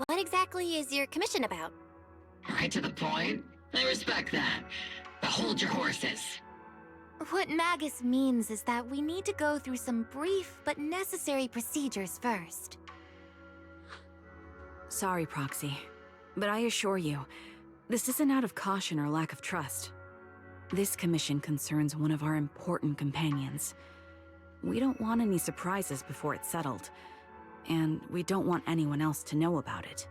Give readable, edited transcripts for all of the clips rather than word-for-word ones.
what exactly is your commission about? Right to the point. I respect that. But hold your horses. What Magus means is that we need to go through some brief but necessary procedures first. Sorry, Proxy, but I assure you, this isn't out of caution or lack of trust. This commission concerns one of our important companions. We don't want any surprises before it's settled, and we don't want anyone else to know about it.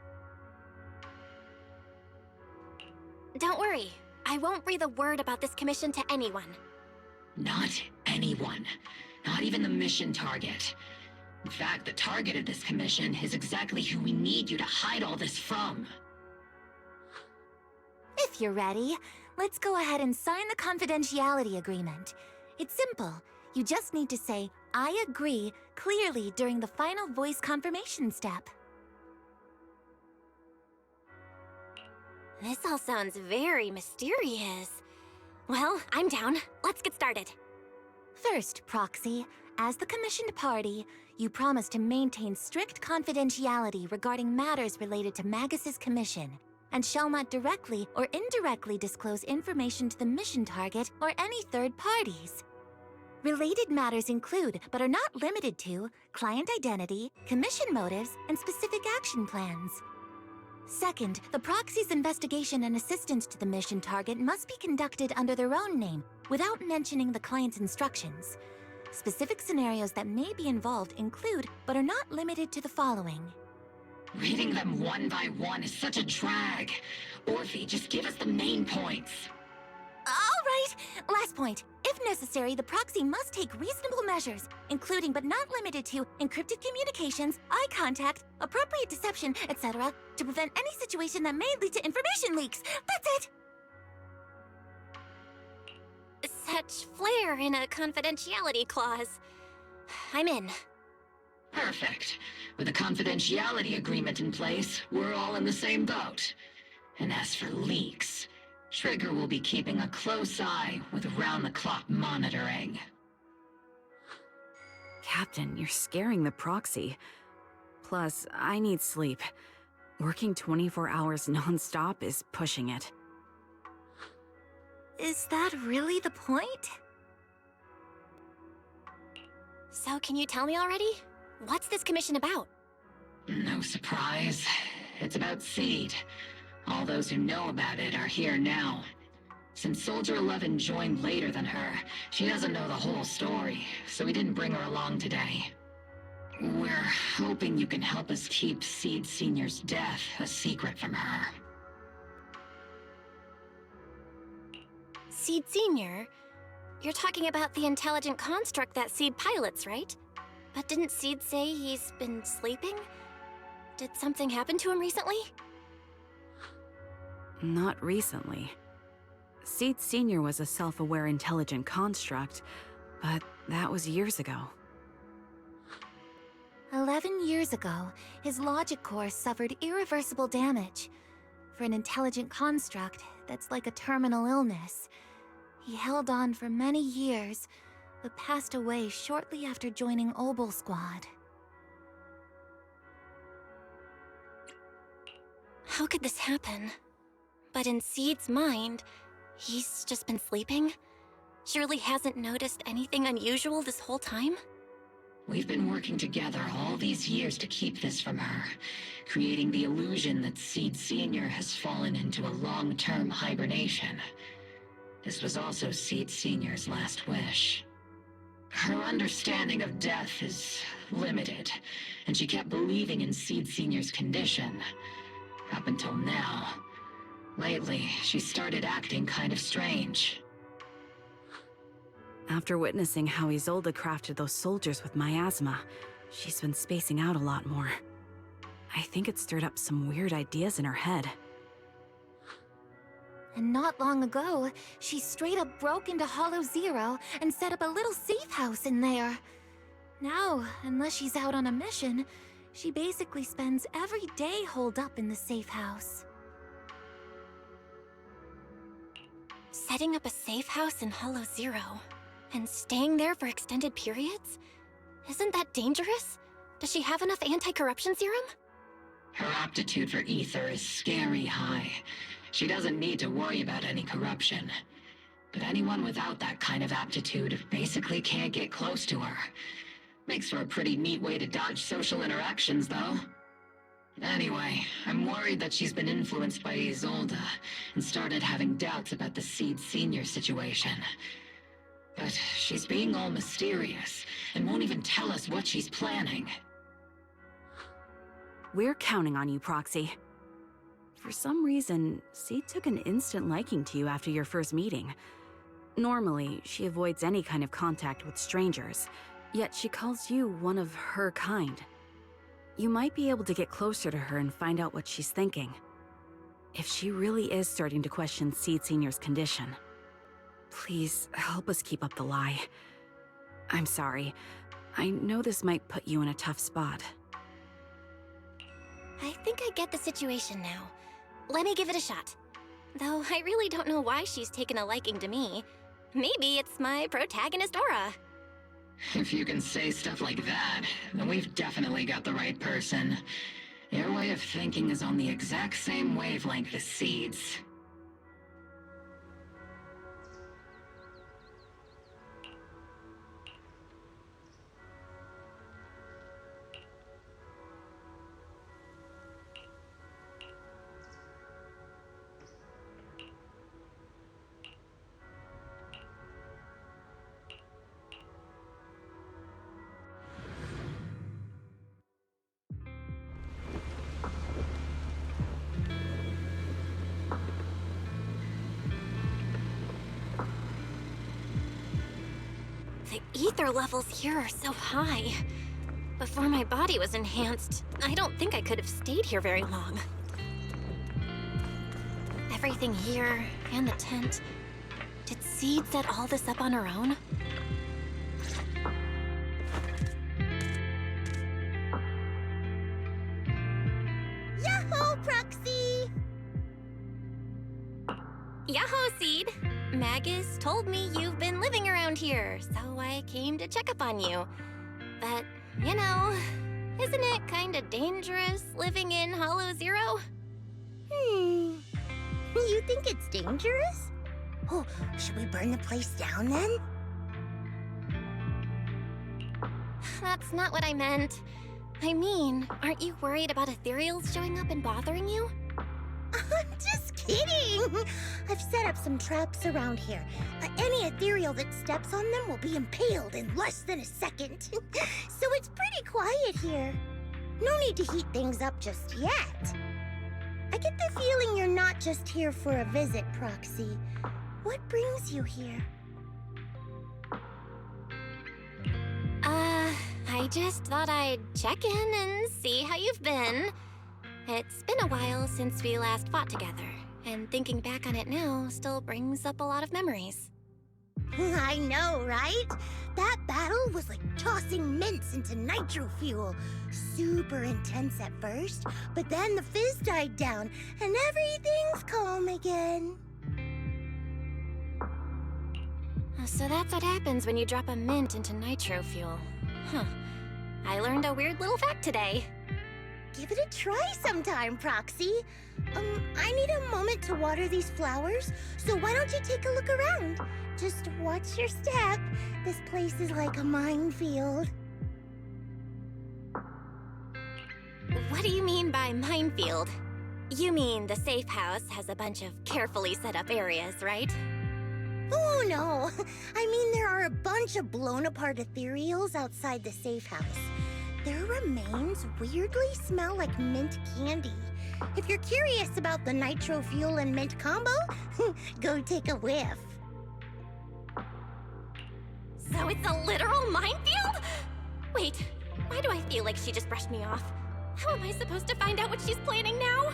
Don't worry, I won't breathe a word about this commission to anyone. Not anyone. Not even the mission target. In fact, the target of this commission is exactly who we need you to hide all this from. If you're ready, let's go ahead and sign the confidentiality agreement. It's simple. You just need to say, "I agree," clearly during the final voice confirmation step. This all sounds very mysterious. Well, I'm down. Let's get started. First, Proxy, as the commissioned party, you promise to maintain strict confidentiality regarding matters related to Magus's commission, and shall not directly or indirectly disclose information to the mission target or any third parties. Related matters include, but are not limited to, client identity, commission motives, and specific action plans. Second, the proxy's investigation and assistance to the mission target must be conducted under their own name, without mentioning the client's instructions. Specific scenarios that may be involved include, but are not limited to the following. Reading them one by one is such a drag. Orphe, just give us the main points. All right, last point. If necessary, the proxy must take reasonable measures, including but not limited to encrypted communications, eye contact, appropriate deception, etc., to prevent any situation that may lead to information leaks. That's it! Such flair in a confidentiality clause. I'm in. Perfect. With a confidentiality agreement in place, we're all in the same boat. And as for leaks, Trigger will be keeping a close eye with round-the-clock monitoring. Captain, you're scaring the proxy. Plus, I need sleep. Working 24 hours non-stop is pushing it. Is that really the point? So can you tell me already? What's this commission about? No surprise. It's about Seed. All those who know about it are here now. Since Soldier 11 joined later than her, she doesn't know the whole story, so we didn't bring her along today. We're hoping you can help us keep Seed Senior's death a secret from her. Seed Senior? You're talking about the intelligent construct that Seed pilots, right? But didn't Seed say he's been sleeping? Did something happen to him recently? Not recently. Seed Senior was a self-aware intelligent construct, but that was years ago. 11 years ago, his logic core suffered irreversible damage. For an intelligent construct, that's like a terminal illness. He held on for many years, but passed away shortly after joining Obel Squad. How could this happen? But in Seed's mind, he's just been sleeping? Surely hasn't noticed anything unusual this whole time? We've been working together all these years to keep this from her, creating the illusion that Seed Senior has fallen into a long-term hibernation. This was also Seed Senior's last wish. Her understanding of death is limited, and she kept believing in Seed Senior's condition. Up until now. Lately, she started acting kind of strange. After witnessing how Isolde crafted those soldiers with miasma, she's been spacing out a lot more. I think it stirred up some weird ideas in her head. And not long ago, she straight up broke into Hollow Zero and set up a little safe house in there. Now, unless she's out on a mission, she basically spends every day holed up in the safe house. Setting up a safe house in Hollow Zero, and staying there for extended periods? Isn't that dangerous? Does she have enough anti-corruption serum? Her aptitude for ether is scary high. She doesn't need to worry about any corruption. But anyone without that kind of aptitude basically can't get close to her. Makes for a pretty neat way to dodge social interactions, though. Anyway, I'm worried that she's been influenced by Isolde and started having doubts about the Seed Senior situation. But she's being all mysterious and won't even tell us what she's planning. We're counting on you, Proxy. For some reason, Seed took an instant liking to you after your first meeting. Normally, she avoids any kind of contact with strangers, yet she calls you one of her kind. You might be able to get closer to her and find out what she's thinking. If she really is starting to question Seed Senior's condition, please help us keep up the lie. I'm sorry. I know this might put you in a tough spot. I think I get the situation now. Let me give it a shot. Though I really don't know why she's taken a liking to me. Maybe it's my protagonist aura. If you can say stuff like that, then we've definitely got the right person. Your way of thinking is on the exact same wavelength as Seed's. The ether levels here are so high. Before my body was enhanced, I don't think I could have stayed here very long. Everything here, and the tent. Did Seed set all this up on her own? Yahoo, Proxy! Yahoo, Seed! Magus told me you've been living around here, so I came to check up on you. But, you know, isn't it kinda dangerous living in Hollow Zero? You think it's dangerous? Oh, should we burn the place down then? That's not what I meant. I mean, aren't you worried about ethereals showing up and bothering you? I'm just kidding! I've set up some traps around here. Any ethereal that steps on them will be impaled in less than a second. So it's pretty quiet here. No need to heat things up just yet. I get the feeling you're not just here for a visit, Proxy. What brings you here? I just thought I'd check in and see how you've been. It's been a while since we last fought together, and thinking back on it now still brings up a lot of memories. I know, right? That battle was like tossing mints into nitro fuel. Super intense at first, but then the fizz died down, and everything's calm again. So that's what happens when you drop a mint into nitro fuel. Huh. I learned a weird little fact today. Give it a try sometime, Proxy. I need a moment to water these flowers, so why don't you take a look around? Just watch your step. This place is like a minefield. What do you mean by minefield? You mean the safe house has a bunch of carefully set up areas, right? Oh, no. I mean, there are a bunch of blown-apart ethereals outside the safe house. Their remains weirdly smell like mint candy. If you're curious about the nitro fuel and mint combo, go take a whiff. So it's a literal minefield? Wait, why do I feel like she just brushed me off? How am I supposed to find out what she's planning now?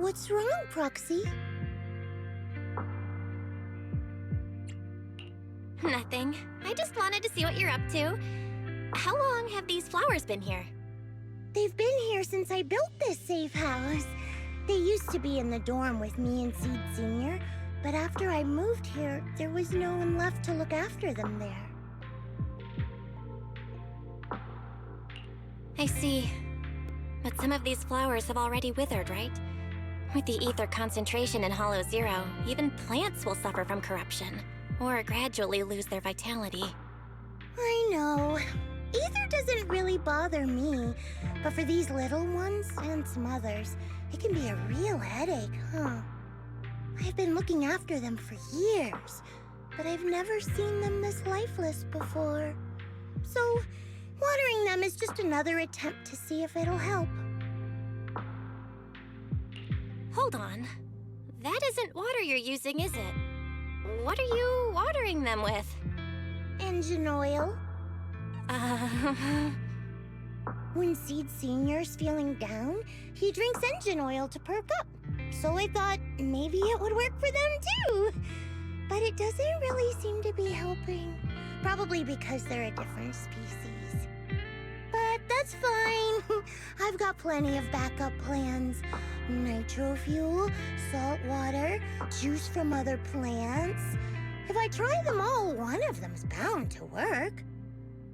What's wrong, Proxy? Nothing. I just wanted to see what you're up to. How long have these flowers been here? They've been here since I built this safe house. They used to be in the dorm with me and Seed Senior, but after I moved here, there was no one left to look after them there. I see. But some of these flowers have already withered, right? With the ether concentration in Hollow Zero, even plants will suffer from corruption, or gradually lose their vitality. I know. Ether doesn't really bother me, but for these little ones and some others, it can be a real headache, huh? I've been looking after them for years, but I've never seen them this lifeless before. So, watering them is just another attempt to see if it'll help. Hold on. That isn't water you're using, is it? What are you watering them with? Engine oil. When Seed Senior's feeling down, he drinks engine oil to perk up. So I thought maybe it would work for them too. But it doesn't really seem to be helping. Probably because they're a different species. But that's fine. I've got plenty of backup plans. Nitro fuel, salt water, juice from other plants. If I try them all, one of them's bound to work.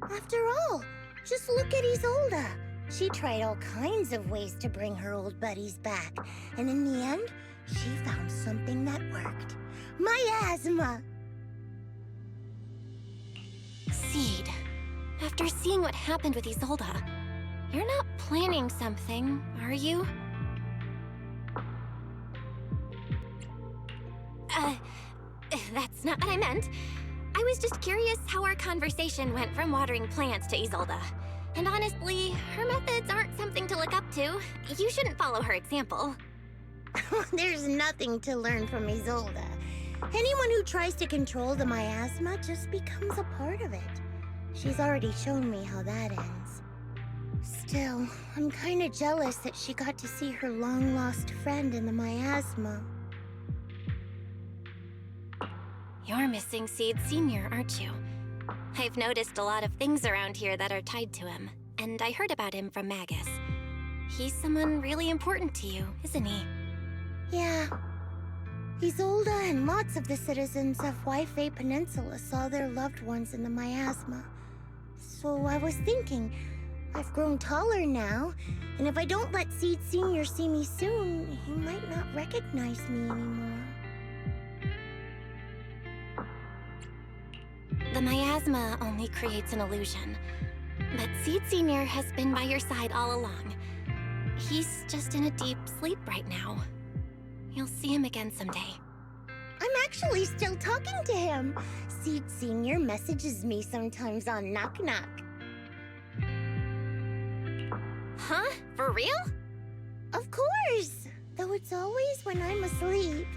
After all, just look at Isolda. She tried all kinds of ways to bring her old buddies back, and in the end, she found something that worked. Miasma! Seed, after seeing what happened with Isolda, you're not planning something, are you? That's not what I meant. I was just curious how our conversation went from watering plants to Isolda. And honestly, her methods aren't something to look up to. You shouldn't follow her example. There's nothing to learn from Isolda. Anyone who tries to control the miasma just becomes a part of it. She's already shown me how that ends. Still, I'm kinda jealous that she got to see her long-lost friend in the miasma. You're missing Seed Senior, aren't you? I've noticed a lot of things around here that are tied to him, and I heard about him from Magus. He's someone really important to you, isn't he? Yeah. Isolda and lots of the citizens of Wi-Fi Peninsula saw their loved ones in the miasma. So I was thinking, I've grown taller now, and if I don't let Seed Senior see me soon, he might not recognize me anymore. The miasma only creates an illusion, but Seed Senior has been by your side all along. He's just in a deep sleep right now. You'll see him again someday. I'm actually still talking to him. Seed Senior messages me sometimes on Knock Knock. Huh? For real? Of course! Though it's always when I'm asleep.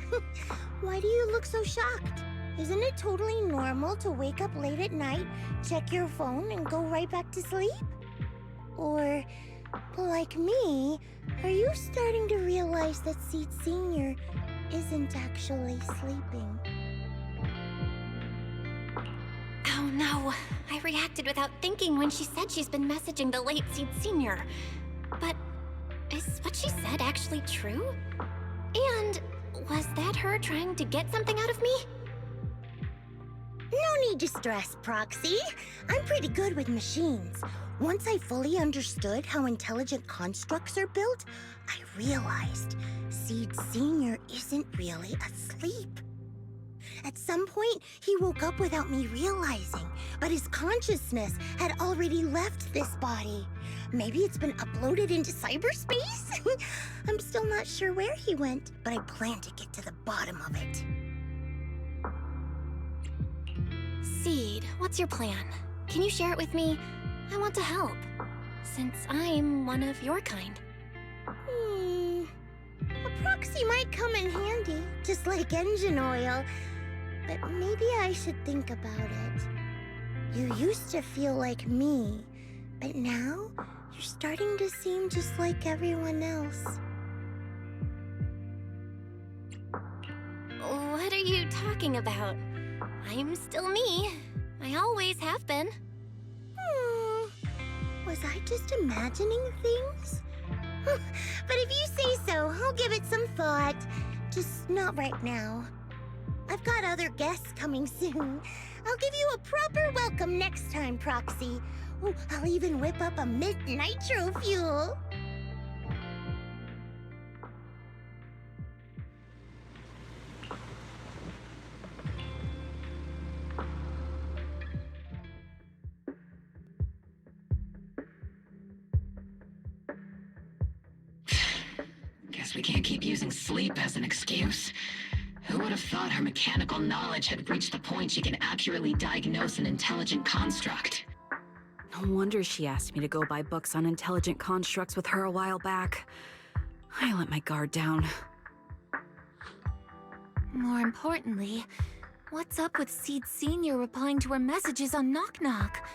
Why do you look so shocked? Isn't it totally normal to wake up late at night, check your phone, and go right back to sleep? Or, like me, are you starting to realize that Seed Senior isn't actually sleeping? Oh no, I reacted without thinking when she said she's been messaging the late Seed Senior. But is what she said actually true? And was that her trying to get something out of me? No need to stress, Proxy. I'm pretty good with machines. Once I fully understood how intelligent constructs are built, I realized Seed Senior isn't really asleep. At some point, he woke up without me realizing, but his consciousness had already left this body. Maybe it's been uploaded into cyberspace? I'm still not sure where he went, but I plan to get to the bottom of it. Seed, what's your plan? Can you share it with me? I want to help, since I'm one of your kind. A proxy might come in handy, just like engine oil. But maybe I should think about it. You used to feel like me, but now you're starting to seem just like everyone else. you talking about? I'm still me. I always have been. Was I just imagining things? But if you say so, I'll give it some thought. Just not right now. I've got other guests coming soon. I'll give you a proper welcome next time, Proxy. Oh, I'll even whip up a mint nitro fuel. Guess we can't keep using sleep as an excuse. Who would have thought her mechanical knowledge had reached the point she can accurately diagnose an intelligent construct? No wonder she asked me to go buy books on intelligent constructs with her a while back. I let my guard down. More importantly, what's up with Seed Sr. replying to our messages on Knock Knock?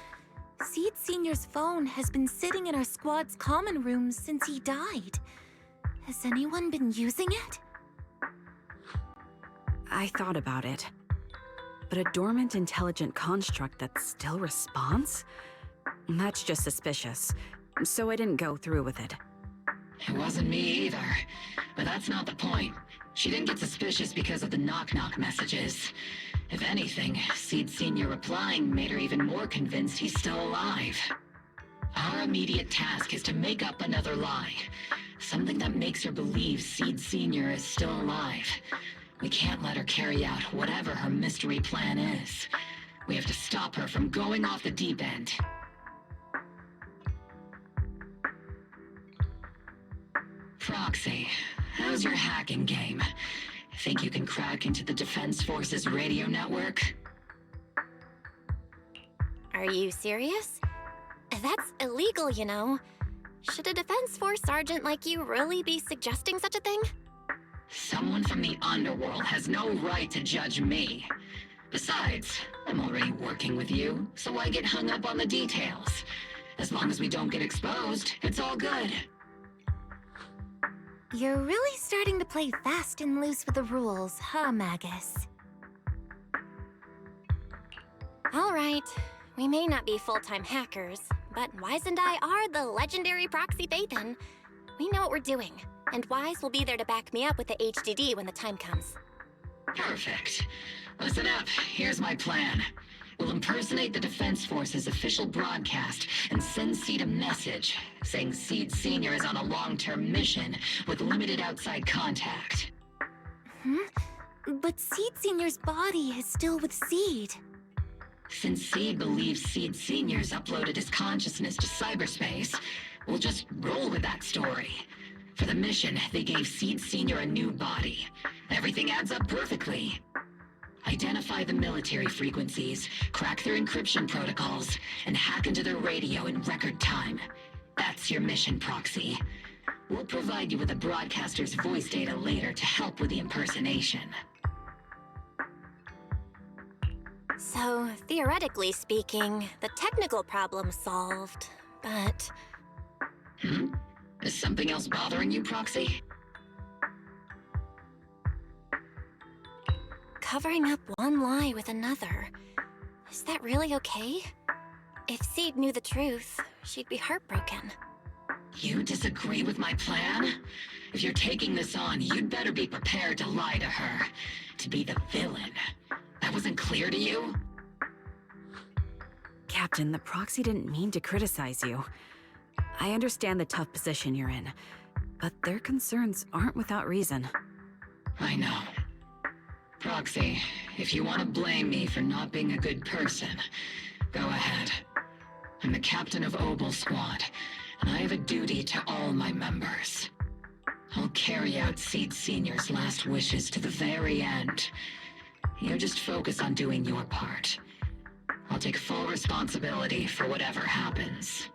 Seed Sr.'s phone has been sitting in our squad's common room since he died. Has anyone been using it? I thought about it. But a dormant intelligent construct that still responds? That's just suspicious. So I didn't go through with it. It wasn't me either. But that's not the point. She didn't get suspicious because of the knock-knock messages. If anything, Seed Sr. replying made her even more convinced he's still alive. Our immediate task is to make up another lie. Something that makes her believe Seed Sr. is still alive. We can't let her carry out whatever her mystery plan is. We have to stop her from going off the deep end. Proxy, how's your hacking game? Think you can crack into the Defense Force's radio network? Are you serious? That's illegal, you know. Should a Defense Force sergeant like you really be suggesting such a thing? Someone from the underworld has no right to judge me. Besides, I'm already working with you, so why get hung up on the details? As long as we don't get exposed, it's all good. You're really starting to play fast and loose with the rules, huh, Magus? All right. We may not be full-time hackers, but Wise and I are the legendary Proxy Phaethon. We know what we're doing, and Wise will be there to back me up with the HDD when the time comes. Perfect. Listen up, here's my plan. We'll impersonate the Defense Force's official broadcast and send Seed a message saying Seed Sr. is on a long-term mission with limited outside contact. But Seed Sr.'s body is still with Seed. Since Seed believes Seed Sr.'s uploaded his consciousness to cyberspace, we'll just roll with that story. For the mission, they gave Seed Sr. a new body. Everything adds up perfectly. Identify the military frequencies, crack their encryption protocols, and hack into their radio in record time. That's your mission, Proxy. We'll provide you with the broadcaster's voice data later to help with the impersonation. So, theoretically speaking, the technical problem's solved, but... Is something else bothering you, Proxy? Covering up one lie with another. Is that really okay? If Seed knew the truth, she'd be heartbroken. You disagree with my plan? If you're taking this on, you'd better be prepared to lie to her. To be the villain. That wasn't clear to you? Captain, the Proxy didn't mean to criticize you. I understand the tough position you're in, but their concerns aren't without reason. I know. Proxy, if you want to blame me for not being a good person, go ahead. I'm the captain of Obel Squad, and I have a duty to all my members. I'll carry out Seed Sr.'s last wishes to the very end. You just focus on doing your part. I'll take full responsibility for whatever happens.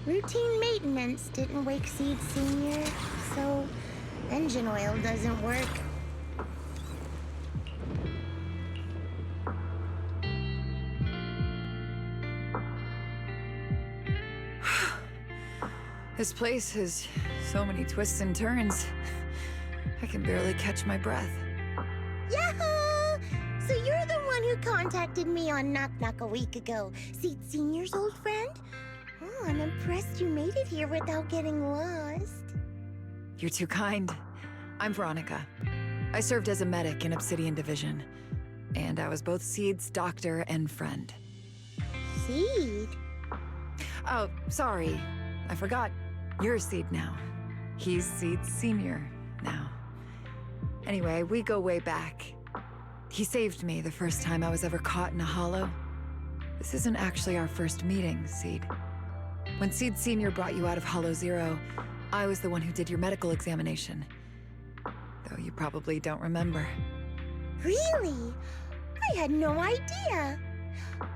Routine maintenance didn't wake Seed Sr., so engine oil doesn't work. This place has so many twists and turns. I can barely catch my breath. Yahoo! So you're the one who contacted me on Knock Knock a week ago. Seed Senior's old friend? Oh, I'm impressed you made it here without getting lost. You're too kind. I'm Veronica. I served as a medic in Obsidian Division. And I was both Seed's doctor and friend. Seed? Oh, sorry. I forgot. You're Seed now. He's Seed Senior now. Anyway, we go way back. He saved me the first time I was ever caught in a hollow. This isn't actually our first meeting, Seed. When Seed Senior brought you out of Hollow Zero, I was the one who did your medical examination. Though you probably don't remember. Really? I had no idea.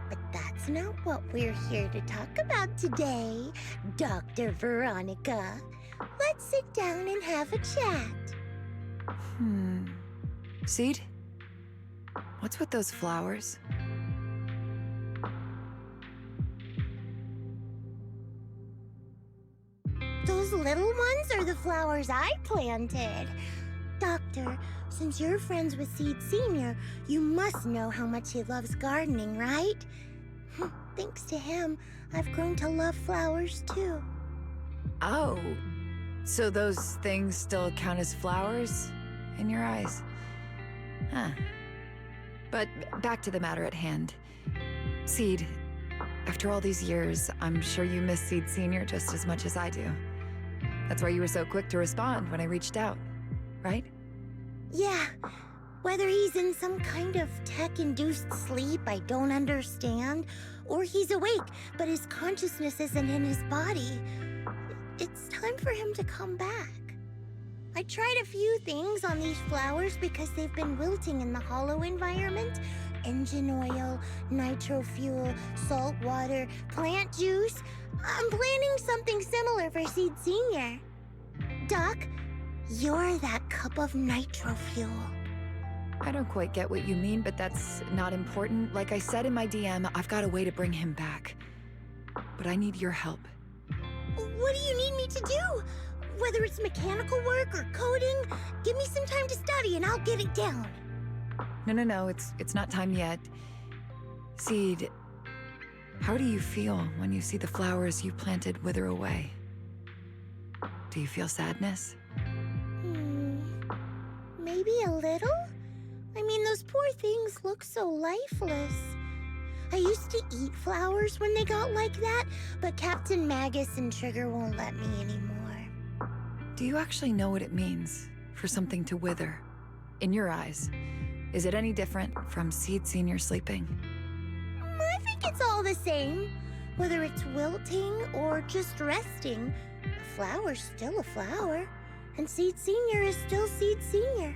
But that's not what we're here to talk about today, Dr. Veronica. Let's sit down and have a chat. Seed? What's with those flowers? Those little ones are the flowers I planted. Doctor, since you're friends with Seed Senior, you must know how much he loves gardening, right? Thanks to him, I've grown to love flowers too. Oh, so those things still count as flowers in your eyes? Huh. But back to the matter at hand. Seed, after all these years, I'm sure you miss Seed Senior just as much as I do. That's why you were so quick to respond when I reached out, right? Yeah, whether he's in some kind of tech-induced sleep I don't understand, or he's awake, but his consciousness isn't in his body, it's time for him to come back. I tried a few things on these flowers because they've been wilting in the hollow environment. Engine oil, nitro fuel, salt water, plant juice. I'm planning something similar for Seed Senior. Doc, you're that cup of nitro fuel. I don't quite get what you mean, but that's not important. Like I said in my DM, I've got a way to bring him back. But I need your help. What do you need me to do? Whether it's mechanical work or coding, give me some time to study and I'll get it down. No, it's not time yet. Seed, how do you feel when you see the flowers you planted wither away? Do you feel sadness? Maybe a little? I mean, those poor things look so lifeless. I used to eat flowers when they got like that, but Captain Magus and Trigger won't let me anymore. Do you actually know what it means for something to wither? In your eyes, is it any different from Seed Senior sleeping? I think it's all the same. Whether it's wilting or just resting, a flower's still a flower, and Seed Senior is still Seed Senior.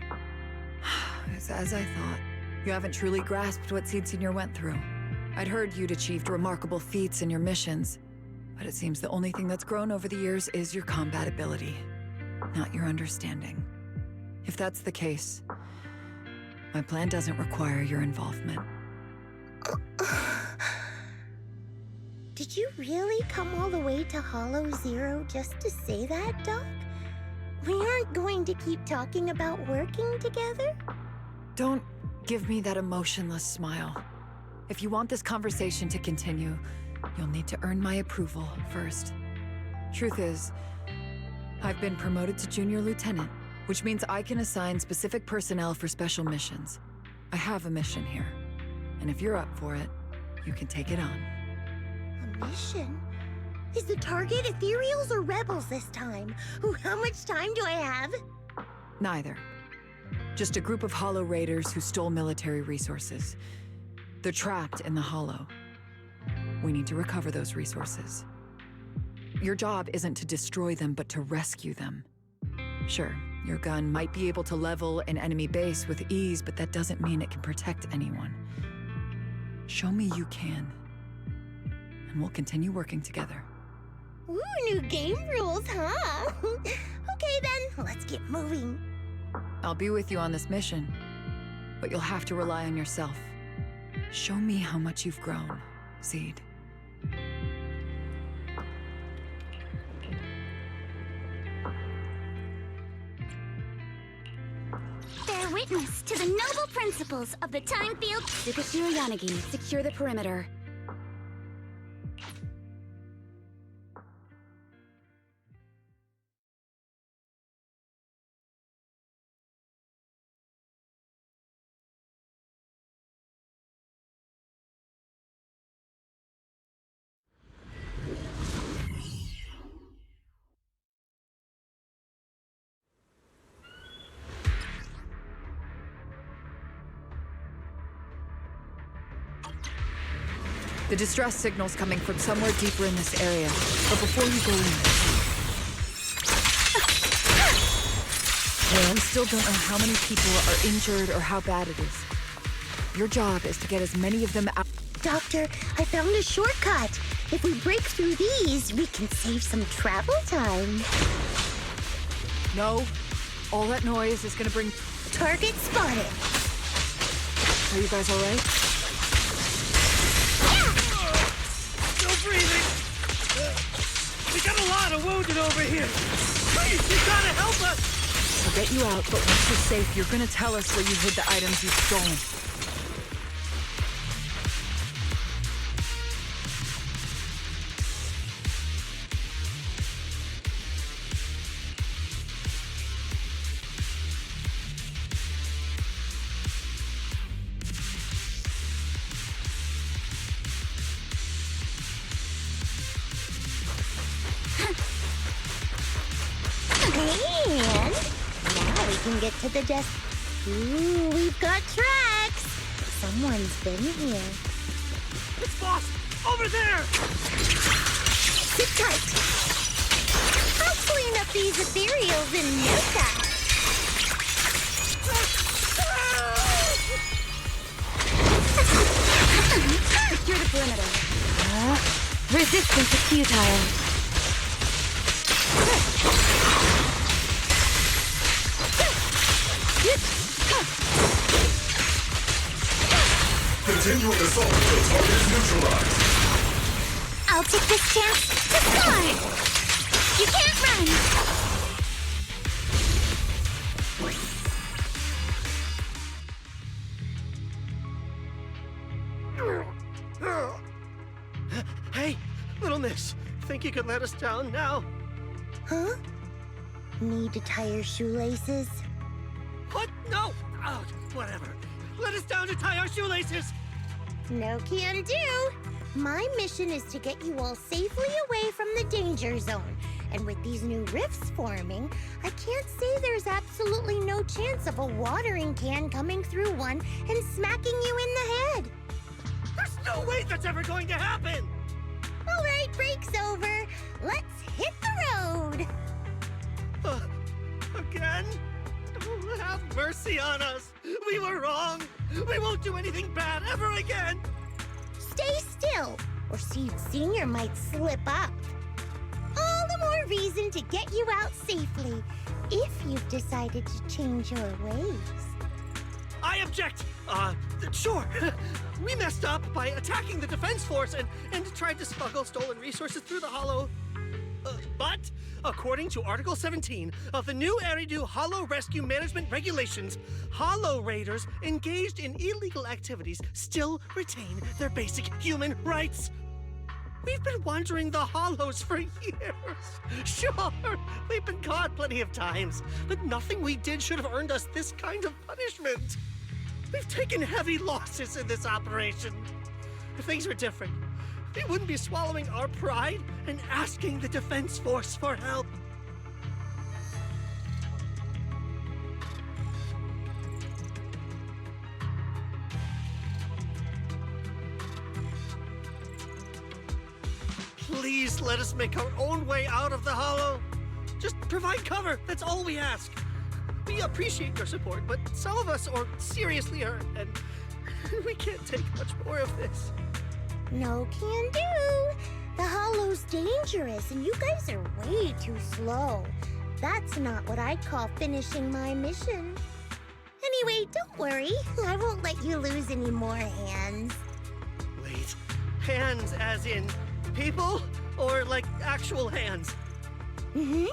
It's as I thought. You haven't truly grasped what Seed Senior went through. I'd heard you'd achieved remarkable feats in your missions, but it seems the only thing that's grown over the years is your combat ability, not your understanding. If that's the case, my plan doesn't require your involvement. Did you really come all the way to Hollow Zero just to say that, Doc? We aren't going to keep talking about working together? Don't give me that emotionless smile. If you want this conversation to continue, you'll need to earn my approval first. Truth is, I've been promoted to Junior Lieutenant, which means I can assign specific personnel for special missions. I have a mission here, and if you're up for it, you can take it on. A mission? Is the target Ethereals or Rebels this time? How much time do I have? Neither. Just a group of Hollow Raiders who stole military resources. They're trapped in the Hollow. We need to recover those resources. Your job isn't to destroy them, but to rescue them. Sure, your gun might be able to level an enemy base with ease, but that doesn't mean it can protect anyone. Show me you can, and we'll continue working together. Ooh, new game rules, huh? Okay then, let's get moving. I'll be with you on this mission, but you'll have to rely on yourself. Show me how much you've grown, Seed. bear witness to the noble principles of the time field. Sukasura Yanagi, secure the perimeter. The distress signal's coming from somewhere deeper in this area. But before you go in... Well, we still don't know how many people are injured or how bad it is. Your job is to get as many of them out... Doctor, I found a shortcut. If we break through these, we can save some travel time. No. All that noise is gonna bring... Target spotted. Are you guys alright? Still breathing. We got a lot of wounded over here. Please, you gotta help us. I'll get you out, but once you're safe, you're gonna tell us where you hid the items you've stolen. And now we can get to the desk. Ooh, we've got tracks. Someone's been here. It's boss over there. Sit tight. I'll clean up these ethereals in no time. Secure the perimeter. Resistance is futile. Continuing assault until target is neutralized. I'll take this chance to score. You can't run. Hey, little miss. Think you could let us down now? Huh? Need to tie your shoelaces? What? No. Oh, whatever. Let us down to tie our shoelaces. No can do. My mission is to get you all safely away from the danger zone. And with these new rifts forming, I can't say there's absolutely no chance of a watering can coming through one and smacking you in the head. There's no way that's ever going to happen. All right, break's over. Let's hit the road. Again? Oh, have mercy on us. We were wrong. We won't do anything bad ever again. Stay still, or Seed Senior might slip up. All the more reason to get you out safely, if you've decided to change your ways. I object. Sure. We messed up by attacking the defense force and tried to smuggle stolen resources through the Hollow. But, according to Article 17 of the new Eridu Hollow Rescue Management Regulations, Hollow Raiders engaged in illegal activities still retain their basic human rights. We've been wandering the Hollows for years. Sure, we've been caught plenty of times, but nothing we did should have earned us this kind of punishment. We've taken heavy losses in this operation. If things were different, we wouldn't be swallowing our pride and asking the defense force for help. Please let us make our own way out of the Hollow. Just provide cover, that's all we ask. We appreciate your support, but some of us are seriously hurt, and we can't take much more of this. No can do. The Hollow's dangerous, and you guys are way too slow. That's not what I'd call finishing my mission. Anyway, don't worry. I won't let you lose any more hands. Wait, hands as in people? Or like actual hands? Mm-hmm.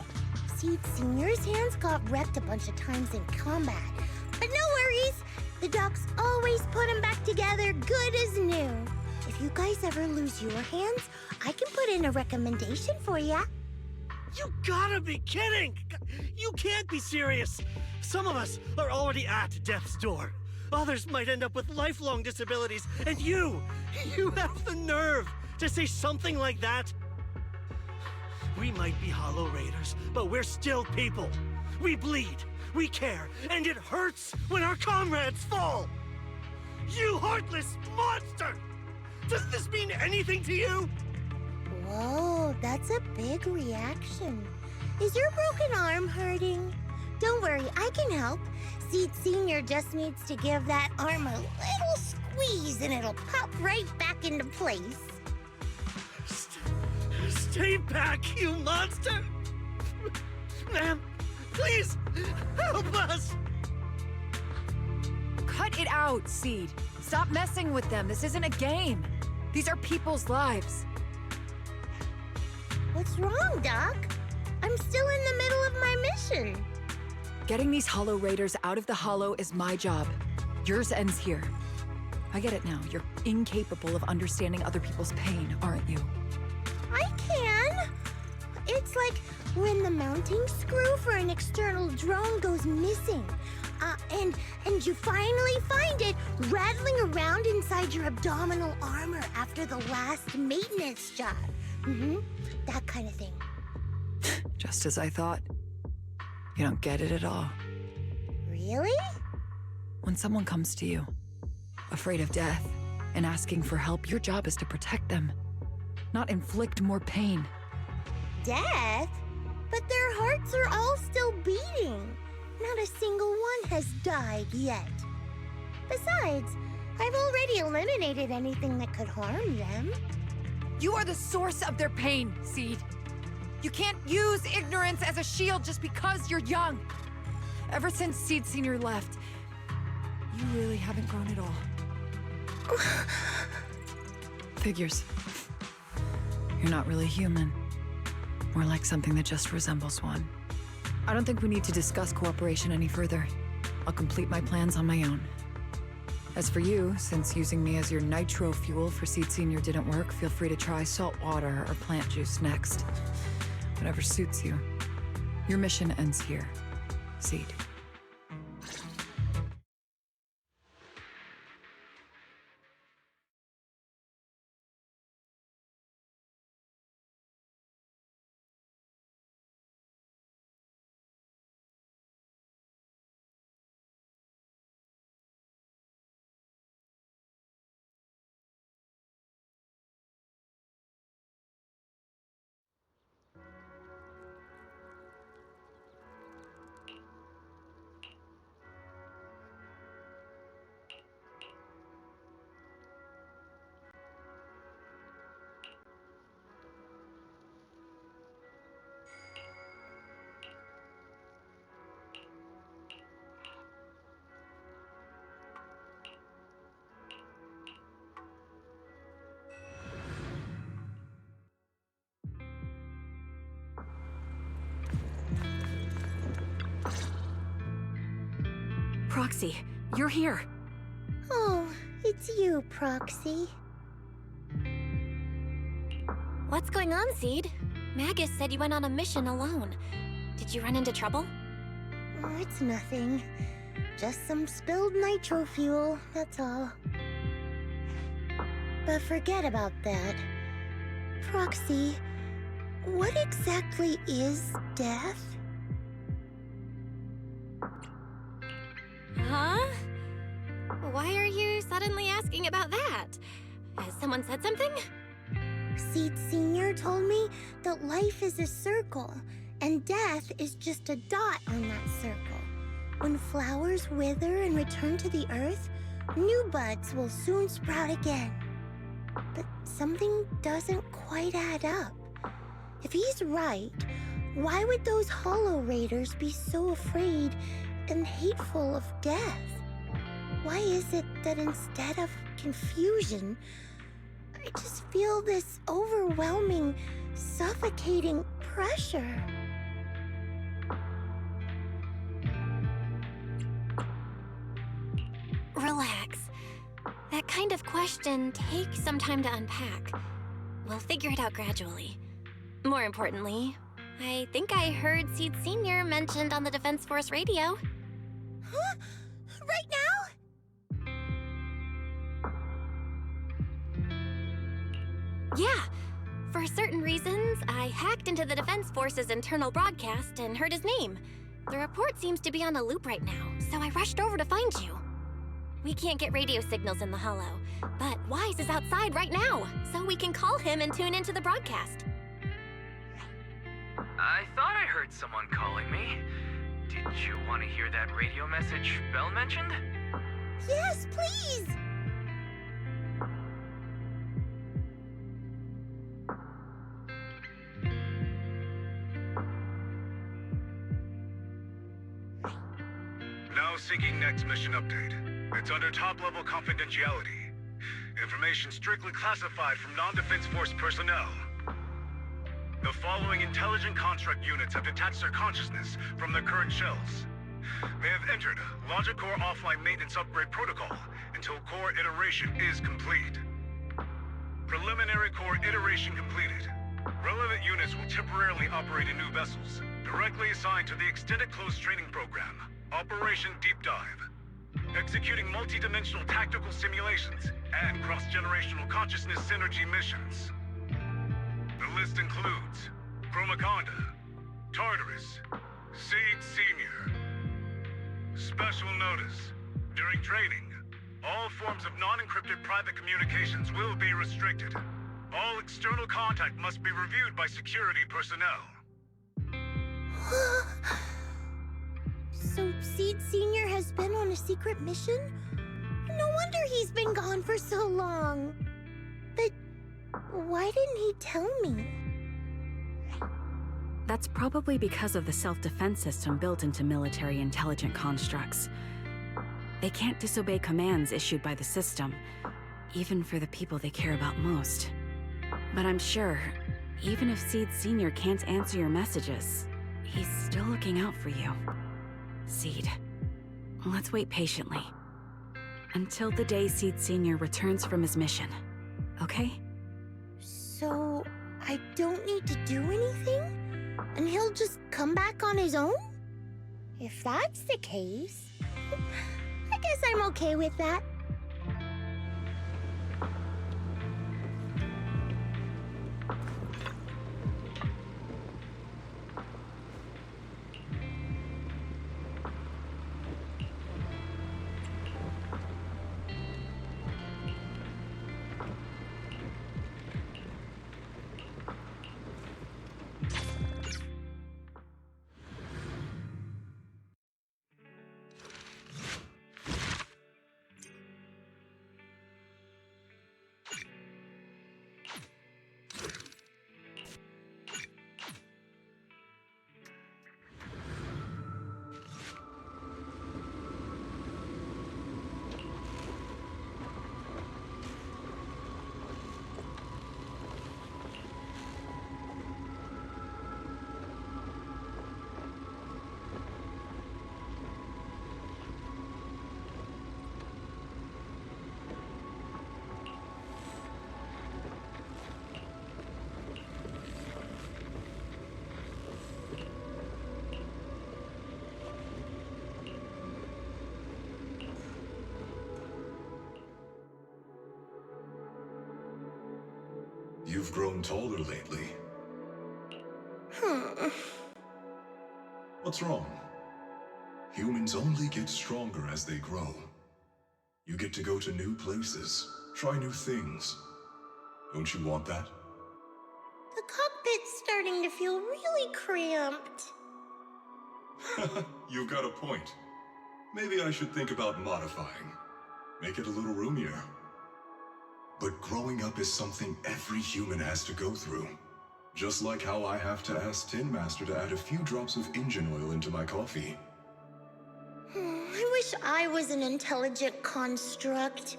Seed Senior's hands got wrecked a bunch of times in combat. But no The docs always put them back together good as new. If you guys ever lose your hands, I can put in a recommendation for ya. You gotta be kidding! You can't be serious! Some of us are already at death's door. Others might end up with lifelong disabilities, and you have the nerve to say something like that? We might be Hollow Raiders, but we're still people. We bleed, we care, and it hurts when our comrades fall! You heartless monster! Does this mean anything to you? Whoa, that's a big reaction. Is your broken arm hurting? Don't worry, I can help. Seed Senior just needs to give that arm a little squeeze and it'll pop right back into place. Stay back, you monster! Ma'am, please, help us! Cut it out, Seed. Stop messing with them. This isn't a game. These are people's lives. What's wrong, Doc? I'm still in the middle of my mission. Getting these Hollow Raiders out of the Hollow is my job. Yours ends here. I get it now. You're incapable of understanding other people's pain, aren't you? I can. It's like when the mounting screw for an external drone goes missing. And you finally find it rattling around inside your abdominal armor after the last maintenance job. That kind of thing. Just as I thought. You don't get it at all. Really? When someone comes to you, afraid of death, and asking for help, your job is to protect them, not inflict more pain. Death? But their hearts are all still beating. Not a single one has died yet. Besides, I've already eliminated anything that could harm them. You are the source of their pain, Seed. You can't use ignorance as a shield just because you're young. Ever since Seed Senior left, you really haven't grown at all. Figures. You're not really human. More like something that just resembles one. I don't think we need to discuss cooperation any further. I'll complete my plans on my own. As for you, since using me as your nitro fuel for Seed Senior didn't work, feel free to try salt water or plant juice next. Whatever suits you. Your mission ends here, Seed. Proxy, you're here. Oh, it's you, Proxy. What's going on, Seed? Magus said you went on a mission alone. Did you run into trouble? Oh, it's nothing. Just some spilled nitro fuel, that's all. But forget about that. Proxy, what exactly is death? Huh? Why are you suddenly asking about that? Has someone said something? Seed Senior told me that life is a circle, and death is just a dot on that circle. When flowers wither and return to the earth, new buds will soon sprout again. But something doesn't quite add up. If he's right, why would those Hollow Raiders be so afraid and hateful of death? Why is it that instead of confusion, I just feel this overwhelming, suffocating pressure? relax. That kind of question takes some time to unpack. We'll figure it out gradually. More importantly, I think I heard Seed Sr. mentioned on the Defense Force radio. Huh? Right now? Yeah. For certain reasons, I hacked into the Defense Force's internal broadcast and heard his name. The report seems to be on a loop right now, so I rushed over to find you. We can't get radio signals in the Hollow, but Wise is outside right now, so we can call him and tune into the broadcast. I thought I heard someone calling me. Did you want to hear that radio message Belle mentioned? Yes, please! Now seeking next mission update. It's under top-level confidentiality. Information strictly classified from non-Defense Force personnel. The following intelligent construct units have detached their consciousness from their current shells. They have entered Logic Core offline maintenance upgrade protocol until core iteration is complete. Preliminary core iteration completed. Relevant units will temporarily operate in new vessels, directly assigned to the extended closed training program, Operation Deep Dive. Executing multi-dimensional tactical simulations and cross-generational consciousness synergy missions. The list includes Chromaconda, Tartarus, Seed Senior. Special notice. During training, all forms of non-encrypted private communications will be restricted. All external contact must be reviewed by security personnel. So Seed Sr. has been on a secret mission? No wonder he's been gone for so long. But why didn't he tell me? That's probably because of the self-defense system built into military intelligent constructs. They can't disobey commands issued by the system, even for the people they care about most. But I'm sure, even if Seed Sr. can't answer your messages, he's still looking out for you. Seed, let's wait patiently. Until the day Seed Sr. returns from his mission, okay? So I don't need to do anything? And he'll just come back on his own? If that's the case, I guess I'm okay with that. You've grown taller lately. What's wrong? Humans only get stronger as they grow. You get to go to new places, try new things. Don't you want that? The cockpit's starting to feel really cramped. You've got a point. Maybe I should think about modifying. Make it a little roomier. But growing up is something every human has to go through. Just like how I have to ask Tin Master to add a few drops of engine oil into my coffee. I wish I was an intelligent construct.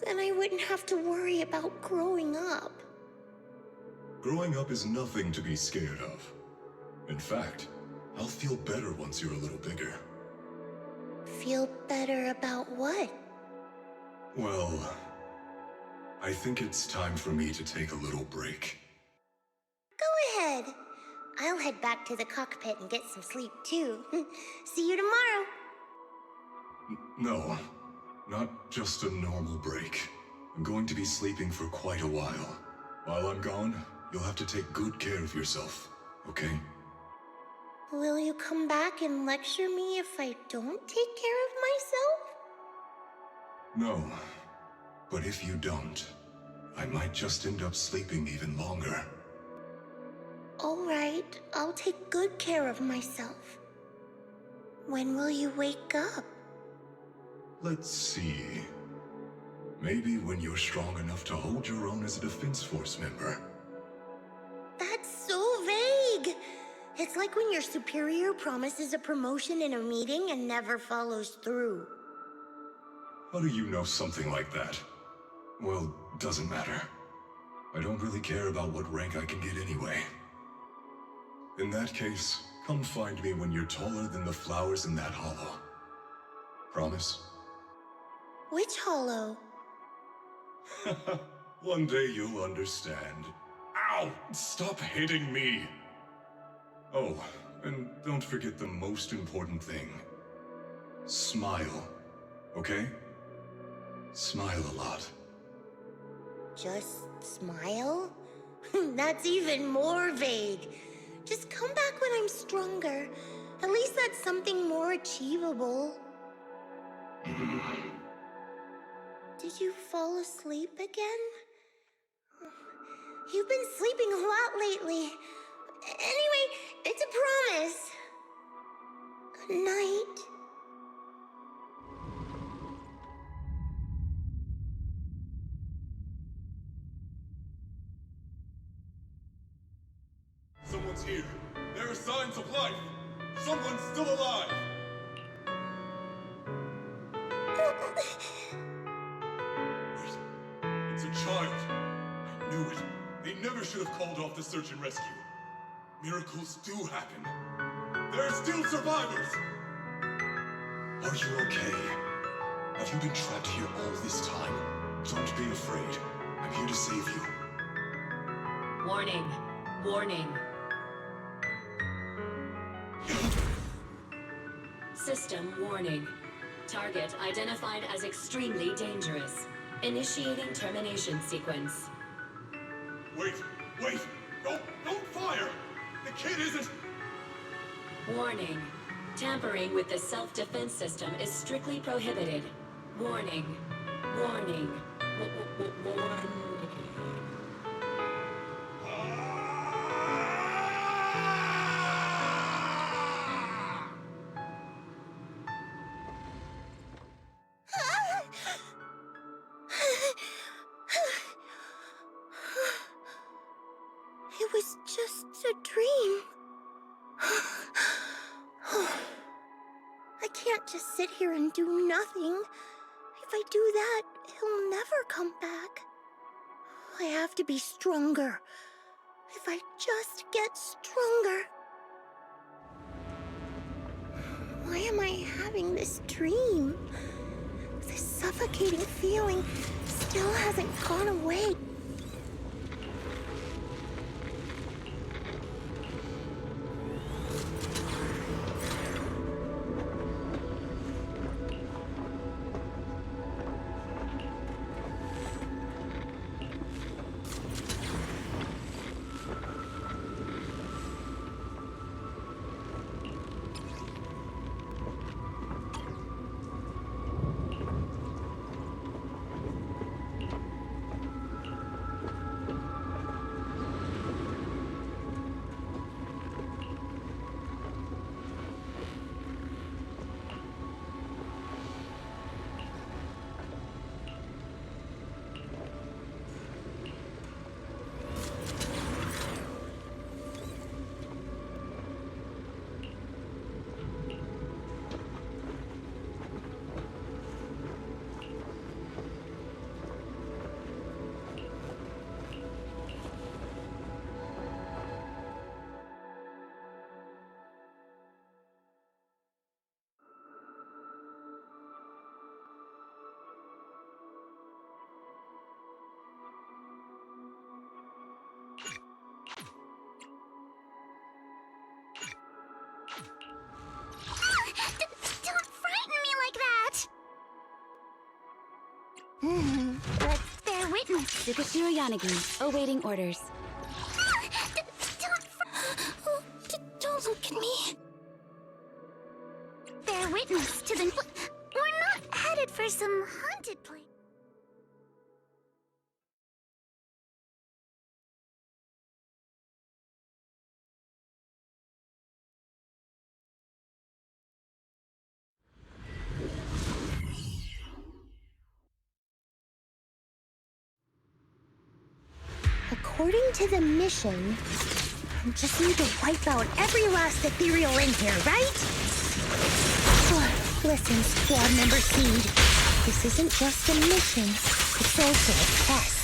Then I wouldn't have to worry about growing up. Growing up is nothing to be scared of. In fact, I'll feel better once you're a little bigger. Feel better about what? Well, I think it's time for me to take a little break. Go ahead. I'll head back to the cockpit and get some sleep too. See you tomorrow. No, not just a normal break. I'm going to be sleeping for quite a while. While I'm gone, you'll have to take good care of yourself, okay? Will you come back and lecture me if I don't take care of myself? No, but if you don't, I might just end up sleeping even longer. All right, I'll take good care of myself. When will you wake up? Let's see. Maybe when you're strong enough to hold your own as a Defense Force member. That's so vague. It's like when your superior promises a promotion in a meeting and never follows through. How do you know something like that? Well, doesn't matter. I don't really care about what rank I can get anyway. In that case, come find me when you're taller than the flowers in that hollow. Promise? Which hollow? One day you'll understand. Ow! Stop hitting me! Oh, and don't forget the most important thing. Smile, okay? Smile a lot. Just smile? That's even more vague. Just come back when I'm stronger. At least that's something more achievable. Did you fall asleep again? You've been sleeping a lot lately. Anyway, it's a promise. Good night. Someone's here. There are signs of life. Someone's still alive. Wait, it's a child. I knew it. They never should have called off the search and rescue. Miracles do happen. There are still survivors. Are you okay? Have you been trapped here all this time? Don't be afraid. I'm here to save you. Warning. Warning. System warning. Target identified as extremely dangerous. Initiating termination sequence. Wait! Don't fire! The kid isn't... Warning. Tampering with the self-defense system is strictly prohibited. Warning. Warning. Warning. It was just a dream. I can't just sit here and do nothing. If I do that, he'll never come back. I have to be stronger. If I just get stronger. Why am I having this dream? This suffocating feeling still hasn't gone away. Let's bear witness. Tsukashiro Yanagi, awaiting orders. Don't look at me. Bear witness to the... We're not headed for some haunted place. According to the mission, I just need to wipe out every last ethereal in here, right? Listen, Squad Member Seed. This isn't just a mission, it's also a test.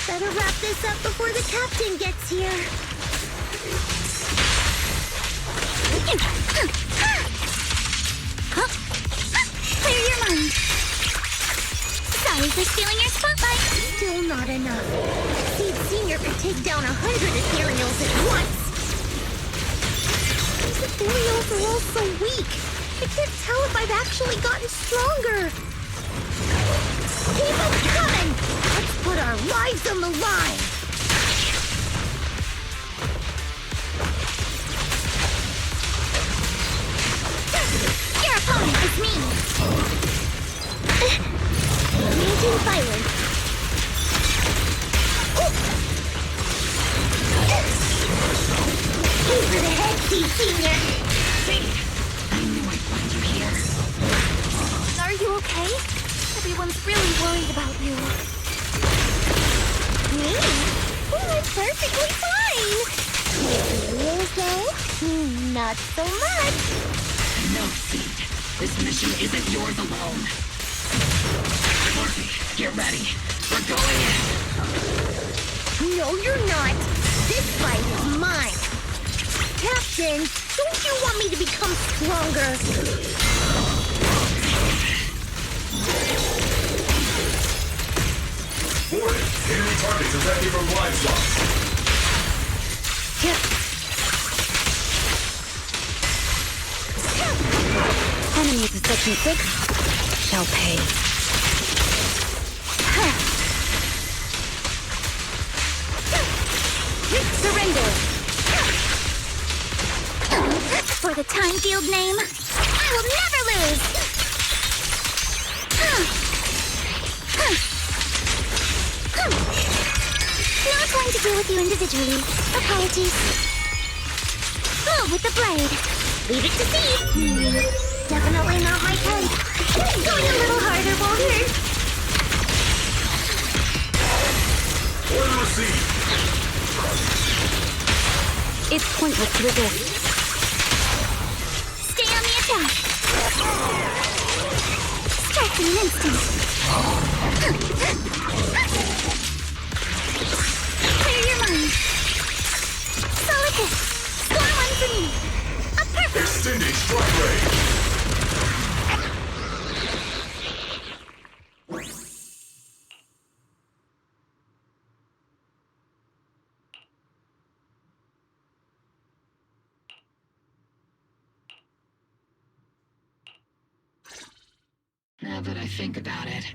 Better wrap this up before the captain gets here. Clear your mind. Sorry for stealing your spotlight. Still not enough. Seed Senior could take down 100 ethereals at once. These ethereals are all so weak. I can't tell if I've actually gotten stronger. Keep them coming! Let's put our lives on the line! Your opponent is me! Managing violence. Aim for the head, Seed Senior! I knew I'd find you here. Are you okay? Everyone's really worried about you. Me? Oh, I'm perfectly fine! Ethereals, though? Not so much! No, Seed. This mission isn't yours alone. Morphe, get ready. We're going in. No, you're not! This fight is mine! Captain, don't you want me to become stronger? Warning! Enemy targets attacking from blind spots. Enemies of Section 6 shall pay. Surrender! For the Time Field name, I will never lose! Not going to deal with you individually. Apologies. Move with the blade. Leave it to see. Definitely not my type. Going a little harder won't hurt. Order received. It's pointless to resist. Stay on the attack. Strike in an instant. Clear your mind. Solid hit. Score one for me. A perfect. Extending strike range. Now that I think about it,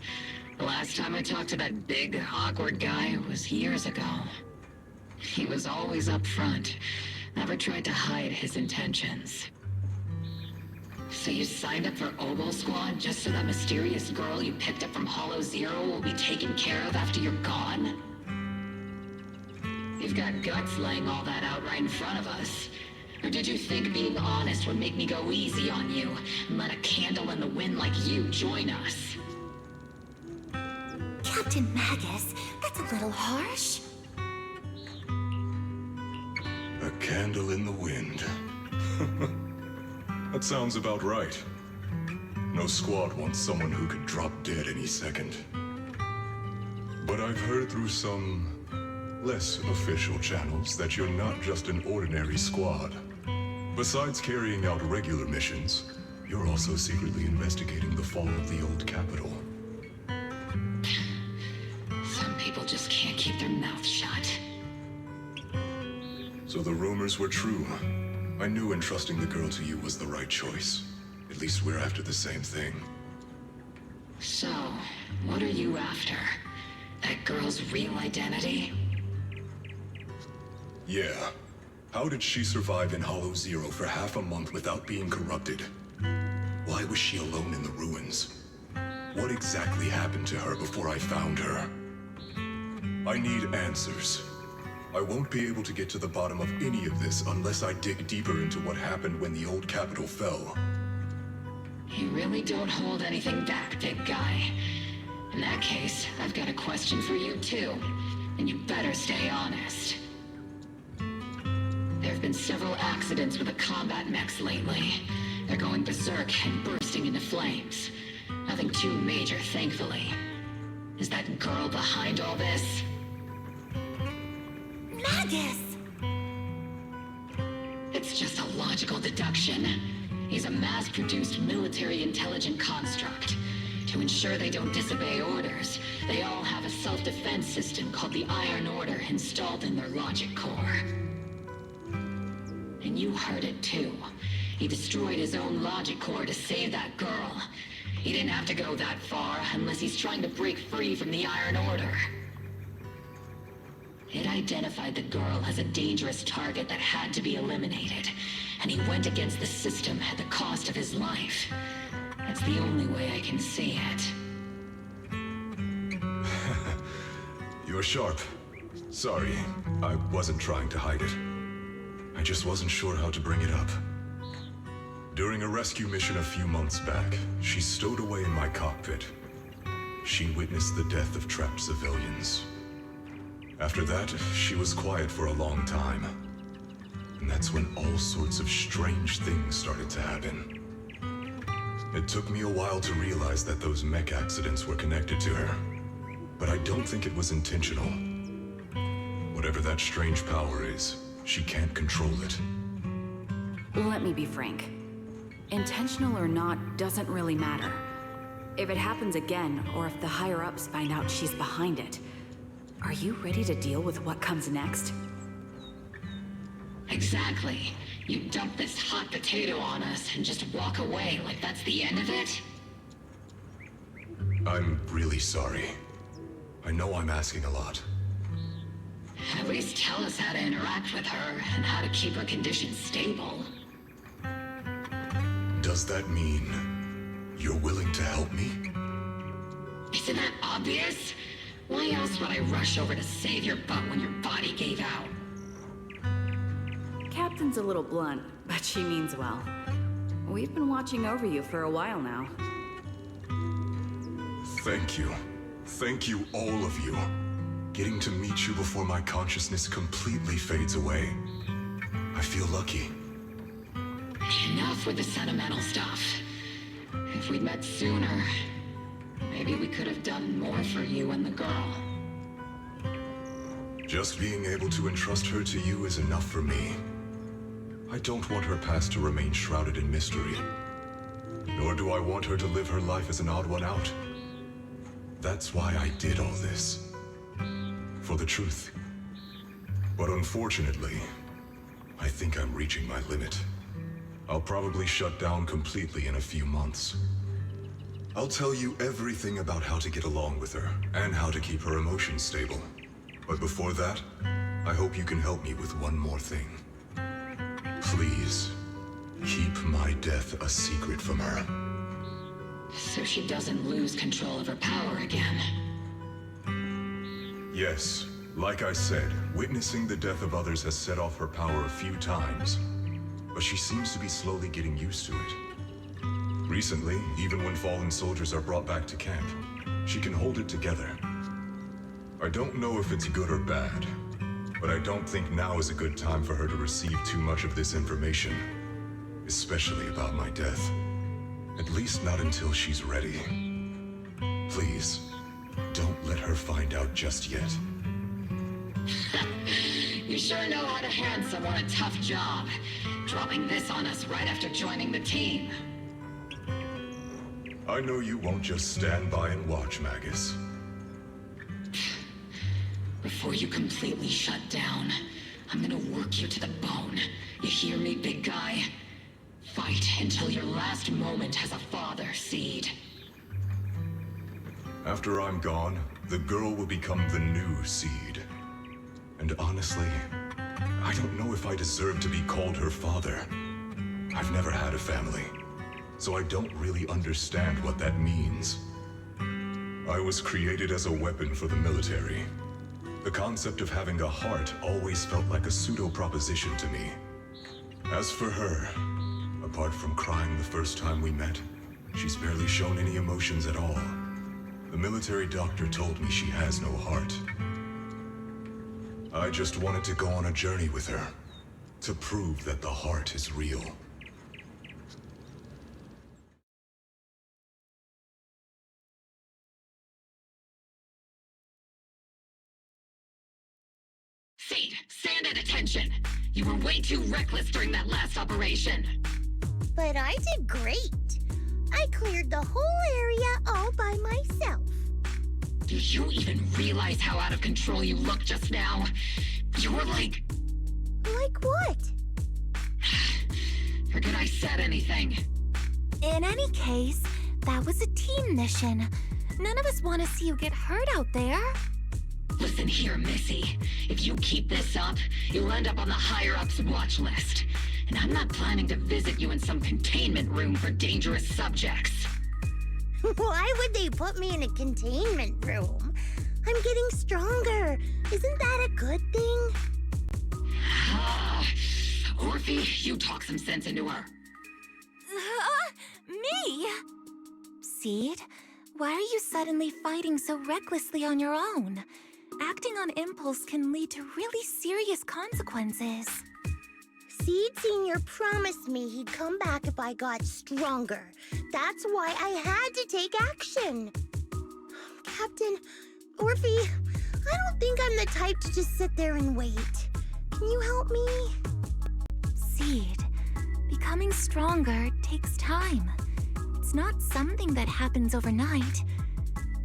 the last time I talked to that big, awkward guy was years ago. He was always up front, never tried to hide his intentions. So you signed up for Oboe Squad just so that mysterious girl you picked up from Hollow Zero will be taken care of after you're gone? You've got guts laying all that out right in front of us. Or did you think being honest would make me go easy on you and let a candle in the wind like you join us? Captain Magus, that's a little harsh. A candle in the wind. That sounds about right. No squad wants someone who could drop dead any second. But I've heard through some less official channels that you're not just an ordinary squad. Besides carrying out regular missions, you're also secretly investigating the fall of the old capital. Some people just can't keep their mouths shut. So the rumors were true. I knew entrusting the girl to you was the right choice. At least we're after the same thing. So, what are you after? That girl's real identity? Yeah. How did she survive in Hollow Zero for half a month without being corrupted? Why was she alone in the ruins? What exactly happened to her before I found her? I need answers. I won't be able to get to the bottom of any of this unless I dig deeper into what happened when the old capital fell. You really don't hold anything back, big guy. In that case, I've got a question for you too, and you better stay honest. There have been several accidents with the combat mechs lately. They're going berserk and bursting into flames. Nothing too major, thankfully. Is that girl behind all this? Magus! It's just a logical deduction. He's a mass-produced military intelligent construct. To ensure they don't disobey orders, they all have a self-defense system called the Iron Order installed in their logic core. And you heard it too. He destroyed his own logic core to save that girl. He didn't have to go that far unless he's trying to break free from the Iron Order. It identified the girl as a dangerous target that had to be eliminated, and he went against the system at the cost of his life. That's the only way I can see it. You're sharp. Sorry, I wasn't trying to hide it. I just wasn't sure how to bring it up. During a rescue mission a few months back, she stowed away in my cockpit. She witnessed the death of trapped civilians. After that, she was quiet for a long time. And that's when all sorts of strange things started to happen. It took me a while to realize that those mech accidents were connected to her. But I don't think it was intentional. Whatever that strange power is, she can't control it. Let me be frank. Intentional or not doesn't really matter. If it happens again, or if the higher-ups find out she's behind it, are you ready to deal with what comes next? Exactly. You dump this hot potato on us and just walk away like that's the end of it? I'm really sorry. I know I'm asking a lot. At least tell us how to interact with her and how to keep her condition stable. Does that mean you're willing to help me? Isn't that obvious? Why else would I rush over to save your butt when your body gave out? Captain's a little blunt, but she means well. We've been watching over you for a while now. Thank you. Thank you, all of you. Getting to meet you before my consciousness completely fades away. I feel lucky. Enough with the sentimental stuff. If we'd met sooner, maybe we could have done more for you and the girl. Just being able to entrust her to you is enough for me. I don't want her past to remain shrouded in mystery. Nor do I want her to live her life as an odd one out. That's why I did all this. For the truth. But unfortunately, I think I'm reaching my limit. I'll probably shut down completely in a few months. I'll tell you everything about how to get along with her, and how to keep her emotions stable. But before that, I hope you can help me with one more thing. Please, keep my death a secret from her. So she doesn't lose control of her power again. Yes, like I said, witnessing the death of others has set off her power a few times. But she seems to be slowly getting used to it. Recently, even when fallen soldiers are brought back to camp, she can hold it together. I don't know if it's good or bad, but I don't think now is a good time for her to receive too much of this information, especially about my death. At least not until she's ready. Please, don't let her find out just yet. You sure know how to hand someone a tough job, dropping this on us right after joining the team. I know you won't just stand by and watch, Magus. Before you completely shut down, I'm gonna work you to the bone. You hear me, big guy? Fight until your last moment has a father seed. After I'm gone, the girl will become the new Seed. And honestly, I don't know if I deserve to be called her father. I've never had a family, so I don't really understand what that means. I was created as a weapon for the military. The concept of having a heart always felt like a pseudo-proposition to me. As for her, apart from crying the first time we met, she's barely shown any emotions at all. The military doctor told me she has no heart. I just wanted to go on a journey with her, to prove that the heart is real. Seed, stand at attention! You were way too reckless during that last operation! But I did great. I cleared the whole area all by myself. Do you even realize how out of control you looked just now? You were like... Like what? Forget I said anything. In any case, that was a team mission. None of us want to see you get hurt out there. Listen here, Missy. If you keep this up, you'll end up on the higher-ups watch list. And I'm not planning to visit you in some containment room for dangerous subjects. Why would they put me in a containment room? I'm getting stronger. Isn't that a good thing? Orphe, you talk some sense into her. Me? Seed, why are you suddenly fighting so recklessly on your own? Acting on impulse can lead to really serious consequences. Seed Senior promised me he'd come back if I got stronger. That's why I had to take action. Captain, Orphe, I don't think I'm the type to just sit there and wait. Can you help me? Seed, becoming stronger takes time. It's not something that happens overnight.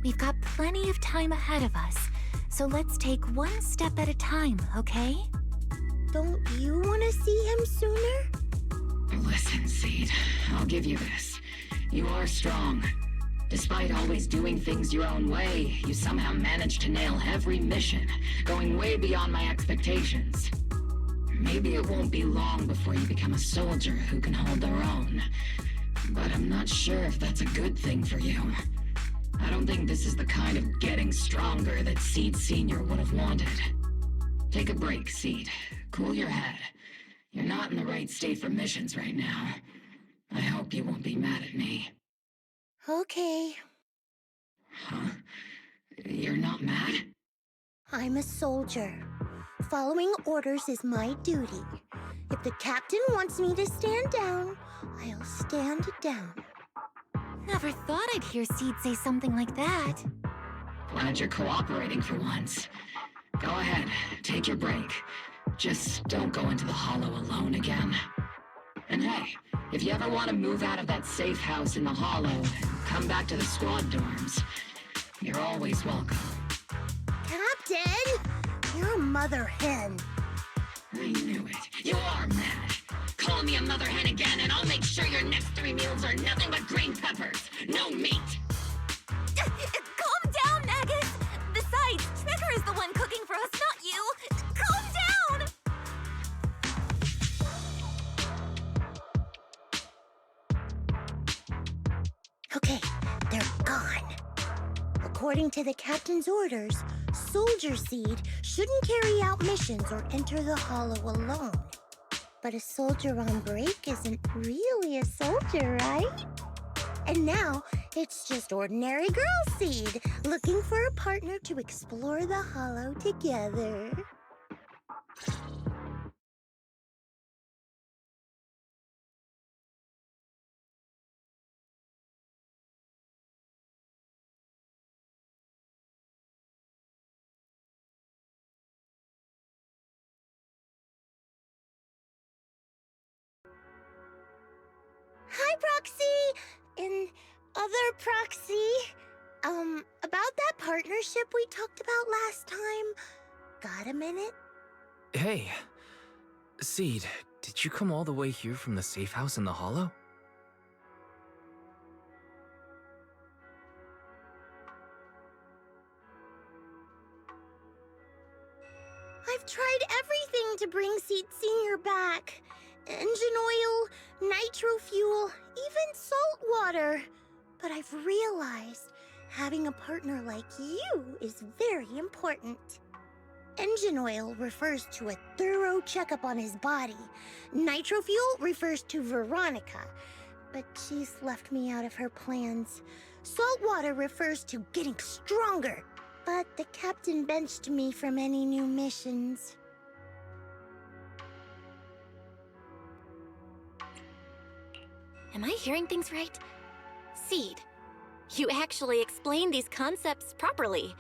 We've got plenty of time ahead of us, so let's take one step at a time, okay? Don't you want to see him sooner? Listen, Seed, I'll give you this. You are strong. Despite always doing things your own way, you somehow managed to nail every mission, going way beyond my expectations. Maybe it won't be long before you become a soldier who can hold their own. But I'm not sure if that's a good thing for you. I don't think this is the kind of getting stronger that Seed Senior would have wanted. Take a break, Seed. Cool your head. You're not in the right state for missions right now. I hope you won't be mad at me. Okay. Huh? You're not mad? I'm a soldier. Following orders is my duty. If the captain wants me to stand down, I'll stand down. Never thought I'd hear Seed say something like that. Glad you're cooperating for once. Go ahead, take your break. Just don't go into the hollow alone again. And hey, if you ever want to move out of that safe house in the hollow and come back to the squad dorms, you're always welcome. Captain! You're a mother hen. I knew it. You are mad. Call me a mother hen again and I'll make sure your next 3 meals are nothing but green peppers. No meat. Calm down, Nagus! Besides, Trigger is the one cooking for us, not you! Calm down! Okay, they're gone. According to the captain's orders, Soldier Seed shouldn't carry out missions or enter the hollow alone. But a soldier on break isn't really a soldier, right? And now, it's just ordinary girl Seed, looking for a partner to explore the hollow together. Hi, Proxy! And other Proxy. About that partnership we talked about last time. Got a minute? Hey, Seed, did you come all the way here from the safe house in the hollow? I've tried everything to bring Seed Senior back. Engine oil, nitro fuel, even salt water. But I've realized having a partner like you is very important. Engine oil refers to a thorough checkup on his body. Nitro fuel refers to Veronica, but she's left me out of her plans. Salt water refers to getting stronger, but the captain benched me from any new missions. Am I hearing things right? Seed, you actually explained these concepts properly.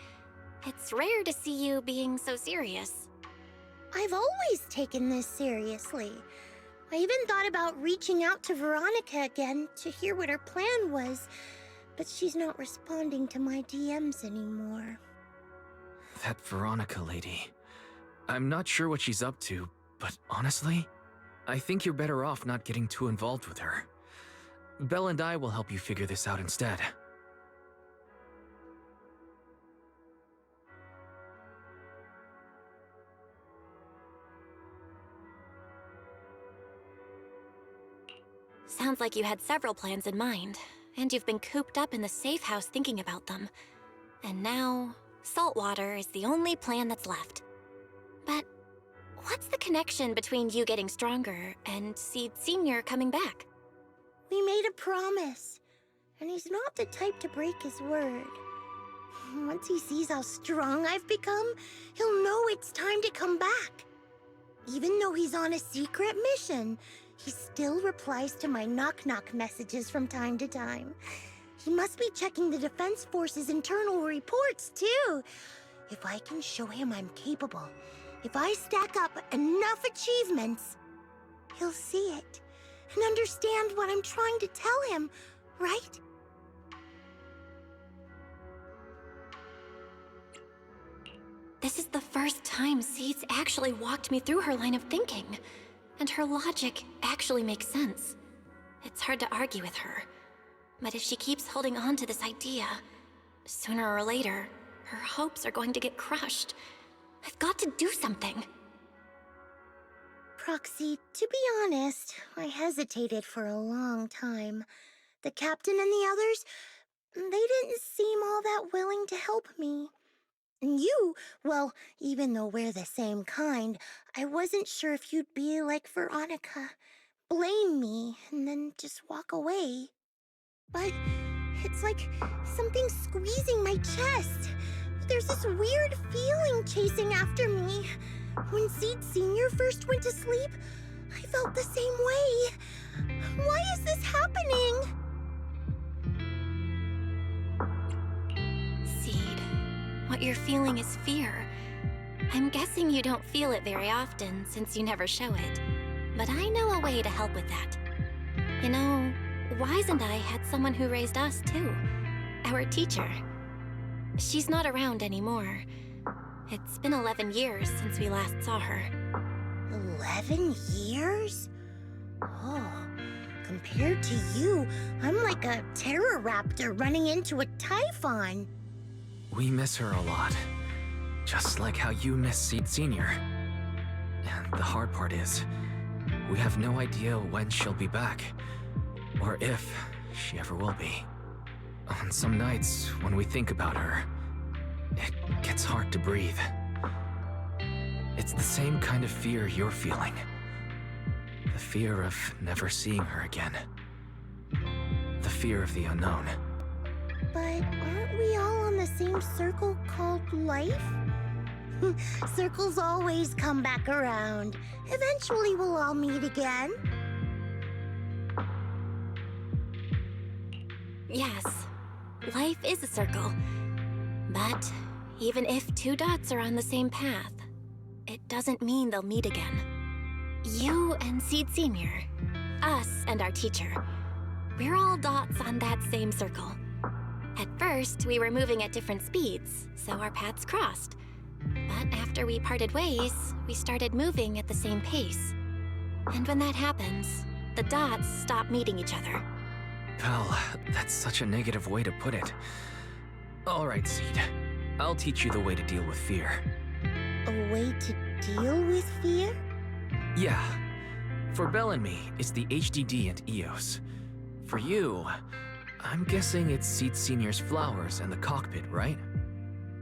It's rare to see you being so serious. I've always taken this seriously. I even thought about reaching out to Veronica again to hear what her plan was, but she's not responding to my DMs anymore. That Veronica lady. I'm not sure what she's up to, but honestly, I think you're better off not getting too involved with her. Belle and I will help you figure this out instead. Sounds like you had several plans in mind, and you've been cooped up in the safe house thinking about them. And now, saltwater is the only plan that's left. But what's the connection between you getting stronger and Seed Senior coming back? We made a promise, and he's not the type to break his word. Once he sees how strong I've become, he'll know it's time to come back. Even though he's on a secret mission, he still replies to my knock-knock messages from time to time. He must be checking the Defense Force's internal reports, too. If I can show him I'm capable, if I stack up enough achievements, he'll see it and understand what I'm trying to tell him, right? This is the first time Seed's actually walked me through her line of thinking, and her logic actually makes sense. It's hard to argue with her, but if she keeps holding on to this idea, sooner or later, her hopes are going to get crushed. I've got to do something. Proxy, to be honest, I hesitated for a long time. The captain and the others, they didn't seem all that willing to help me. And you, well, even though we're the same kind, I wasn't sure if you'd be like Veronica. Blame me, and then just walk away. But it's like something squeezing my chest. There's this weird feeling chasing after me. When Seed Senior first went to sleep, I felt the same way. Why is this happening? Seed, what you're feeling is fear. I'm guessing you don't feel it very often since you never show it. But I know a way to help with that. You know, Wise and I had someone who raised us too. Our teacher. She's not around anymore. It's been 11 years since we last saw her. 11 years? Oh, compared to you, I'm like a terror raptor running into a typhon. We miss her a lot. Just like how you miss Seed Senior. And the hard part is, we have no idea when she'll be back. Or if she ever will be. On some nights, when we think about her, it gets hard to breathe. It's the same kind of fear you're feeling. The fear of never seeing her again. The fear of the unknown. But aren't we all on the same circle called life? Circles always come back around. Eventually we'll all meet again. Yes, life is a circle. But even if two dots are on the same path, it doesn't mean they'll meet again. You and Seed Senior, us and our teacher, we're all dots on that same circle. At first, we were moving at different speeds, so our paths crossed. But after we parted ways, we started moving at the same pace. And when that happens, the dots stop meeting each other. Pal, that's such a negative way to put it. All right, Seed. I'll teach you the way to deal with fear. A way to deal with fear? Yeah. For Belle and me, it's the HDD and EOS. For you, I'm guessing it's Seed Senior's flowers and the cockpit, right?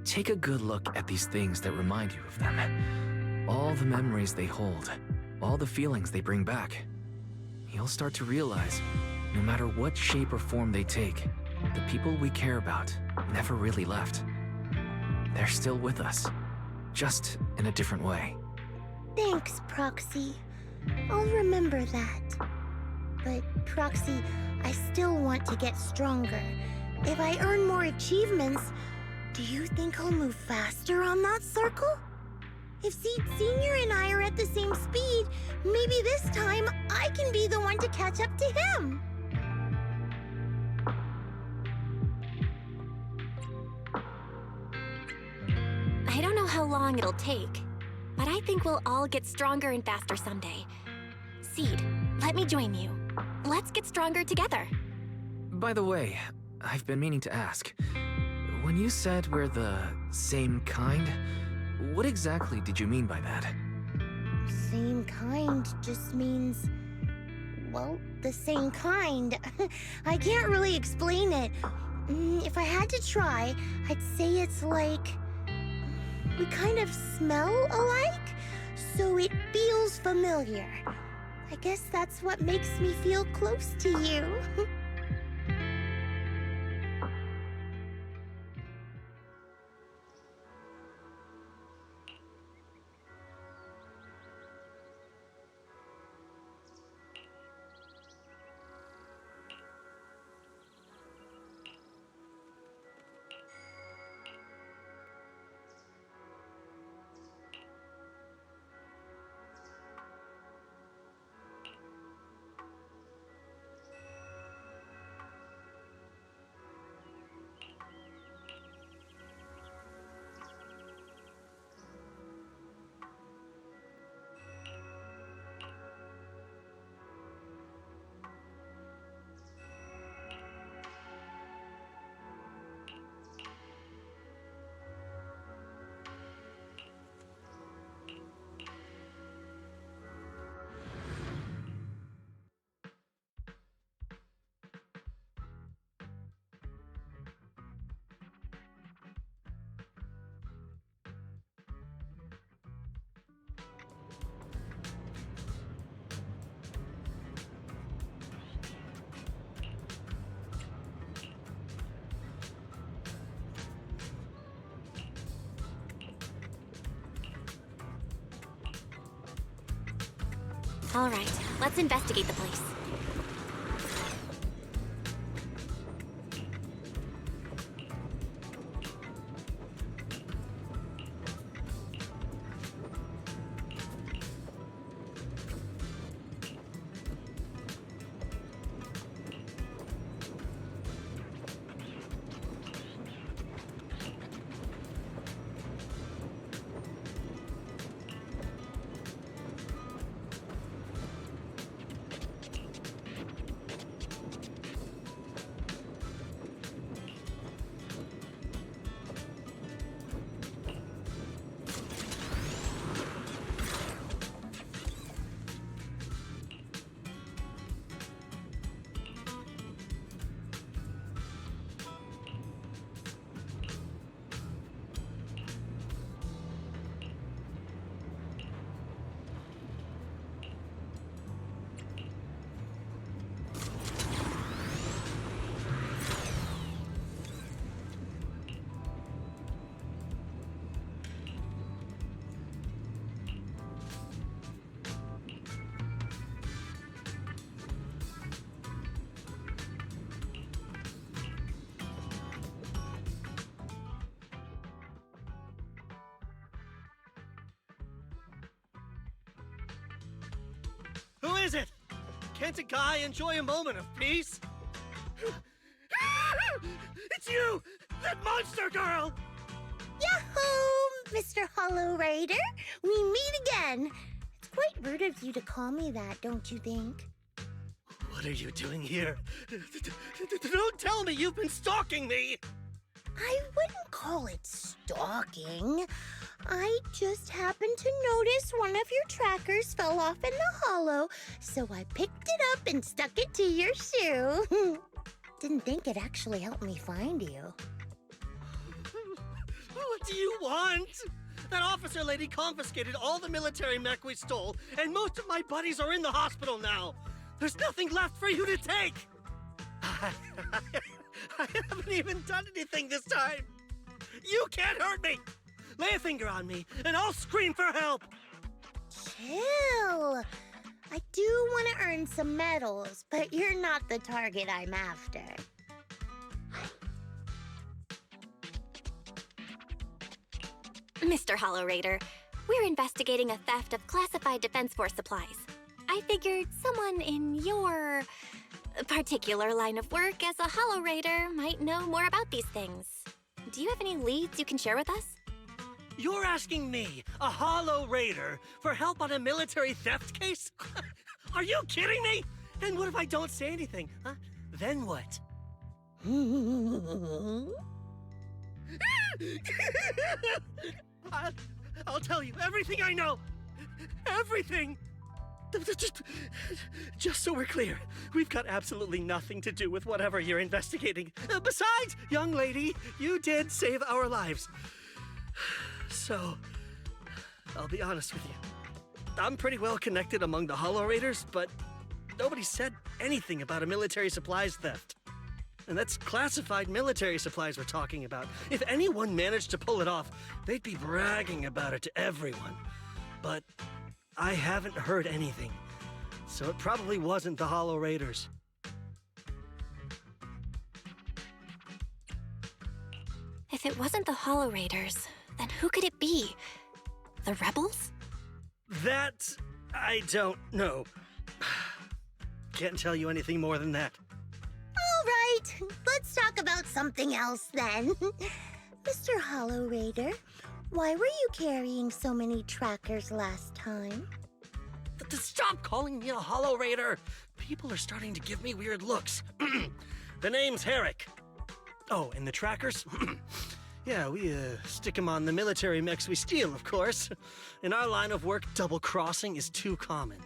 Take a good look at these things that remind you of them. All the memories they hold, all the feelings they bring back. You'll start to realize, no matter what shape or form they take, the people we care about never really left. They're still with us, just in a different way. Thanks, Proxy. I'll remember that. But, Proxy, I still want to get stronger. If I earn more achievements, do you think I'll move faster on that circle? If Seed Senior and I are at the same speed, maybe this time I can be the one to catch up to him. I don't know how long it'll take, but I think we'll all get stronger and faster someday. Seed, let me join you. Let's get stronger together. By the way, I've been meaning to ask. When you said we're the same kind, what exactly did you mean by that? Same kind just means, well, the same kind. I can't really explain it. If I had to try, I'd say it's like we kind of smell alike, so it feels familiar. I guess that's what makes me feel close to you. All right, let's investigate the place. Who is it? Can't a guy enjoy a moment of peace? It's you! That monster girl! Yahoo, Mr. Hollow Rider! We meet again! It's quite rude of you to call me that, don't you think? What are you doing here? Don't tell me you've been stalking me! I wouldn't call it stalking. I just happened to notice one of your trackers fell off in the hollow, so I picked it up and stuck it to your shoe. Didn't think it actually helped me find you. What do you want? That officer lady confiscated all the military mech we stole, and most of my buddies are in the hospital now. There's nothing left for you to take. I haven't even done anything this time. You can't hurt me. Lay a finger on me, and I'll scream for help. Chill. I do want to earn some medals, but you're not the target I'm after. Mr. Hollow Raider, we're investigating a theft of classified Defense Force supplies. I figured someone in your particular line of work as a Hollow Raider might know more about these things. Do you have any leads you can share with us? You're asking me, a Hollow Raider, for help on a military theft case? Are you kidding me? And what if I don't say anything, huh? Then what? I'll tell you everything I know. Everything. Just so we're clear, we've got absolutely nothing to do with whatever you're investigating. Besides, young lady, you did save our lives. So, I'll be honest with you. I'm pretty well connected among the Hollow Raiders, but nobody said anything about a military supplies theft. And that's classified military supplies we're talking about. If anyone managed to pull it off, they'd be bragging about it to everyone. But I haven't heard anything, so it probably wasn't the Hollow Raiders. If it wasn't the Hollow Raiders, then who could it be? The rebels? That I don't know. Can't tell you anything more than that. All right, let's talk about something else then. Mr. Hollow Raider, why were you carrying so many trackers last time? Stop calling me a Hollow Raider! People are starting to give me weird looks. The name's Herrick. Oh, and the trackers? Yeah, we stick them on the military mechs we steal, of course. In our line of work, double-crossing is too common.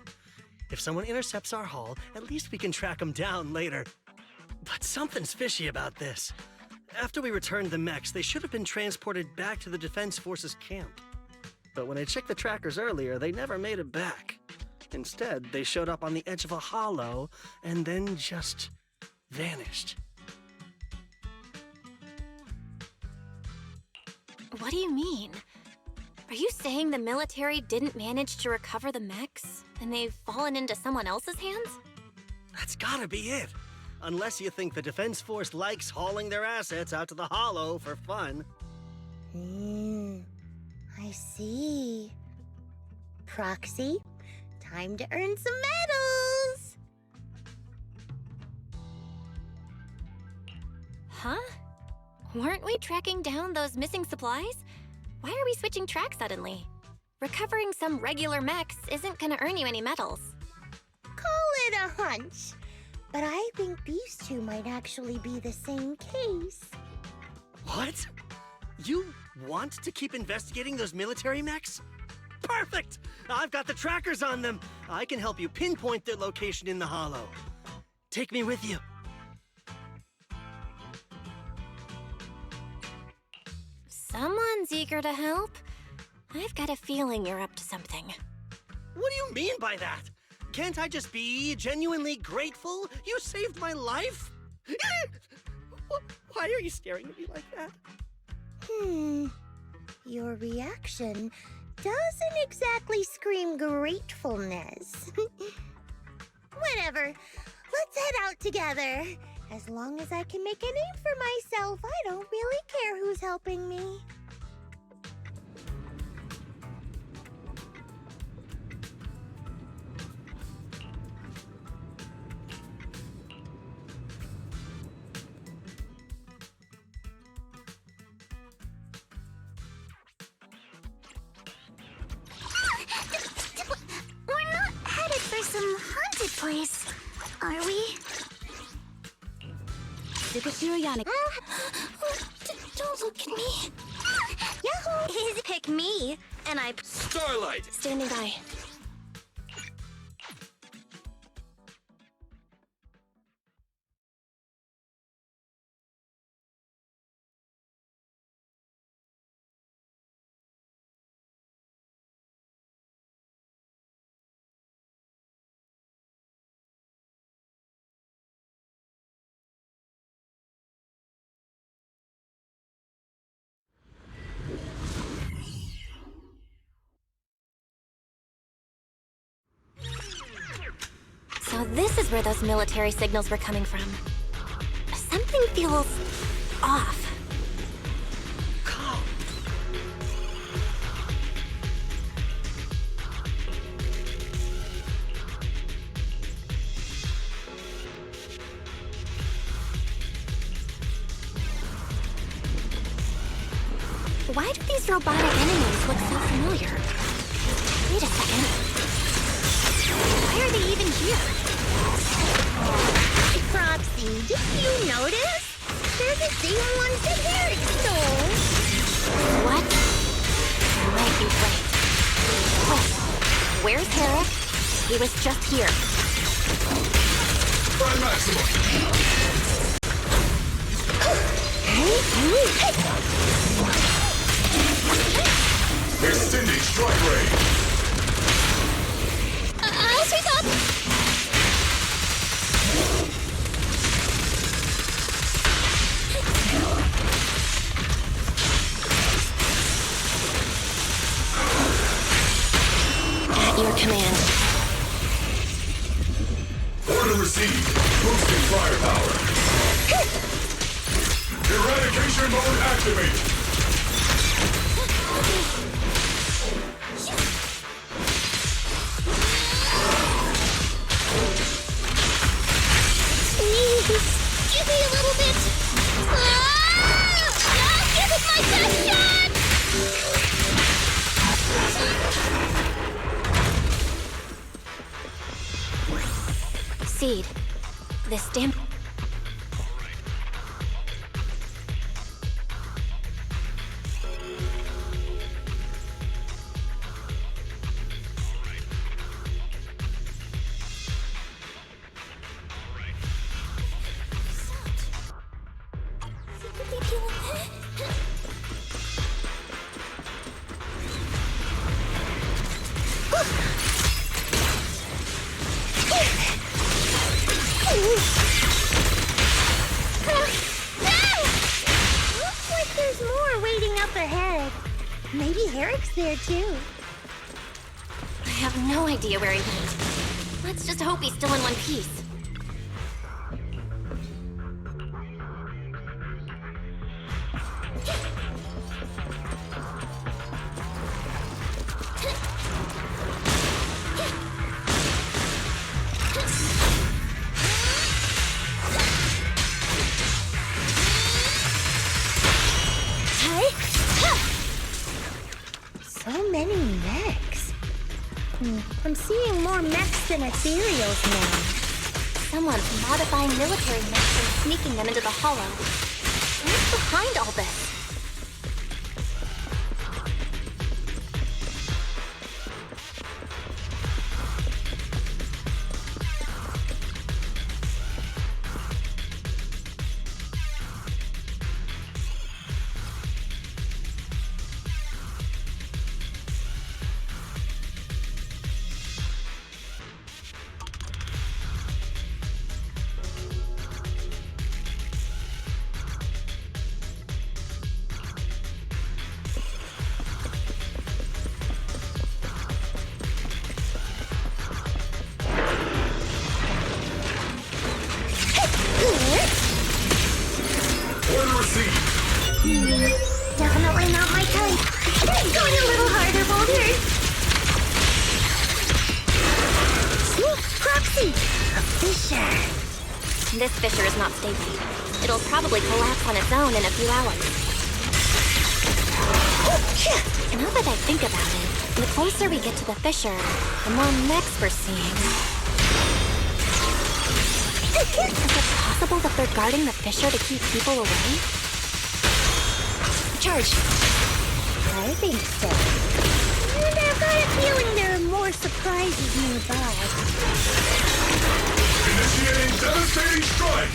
If someone intercepts our haul, at least we can track them down later. But something's fishy about this. After we returned the mechs, they should have been transported back to the Defense Forces camp. But when I checked the trackers earlier, they never made it back. Instead, they showed up on the edge of a hollow and then just vanished. What do you mean? Are you saying the military didn't manage to recover the mechs, and they've fallen into someone else's hands? That's gotta be it. Unless you think the Defense Force likes hauling their assets out to the hollow for fun. I see. Proxy, time to earn some medals! Huh? Weren't we tracking down those missing supplies? Why are we switching tracks suddenly? Recovering some regular mechs isn't gonna earn you any medals. Call it a hunch. But I think these two might actually be the same case. What? You want to keep investigating those military mechs? Perfect! I've got the trackers on them. I can help you pinpoint their location in the hollow. Take me with you. Someone's eager to help. I've got a feeling you're up to something. What do you mean by that? Can't I just be genuinely grateful? You saved my life? Why are you staring at me like that? Your reaction doesn't exactly scream gratefulness. Whatever. Let's head out together. As long as I can make a name for myself, I don't really care who's helping me. We're not headed for some haunted place, are we? And I... Starlight! Standing by. So this is where those military signals were coming from. Something feels off. Why do these robotic enemies look so familiar? Wait a second. Why are they even here? Proxy, did you notice? They're the same ones that Eric stole. What? I might be right. Wait, where's Herrick? He was just here. Try maximum. Extending strike range. I'll sweep up! At your command. Order received. Boosting firepower. Eradication mode activate. Please, give me a little bit. Give it my best shot! Seed. This stamp. Looks like there's more waiting up ahead. Maybe Herrick's there too. I have no idea where he went. Let's just hope he's still in one piece. So many mechs. I'm seeing more mechs than ethereals now. Someone's modifying military mechs and sneaking them into the Hollow. What's behind all this? Order received. Definitely not my type. Going a little harder, Boulder. Sneak Proxy! A fissure. This fissure is not stable. It'll probably collapse on its own in a few hours. Now that I think about it, the closer we get to the fissure, the more mechs we're seeing. Is it possible that they're guarding the fissure to keep people away? Charge! I think so. And I've got a feeling there are more surprises nearby. Initiating devastating strike!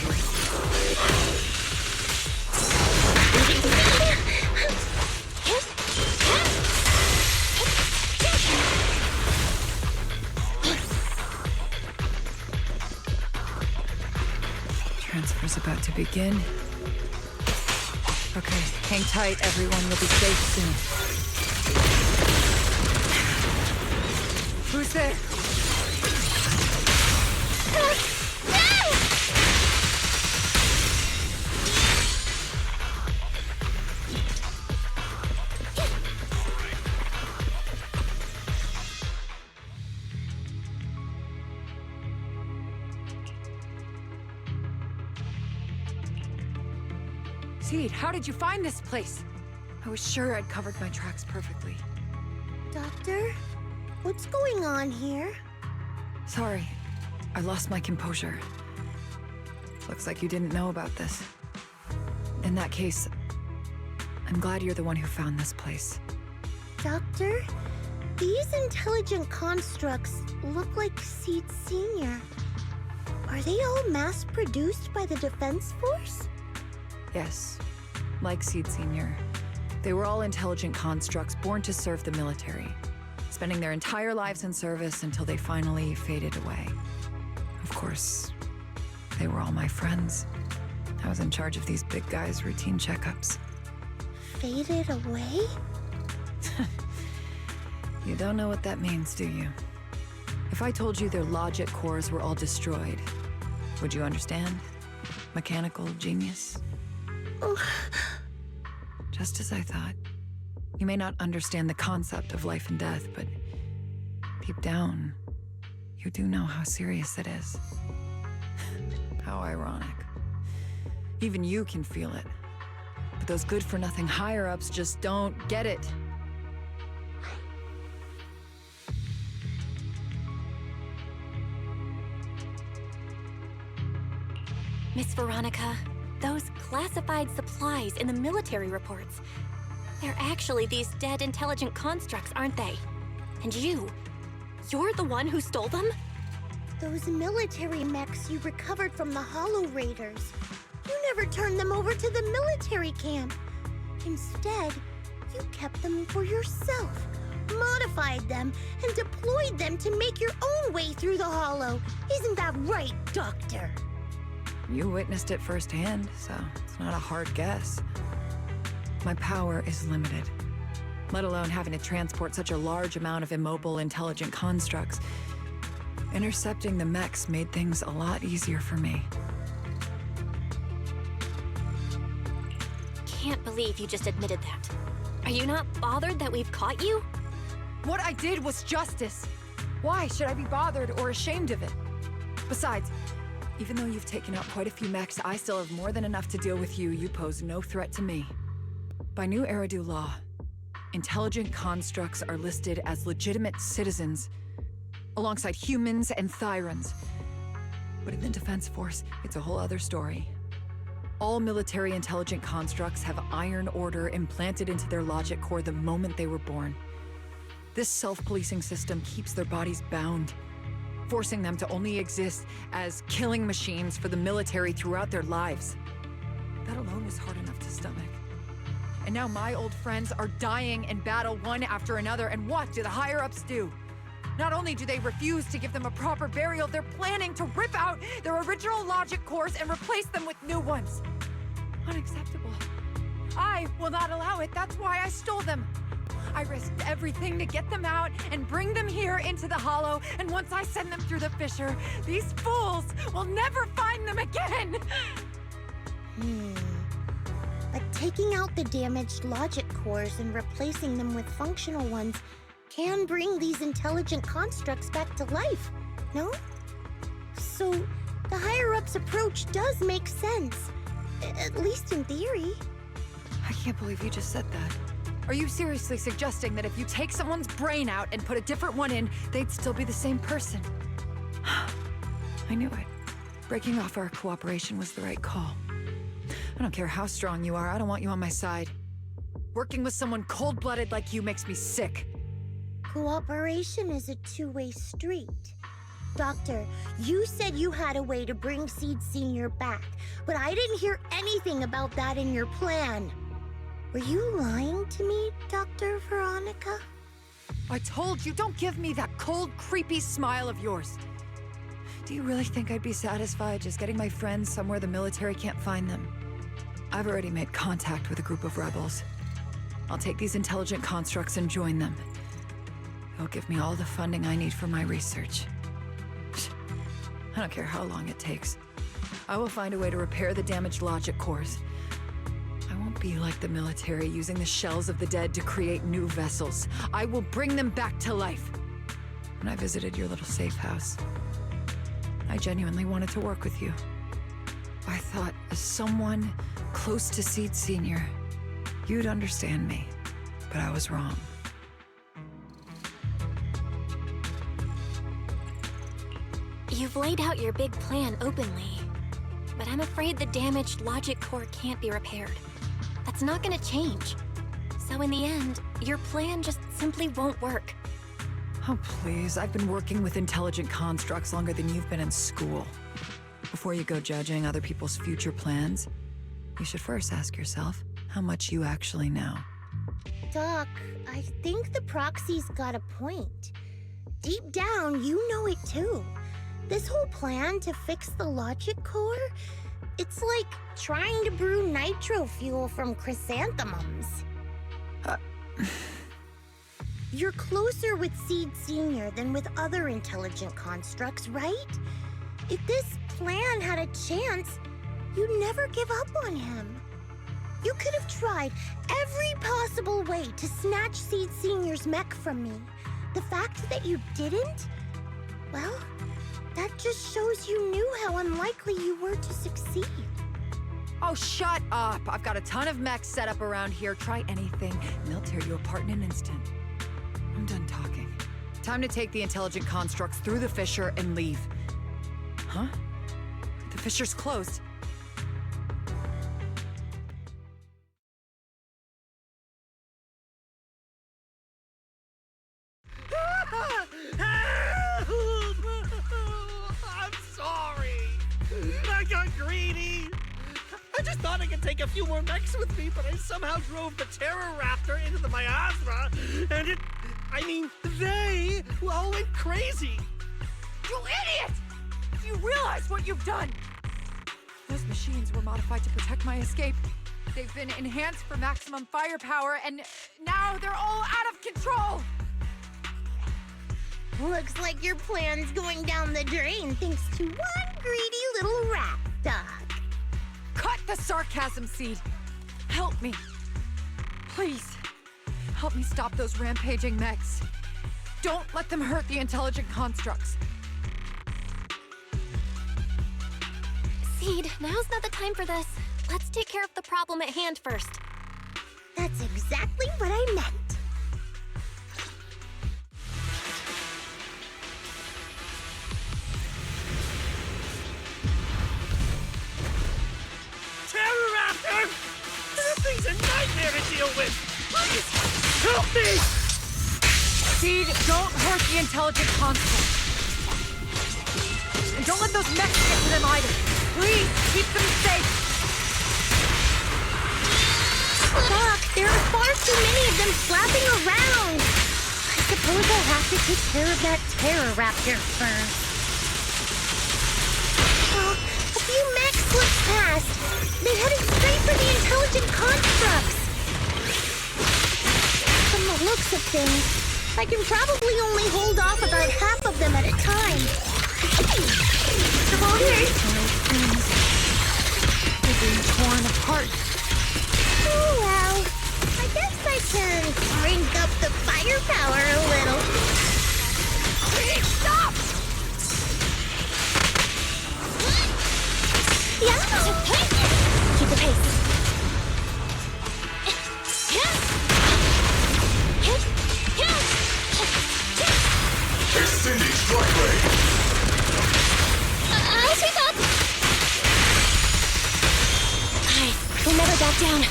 Transfer's about to begin. Okay, hang tight, everyone. You'll be safe soon. Who's there? Seed, how did you find this place? I was sure I'd covered my tracks perfectly. Doctor, what's going on here? Sorry, I lost my composure. Looks like you didn't know about this. In that case, I'm glad you're the one who found this place. Doctor, these intelligent constructs look like Seed Senior. Are they all mass-produced by the Defense Force? Yes, like Seed Senior. They were all intelligent constructs born to serve the military, spending their entire lives in service until they finally faded away. Of course, they were all my friends. I was in charge of these big guys' routine checkups. Faded away? You don't know what that means, do you? If I told you their logic cores were all destroyed, would you understand? Mechanical genius? Just as I thought. You may not understand the concept of life and death, but deep down, you do know how serious it is. How ironic. Even you can feel it. But those good-for-nothing higher-ups just don't get it. Miss Veronica, those classified supplies in the military reports, they're actually these dead intelligent constructs, aren't they? And you're the one who stole them? Those military mechs you recovered from the Hollow Raiders. You never turned them over to the military camp. Instead, you kept them for yourself, modified them, and deployed them to make your own way through the Hollow. Isn't that right, Doctor? You witnessed it firsthand, so it's not a hard guess. My power is limited, let alone having to transport such a large amount of immobile, intelligent constructs. Intercepting the mechs made things a lot easier for me. Can't believe you just admitted that. Are you not bothered that we've caught you? What I did was justice. Why should I be bothered or ashamed of it? Besides, even though you've taken out quite a few mechs, I still have more than enough to deal with you. You pose no threat to me. By New Eridu law, intelligent constructs are listed as legitimate citizens, alongside humans and Thyrans. But in the Defense Force, it's a whole other story. All military intelligent constructs have Iron Order implanted into their logic core the moment they were born. This self-policing system keeps their bodies bound, forcing them to only exist as killing machines for the military throughout their lives. That alone was hard enough to stomach. And now my old friends are dying in battle one after another, and what do the higher-ups do? Not only do they refuse to give them a proper burial, they're planning to rip out their original logic cores and replace them with new ones. Unacceptable. I will not allow it. That's why I stole them. I risked everything to get them out and bring them here into the Hollow, and once I send them through the fissure, these fools will never find them again! But taking out the damaged logic cores and replacing them with functional ones can bring these intelligent constructs back to life, no? So, the higher-ups approach does make sense, at least in theory. I can't believe you just said that. Are you seriously suggesting that if you take someone's brain out and put a different one in, they'd still be the same person? I knew it. Breaking off our cooperation was the right call. I don't care how strong you are, I don't want you on my side. Working with someone cold-blooded like you makes me sick. Cooperation is a two-way street. Doctor, you said you had a way to bring Seed Senior back, but I didn't hear anything about that in your plan. Were you lying to me, Dr. Veronica? I told you, don't give me that cold, creepy smile of yours. Do you really think I'd be satisfied just getting my friends somewhere the military can't find them? I've already made contact with a group of rebels. I'll take these intelligent constructs and join them. They'll give me all the funding I need for my research. I don't care how long it takes. I will find a way to repair the damaged logic cores. I won't be like the military, using the shells of the dead to create new vessels. I will bring them back to life. When I visited your little safe house, I genuinely wanted to work with you. I thought, as someone close to Seed Senior, you'd understand me, but I was wrong. You've laid out your big plan openly, but I'm afraid the damaged logic core can't be repaired. That's not gonna change. So in the end, your plan just simply won't work. Oh, please. I've been working with intelligent constructs longer than you've been in school. Before you go judging other people's future plans, you should first ask yourself how much you actually know. Doc, I think the proxy's got a point. Deep down, you know it too. This whole plan to fix the logic core, it's like trying to brew nitro fuel from chrysanthemums. You're closer with Seed Senior than with other intelligent constructs, right? If this plan had a chance, you'd never give up on him. You could have tried every possible way to snatch Seed Senior's mech from me. The fact that you didn't, well, that just shows you knew how unlikely you were to succeed. Oh, shut up! I've got a ton of mechs set up around here. Try anything, and they'll tear you apart in an instant. I'm done talking. Time to take the intelligent constructs through the fissure and leave. Huh? The fissure's closed. I'm sorry. I got greedy. I just thought I could take a few more mechs with me, but I somehow drove the Terror Raptor into the miasma, and they all went crazy. You idiot! Do you realize what you've done? Those machines were modified to protect my escape. They've been enhanced for maximum firepower, and now they're all out of control! Looks like your plan's going down the drain thanks to one greedy little rat, Doc. Cut the sarcasm, Seed. Help me. Please. Help me stop those rampaging mechs. Don't let them hurt the intelligent constructs. Seed, now's not the time for this. Let's take care of the problem at hand first. That's exactly what I meant. Terror Raptor! This thing's a nightmare to deal with. Please, help me! Seed, don't hurt the intelligent constructs. And don't let those mechs get to them either. Please, keep them safe. Doc, there are far too many of them flapping around. I suppose I'll have to take care of that Terror Raptor first. Oh, a few mechs slipped past. They headed straight for the intelligent constructs. From the looks of things, I can probably only hold off about half of them at a time. They're being torn apart. Oh well, I guess I can crank up the firepower a little. Hey, stop! Yeah, Keep the pace. Extending strike rate! As we thought. Guys, we'll never back down.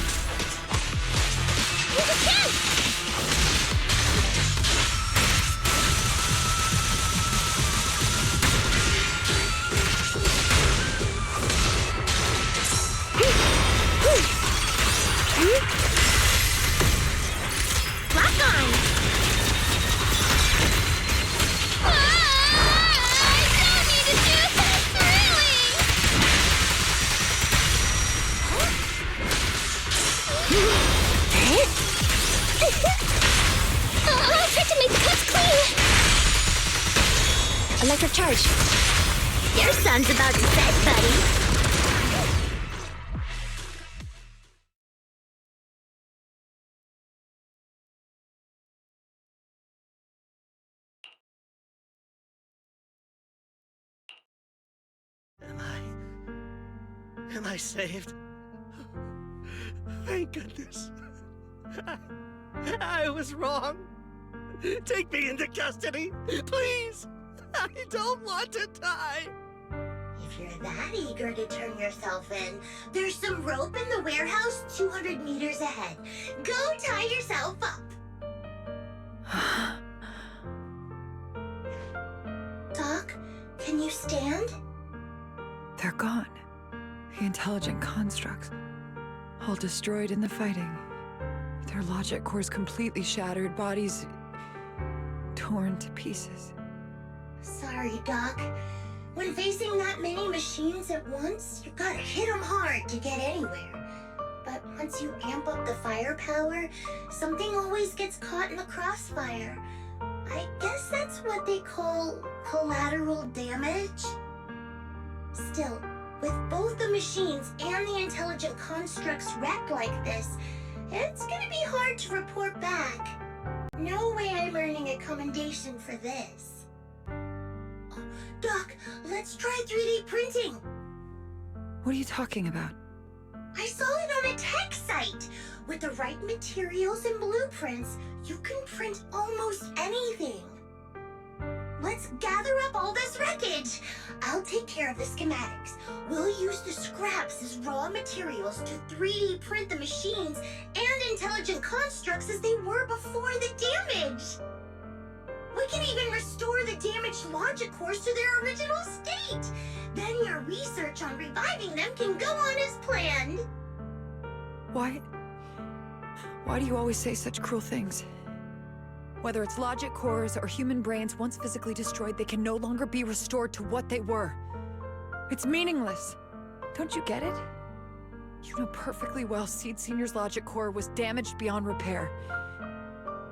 explosive charge. Your sun's about to set, buddy. Am I saved? Thank goodness. I was wrong. Take me into custody, please. I don't want to die. If you're that eager to turn yourself in, there's some rope in the warehouse 200 meters ahead. Go tie yourself up. Doc, can you stand? They're gone. The intelligent constructs. All destroyed in the fighting. Their logic cores completely shattered, bodies torn to pieces. Sorry, Doc. When facing that many machines at once, you gotta hit them hard to get anywhere. But once you amp up the firepower, something always gets caught in the crossfire. I guess that's what they call collateral damage. Still, with both the machines and the intelligent constructs wrecked like this, it's gonna be hard to report back. No way I'm earning a commendation for this. Oh, Doc, let's try 3D printing. What are you talking about? I saw it on a tech site. With the right materials and blueprints, you can print almost anything. Let's gather up all this wreckage. I'll take care of the schematics. We'll use the scraps as raw materials to 3D print the machines and intelligent constructs as they were before the damage. We can even restore the damaged logic cores to their original state. Then your research on reviving them can go on as planned. Why do you always say such cruel things? Whether it's logic cores or human brains once physically destroyed, they can no longer be restored to what they were. It's meaningless. Don't you get it? You know perfectly well Seed Senior's logic core was damaged beyond repair.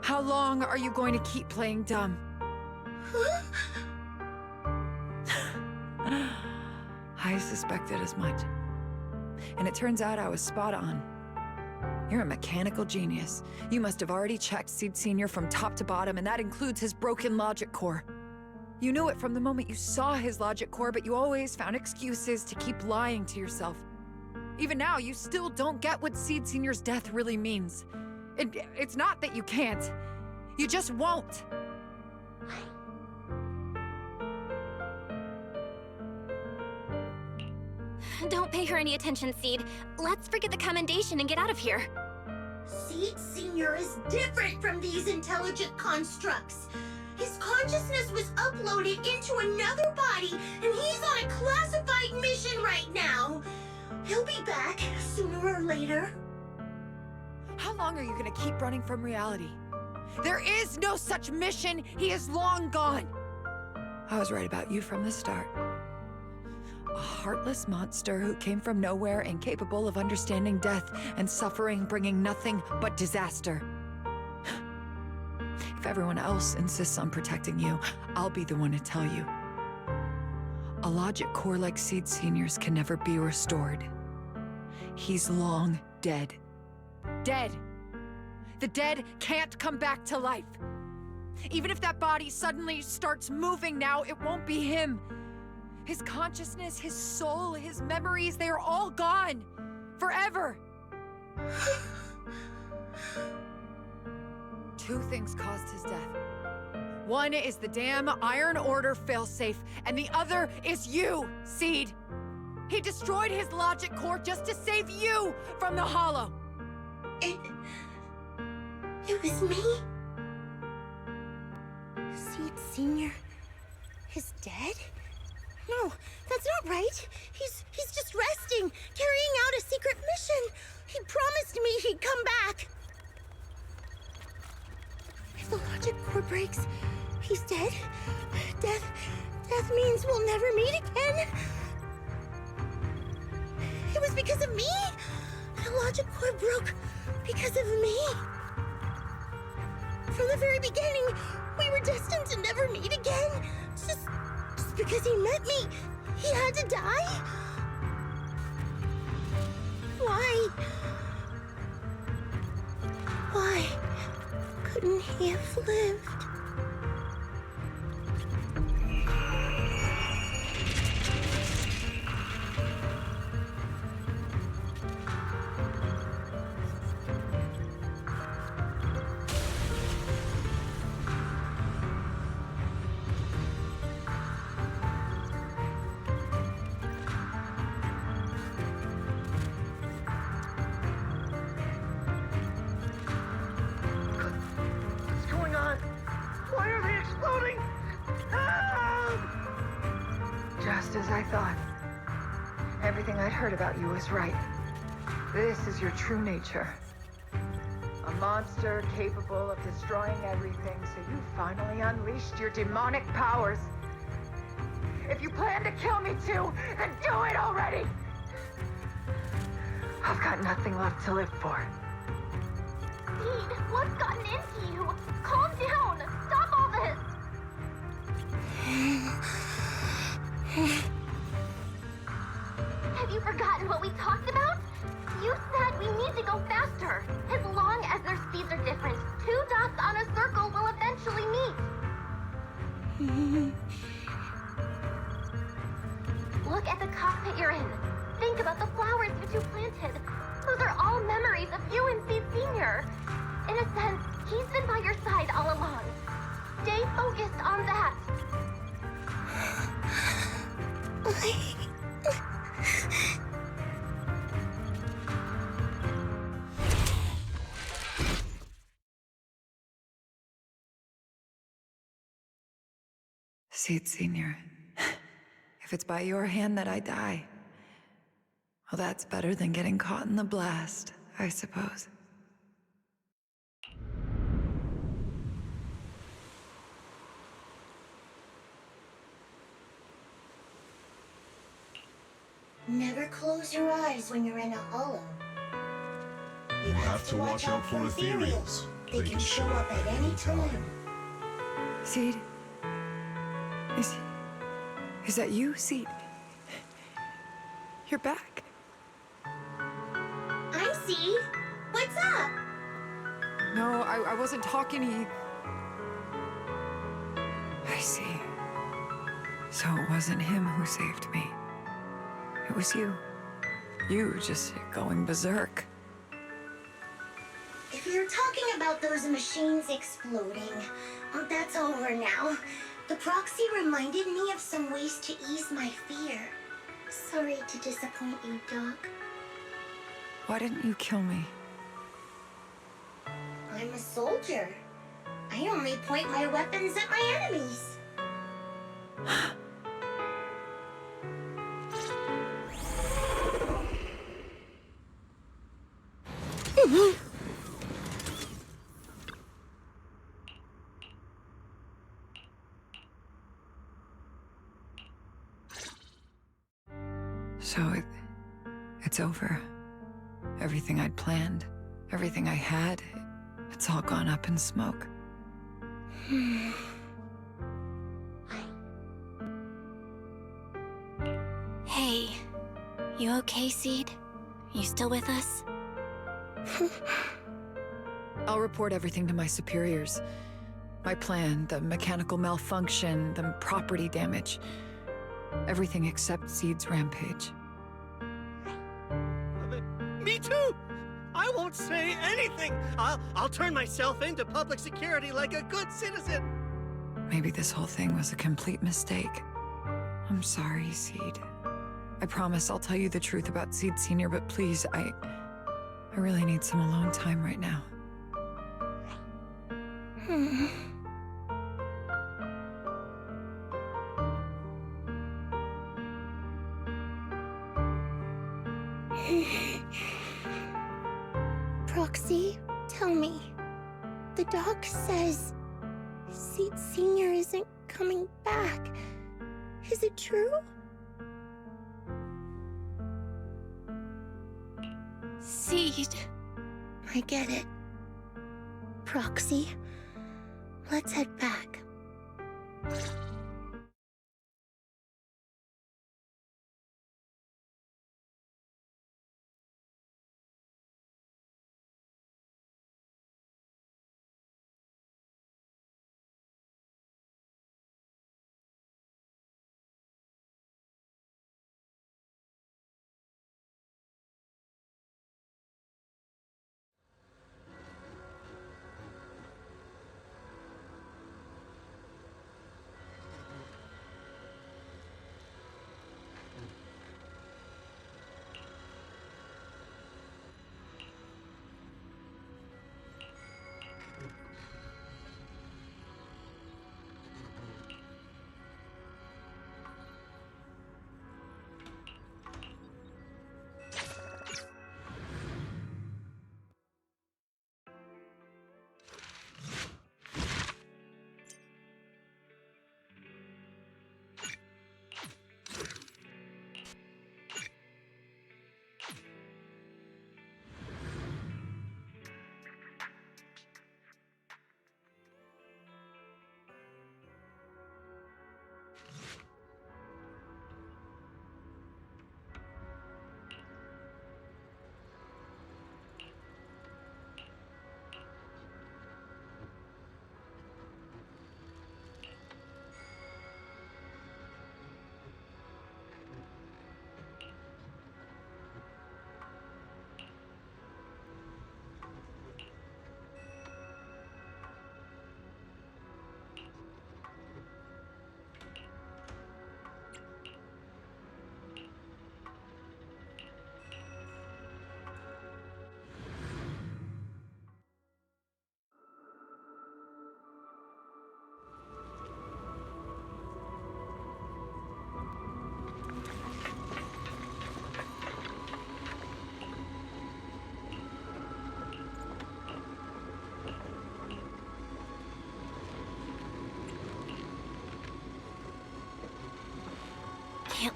How long are you going to keep playing dumb? I suspected as much. And it turns out I was spot on. You're a mechanical genius. You must have already checked Seed Senior from top to bottom, and that includes his broken logic core. You knew it from the moment you saw his logic core, but you always found excuses to keep lying to yourself. Even now, you still don't get what Seed Senior's death really means. It's not that you can't. You just won't. Don't pay her any attention, Seed. Let's forget the commendation and get out of here. Seed Senior is different from these intelligent constructs. His consciousness was uploaded into another body, and he's on a classified mission right now. He'll be back sooner or later. How long are you gonna keep running from reality? There is no such mission. He is long gone. I was right about you from the start. A heartless monster who came from nowhere, incapable of understanding death and suffering, bringing nothing but disaster. If everyone else insists on protecting you, I'll be the one to tell you. A logic core like Seed Senior's can never be restored. He's long dead. Dead! The dead can't come back to life. Even if that body suddenly starts moving now, it won't be him. His consciousness, his soul, his memories, they are all gone. Forever. Two things caused his death. One is the damn Iron Order failsafe, and the other is you, Seed. He destroyed his logic core just to save you from the Hollow. It was me? Seed Senior is dead? No, that's not right. He's just resting, carrying out a secret mission. He promised me he'd come back. If the logic core breaks, he's dead. Death means we'll never meet again. It was because of me. The logic core broke because of me. From the very beginning, we were destined to never meet again. Just because he met me, he had to die? Why? Why couldn't he have lived? What's going on? Why are they exploding? Help! Just as I thought. Everything I'd heard about you was right. This is your true nature. A monster capable of destroying everything, so you finally unleashed your demonic powers. If you plan to kill me too, then do it already! I've got nothing left to live for. Seed, what's gotten into you? Calm down! Stop all this! Have you forgotten what we talked about? You said we need to go faster. As long as their speeds are different, two dots on a circle will eventually meet. Look at the cockpit you're in. Think about the flowers that you planted. Those are all memories of you and Seed Senior. In a sense, he's been by your side all along. Stay focused on that. Seed Senior, if it's by your hand that I die, well, that's better than getting caught in the blast, I suppose. Never close your eyes when you're in a hollow. You have to watch out for ethereals. They can show up at any time. Seed? Is that you, Seed? You're back. I'm Seed. What's up? No, I wasn't talking to you. I see. So it wasn't him who saved me. It was you. You just going berserk. If you're talking about those machines exploding, that's over now. The proxy reminded me of some ways to ease my fear. Sorry to disappoint you, Doc. Why didn't you kill me? I'm a soldier. I only point my weapons at my enemies. So it's over. Everything I'd planned, everything I had, it's all gone up in smoke. Hey, you okay, Seed? You still with us? I'll report everything to my superiors. My plan, the mechanical malfunction, the property damage. Everything except Seed's rampage. Me too! I won't say anything! I'll turn myself into public security like a good citizen! Maybe this whole thing was a complete mistake. I'm sorry, Seed. I promise I'll tell you the truth about Seed Senior, but please, I really need some alone time right now. Proxy, tell me. The doc says Seed Senior isn't coming back. Is it true? Seed. I get it. Proxy, let's head back.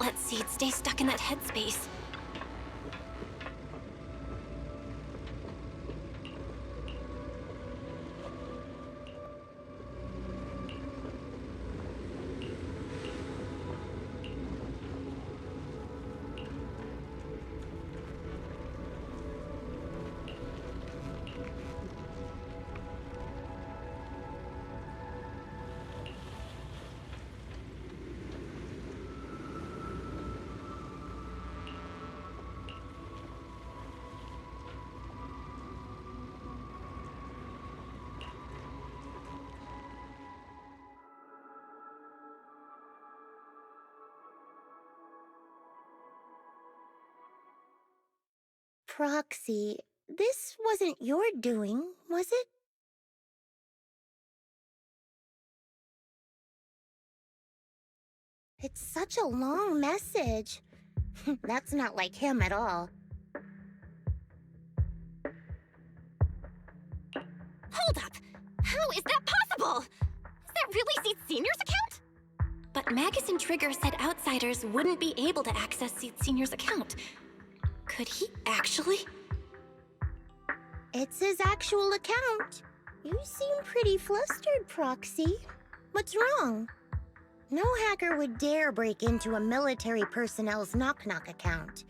can't let Seed stay stuck in that headspace. Proxy, this wasn't your doing, was it? It's such a long message. That's not like him at all. Hold up! How is that possible? Is that really Seed Senior's account? But Magus and Trigger said outsiders wouldn't be able to access Seed Senior's account. Could he actually? It's his actual account. You seem pretty flustered, Proxy. What's wrong? No hacker would dare break into a military personnel's knock-knock account.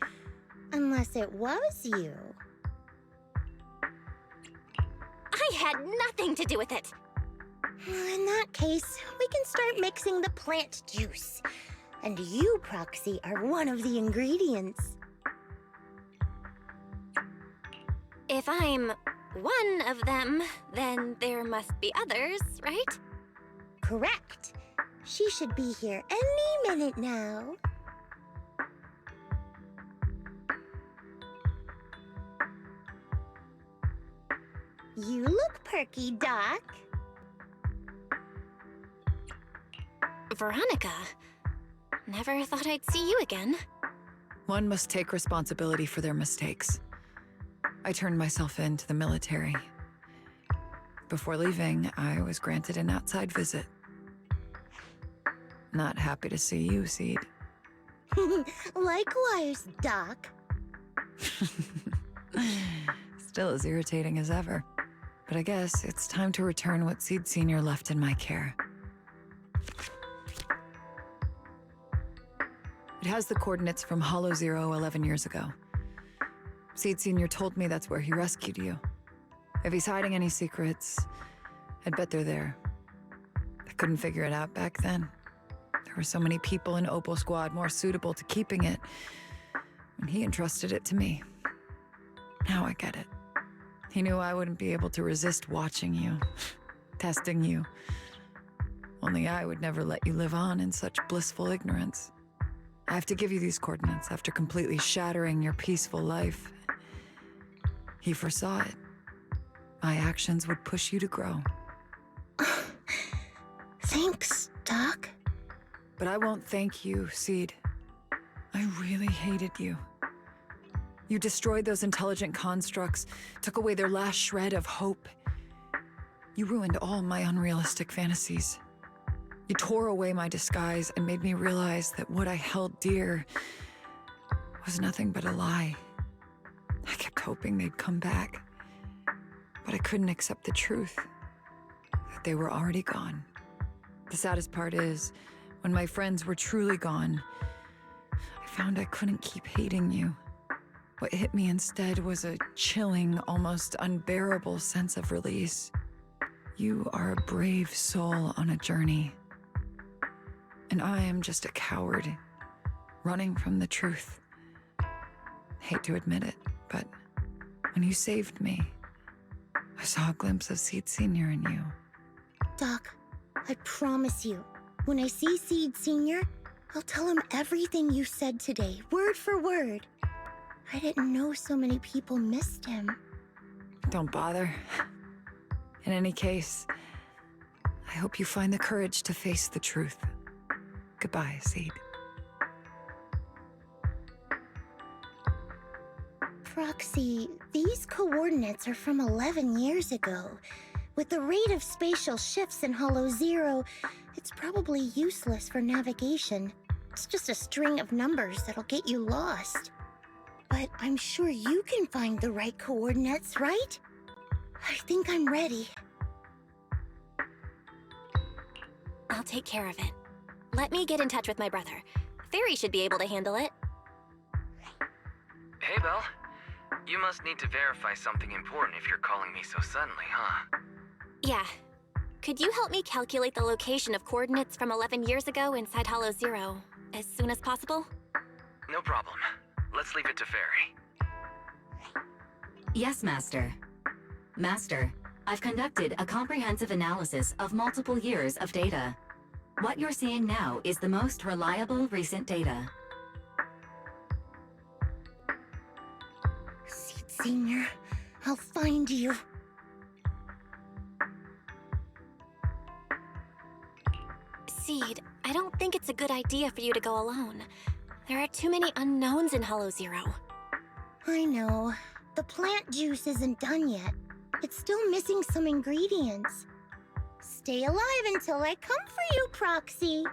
Unless it was you. I had nothing to do with it. In that case, we can start mixing the plant juice. And you, Proxy, are one of the ingredients. If I'm one of them, then there must be others, right? Correct. She should be here any minute now. You look perky, Doc. Veronica, never thought I'd see you again. One must take responsibility for their mistakes. I turned myself in to the military. Before leaving, I was granted an outside visit. Not happy to see you, Seed. Likewise, Doc. Still as irritating as ever. But I guess it's time to return what Seed Senior left in my care. It has the coordinates from Hollow Zero 11 years ago. Seed Senior told me that's where he rescued you. If he's hiding any secrets, I'd bet they're there. I couldn't figure it out back then. There were so many people in Opal Squad more suitable to keeping it, and he entrusted it to me. Now I get it. He knew I wouldn't be able to resist watching you, testing you. Only I would never let you live on in such blissful ignorance. I have to give you these coordinates after completely shattering your peaceful life. He foresaw it. My actions would push you to grow. Thanks, Doc. But I won't thank you, Seed. I really hated you. You destroyed those intelligent constructs, took away their last shred of hope. You ruined all my unrealistic fantasies. You tore away my disguise and made me realize that what I held dear was nothing but a lie. I kept hoping they'd come back, but I couldn't accept the truth, that they were already gone. The saddest part is, when my friends were truly gone, I found I couldn't keep hating you. What hit me instead was a chilling, almost unbearable sense of release. You are a brave soul on a journey. And I am just a coward, running from the truth. Hate to admit it, but when you saved me, I saw a glimpse of Seed Senior in you. Doc, I promise you, when I see Seed Senior, I'll tell him everything you said today, word for word. I didn't know so many people missed him. Don't bother. In any case, I hope you find the courage to face the truth. Goodbye, Seed. Proxy, these coordinates are from 11 years ago. With the rate of spatial shifts in Hollow Zero, it's probably useless for navigation. It's just a string of numbers that'll get you lost. But I'm sure you can find the right coordinates, right? I think I'm ready. I'll take care of it. Let me get in touch with my brother. Fairy should be able to handle it. Hey, Belle. You must need to verify something important if you're calling me so suddenly, huh? Yeah. Could you help me calculate the location of coordinates from 11 years ago inside Hollow Zero as soon as possible? No problem. Let's leave it to Fairy. Yes, Master. Master, I've conducted a comprehensive analysis of multiple years of data. What you're seeing now is the most reliable recent data. Seed Senior, I'll find you. Seed, I don't think it's a good idea for you to go alone. There are too many unknowns in Hollow Zero. I know. The plant juice isn't done yet. It's still missing some ingredients. Stay alive until I come for you, Proxy.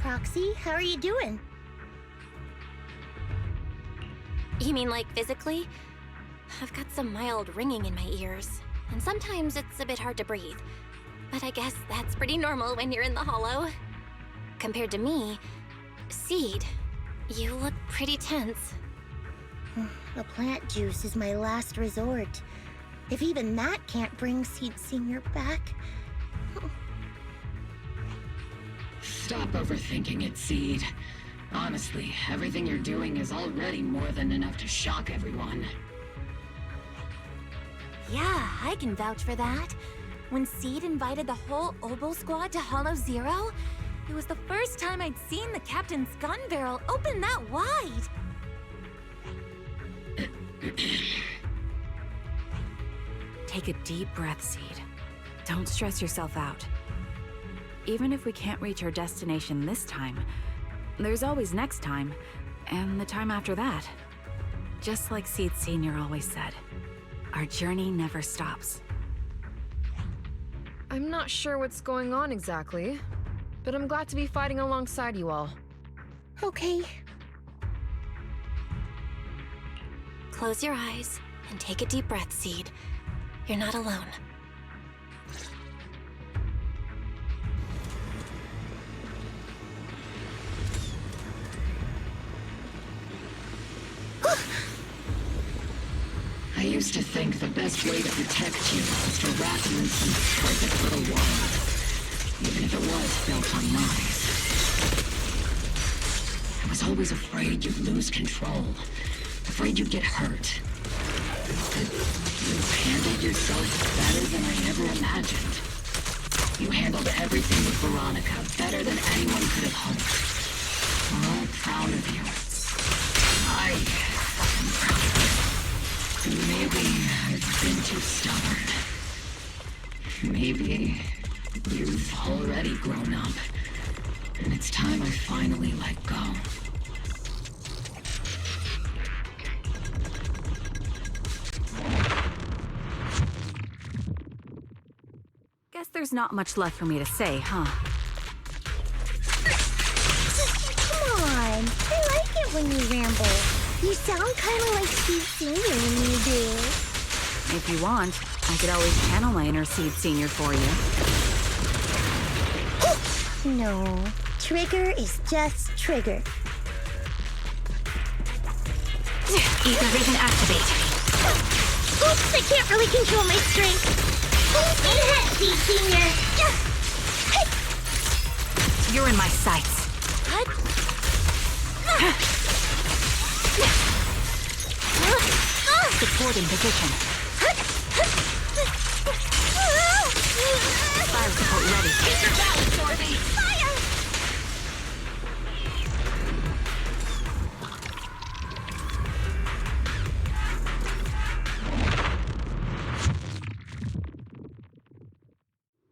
Proxy, how are you doing? You mean like physically? I've got some mild ringing in my ears, and sometimes it's a bit hard to breathe. But I guess that's pretty normal when you're in the hollow. Compared to me, Seed, you look pretty tense. The plant juice is my last resort. If even that can't bring Seed Senior back... Stop overthinking it, Seed. Honestly, everything you're doing is already more than enough to shock everyone. Yeah, I can vouch for that. When Seed invited the whole Obel squad to Hollow Zero, it was the first time I'd seen the captain's gun barrel open that wide. Take a deep breath, Seed. Don't stress yourself out. Even if we can't reach our destination this time, there's always next time, and the time after that. Just like Seed Senior always said, our journey never stops. I'm not sure what's going on exactly, but I'm glad to be fighting alongside you all. Okay, Close your eyes and take a deep breath, Seed. You're not alone. I used to think the best way to protect you was to wrap you in some perfect little world, even if it was built on lies. I was always afraid you'd lose control, afraid you'd get hurt. But you handled yourself better than I ever imagined. You handled everything with Veronica better than anyone could have hoped. We're all proud of you. I'm proud of you. Maybe I've been too stubborn. Maybe you've already grown up, and it's time I finally let go. Guess there's not much left for me to say, huh? Come on. I like it when you ramble. You sound kind of like Seed Senior when you do. If you want, I could always channel my inner Seed Senior for you. No. Trigger is just Trigger. Ether vision activate. Oops, I can't really control my strength. Full ahead, Seed Senior. You're in my sights. What? Support in position. Fire support ready. Get your balance, Orby! Fire!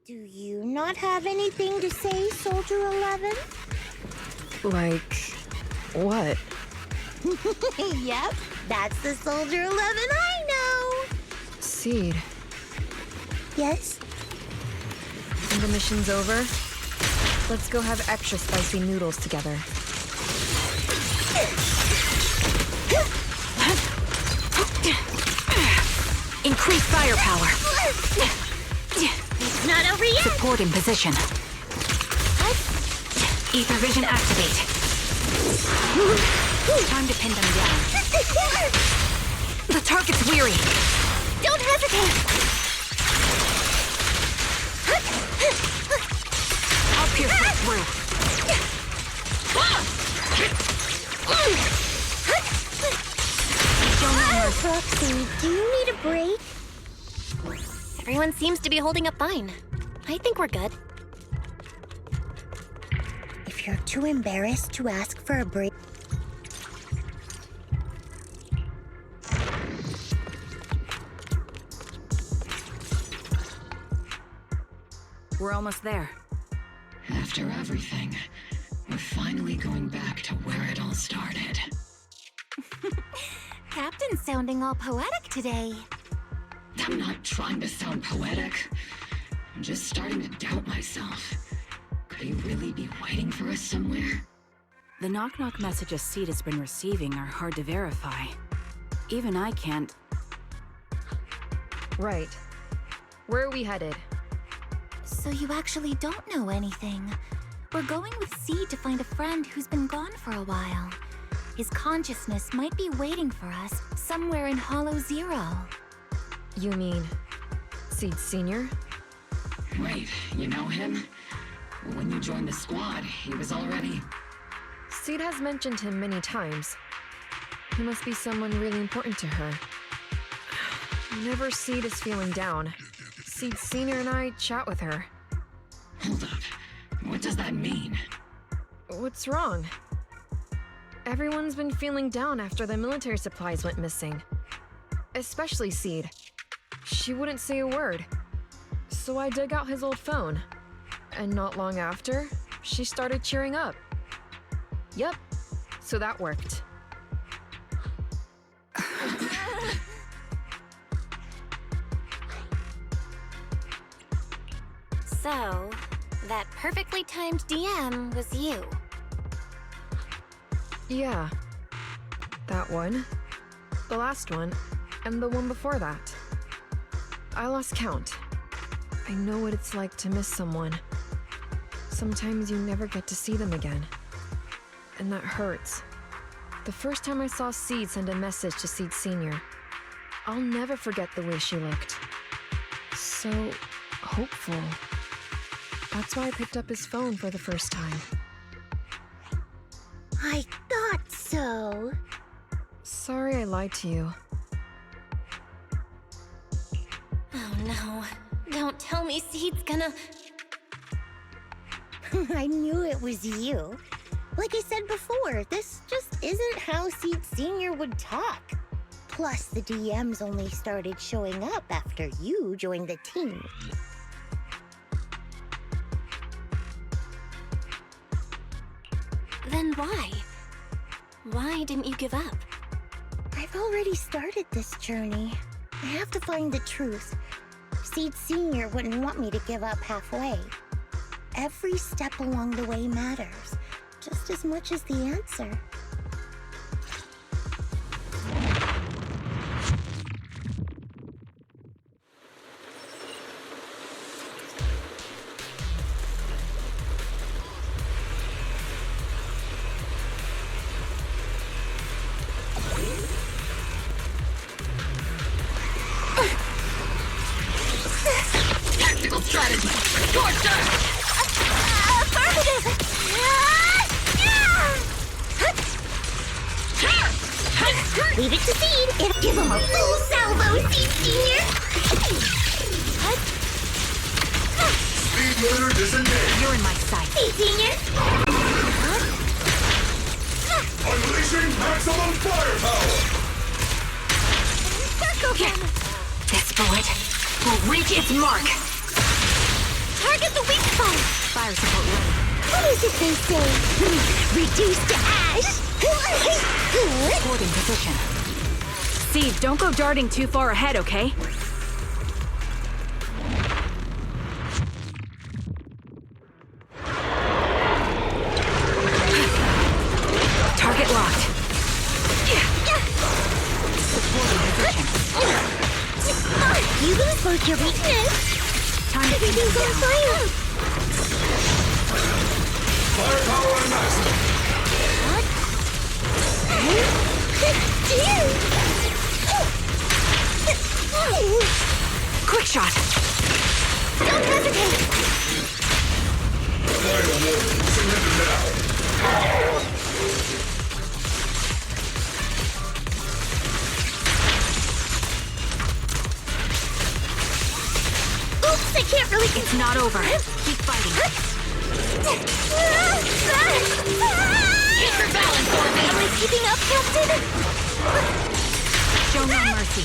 Do you not have anything to say, Soldier 11? Like, what? Yep, that's the Soldier 11 I know. Seed. Yes? And the mission's over? Let's go have extra spicy noodles together. Increase firepower. It's not over yet. Support in position. Ether vision activate. Time to pin them down. The target's weary. Don't hesitate. I'll pierce right through. Roxy, do you need a break? Everyone seems to be holding up fine. I think we're good. If you're too embarrassed to ask for a break... We're almost there. After everything, we're finally going back to where it all started. Captain's sounding all poetic today. I'm not trying to sound poetic. I'm just starting to doubt myself. Could he really be waiting for us somewhere? The knock-knock messages Seed has been receiving are hard to verify. Even I can't... Right. Where are we headed? So you actually don't know anything. We're going with Seed to find a friend who's been gone for a while. His consciousness might be waiting for us somewhere in Hollow Zero. You mean... Seed Senior? Wait, you know him? When you joined the squad, he was already... Seed has mentioned him many times. He must be someone really important to her. Whenever Seed is feeling down, Seed Senior and I chat with her. Hold up. What does that mean? What's wrong? Everyone's been feeling down after the military supplies went missing. Especially Seed. She wouldn't say a word. So I dug out his old phone. And not long after, she started cheering up. Yep, so that worked. So, that perfectly timed DM was you. Yeah, that one. the last one, and the one before that. I lost count. I know what it's like to miss someone. Sometimes you never get to see them again. And that hurts. The first time I saw Seed send a message to Seed Sr., I'll never forget the way she looked. So hopeful. That's why I picked up his phone for the first time. I thought so. Sorry I lied to you. Oh no. Don't tell me Seed's gonna... I knew it was you. Like I said before, this just isn't how Seed Sr. would talk. Plus, the DMs only started showing up after you joined the team. Then why? Why didn't you give up? I've already started this journey. I have to find the truth. Seed Sr. wouldn't want me to give up halfway. Every step along the way matters, just as much as the answer. Tactical strategy! Torture! Affirmative! Leave it to Seed. It'll give him a full salvo, Seed Sr. Speedloader disengaged. You're in my sight. Seed Sr. Unleashing maximum firepower. Circle him. This bullet will reach its mark. Target the weak spot. Fire support ready. What is it they say? Reduce to ash. Holding position. Seed, don't go darting too far ahead, okay? Target locked. Supporting position. You lose both your weakness. Time to Everything's on fire. Firepower and maximum. Quick shot. Don't hesitate. Final warning. Surrender now. Oops, I can't really... It's not over. Keep fighting. Keep your balance, Orphan! Am I keeping up, Captain? Show no mercy.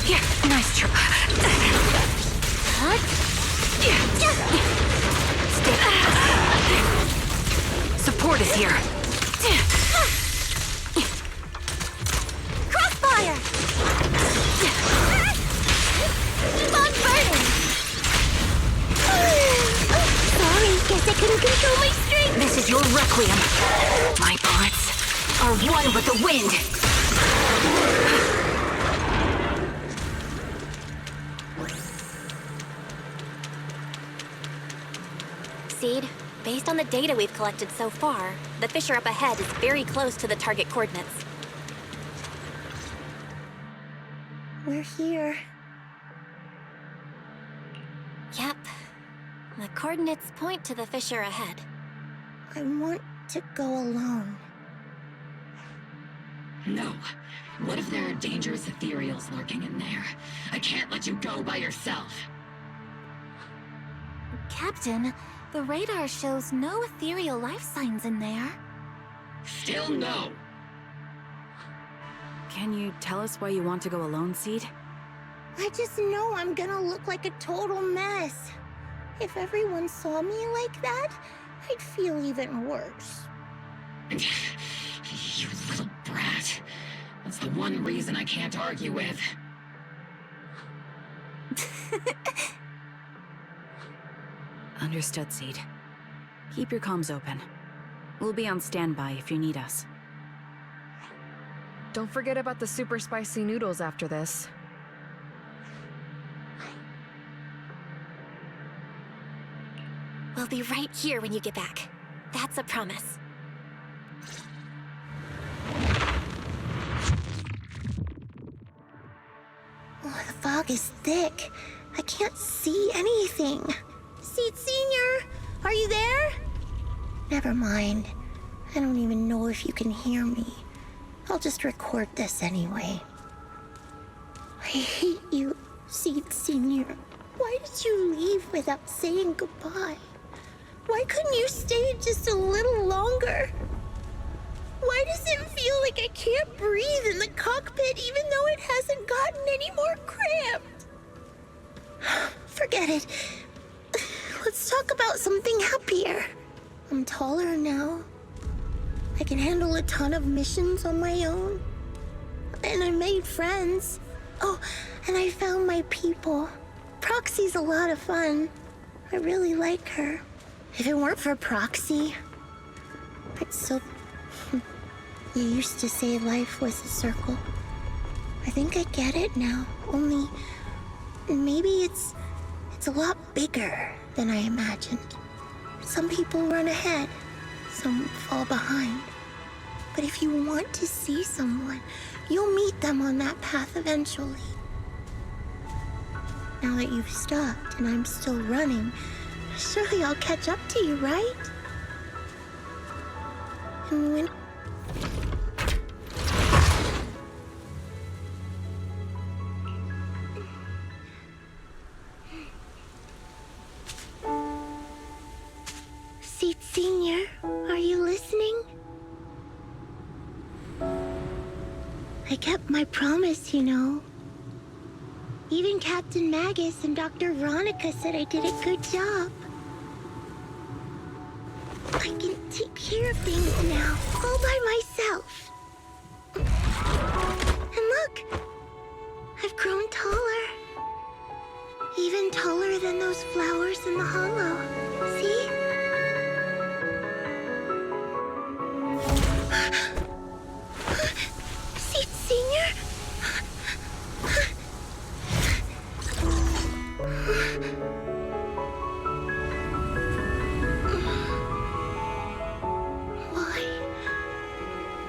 Here, nice try. Support is here. Crossfire! Keep on burning! Sorry, guess I couldn't control my strength. This is your requiem. My bullets are one with the wind. Seed, based on the data we've collected so far, the fissure up ahead is very close to the target coordinates. We're here. Yep. The coordinates point to the fissure ahead. I want to go alone. No. What if there are dangerous ethereals lurking in there? I can't let you go by yourself. Captain, the radar shows no ethereal life signs in there. Still no. Can you tell us why you want to go alone, Seed? I just know I'm gonna look like a total mess. If everyone saw me like that, I'd feel even worse. You little brat. That's the one reason I can't argue with. Understood, Seed. Keep your comms open. We'll be on standby if you need us. Don't forget about the super spicy noodles after this. We'll be right here when you get back. That's a promise. Oh, the fog is thick. I can't see anything. Seed Senior, are you there? Never mind. I don't even know if you can hear me. I'll just record this anyway. I hate you, Seed Senior. Why did you leave without saying goodbye? Why couldn't you stay just a little longer? Why does it feel like I can't breathe in the cockpit even though it hasn't gotten any more cramped? Forget it. Let's talk about something happier. I'm taller now. I can handle a ton of missions on my own. And I made friends. Oh, and I found my people. Proxy's a lot of fun. I really like her. If it weren't for Proxy, I'd still... You used to say life was a circle. I think I get it now. Only... maybe it's a lot bigger than I imagined. Some people run ahead. Some fall behind. But if you want to see someone, you'll meet them on that path eventually. Now that you've stopped and I'm still running, surely I'll catch up to you, right? And when... Seed Senior, are you listening? I kept my promise, you know. Even Captain Magus and Dr. Veronica said I did a good job. I can take care of things now, all by myself. And look, I've grown taller. Even taller than those flowers in the hollow. See? Seed Senior?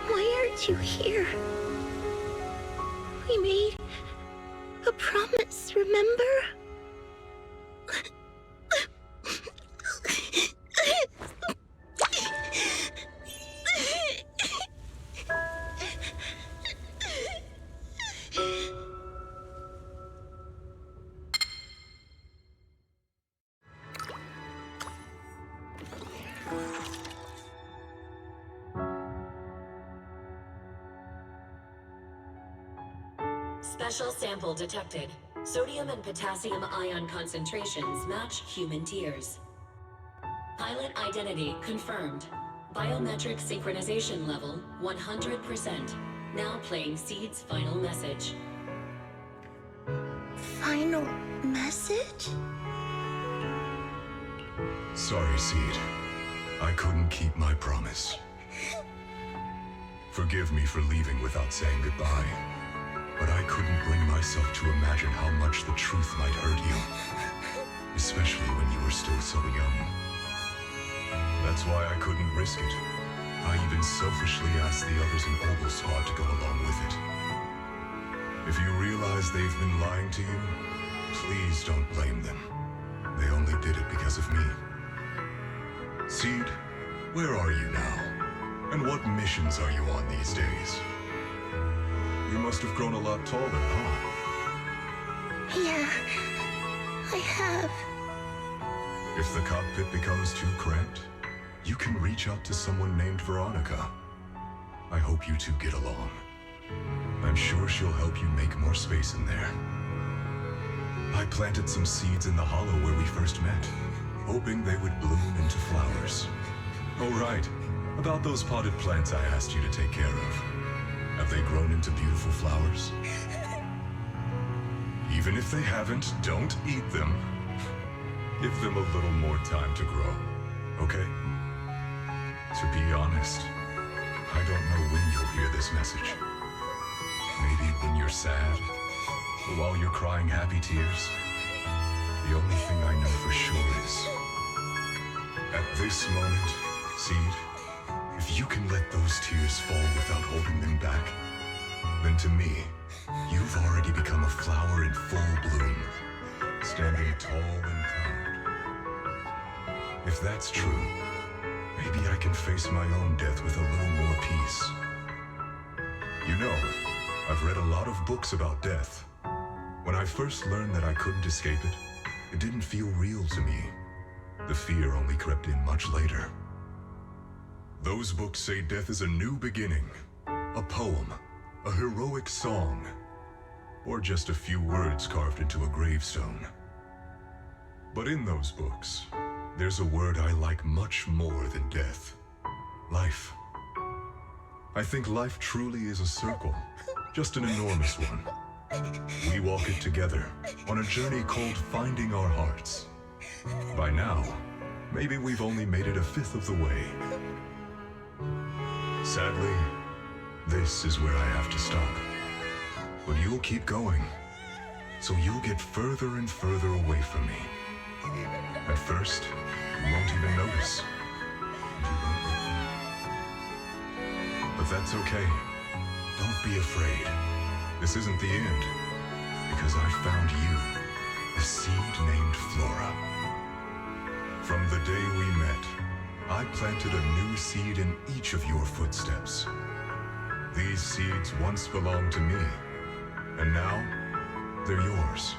Why aren't you here? We made a promise, remember? Special sample detected. Sodium and potassium ion concentrations match human tears. Pilot identity confirmed. Biometric synchronization level 100%. Now playing Seed's final message. Final message? Sorry, Seed. I couldn't keep my promise. Forgive me for leaving without saying goodbye. But I couldn't bring myself to imagine how much the truth might hurt you. Especially when you were still so young. That's why I couldn't risk it. I even selfishly asked the others in Oval Squad to go along with it. If you realize they've been lying to you, please don't blame them. They only did it because of me. Seed, where are you now? And what missions are you on these days? You must have grown a lot taller, huh? Yeah, I have. If the cockpit becomes too cramped, you can reach out to someone named Veronica. I hope you two get along. I'm sure she'll help you make more space in there. I planted some seeds in the hollow where we first met, hoping they would bloom into flowers. Oh right, about those potted plants I asked you to take care of. Have they grown into beautiful flowers? Even if they haven't, don't eat them. Give them a little more time to grow, okay? To be honest, I don't know when you'll hear this message. Maybe when you're sad, or while you're crying happy tears. The only thing I know for sure is, at this moment, Seed, if you can let those tears fall without holding them back, then to me, you've already become a flower in full bloom, standing tall and proud. If that's true, maybe I can face my own death with a little more peace. You know, I've read a lot of books about death. When I first learned that I couldn't escape it, it didn't feel real to me. The fear only crept in much later. Those books say death is a new beginning, a poem, a heroic song, or just a few words carved into a gravestone. But in those books, there's a word I like much more than death. Life. I think life truly is a circle, just an enormous one. We walk it together on a journey called finding our hearts. By now, maybe we've only made it a fifth of the way. Sadly, this is where I have to stop. But you'll keep going, so you'll get further and further away from me. At first, you won't even notice. And you won't look back. But that's okay. Don't be afraid. This isn't the end, because I found you, a seed named Flora. From the day we met, I planted a new seed in each of your footsteps. These seeds once belonged to me, and now they're yours.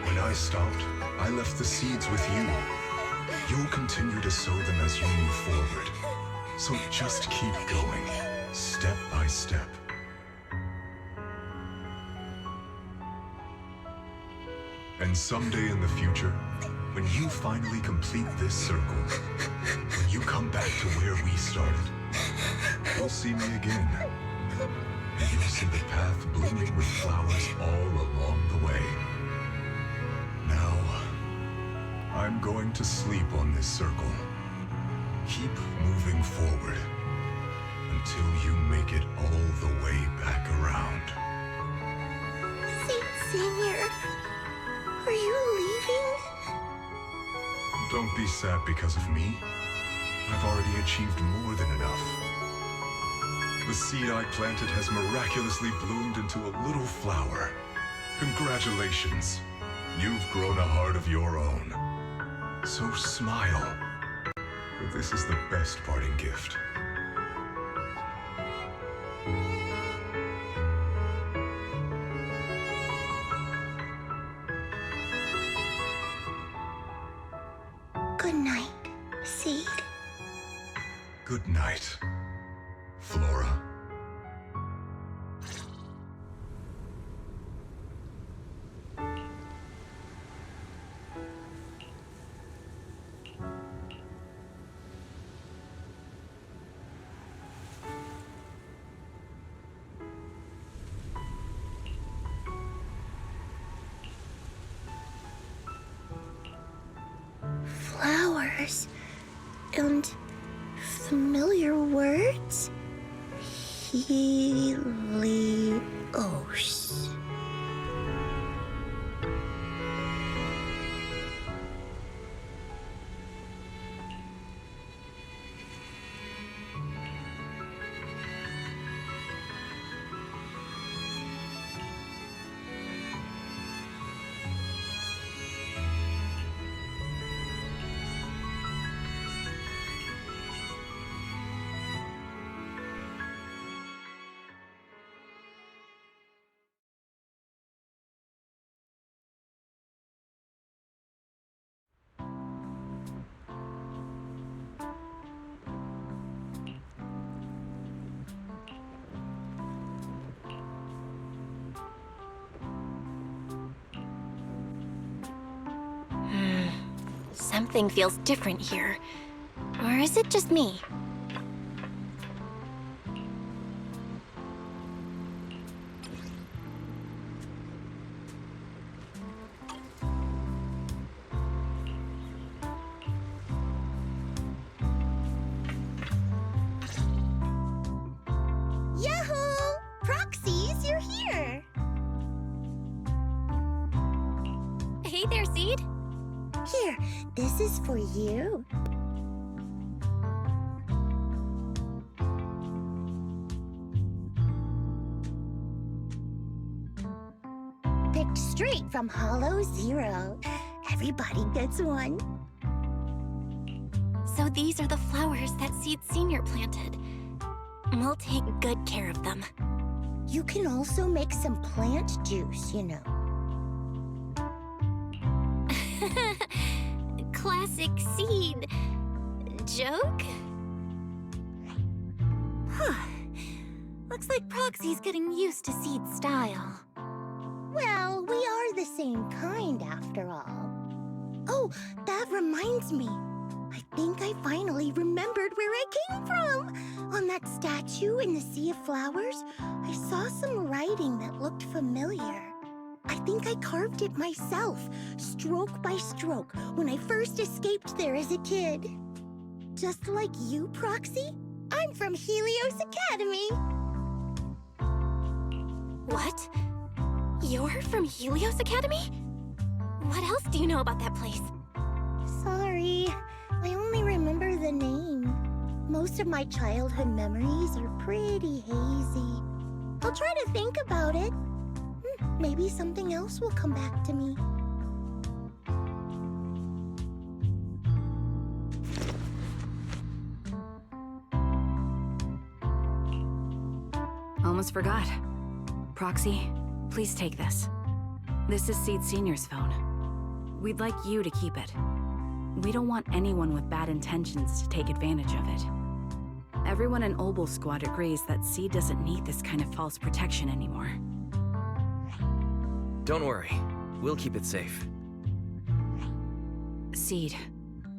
When I stopped, I left the seeds with you. You'll continue to sow them as you move forward. So just keep going, step by step. And someday in the future, when you finally complete this circle, when you come back to where we started, you'll see me again. And you'll see the path blooming with flowers all along the way. Now, I'm going to sleep on this circle. Keep moving forward until you make it all the way back around. Senior, are you leaving? Don't be sad because of me. I've already achieved more than enough. The seed I planted has miraculously bloomed into a little flower. Congratulations. You've grown a heart of your own. So smile. For this is the best parting gift. Good night, Seed. Good night, Flora. Flowers and familiar words. Helios. Something feels different here. Or is it just me? Yahoo! Hey there, Seed. Here, this is for you. Picked straight from Hollow Zero. Everybody gets one. So these are the flowers that Seed Senior planted. We'll take good care of them. You can also make some plant juice, you know. Classic Seed. Joke? Looks like Proxy's getting used to Seed's style. Well, we are the same kind after all. Oh, that reminds me. I think I finally remembered where I came from. On that statue in the Sea of Flowers, I saw some writing that looked familiar. I think I carved it myself, stroke by stroke, when I first escaped there as a kid. Just like you, Proxy, I'm from Helios Academy. What? You're from Helios Academy? What else do you know about that place? Sorry, I only remember the name. Most of my childhood memories are pretty hazy. I'll try to think about it. Maybe something else will come back to me. Almost forgot. Proxy, please take this. This is Seed Senior's phone. We'd like you to keep it. We don't want anyone with bad intentions to take advantage of it. Everyone in Obel Squad agrees that Seed doesn't need this kind of false protection anymore. Don't worry. We'll keep it safe. Seed,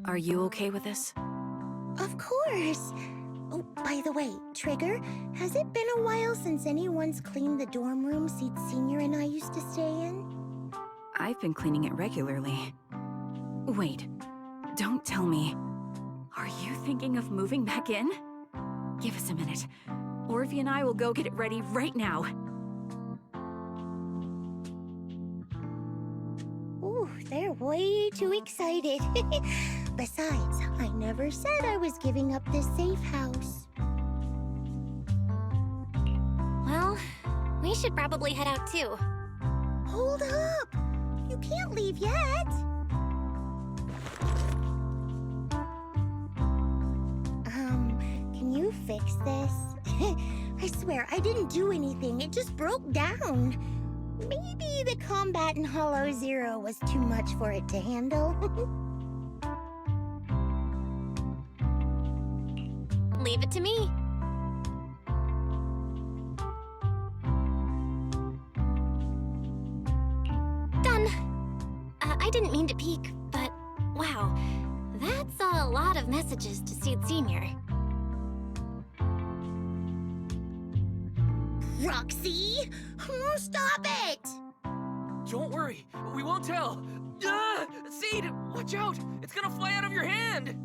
are you okay with this? Of course. Oh, by the way, Trigger, has it been a while since anyone's cleaned the dorm room Seed Senior and I used to stay in? I've been cleaning it regularly. Wait, don't tell me. Are you thinking of moving back in? Give us a minute. Orvie and I will go get it ready right now. Ooh, they're way too excited. Besides, I never said I was giving up this safe house. Well, we should probably head out too. Hold up! You can't leave yet! Can you fix this? I swear, I didn't do anything. It just broke down. Maybe the combat in Hollow Zero was too much for it to handle. Leave it to me. Done. I didn't mean to peek, but wow, that's a lot of messages to Seed Senior. Roxy! Stop it! Don't worry, we won't tell. Seed, watch out! It's gonna fly out of your hand!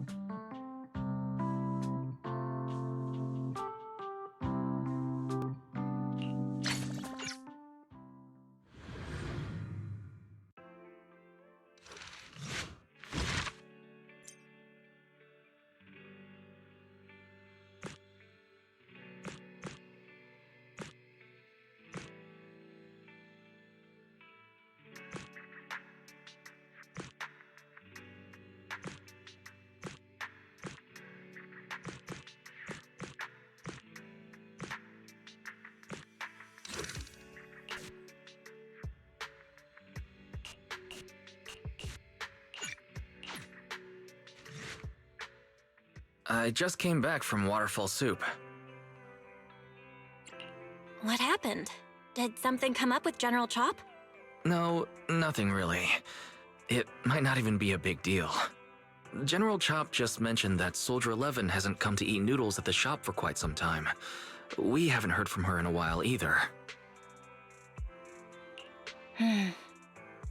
I just came back from Waterfall Soup. What happened? Did something come up with General Chop? No, nothing really. It might not even be a big deal. General Chop just mentioned that Soldier 11 hasn't come to eat noodles at the shop for quite some time. We haven't heard from her in a while either.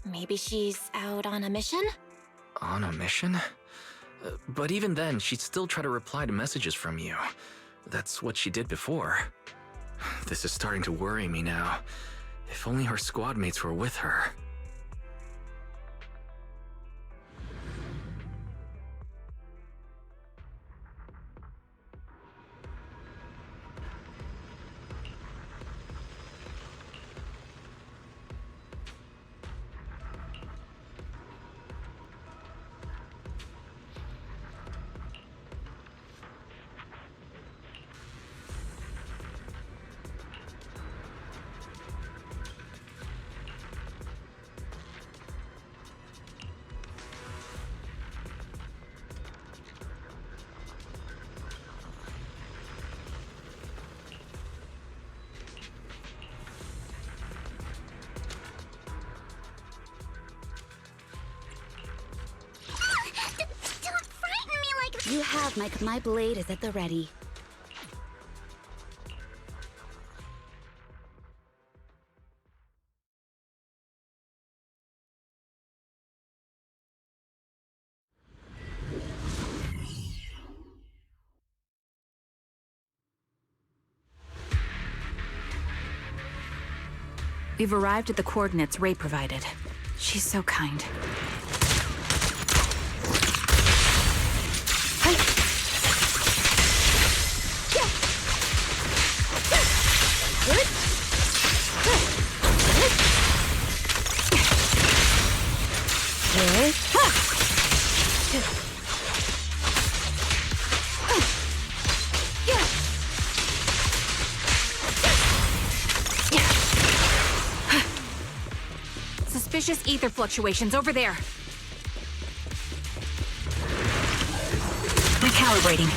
Maybe she's out on a mission? On a mission? But even then, she'd still try to reply to messages from you. That's what she did before. This is starting to worry me now. If only her squad mates were with her. You have my blade is at the ready. We've arrived at the coordinates Ray provided. She's so kind. Suspicious ether fluctuations over there. Recalibrating.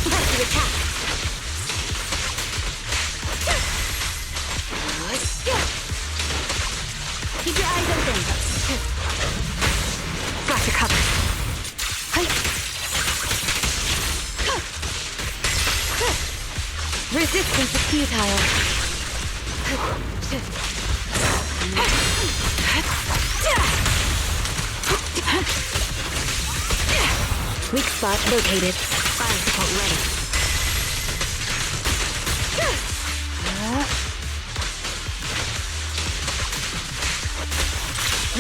Press the attack. Keep your eyes open. Got you covered. Resistance is futile. Weak spot located. Fire support ready.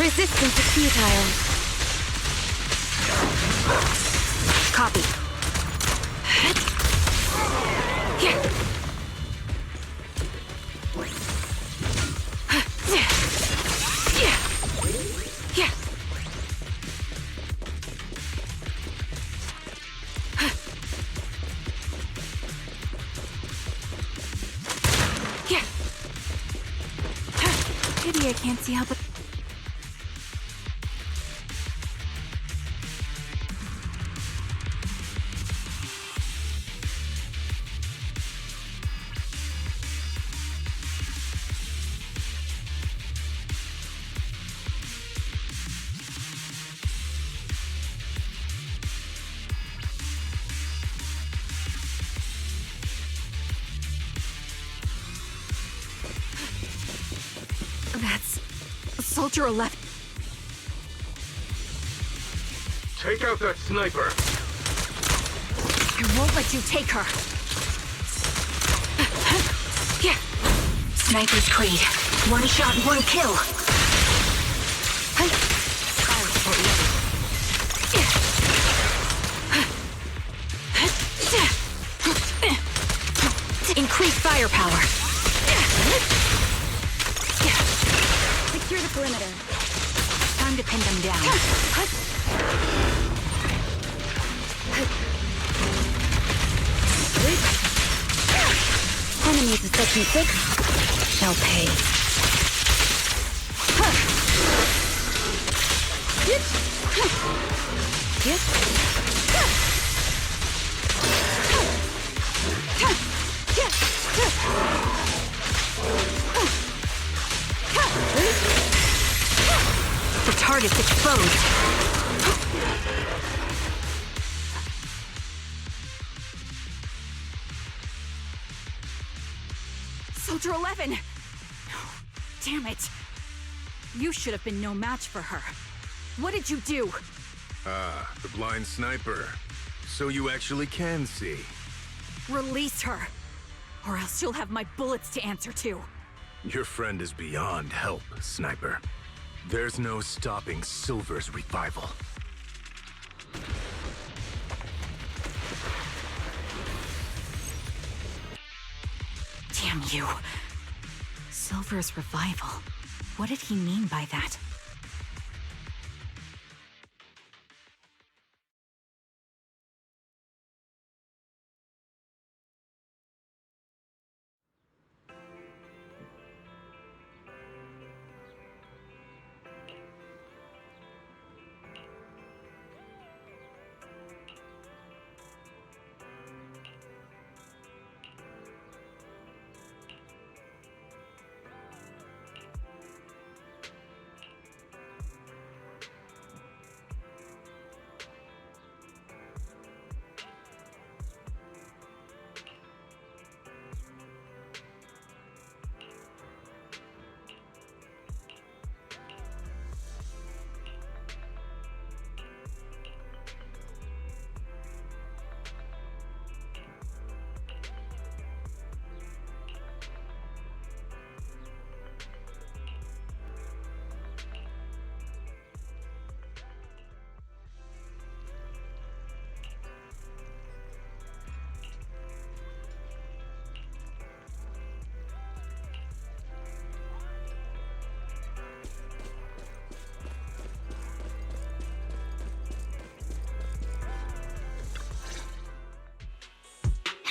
Resistance is futile. Copy. Pity I can't see how but that's Soldier 11. Take out that sniper. I won't let you take her. Sniper's Creed. One shot, one kill. Fire support ready. Increase firepower. Secure the perimeter. Time to pin them down. Enemies of Section 6 shall pay. The target's exposed. Soldier 11! Damn it. You should have been no match for her. What did you do? Ah, the blind sniper. So you actually can see. Release her. Or else you'll have my bullets to answer to. Your friend is beyond help, Sniper. There's no stopping Silver's revival. Damn you. Silver's revival. What did he mean by that?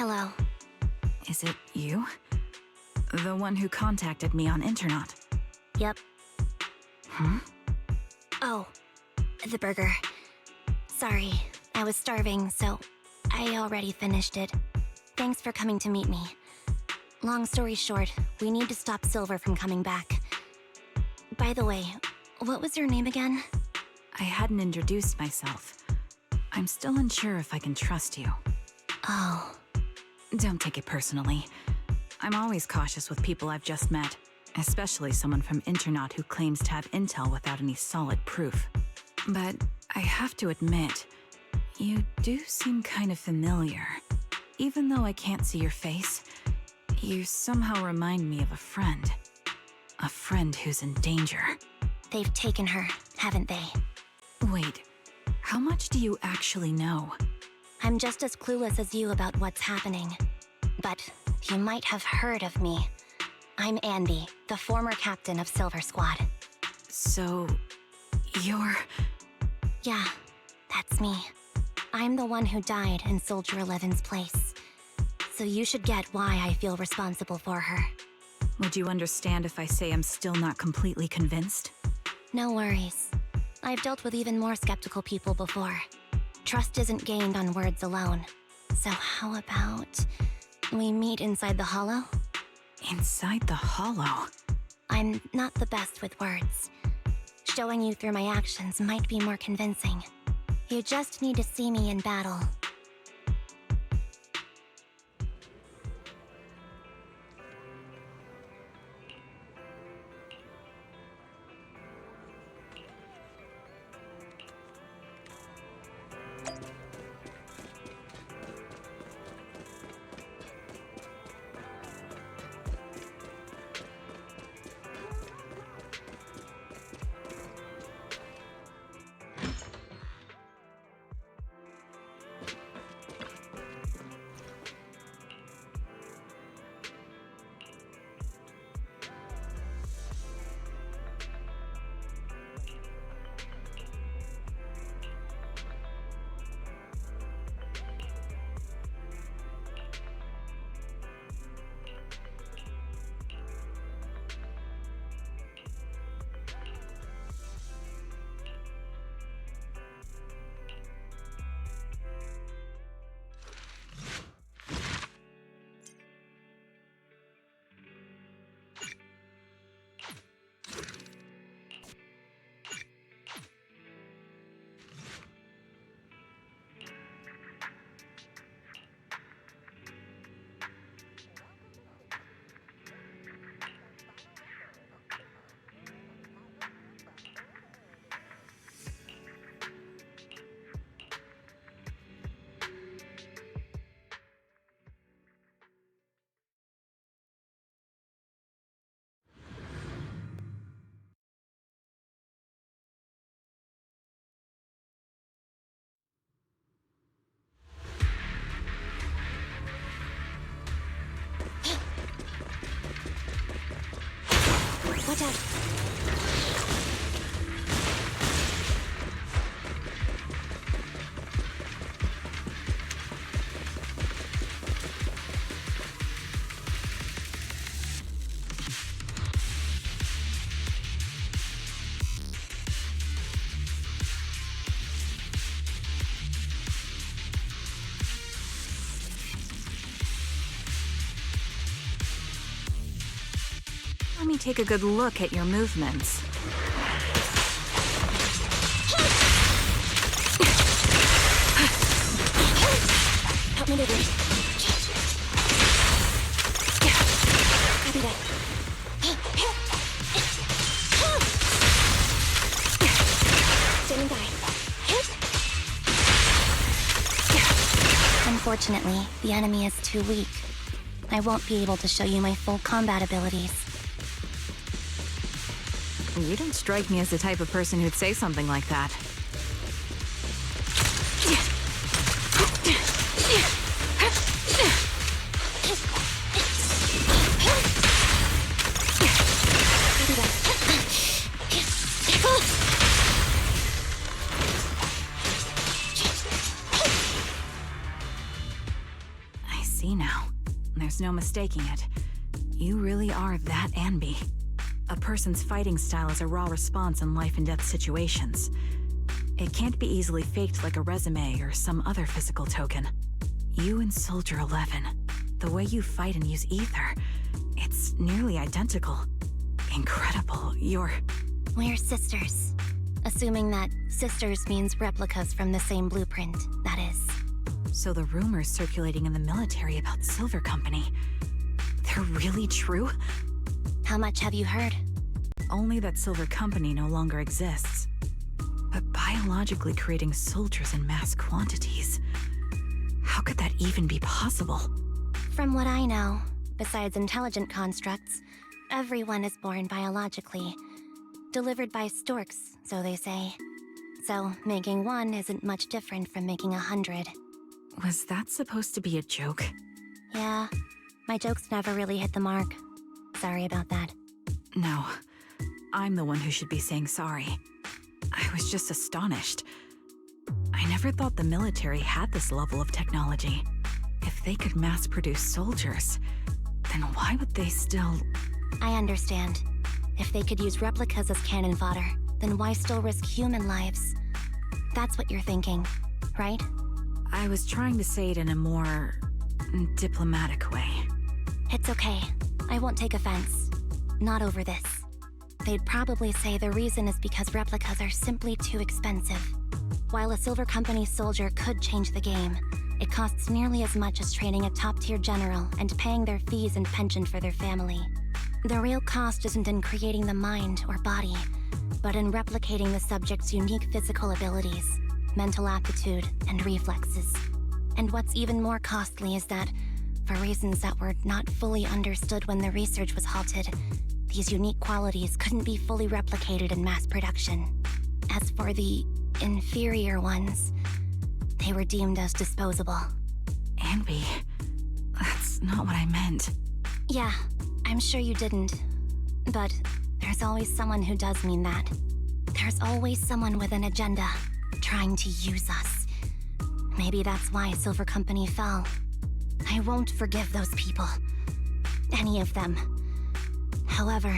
Hello. Is it you? The one who contacted me on Internaut? Yep. Hmm? Oh, the burger. Sorry, I was starving, so I already finished it. Thanks for coming to meet me. Long story short, we need to stop Silver from coming back. By the way, what was your name again? I hadn't introduced myself. I'm still unsure if I can trust you. Oh. Don't take it personally. I'm always cautious with people I've just met, especially someone from Internaut who claims to have intel without any solid proof. But I have to admit, you do seem kind of familiar. Even though I can't see your face, you somehow remind me of a friend. A friend who's in danger. They've taken her, haven't they? Wait, how much do you actually know? I'm just as clueless as you about what's happening. But you might have heard of me. I'm Andy, the former captain of Silver Squad. So, you're... Yeah, that's me. I'm the one who died in Soldier 11's place. So you should get why I feel responsible for her. Would you understand if I say I'm still not completely convinced? No worries. I've dealt with even more skeptical people before. Trust isn't gained on words alone. So how about we meet inside the Hollow? Inside the Hollow? I'm not the best with words. Showing you through my actions might be more convincing. You just need to see me in battle. Watch out! Let me take a good look at your movements. Help me maneuver. Copy that. Standing by. Unfortunately, the enemy is too weak. I won't be able to show you my full combat abilities. You don't strike me as the type of person who'd say something like that. I see no mistaking it. You really are that Anby. A person's fighting style is a raw response in life and death situations. It can't be easily faked like a resume or some other physical token. You and Soldier 11, the way you fight and use ether, it's nearly identical. Incredible. We're sisters. Assuming that sisters means replicas from the same blueprint, that is. So the rumors circulating in the military about Silver Company, they're really true? How much have you heard? Only that Silver Company no longer exists. But biologically creating soldiers in mass quantities, how could that even be possible? From what I know, besides intelligent constructs, everyone is born biologically. Delivered by storks, so they say. So, making one isn't much different from making 100. Was that supposed to be a joke? Yeah, my jokes never really hit the mark. Sorry about that. No, I'm the one who should be saying sorry. I was just astonished. I never thought the military had this level of technology. If they could mass-produce soldiers, then why would they still... I understand. If they could use replicas as cannon fodder, then why still risk human lives? That's what you're thinking, right? I was trying to say it in a more... diplomatic way. It's okay. I won't take offense. Not over this. They'd probably say the reason is because replicas are simply too expensive. While a Silver Company soldier could change the game, it costs nearly as much as training a top-tier general and paying their fees and pension for their family. The real cost isn't in creating the mind or body, but in replicating the subject's unique physical abilities, mental aptitude, and reflexes. And what's even more costly is that, for reasons that were not fully understood when the research was halted, these unique qualities couldn't be fully replicated in mass production. As for the inferior ones, they were deemed as disposable. Anby, that's not what I meant. Yeah, I'm sure you didn't. But there's always someone who does mean that. There's always someone with an agenda, trying to use us. Maybe that's why Silver Company fell. I won't forgive those people. Any of them. However,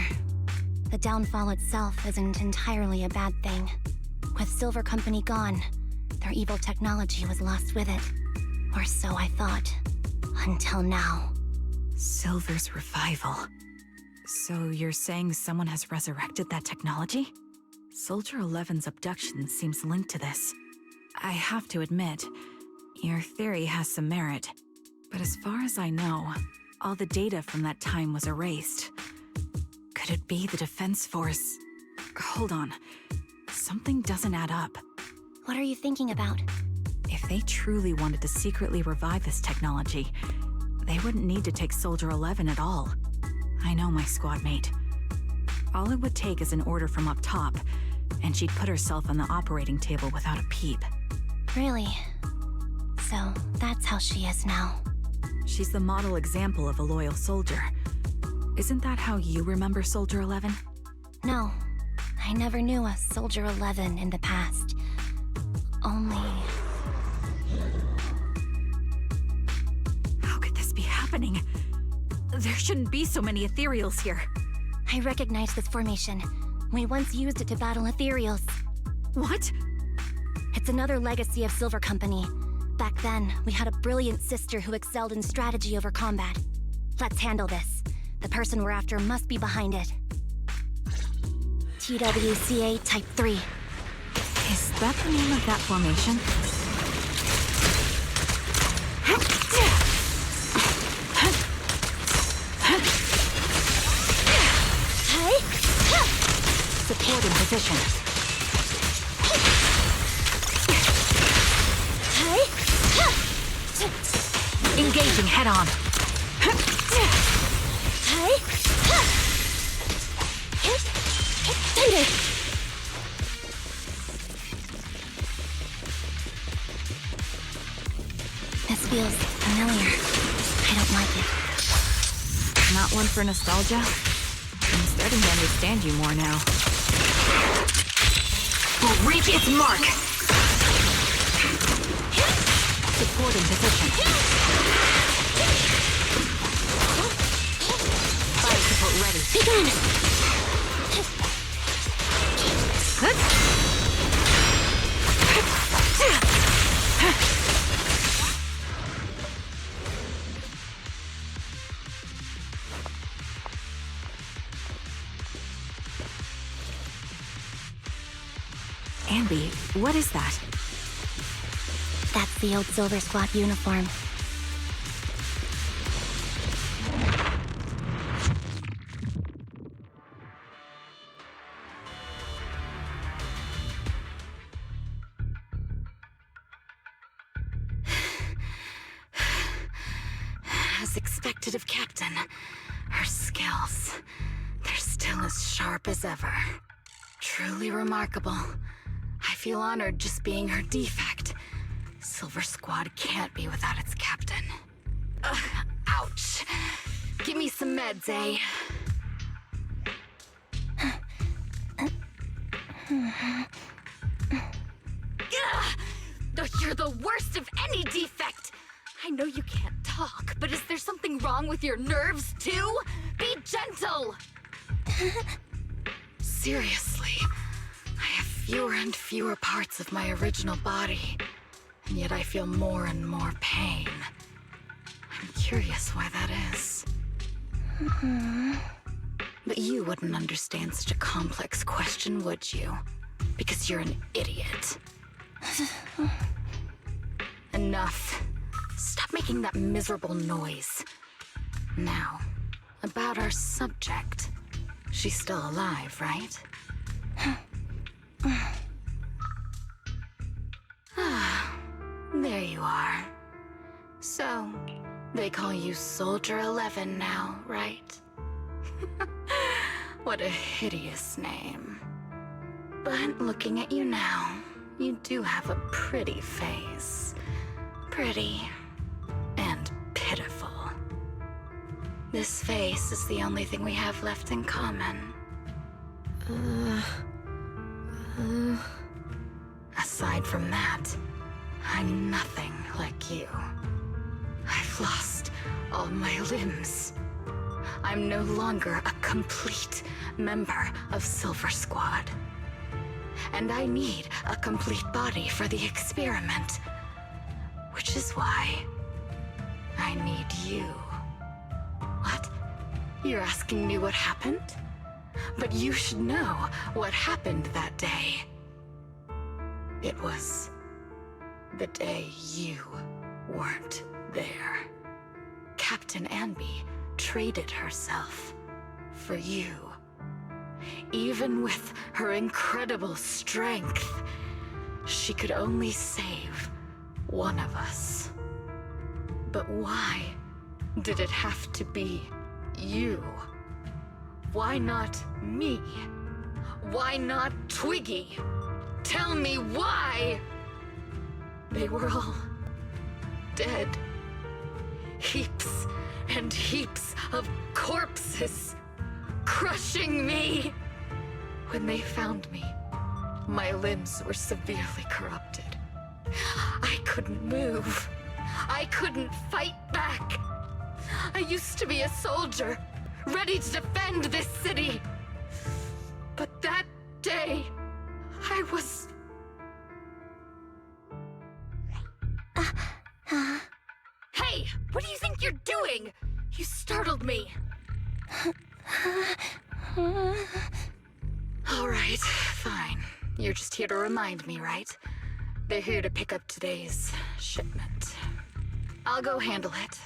the downfall itself isn't entirely a bad thing. With Silver Company gone, their evil technology was lost with it. Or so I thought. Until now. Silver's revival. So you're saying someone has resurrected that technology? Soldier 11's abduction seems linked to this. I have to admit, your theory has some merit. But as far as I know, all the data from that time was erased. Could it be the Defense Force? Hold on. Something doesn't add up. What are you thinking about? If they truly wanted to secretly revive this technology, they wouldn't need to take Soldier 11 at all. I know my squad mate. All it would take is an order from up top, and she'd put herself on the operating table without a peep. Really? So that's how she is now. She's the model example of a loyal soldier. Isn't that how you remember Soldier 11? No, I never knew a Soldier 11 in the past. Only... How could this be happening? There shouldn't be so many ethereals here. I recognize this formation. We once used it to battle ethereals. What? It's another legacy of Silver Company. Back then, we had a brilliant sister who excelled in strategy over combat. Let's handle this. The person we're after must be behind it. TWCA Type 3. Is that the name of that formation? Support in position. Engaging head-on. This feels familiar. I don't like it. Not one for nostalgia? I'm starting to understand you more now. Will reach its mark! Support in position. ready. Begin! Ambi, what is that? That's the old Silver Squad uniform. As expected of Captain, her skills, they're still as sharp as ever. Truly remarkable. I feel honored just being her defect. Silver Squad can't be without its captain. Ouch. Give me some meds, eh? You're the worst of any defect! I know you can't talk, but is there something wrong with your nerves, too? Be gentle! Seriously, I have fewer and fewer parts of my original body, and yet I feel more and more pain. I'm curious why that is. But you wouldn't understand such a complex question, would you? Because you're an idiot. Enough. Stop making that miserable noise. Now, about our subject. She's still alive, right? There you are. So, they call you Soldier 11 now, right? What a hideous name. But looking at you now, you do have a pretty face. Pretty and pitiful. This face is the only thing we have left in common. Aside from that, I'm nothing like you. I've lost all my limbs. I'm no longer a complete member of Silver Squad. And I need a complete body for the experiment. Which is why I need you. What? You're asking me what happened? But you should know what happened that day. It was the day you weren't there. Captain Anby traded herself for you. Even with her incredible strength, she could only save one of us. But why did it have to be you? Why not me? Why not Twiggy? Tell me why! They were all dead. Heaps and heaps of corpses, crushing me. When they found me, my limbs were severely corrupted. I couldn't move. I couldn't fight back. I used to be a soldier, ready to defend this city. But that day, I was... Hey, what do you think you're doing? You startled me. All right, fine. You're just here to remind me, right? They're here to pick up today's shipment. I'll go handle it.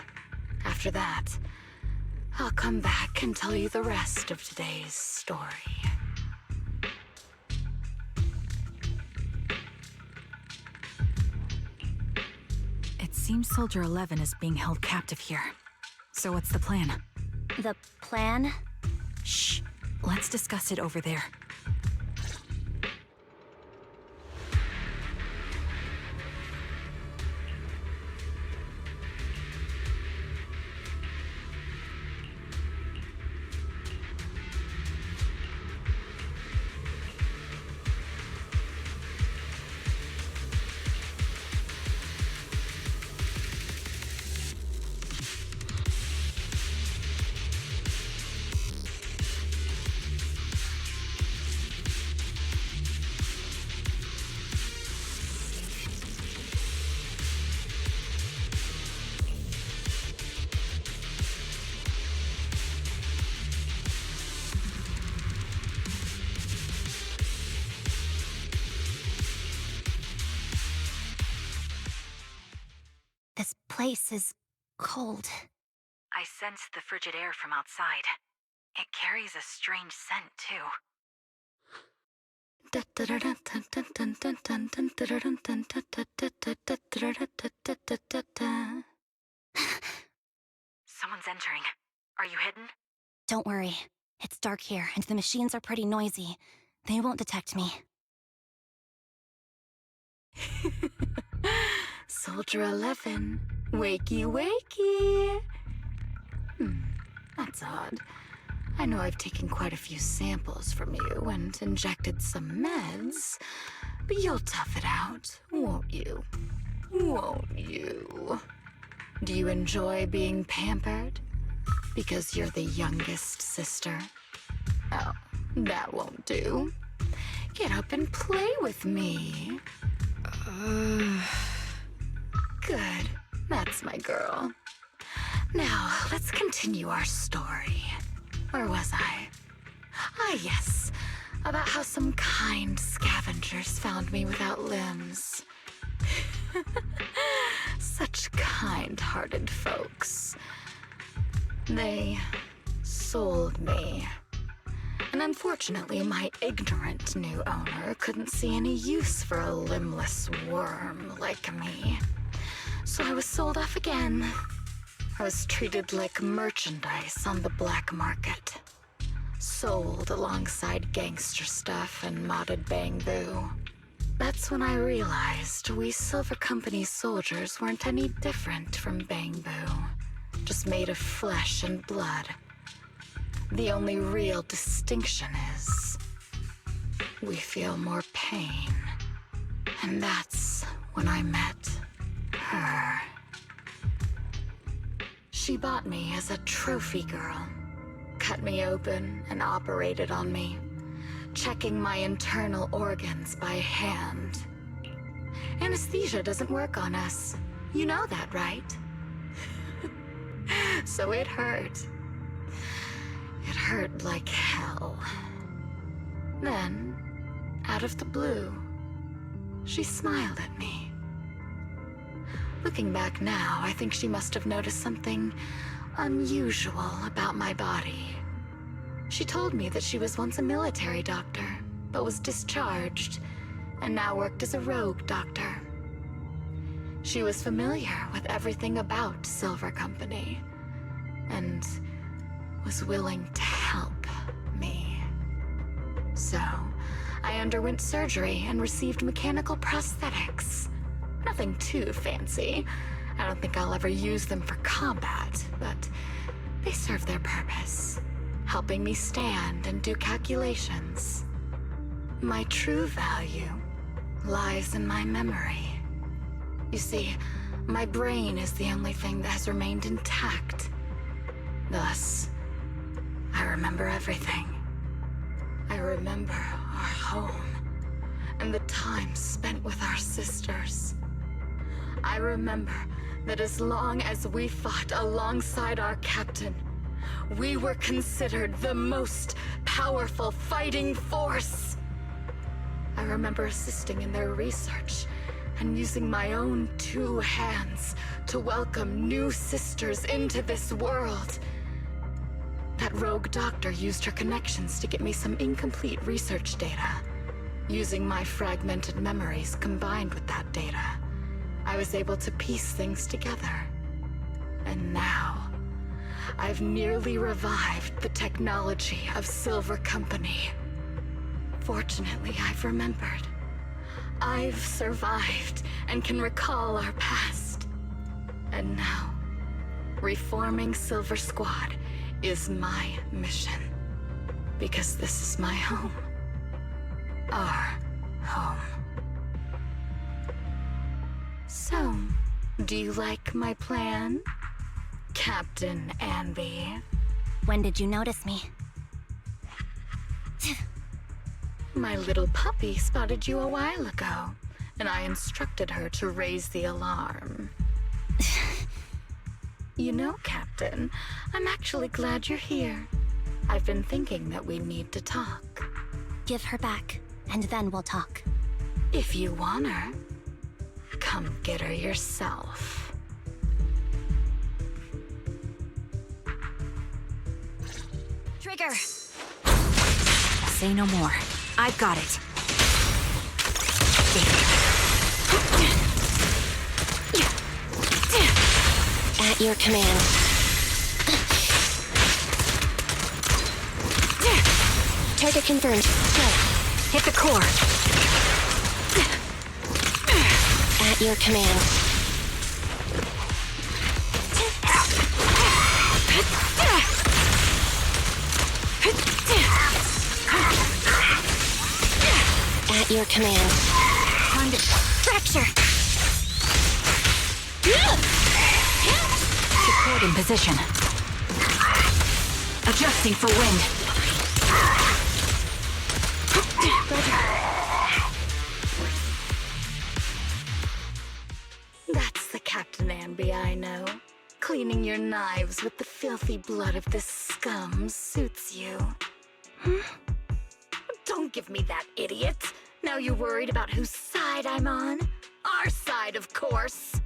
After that, I'll come back and tell you the rest of today's story. It seems Soldier 11 is being held captive here. So what's the plan? The plan? Shh. Let's discuss it over there. place is cold. I sensed the frigid air from outside. It carries a strange scent, too. Someone's entering. Are you hidden? Don't worry. It's dark here, and the machines are pretty noisy. They won't detect me. Soldier 11, wakey wakey. That's odd. I know I've taken quite a few samples from you and injected some meds, but you'll tough it out, won't you? Won't you? Do you enjoy being pampered? Because you're the youngest sister? Oh, that won't do. Get up and play with me. Good. That's my girl. Now, let's continue our story. Where was I? Ah, yes. About how some kind scavengers found me without limbs. Such kind-hearted folks. They sold me. And unfortunately, my ignorant new owner couldn't see any use for a limbless worm like me. So I was sold off again. I was treated like merchandise on the black market. Sold alongside gangster stuff and modded bamboo. That's when I realized we Silver Company soldiers weren't any different from bamboo. Just made of flesh and blood. The only real distinction is we feel more pain. And that's when I met her. She bought me as a trophy girl, cut me open and operated on me, checking my internal organs by hand. Anesthesia doesn't work on us. You know that, right? So it hurt. It hurt like hell. Then, out of the blue, she smiled at me. Looking back now, I think she must have noticed something unusual about my body. She told me that she was once a military doctor, but was discharged, and now worked as a rogue doctor. She was familiar with everything about Silver Company, and was willing to help me. So, I underwent surgery and received mechanical prosthetics. Nothing too fancy. I don't think I'll ever use them for combat, but they serve their purpose, helping me stand and do calculations. My true value lies in my memory. You see, my brain is the only thing that has remained intact. Thus, I remember everything. I remember our home and the time spent with our sisters. I remember that as long as we fought alongside our captain, we were considered the most powerful fighting force. I remember assisting in their research and using my own 2 hands to welcome new sisters into this world. That rogue doctor used her connections to get me some incomplete research data. Using my fragmented memories combined with that data, I was able to piece things together. And now, I've nearly revived the technology of Silver Company. Fortunately, I've remembered. I've survived and can recall our past. And now, reforming Silver Squad is my mission. Because this is my home. Our home. So, do you like my plan, Captain Anby? When did you notice me? My little puppy spotted you a while ago, and I instructed her to raise the alarm. You know, Captain, I'm actually glad you're here. I've been thinking that we need to talk. Give her back, and then we'll talk. If you want her, come get her yourself. trigger. Say no more. I've got it. At your command. Target confirmed. Go. Hit the core. At your command. At your command. Time to Fracture! support in position. Adjusting for wind. That's the Captain Anby I know. Cleaning your knives with the filthy blood of this scum suits you. Don't give me that, idiot. Now you're worried about whose side I'm on? Our side, of course.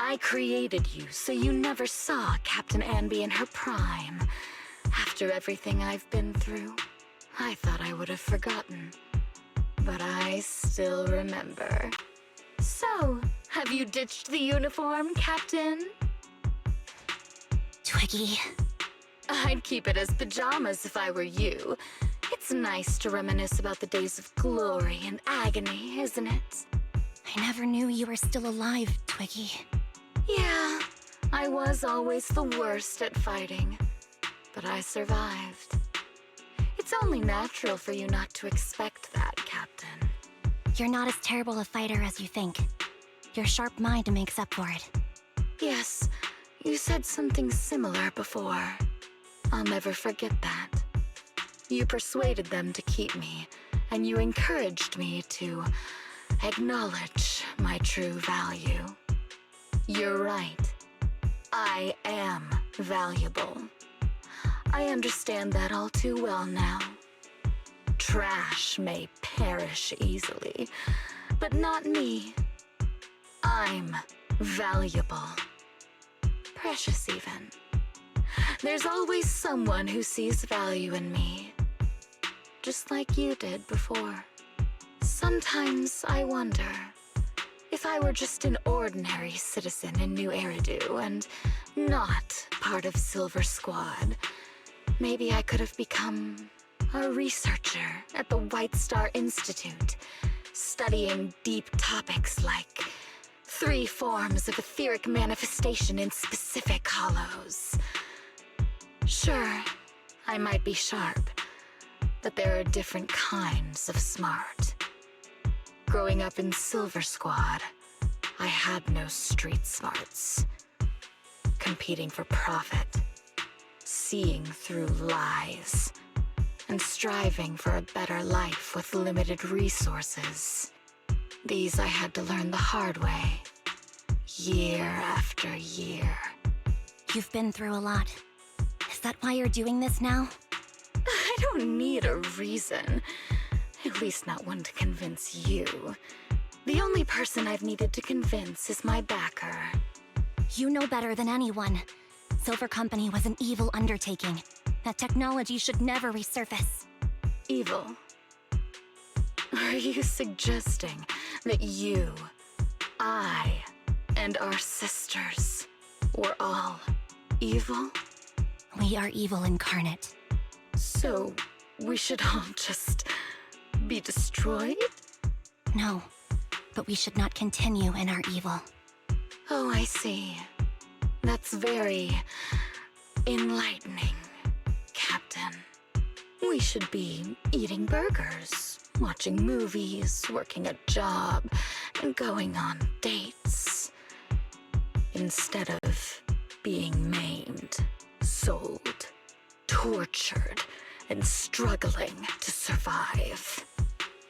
I created you so you never saw Captain Anby in her prime. After everything I've been through, I thought I would have forgotten. But I still remember. So, have you ditched the uniform, Captain? Twiggy. I'd keep it as pajamas if I were you. It's nice to reminisce about the days of glory and agony, isn't it? I never knew you were still alive, Twiggy. Yeah, I was always the worst at fighting, but I survived. It's only natural for you not to expect that, Captain. You're not as terrible a fighter as you think. Your sharp mind makes up for it. Yes, you said something similar before. I'll never forget that. You persuaded them to keep me, and you encouraged me to acknowledge my true value. You're right. I am valuable. I understand that all too well now. Trash may perish easily, but not me. I'm valuable. Precious, even. There's always someone who sees value in me, just like you did before. Sometimes I wonder if I were just an ordinary citizen in New Eridu and not part of Silver Squad, maybe I could have become a researcher at the White Star Institute, studying deep topics like 3 forms of etheric manifestation in specific hollows. Sure, I might be sharp, but there are different kinds of smart. Growing up in Silver Squad, I had no street smarts. Competing for profit, seeing through lies, and striving for a better life with limited resources. These I had to learn the hard way, year after year. You've been through a lot. Is that why you're doing this now? I don't need a reason. At least not one to convince you. The only person I've needed to convince is my backer. You know better than anyone. Silver Company was an evil undertaking. That technology should never resurface. Evil? Are you suggesting that you, I, and our sisters were all evil? We are evil incarnate. So, we should all just be destroyed? No, but we should not continue in our evil. Oh, I see. That's very enlightening, Captain. We should be eating burgers, watching movies, working a job, and going on dates. Instead of being maimed, sold, tortured, and struggling to survive.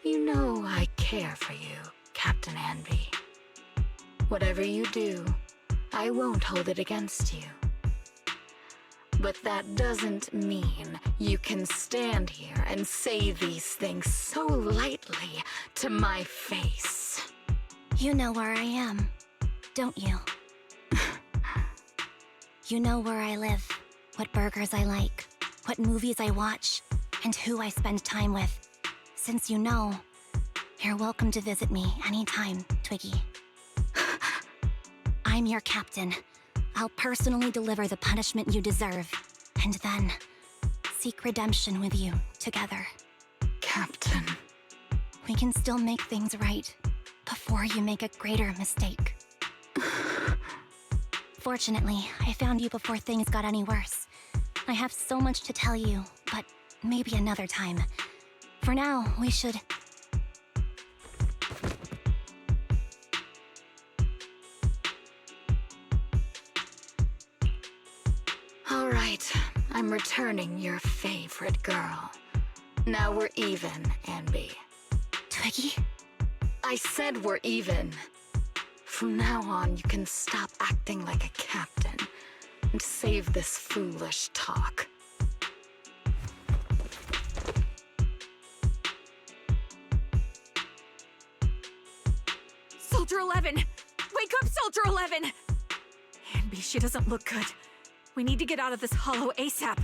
You know I care for you, Captain Anby. Whatever you do, I won't hold it against you. But that doesn't mean you can stand here and say these things so lightly to my face. You know where I am, don't you? You know where I live, what burgers I like. what movies I watch, and who I spend time with. Since you know, you're welcome to visit me anytime, Twiggy. I'm your captain. I'll personally deliver the punishment you deserve, and then seek redemption with you together. Captain. We can still make things right before you make a greater mistake. Fortunately, I found you before things got any worse. I have so much to tell you, but maybe another time. For now, we should... All right, I'm returning your favorite girl. Now we're even, Anby. Twiggy? I said we're even. From now on, you can stop acting like a captain and save this foolish talk. Soldier 11! Wake up, Soldier 11! Anby, she doesn't look good. We need to get out of this hollow ASAP.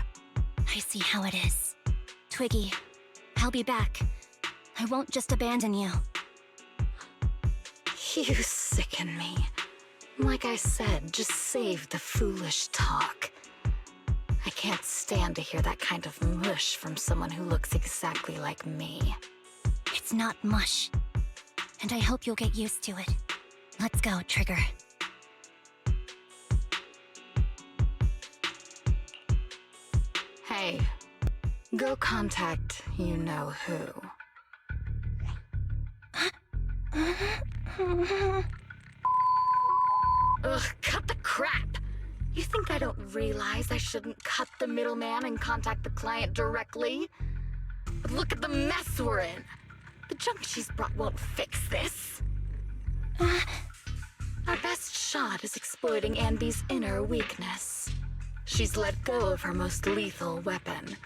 I see how it is. Twiggy, I'll be back. I won't just abandon you. You sicken me. Like I said, just save the foolish talk. I can't stand to hear that kind of mush from someone who looks exactly like me. It's not mush. And I hope you'll get used to it. Let's go, Trigger. Hey, go contact you-know-who. Ugh, cut the crap! You think I don't realize I shouldn't cut the middleman and contact the client directly? But look at the mess we're in! The junk she's brought won't fix this. Our best shot is exploiting Anby's inner weakness. She's let go of her most lethal weapon,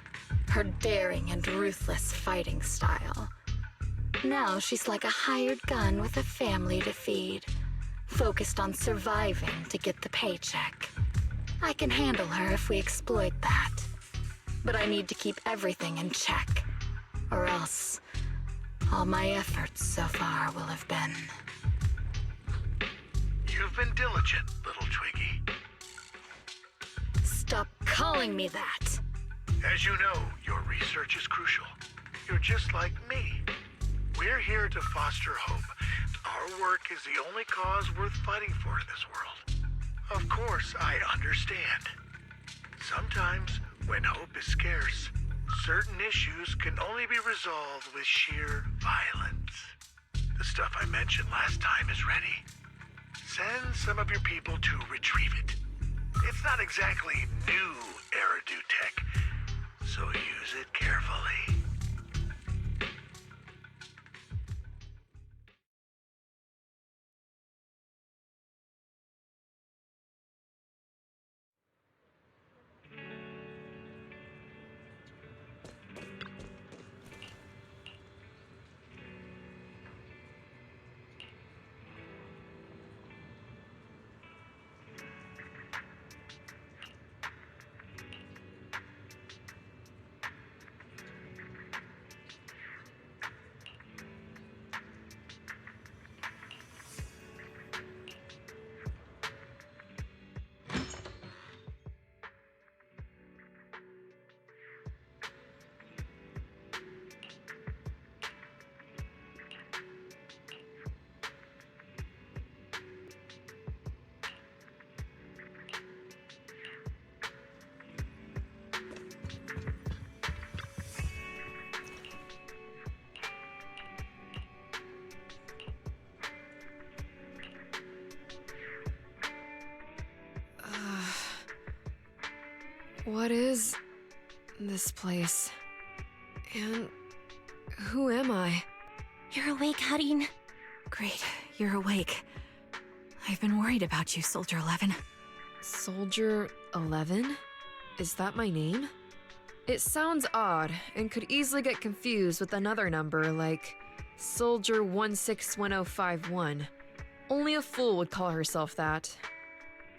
her daring and ruthless fighting style. Now she's like a hired gun with a family to feed, focused on surviving to get the paycheck. I can handle her if we exploit that. But I need to keep everything in check, or else all my efforts so far will have been... You've been diligent, little Twiggy. Stop calling me that! As you know, your research is crucial. You're just like me. We're here to foster hope. Our work is the only cause worth fighting for in this world. Of course, I understand. Sometimes, when hope is scarce, certain issues can only be resolved with sheer violence. The stuff I mentioned last time is ready. Send some of your people to retrieve it. It's not exactly new Eridu tech, so use it carefully. What is this place? And who am I? You're awake, Harin. Great, you're awake. I've been worried about you, Soldier 11. Soldier 11? Is that my name? It sounds odd and could easily get confused with another number like Soldier 161051. Only a fool would call herself that.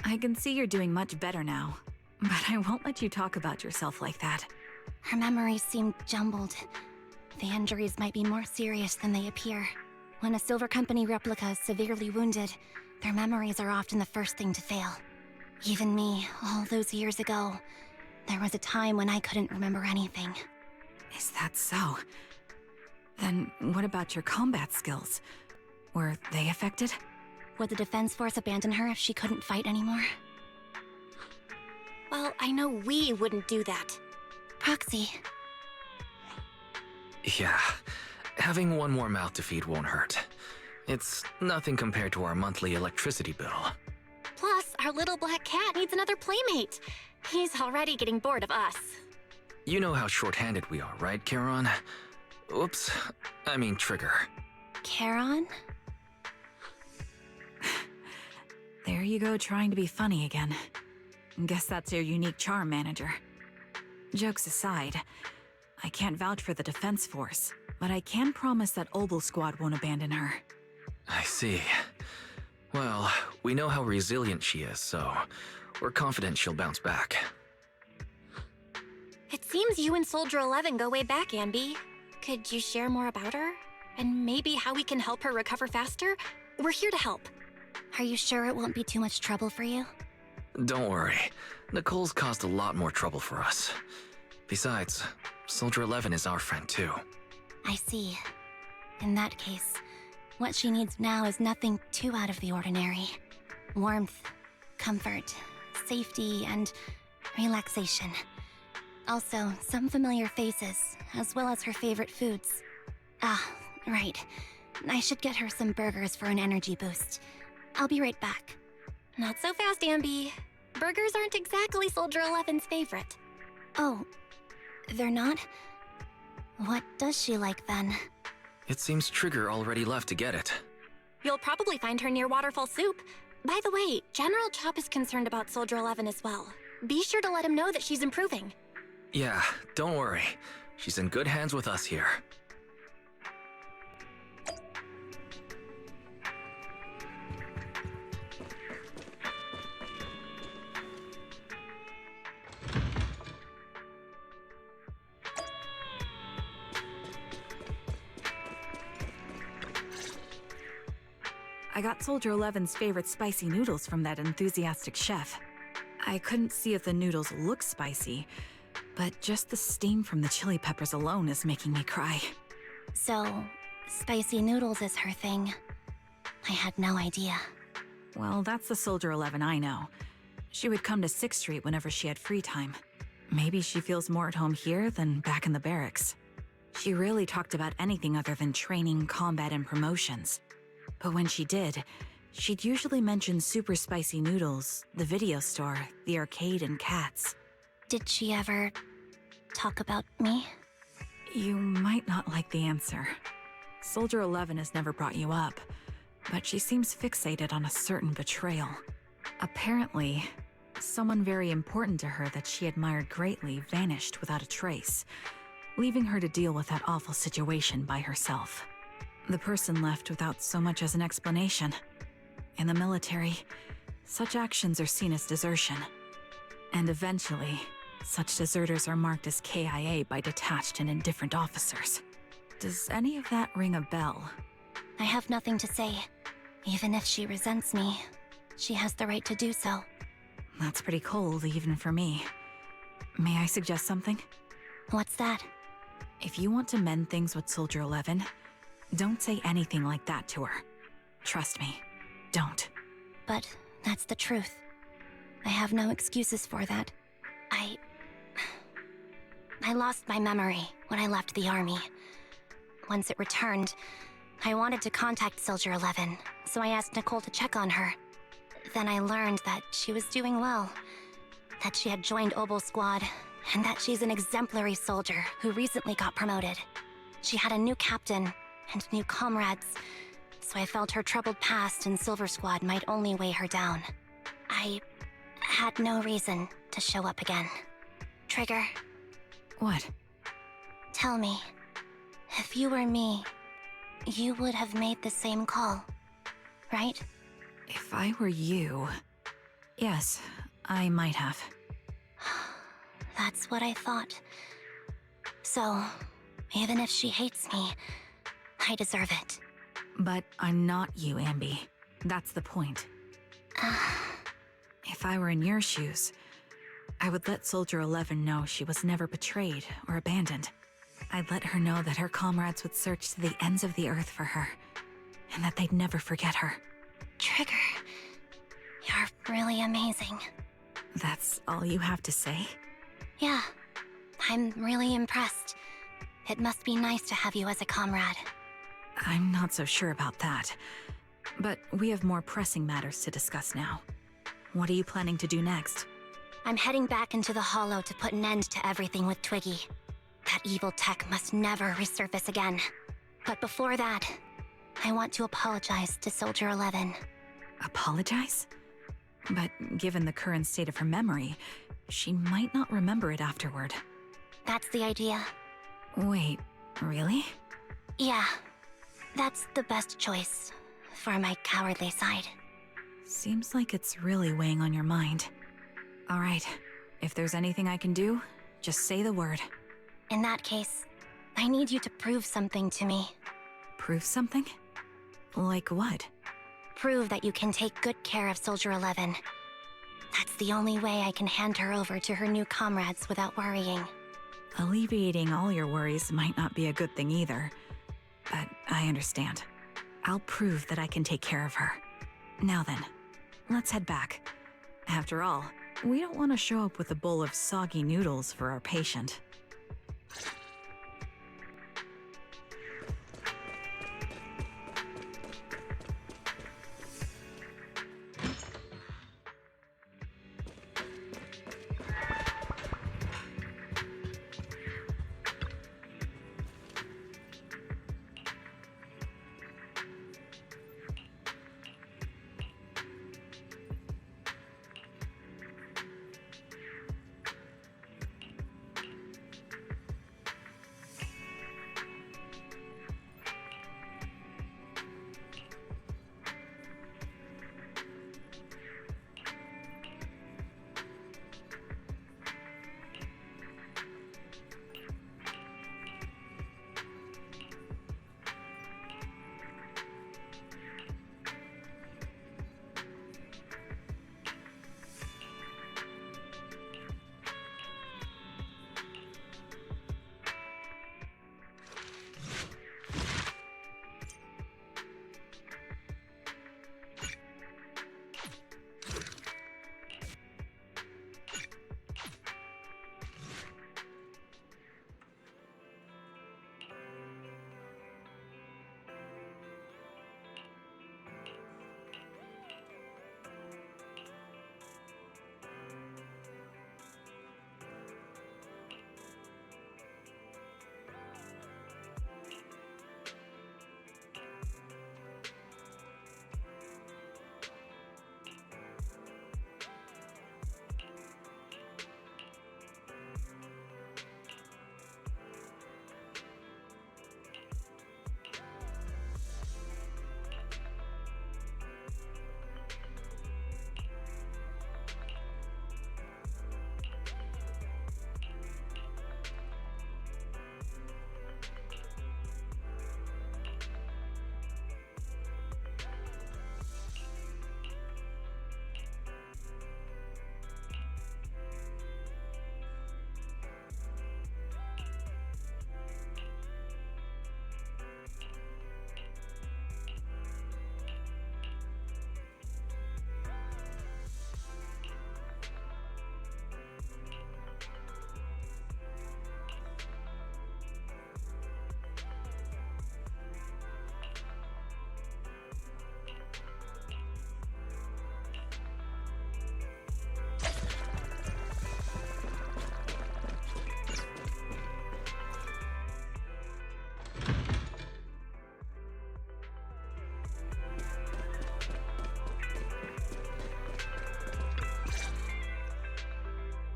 I can see you're doing much better now, but I won't let you talk about yourself like that. Her memories seem jumbled. The injuries might be more serious than they appear. When a Silver Company replica is severely wounded, their memories are often the first thing to fail. Even me, all those years ago, there was a time when I couldn't remember anything. Is that so? Then what about your combat skills? Were they affected? Would the Defense Force abandon her if she couldn't fight anymore? Well, I know we wouldn't do that. Proxy. Yeah, having one more mouth to feed won't hurt. It's nothing compared to our monthly electricity bill. Plus, our little black cat needs another playmate. He's already getting bored of us. You know how short-handed we are, right, Charon? Oops, I mean Trigger. Charon? There you go, trying to be funny again. Guess that's your unique charm, Manager. Jokes aside, I can't vouch for the Defense Force, but I can promise that Obel Squad won't abandon her. I see. Well, we know how resilient she is, so we're confident she'll bounce back. It seems you and Soldier 11 go way back, Ambi. Could you share more about her? And maybe how we can help her recover faster? We're here to help. Are you sure it won't be too much trouble for you? Don't worry. Nicole's caused a lot more trouble for us. Besides, Soldier 11 is our friend too. I see. In that case, what she needs now is nothing too out of the ordinary. Warmth, comfort, safety, and relaxation. Also, some familiar faces, as well as her favorite foods. Ah, right. I should get her some burgers for an energy boost. I'll be right back. Not so fast, Ambi. Burgers aren't exactly Soldier 11's favorite. Oh, they're not? What does she like then? It seems Trigger already left to get it. You'll probably find her near Waterfall Soup. By the way, General Chop is concerned about Soldier 11 as well. Be sure to let him know that she's improving. Yeah, don't worry. She's in good hands with us here. I got Soldier 11's favorite spicy noodles from that enthusiastic chef. I couldn't see if the noodles look spicy, but just the steam from the chili peppers alone is making me cry. So, spicy noodles is her thing. I had no idea. Well, that's the Soldier 11 I know. She would come to 6th Street whenever she had free time. Maybe she feels more at home here than back in the barracks. She rarely talked about anything other than training, combat, and promotions. But when she did, she'd usually mention super spicy noodles, the video store, the arcade, and cats. Did she ever talk about me? You might not like the answer. Soldier 11 has never brought you up, but she seems fixated on a certain betrayal. Apparently, someone very important to her that she admired greatly vanished without a trace, leaving her to deal with that awful situation by herself. The person left without so much as an explanation. In the military, such actions are seen as desertion. And eventually, such deserters are marked as KIA by detached and indifferent officers. Does any of that ring a bell? I have nothing to say. Even if she resents me, she has the right to do so. That's pretty cold, even for me. May I suggest something? What's that? If you want to mend things with Soldier 11, don't say anything like that to her. Trust me, don't. But that's the truth. I have no excuses for that. I lost my memory when I left the army. Once it returned, I wanted to contact Soldier 11, so I asked Nicole to check on her. Then I learned that she was doing well, that she had joined Obel Squad, and that she's an exemplary soldier who recently got promoted. She had a new captain and new comrades, so I felt her troubled past in Silver Squad might only weigh her down. I had no reason to show up again. Trigger. What? Tell me, if you were me, you would have made the same call, right? If I were you... Yes, I might have. That's what I thought. So, even if she hates me, I deserve it. But I'm not you, Ambi. That's the point. If I were in your shoes, I would let Soldier 11 know she was never betrayed or abandoned. I'd let her know that her comrades would search to the ends of the earth for her, and that they'd never forget her. Trigger, you're really amazing. That's all you have to say? Yeah, I'm really impressed. It must be nice to have you as a comrade. I'm not so sure about that. But we have more pressing matters to discuss now. What are you planning to do next? I'm heading back into the Hollow to put an end to everything with Twiggy. That evil tech must never resurface again. But before that, I want to apologize to Soldier 11. Apologize? But given the current state of her memory, she might not remember it afterward. That's the idea. Wait, really? Yeah, that's the best choice for my cowardly side. Seems like it's really weighing on your mind. All right, if there's anything I can do, just say the word. In that case, I need you to prove something to me. Prove something? Like what? Prove that you can take good care of Soldier 11. That's the only way I can hand her over to her new comrades without worrying. Alleviating all your worries might not be a good thing either. But I understand. I'll prove that I can take care of her. Now then, let's head back. After all, we don't want to show up with a bowl of soggy noodles for our patient.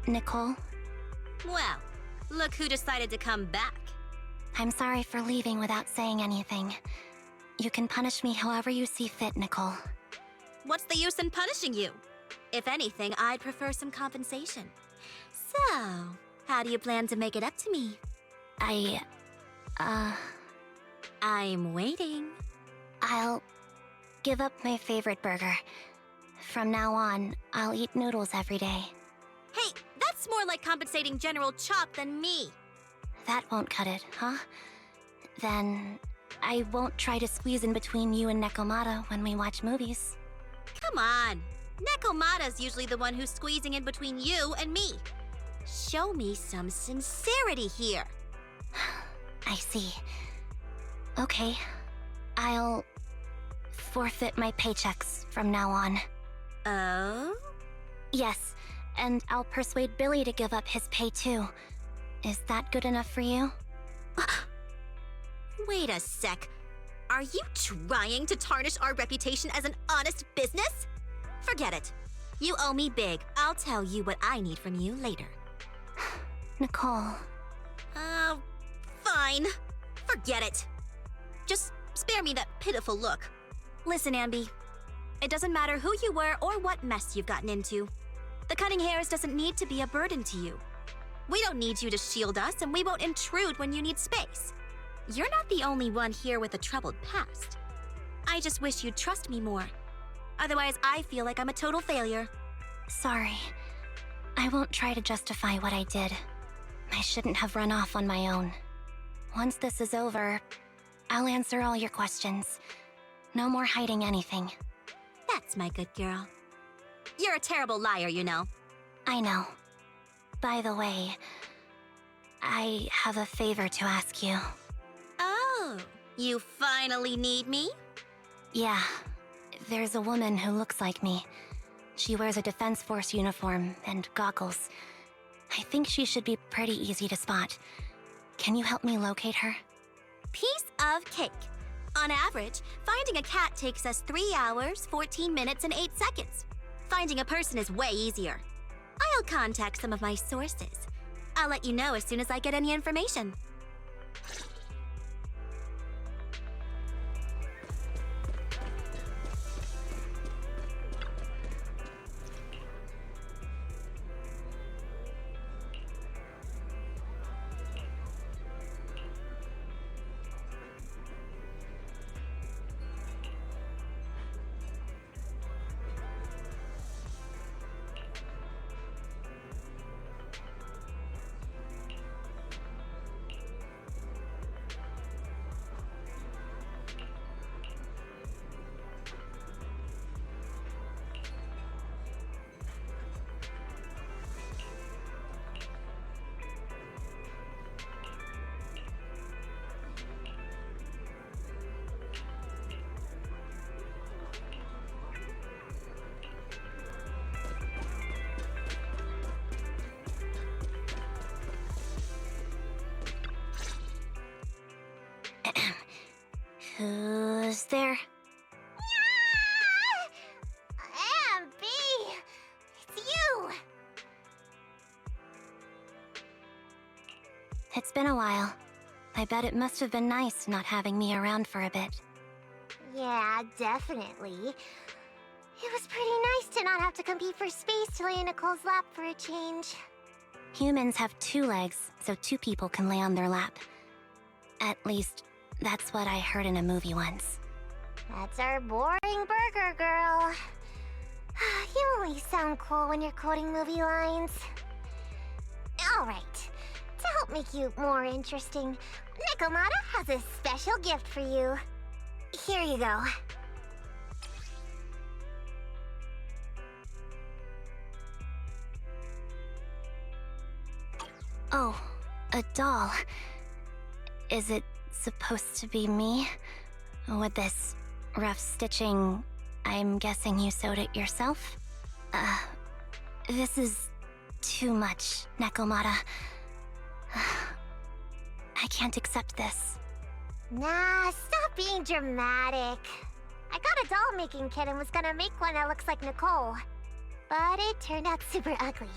Nicole? Well, look who decided to come back. I'm sorry for leaving without saying anything. You can punish me however you see fit, Nicole. What's the use in punishing you? If anything, I'd prefer some compensation. So, how do you plan to make it up to me? I'm waiting. I'll give up my favorite burger. From now on, I'll eat noodles every day. Hey, that's more like compensating General Chop than me. That won't cut it, huh? Then I won't try to squeeze in between you and Nekomata when we watch movies. Come on. Nekomata's usually the one who's squeezing in between you and me. Show me some sincerity here. I see. Okay. I'll forfeit my paychecks from now on. Oh? Yes, and I'll persuade Billy to give up his pay too. Is that good enough for you? Wait a sec. Are you trying to tarnish our reputation as an honest business? Forget it. You owe me big. I'll tell you what I need from you later. Nicole. Fine. Forget it. Just spare me that pitiful look. Listen, Ambi. It doesn't matter who you were or what mess you've gotten into. The cutting hairs doesn't need to be a burden to you. We don't need you to shield us, and we won't intrude when you need space. You're not the only one here with a troubled past. I just wish you'd trust me more. Otherwise, I feel like I'm a total failure. Sorry. I won't try to justify what I did. I shouldn't have run off on my own. Once this is over, I'll answer all your questions. No more hiding anything. That's my good girl. You're a terrible liar, you know. I know. By the way, I have a favor to ask you. Oh, you finally need me? Yeah. There's a woman who looks like me. She wears a Defense Force uniform and goggles. I think she should be pretty easy to spot. Can you help me locate her? Piece of cake. On average, finding a cat takes us 3 hours, 14 minutes, and 8 seconds. Finding a person is way easier. I'll contact some of my sources. I'll let you know as soon as I get any information. Who's there? Ambi! It's you! It's been a while. I bet it must have been nice not having me around for a bit. Yeah, definitely. It was pretty nice to not have to compete for space to lay in Nicole's lap for a change. Humans have 2 legs, so 2 people can lay on their lap. At least, that's what I heard in a movie once. That's our boring burger girl. You only sound cool when you're quoting movie lines. Alright, to help make you more interesting, Nekomata has a special gift for you. Here you go. Oh, a doll. Is it supposed to be me? With this rough stitching, I'm guessing you sewed it yourself? This is too much, Nekomata. I can't accept this. Nah, stop being dramatic. I got a doll-making kit and was gonna make one that looks like Nicole. But it turned out super ugly,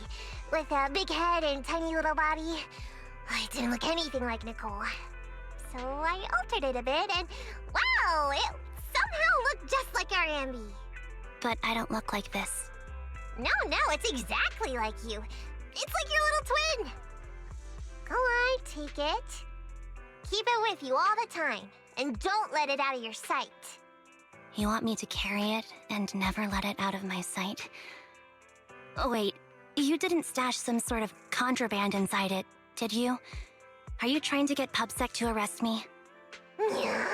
with a big head and tiny little body. It didn't look anything like Nicole. So I altered it a bit and, wow, it somehow looked just like our Ambi. But I don't look like this. No, it's exactly like you. It's like your little twin. Go on, take it. Keep it with you all the time, and don't let it out of your sight. You want me to carry it and never let it out of my sight? Oh, wait, you didn't stash some sort of contraband inside it, did you? Are you trying to get PubSec to arrest me? Yeah?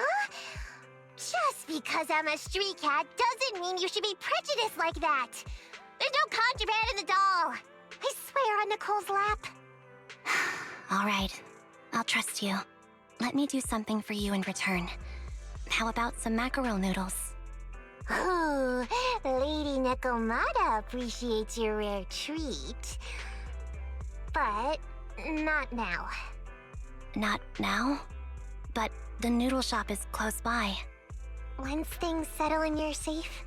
Just because I'm a street cat doesn't mean you should be prejudiced like that. There's no contraband in the doll. I swear on Nicole's lap. All right, I'll trust you. Let me do something for you in return. How about some mackerel noodles? Ooh, Lady Nicomata appreciates your rare treat. But not now. Not now? But the noodle shop is close by. Once things settle and you're safe,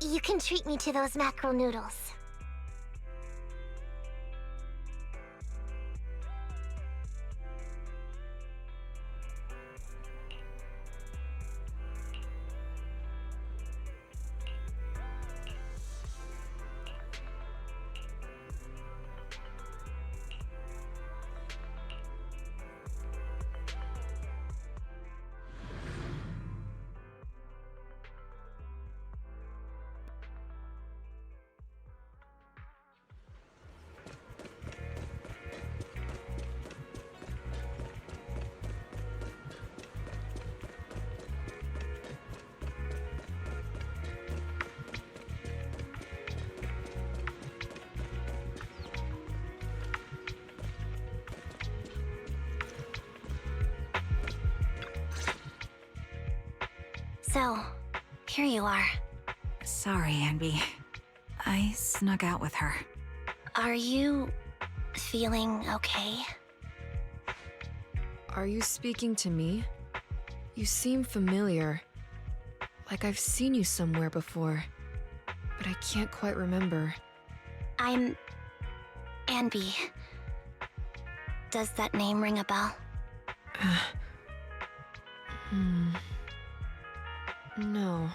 you can treat me to those mackerel noodles. So, here you are. Sorry, Anby. I snuck out with her. Are you feeling okay? Are you speaking to me? You seem familiar. Like I've seen you somewhere before. But I can't quite remember. I'm... Anby. Does that name ring a bell? No.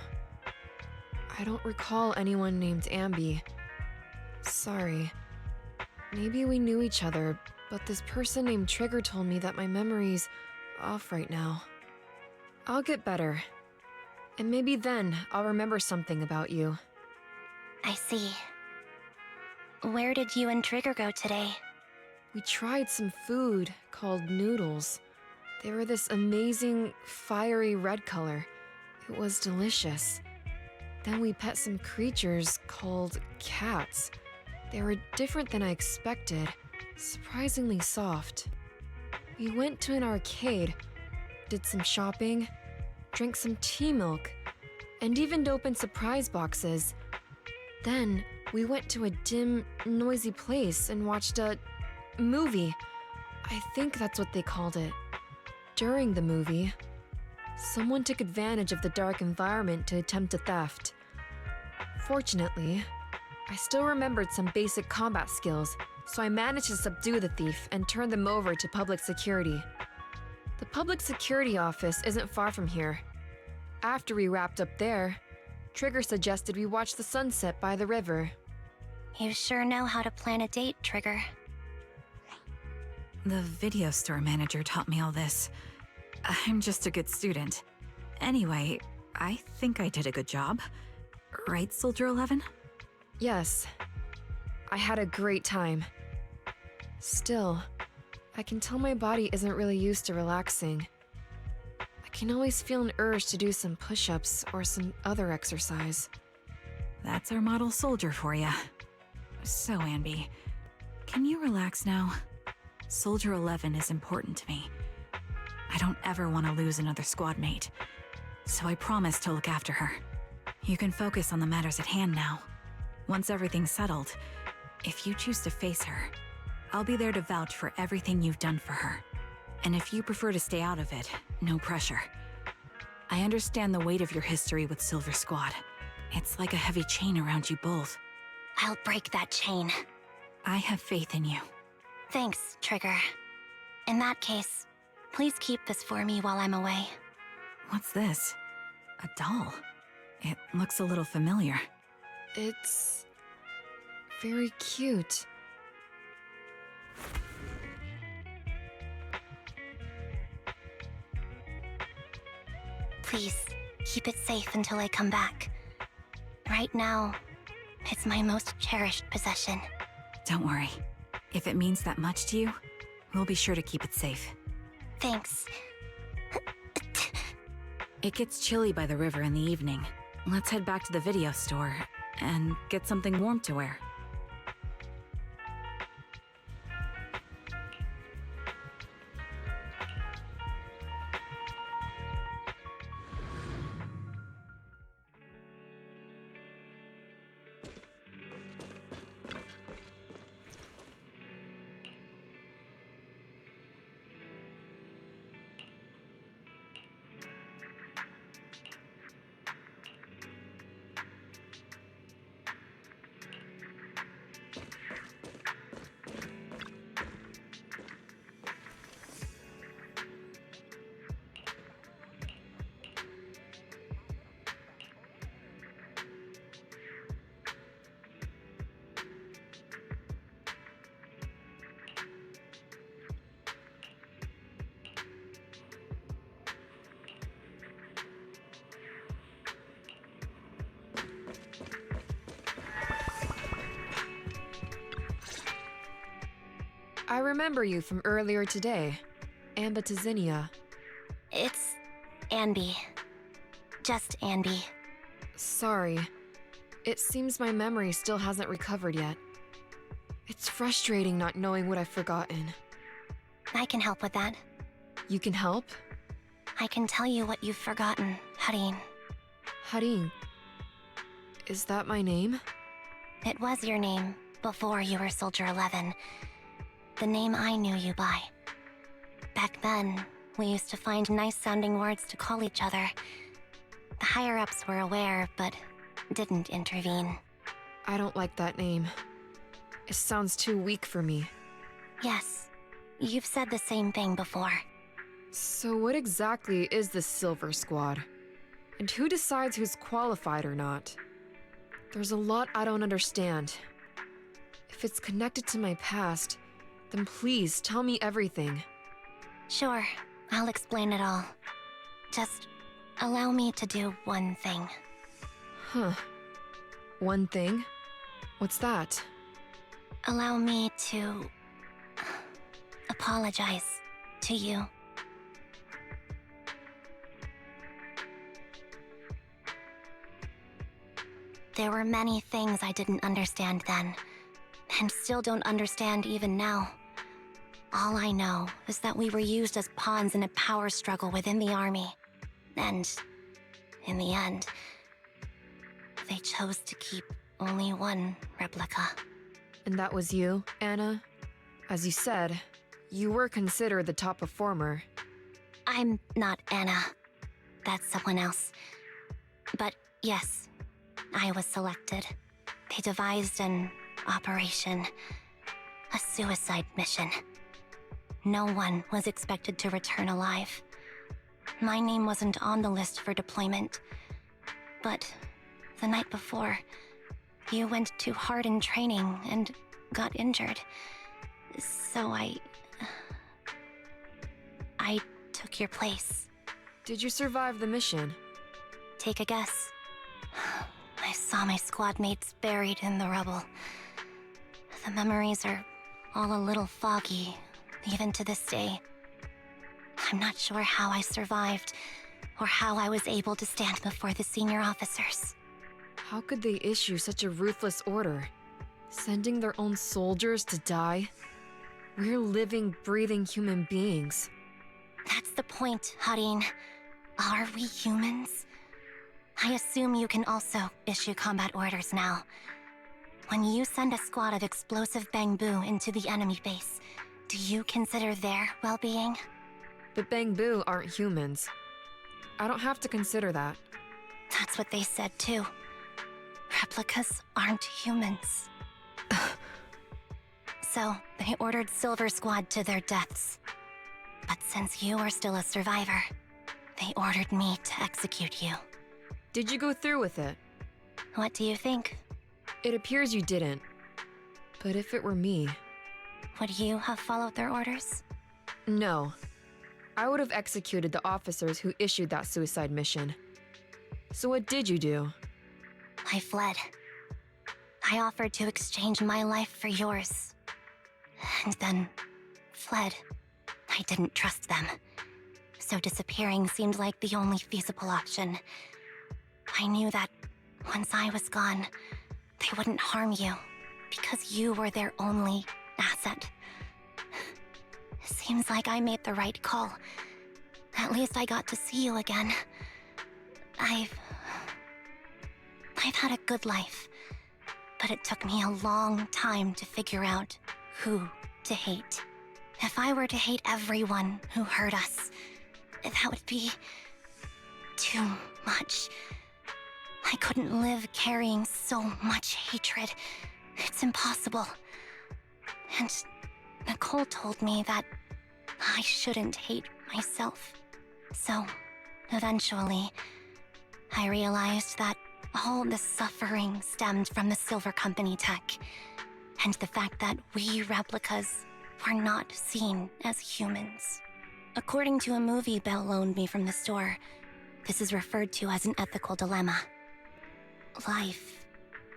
I don't recall anyone named Ambi. Sorry. Maybe we knew each other, but this person named Trigger told me that my memory's off right now. I'll get better. And maybe then I'll remember something about you. I see. Where did you and Trigger go today? We tried some food called noodles. They were this amazing, fiery red color. It was delicious. Then we pet some creatures called cats. They were different than I expected, surprisingly soft. We went to an arcade, did some shopping, drank some tea milk, and even opened surprise boxes. Then we went to a dim, noisy place and watched a movie. I think that's what they called it. During the movie, someone took advantage of the dark environment to attempt a theft. Fortunately, I still remembered some basic combat skills, so I managed to subdue the thief and turn them over to public security. The public security office isn't far from here. After we wrapped up there, Trigger suggested we watch the sunset by the river. You sure know how to plan a date, Trigger. The video store manager taught me all this. I'm just a good student. Anyway, I think I did a good job. Right, Soldier 11? Yes. I had a great time. Still, I can tell my body isn't really used to relaxing. I can always feel an urge to do some push-ups or some other exercise. That's our model soldier for you. So, Anby, can you relax now? Soldier 11 is important to me. I don't ever want to lose another squad mate, so I promise to look after her. You can focus on the matters at hand now. Once everything's settled, if you choose to face her, I'll be there to vouch for everything you've done for her. And if you prefer to stay out of it, no pressure. I understand the weight of your history with Silver Squad. It's like a heavy chain around you both. I'll break that chain. I have faith in you. Thanks, Trigger. In that case, please keep this for me while I'm away. What's this? A doll? It looks a little familiar. It's very cute. Please, keep it safe until I come back. Right now, it's my most cherished possession. Don't worry. If it means that much to you, we'll be sure to keep it safe. Thanks. It gets chilly by the river in the evening. Let's head back to the video store and get something warm to wear. I remember you from earlier today. Ambitizinia. It's Anby. Just Anby. Sorry. It seems my memory still hasn't recovered yet. It's frustrating not knowing what I've forgotten. I can help with that. You can help? I can tell you what you've forgotten, Harin. Harin. Is that my name? It was your name before you were Soldier 11. The name I knew you by. Back then, we used to find nice-sounding words to call each other. The higher-ups were aware, but didn't intervene. I don't like that name. It sounds too weak for me. Yes, you've said the same thing before. So what exactly is the Silver Squad? And who decides who's qualified or not? There's a lot I don't understand. If it's connected to my past, then please tell me everything. Sure, I'll explain it all. Just allow me to do one thing. Huh. One thing? What's that? Allow me to apologize to you. There were many things I didn't understand then, and still don't understand even now. All I know is that we were used as pawns in a power struggle within the army. And, in the end, they chose to keep only one replica. And that was you, Anna? As you said, you were considered the top performer. I'm not Anna. That's someone else. But yes, I was selected. They devised an operation, a suicide mission. No one was expected to return alive. My name wasn't on the list for deployment. But the night before, you went too hard in training and got injured. So I took your place. Did you survive the mission? Take a guess. I saw my squad mates buried in the rubble. The memories are all a little foggy, even to this day. I'm not sure how I survived, or how I was able to stand before the senior officers. How could they issue such a ruthless order? Sending their own soldiers to die? We're living, breathing human beings. That's the point, Harin. Are we humans? I assume you can also issue combat orders now. When you send a squad of explosive Bangbu into the enemy base, do you consider their well-being? But Bangbu aren't humans. I don't have to consider that. That's what they said too. Replicas aren't humans. So, they ordered Silver Squad to their deaths. But since you are still a survivor, they ordered me to execute you. Did you go through with it? What do you think? It appears you didn't. But if it were me... Would you have followed their orders? No. I would have executed the officers who issued that suicide mission. So what did you do? I fled. I offered to exchange my life for yours. And then fled. I didn't trust them. So disappearing seemed like the only feasible option. I knew that once I was gone, they wouldn't harm you, because you were their only asset. Seems like I made the right call. At least I got to see you again. I've had a good life, but it took me a long time to figure out who to hate. If I were to hate everyone who hurt us, that would be too much. I couldn't live carrying so much hatred. It's impossible. And Nicole told me that I shouldn't hate myself. So, eventually, I realized that all the suffering stemmed from the Silver Company tech, and the fact that we replicas were not seen as humans. According to a movie Belle loaned me from the store, this is referred to as an ethical dilemma. Life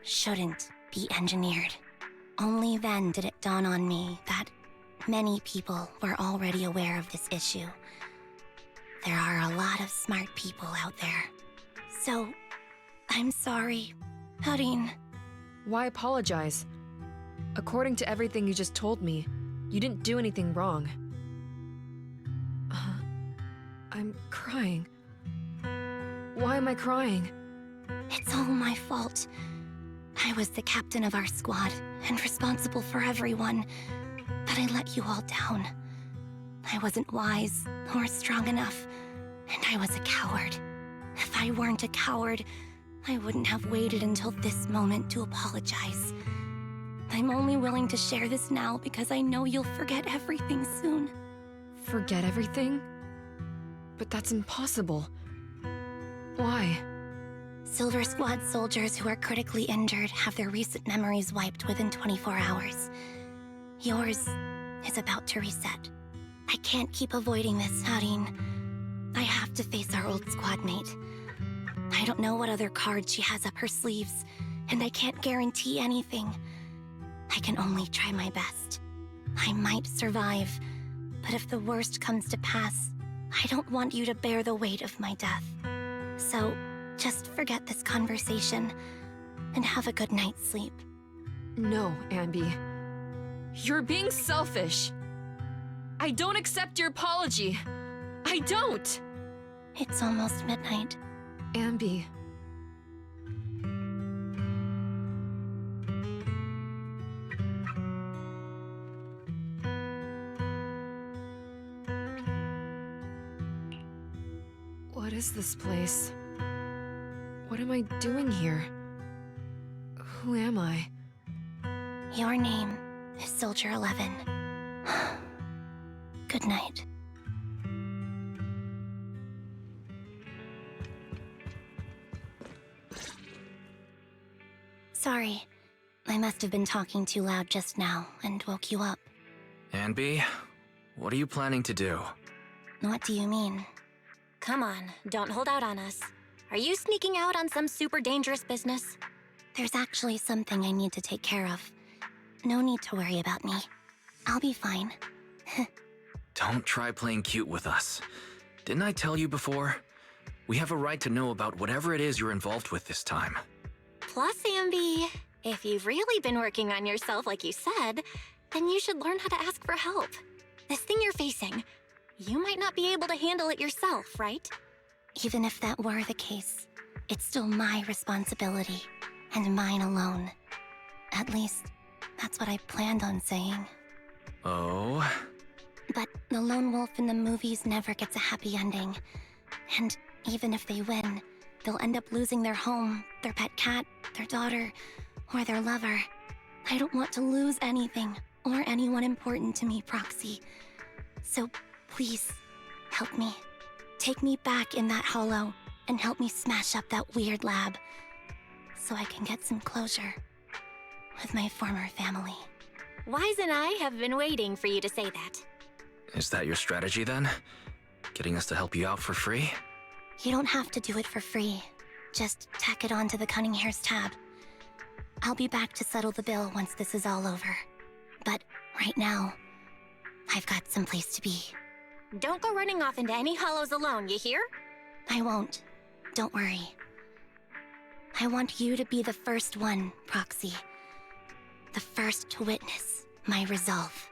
shouldn't be engineered. Only then did it dawn on me that many people were already aware of this issue. There are a lot of smart people out there. So, I'm sorry, Harin. Why apologize? According to everything you just told me, you didn't do anything wrong. I'm crying. Why am I crying? It's all my fault. I was the captain of our squad and responsible for everyone, but I let you all down. I wasn't wise or strong enough, and I was a coward. If I weren't a coward, I wouldn't have waited until this moment to apologize. I'm only willing to share this now because I know you'll forget everything soon. Forget everything? But that's impossible. Why? Silver Squad soldiers who are critically injured have their recent memories wiped within 24 hours. Yours is about to reset. I can't keep avoiding this, Harin. I have to face our old squad mate. I don't know what other cards she has up her sleeves, and I can't guarantee anything. I can only try my best. I might survive, but if the worst comes to pass, I don't want you to bear the weight of my death. So, just forget this conversation, and have a good night's sleep. No, Ambi. You're being selfish. I don't accept your apology. I don't! It's almost midnight. Ambi. What is this place? What am I doing here? Who am I? Your name is Soldier 11. Good night. Sorry. I must have been talking too loud just now and woke you up. Anby, what are you planning to do? What do you mean? Come on, don't hold out on us. Are you sneaking out on some super dangerous business? There's actually something I need to take care of. No need to worry about me. I'll be fine. Don't try playing cute with us. Didn't I tell you before? We have a right to know about whatever it is you're involved with this time. Plus, Amby, if you've really been working on yourself like you said, then you should learn how to ask for help. This thing you're facing, you might not be able to handle it yourself, right? Even if that were the case, it's still my responsibility, and mine alone. At least, that's what I planned on saying. Oh? But the lone wolf in the movies never gets a happy ending. And even if they win, they'll end up losing their home, their pet cat, their daughter, or their lover. I don't want to lose anything, or anyone important to me, Proxy. So please, help me. Take me back in that hollow, and help me smash up that weird lab, so I can get some closure with my former family. Wise and I have been waiting for you to say that. Is that your strategy then? getting us to help you out for free? You don't have to do it for free. Just tack it onto the Cunning Hair's tab. I'll be back to settle the bill once this is all over. But right now, I've got someplace to be. Don't go running off into any hollows alone, you hear? I won't. Don't worry. I want you to be the first one, Proxy. The first to witness my resolve.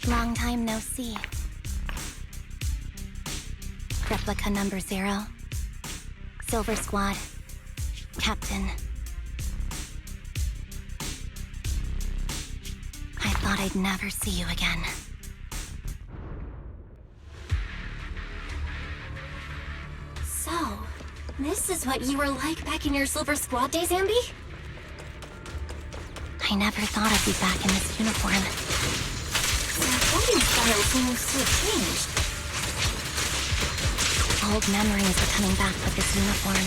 Long time no see. Replica number 0. Silver Squad. Captain. I thought I'd never see you again. So, this is what you were like back in your Silver Squad days, Ambi? I never thought I'd be back in this uniform. Your fighting style seems to have changed. Old memories are coming back with this uniform.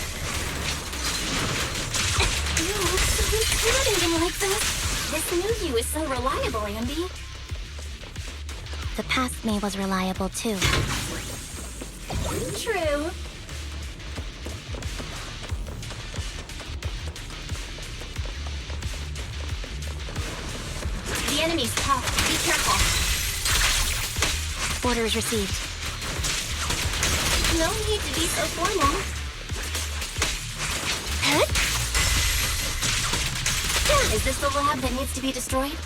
You look so intimidating like this. This new you is so reliable, Ambi. The past me was reliable too. True. The enemy's tough. Be careful. Orders received. No need to be so formal. Huh? Yeah, is this the lab that needs to be destroyed?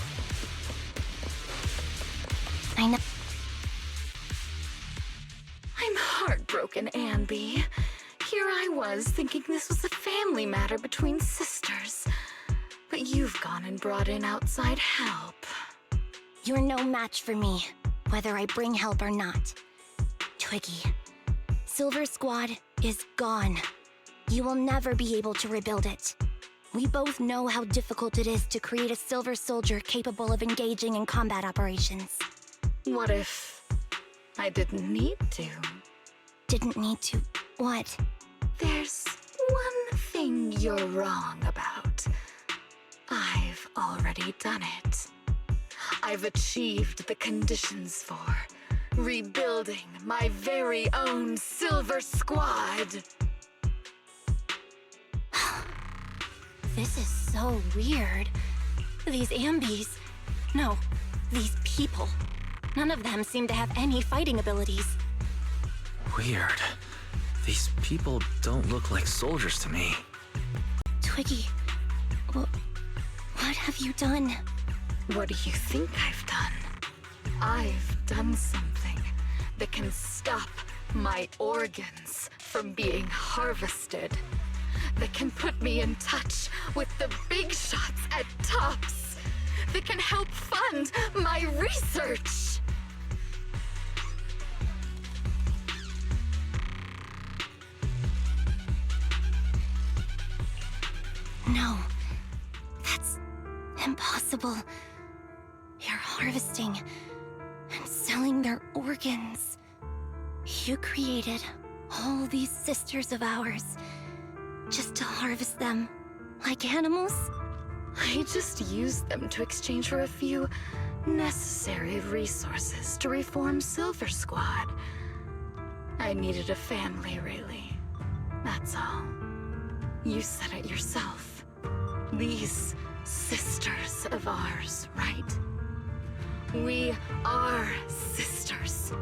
I know. I'm heartbroken, Ambi. Here I was thinking this was a family matter between sisters. But you've gone and brought in outside help. You're no match for me, whether I bring help or not. Twiggy, Silver Squad is gone. You will never be able to rebuild it. We both know how difficult it is to create a Silver Soldier capable of engaging in combat operations. What if I didn't need to? Didn't need to? What? There's one thing you're wrong about. I've already done it. I've achieved the conditions for rebuilding my very own Silver Squad. This is so weird. These Ambis... No, these people. None of them seem to have any fighting abilities. Weird. These people don't look like soldiers to me. Twiggy, what have you done? What do you think I've done? I've done something that can stop my organs from being harvested. That can put me in touch with the big shots at TOPS. That can help fund my research. No, that's impossible. You're harvesting and selling their organs. You created all these sisters of ours just to harvest them like animals? I just used them to exchange for a few necessary resources to reform Silver Squad. I needed a family, really. That's all. You said it yourself. These sisters of ours, right? We are sisters,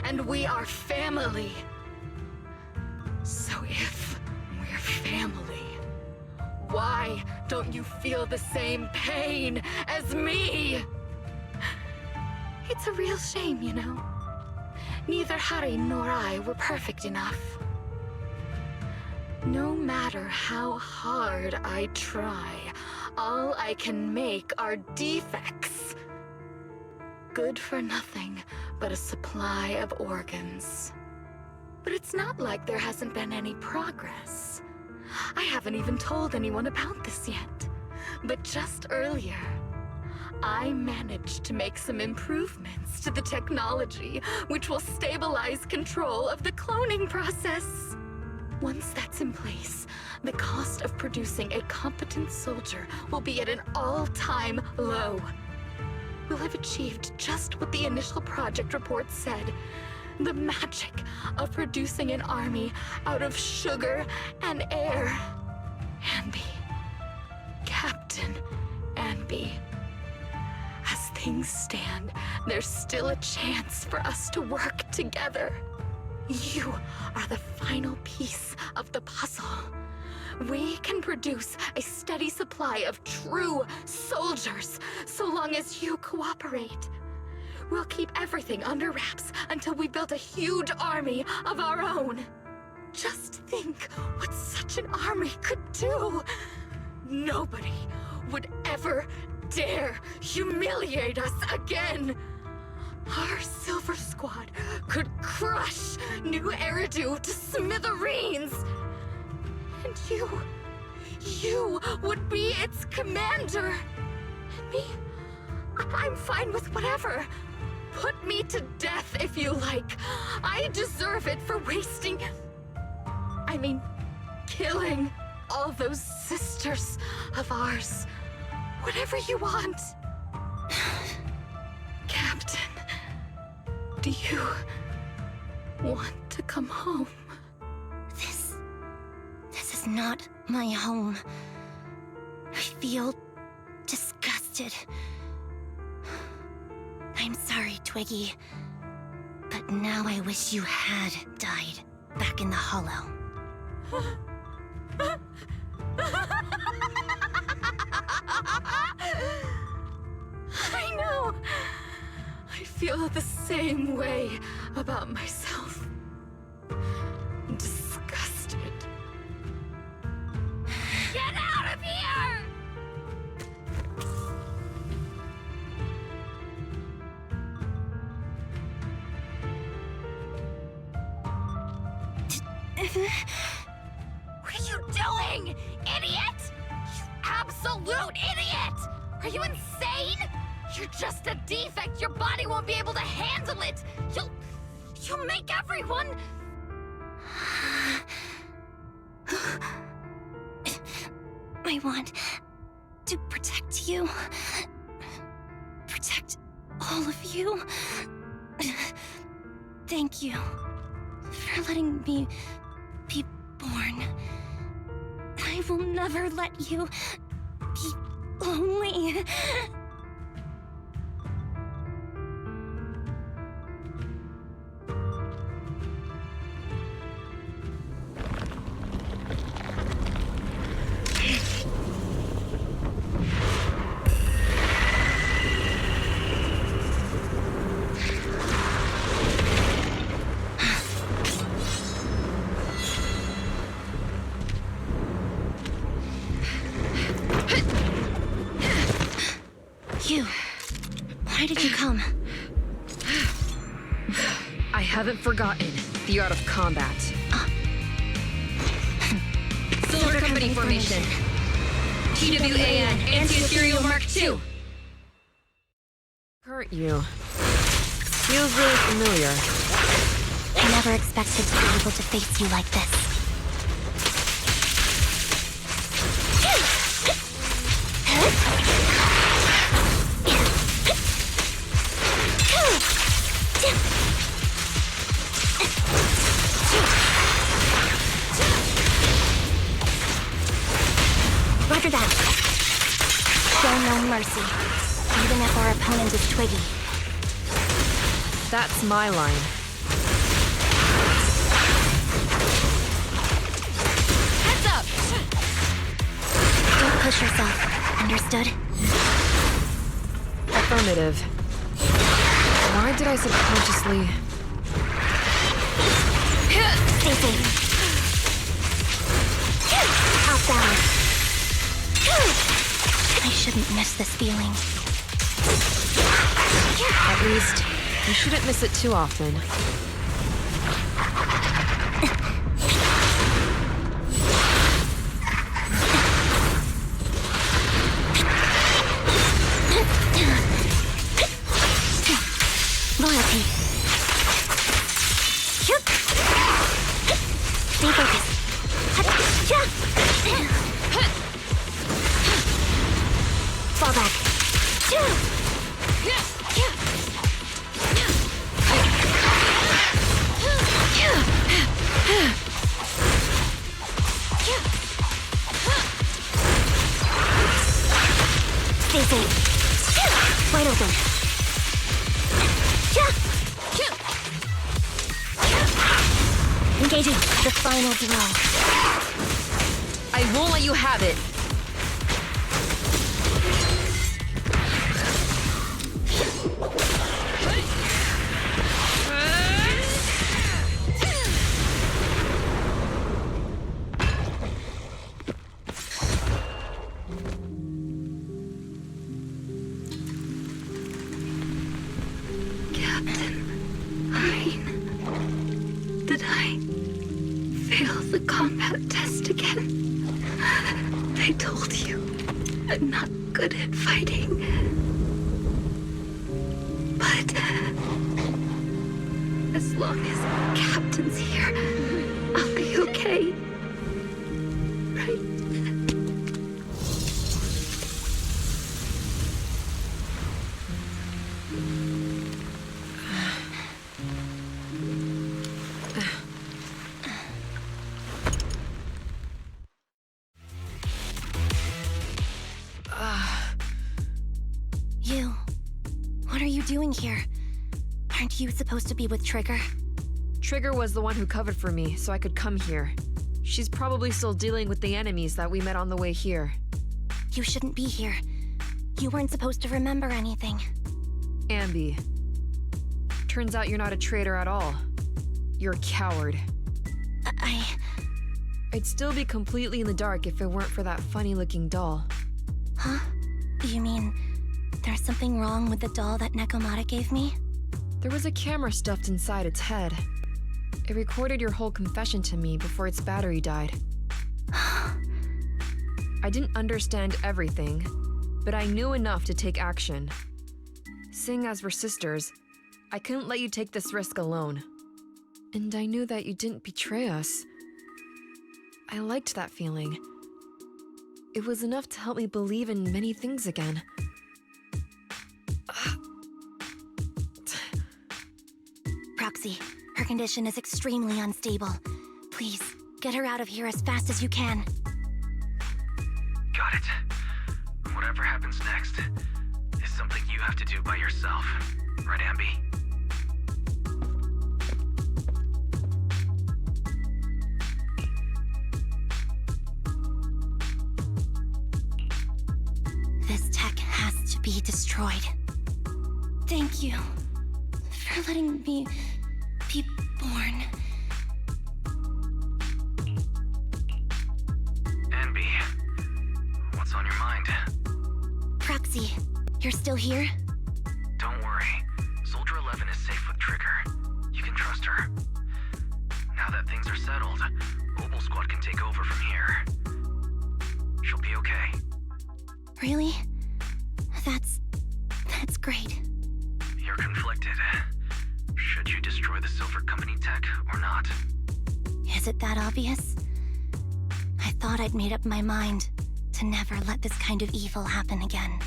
and we are family. So if we're family, why don't you feel the same pain as me? It's a real shame, you know. Neither Harry nor I were perfect enough. No matter how hard I try, all I can make are defects. Good for nothing but a supply of organs. But it's not like there hasn't been any progress. I haven't even told anyone about this yet. But just earlier, I managed to make some improvements to the technology which will stabilize control of the cloning process. Once that's in place, the cost of producing a competent soldier will be at an all-time low. We'll have achieved just what the initial project report said. The magic of producing an army out of sugar and air. Anby. Captain Anby. As things stand, there's still a chance for us to work together. You are the final piece of the puzzle. We can produce a steady supply of true soldiers so long as you cooperate. We'll keep everything under wraps until we build a huge army of our own. Just think what such an army could do. Nobody would ever dare humiliate us again. Our Silver Squad could crush New Eridu to smithereens. And you would be its commander. And me, I'm fine with whatever. Put me to death if you like. I deserve it for killing all those sisters of ours. Whatever you want. Captain, do you want to come home? This is not my home. I feel disgusted. I'm sorry, Twiggy. But now I wish you had died back in the Hollow. I know. I feel the same way about myself. Disgusted. Get out of here! What are you doing, idiot? You absolute idiot! Are you insane? You're just a defect. Your body won't be able to handle it. You'll make everyone... I want to protect you. Protect all of you. Thank you for letting me be born. I will never let you be lonely. Why did you come? I haven't forgotten the art of combat. Solar Company formation. TWAN, Anti-Ethereal Mark II. Hurt you. Feels really familiar. I never expected to be able to face you like this. Roger that. Show no mercy, even if our opponent is Twiggy. That's my line. Heads up! Don't push yourself, understood? Affirmative. Why did I subconsciously... Stay safe. Top down. I shouldn't miss this feeling. At least, you shouldn't miss it too often. Engaging the final blow. I won't let you have it. Did I fail the combat test again? They told you I'm not good at fighting. But as long as Captain's here, I'll be okay. Right? You. What are you doing here? Aren't you supposed to be with Trigger? Trigger was the one who covered for me, so I could come here. She's probably still dealing with the enemies that we met on the way here. You shouldn't be here. You weren't supposed to remember anything. Ambi. Turns out you're not a traitor at all. You're a coward. I'd still be completely in the dark if it weren't for that funny-looking doll. Huh? You mean there's something wrong with the doll that Nekomata gave me? There was a camera stuffed inside its head. It recorded your whole confession to me before its battery died. I didn't understand everything, but I knew enough to take action. Seeing as we're sisters, I couldn't let you take this risk alone. And I knew that you didn't betray us. I liked that feeling. It was enough to help me believe in many things again. Proxy, her condition is extremely unstable. Please, get her out of here as fast as you can. Got it. Whatever happens next is something you have to do by yourself. Right, Ambi? This tech has to be destroyed. Thank you for letting me be born. Ambi, what's on your mind? Proxy, you're still here? Don't worry. Soldier 11 is safe with Trigger. You can trust her. Now that things are settled, Mobile Squad can take over from here. She'll be okay. Really? That's great. You're conflicted. Should you destroy the Silver Company tech or not? Is it that obvious? I thought I'd made up my mind to never let this kind of evil happen again.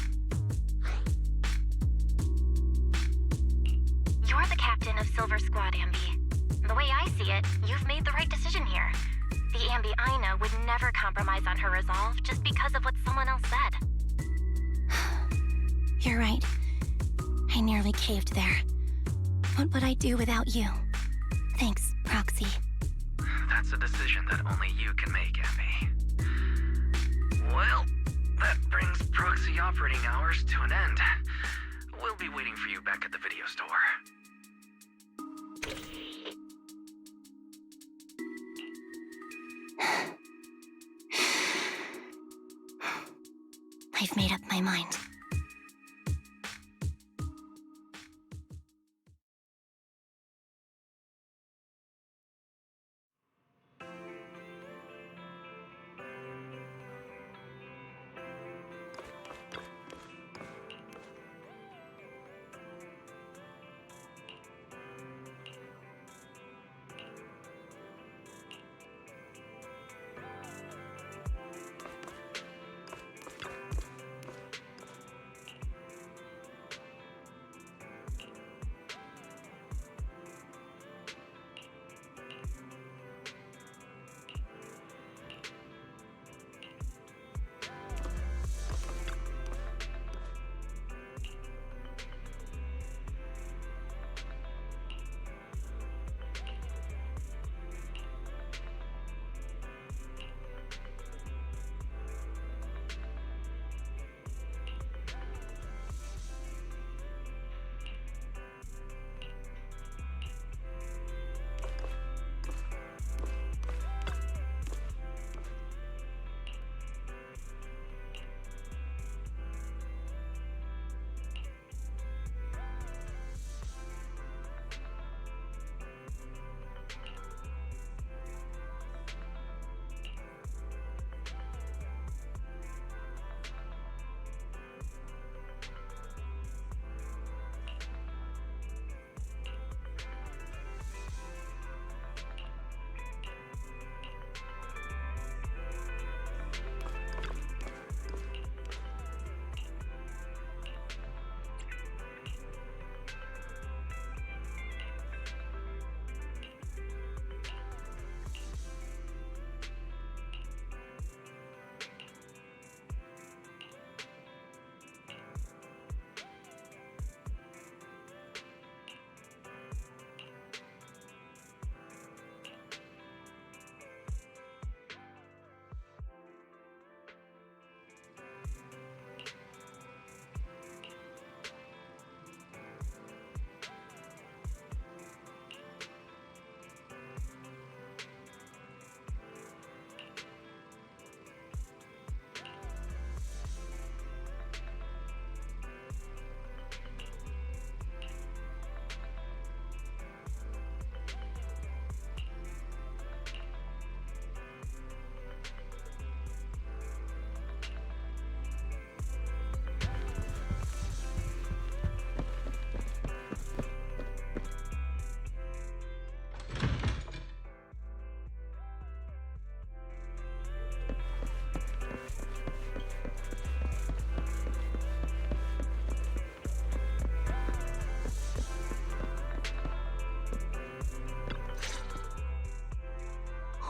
You're the captain of Silver Squad, Ambi. The way I see it, you've made the right decision here. The Ambi I know would never compromise on her resolve just because of what someone else said. You're right. I nearly caved there. What would I do without you? Thanks, Proxy. That's a decision that only you can make, Ambi. Well, that brings Proxy operating hours to an end. We'll be waiting for you back at the video store. I've made up my mind.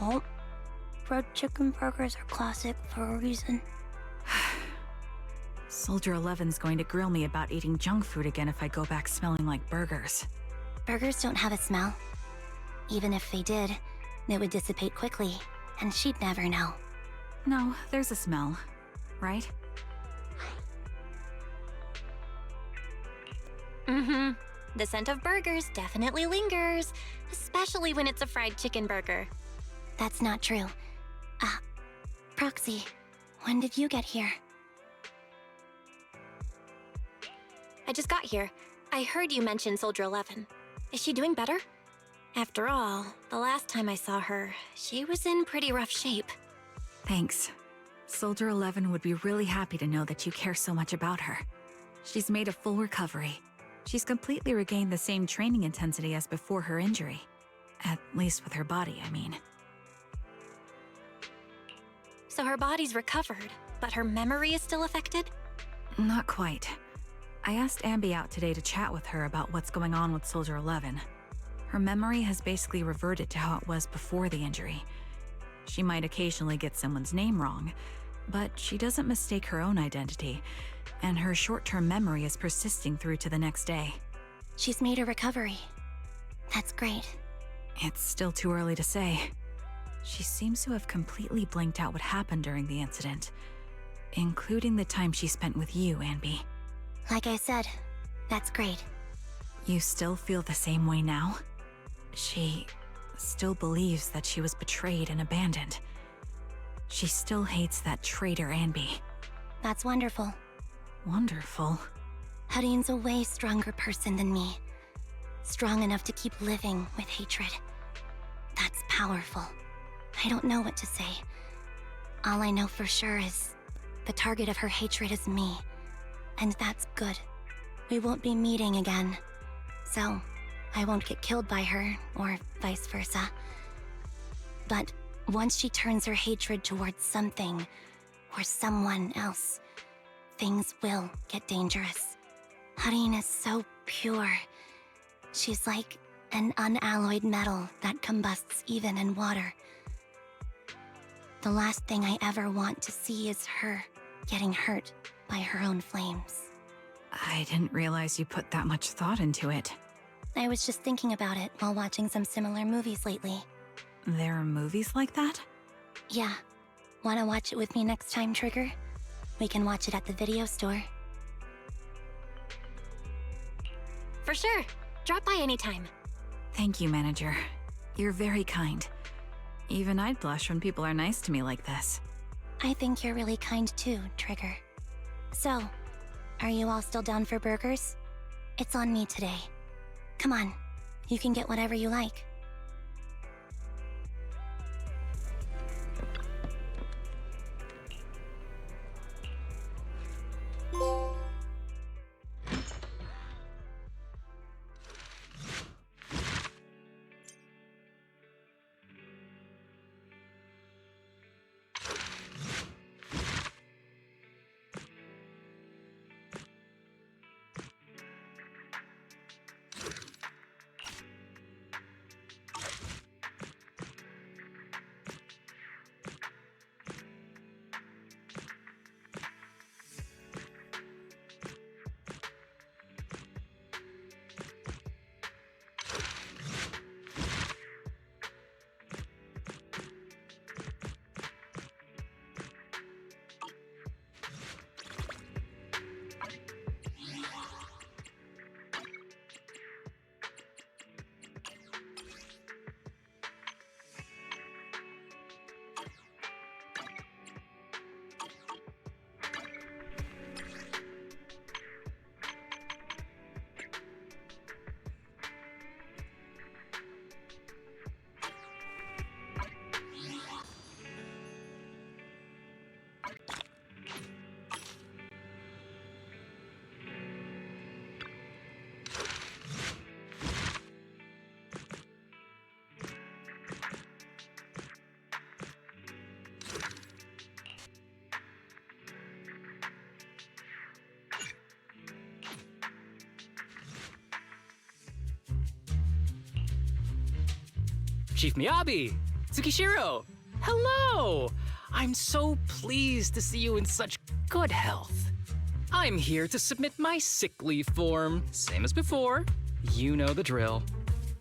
Well, fried chicken burgers are classic for a reason. Soldier 11's going to grill me about eating junk food again if I go back smelling like burgers. Burgers don't have a smell. Even if they did, it would dissipate quickly, and she'd never know. No, there's a smell, right? Mm-hmm. The scent of burgers definitely lingers, especially when it's a fried chicken burger. That's not true. Proxy, when did you get here? I just got here. I heard you mention Soldier 11. Is she doing better? After all, the last time I saw her, she was in pretty rough shape. Thanks. Soldier 11 would be really happy to know that you care so much about her. She's made a full recovery. She's completely regained the same training intensity as before her injury. At least with her body, I mean. So her body's recovered, but her memory is still affected? Not quite. I asked Ambi out today to chat with her about what's going on with Soldier 11. Her memory has basically reverted to how it was before the injury. She might occasionally get someone's name wrong, but she doesn't mistake her own identity, and her short-term memory is persisting through to the next day. She's made a recovery. That's great. It's still too early to say. She seems to have completely blanked out what happened during the incident, including the time she spent with you, Ambi. Like I said, that's great. You still feel the same way now? She still believes that she was betrayed and abandoned. She still hates that traitor Ambi. That's wonderful. Wonderful? Hadine's a way stronger person than me. Strong enough to keep living with hatred. That's powerful. I don't know what to say. All I know for sure is the target of her hatred is me. And that's good. We won't be meeting again. So, I won't get killed by her, or vice versa. But once she turns her hatred towards something, or someone else, things will get dangerous. Hadine is so pure. She's like an unalloyed metal that combusts even in water. The last thing I ever want to see is her getting hurt by her own flames. I didn't realize you put that much thought into it. I was just thinking about it while watching some similar movies lately. There are movies like that? Yeah. Wanna watch it with me next time, Trigger? We can watch it at the video store. For sure. Drop by anytime. Thank you, Manager. You're very kind. Even I'd blush when people are nice to me like this. I think you're really kind too, Trigger. So, are you all still down for burgers? It's on me today. Come on, you can get whatever you like. Chief Miyabi! Tsukishiro! Hello! I'm so pleased to see you in such good health. I'm here to submit my sick leave form. Same as before. You know the drill.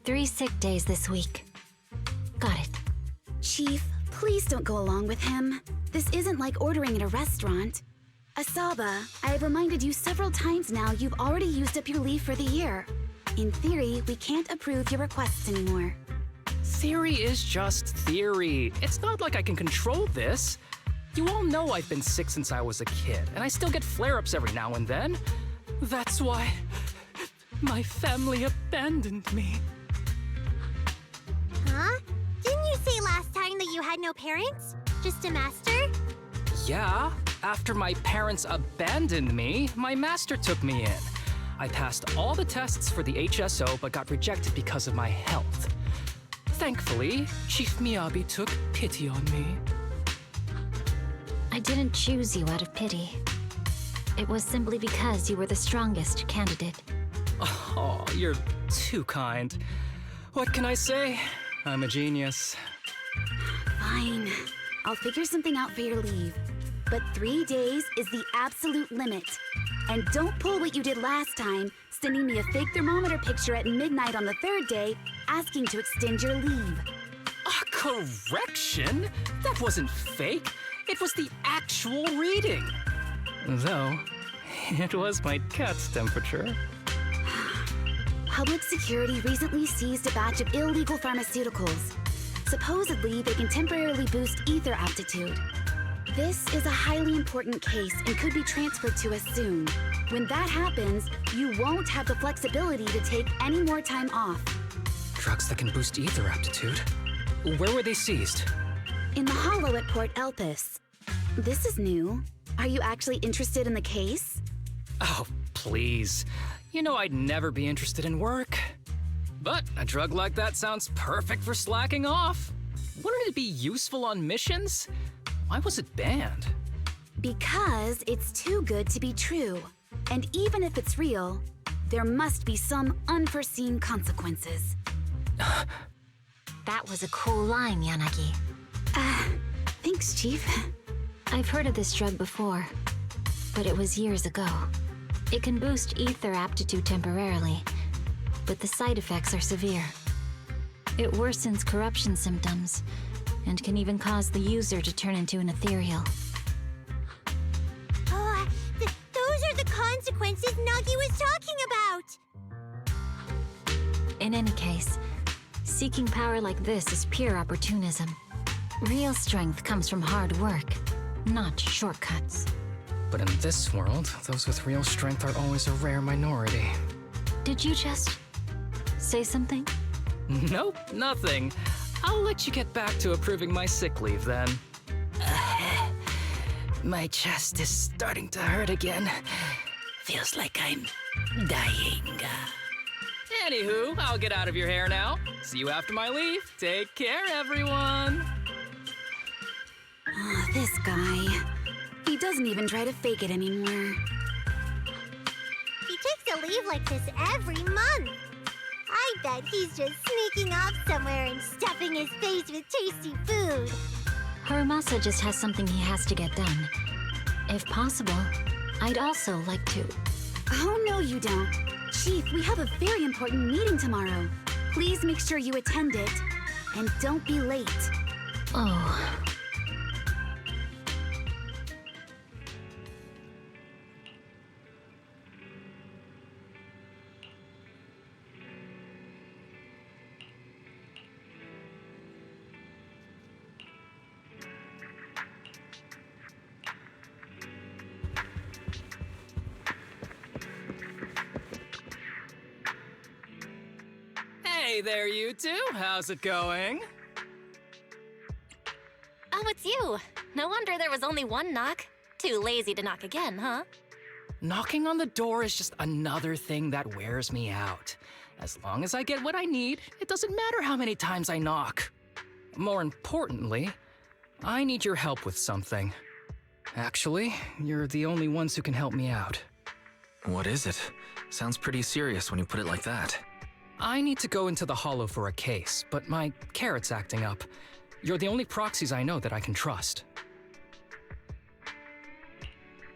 3 sick days this week. Got it. Chief, please don't go along with him. This isn't like ordering at a restaurant. Asaba, I have reminded you several times now you've already used up your leave for the year. In theory, we can't approve your requests anymore. Theory is just theory. It's not like I can control this. You all know I've been sick since I was a kid, and I still get flare-ups every now and then. That's why my family abandoned me. Huh? Didn't you say last time that you had no parents? Just a master? Yeah, after my parents abandoned me, my master took me in. I passed all the tests for the HSO but got rejected because of my health. Thankfully, Chief Miyabi took pity on me. I didn't choose you out of pity. It was simply because you were the strongest candidate. Oh, you're too kind. What can I say? I'm a genius. Fine. I'll figure something out for your leave. But 3 days is the absolute limit. And don't pull what you did last time, sending me a fake thermometer picture at midnight on the 3rd day, asking to extend your leave. A correction? That wasn't fake. It was the actual reading. Though, it was my cat's temperature. Public security recently seized a batch of illegal pharmaceuticals. Supposedly, they can temporarily boost ether aptitude. This is a highly important case and could be transferred to us soon. When that happens, you won't have the flexibility to take any more time off. Drugs that can boost ether aptitude? Where were they seized? In the hollow at Port Elpis. This is new. Are you actually interested in the case? Oh, please. You know I'd never be interested in work. But a drug like that sounds perfect for slacking off. Wouldn't it be useful on missions? Why was it banned? Because it's too good to be true. And even if it's real, there must be some unforeseen consequences. That was a cool line, Yanagi. Thanks, Chief. I've heard of this drug before, but it was years ago. It can boost ether aptitude temporarily, but the side effects are severe. It worsens corruption symptoms, and can even cause the user to turn into an ethereal. Oh, those are the consequences Nagi was talking about! In any case, seeking power like this is pure opportunism. Real strength comes from hard work, not shortcuts. But in this world, those with real strength are always a rare minority. Did you just say something? Nope, nothing. I'll let you get back to approving my sick leave then. My chest is starting to hurt again. Feels like I'm dying. Anywho, I'll get out of your hair now. See you after my leave. Take care, everyone. Oh, this guy. He doesn't even try to fake it anymore. He takes a leave like this every month. I bet he's just sneaking off somewhere and stuffing his face with tasty food. Hiromasa just has something he has to get done. If possible, I'd also like to... Oh, no, you don't. Chief, we have a very important meeting tomorrow. Please make sure you attend it. And don't be late. Oh... Hey there, you two. How's it going? Oh, it's you. No wonder there was only one knock. Too lazy to knock again, huh? Knocking on the door is just another thing that wears me out. As long as I get what I need, it doesn't matter how many times I knock. More importantly, I need your help with something. Actually, you're the only ones who can help me out. What is it? Sounds pretty serious when you put it like that. I need to go into the hollow for a case, but my carrot's acting up. You're the only proxies I know that I can trust.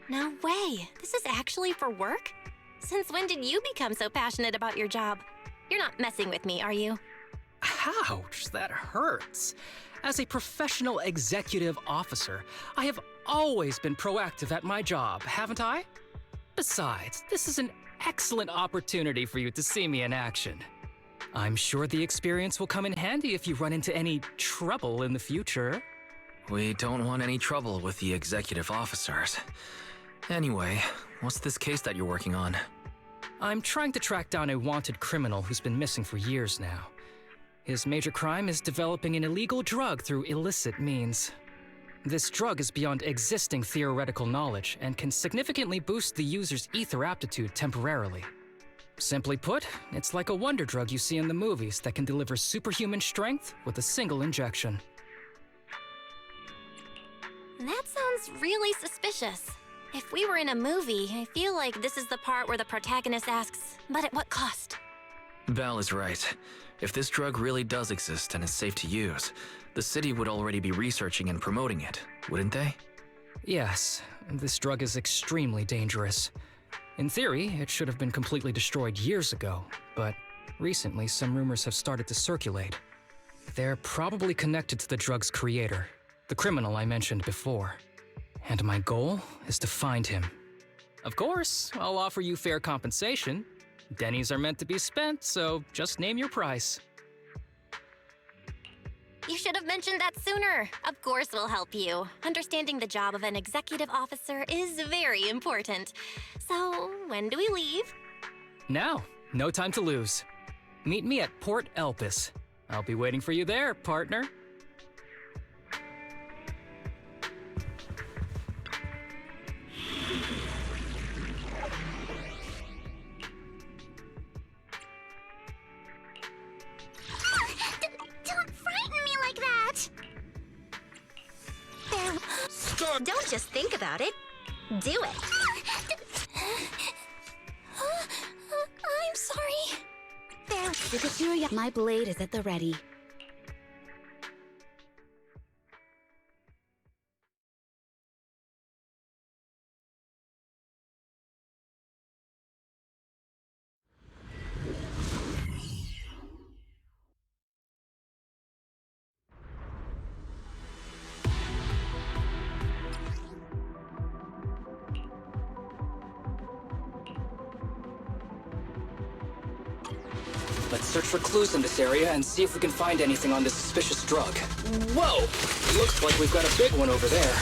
No way. This is actually for work? Since when did you become so passionate about your job? You're not messing with me, are you? Ouch, that hurts. As a professional executive officer, I have always been proactive at my job, haven't I? Besides, this is an excellent opportunity for you to see me in action. I'm sure the experience will come in handy if you run into any trouble in the future. We don't want any trouble with the executive officers. Anyway, what's this case that you're working on? I'm trying to track down a wanted criminal who's been missing for years now. His major crime is developing an illegal drug through illicit means. This drug is beyond existing theoretical knowledge and can significantly boost the user's ether aptitude temporarily. Simply put, it's like a wonder drug you see in the movies that can deliver superhuman strength with a single injection. That sounds really suspicious. If we were in a movie, I feel like this is the part where the protagonist asks, but at what cost? Val is right. If this drug really does exist and is safe to use, the city would already be researching and promoting it, wouldn't they? Yes, this drug is extremely dangerous. In theory, it should have been completely destroyed years ago, but recently some rumors have started to circulate. They're probably connected to the drug's creator, the criminal I mentioned before. And my goal is to find him. Of course, I'll offer you fair compensation. Dennies are meant to be spent, so just name your price. You should have mentioned that sooner. Of course we'll help you. Understanding the job of an executive officer is very important. So, when do we leave? Now, no time to lose. Meet me at Port Elpis. I'll be waiting for you there, partner. Don't frighten me like that! Don't just think about it. Do it. I'm sorry. My blade is at the ready. Let's search for clues in this area and see if we can find anything on this suspicious drug. Whoa! Looks like we've got a big one over there.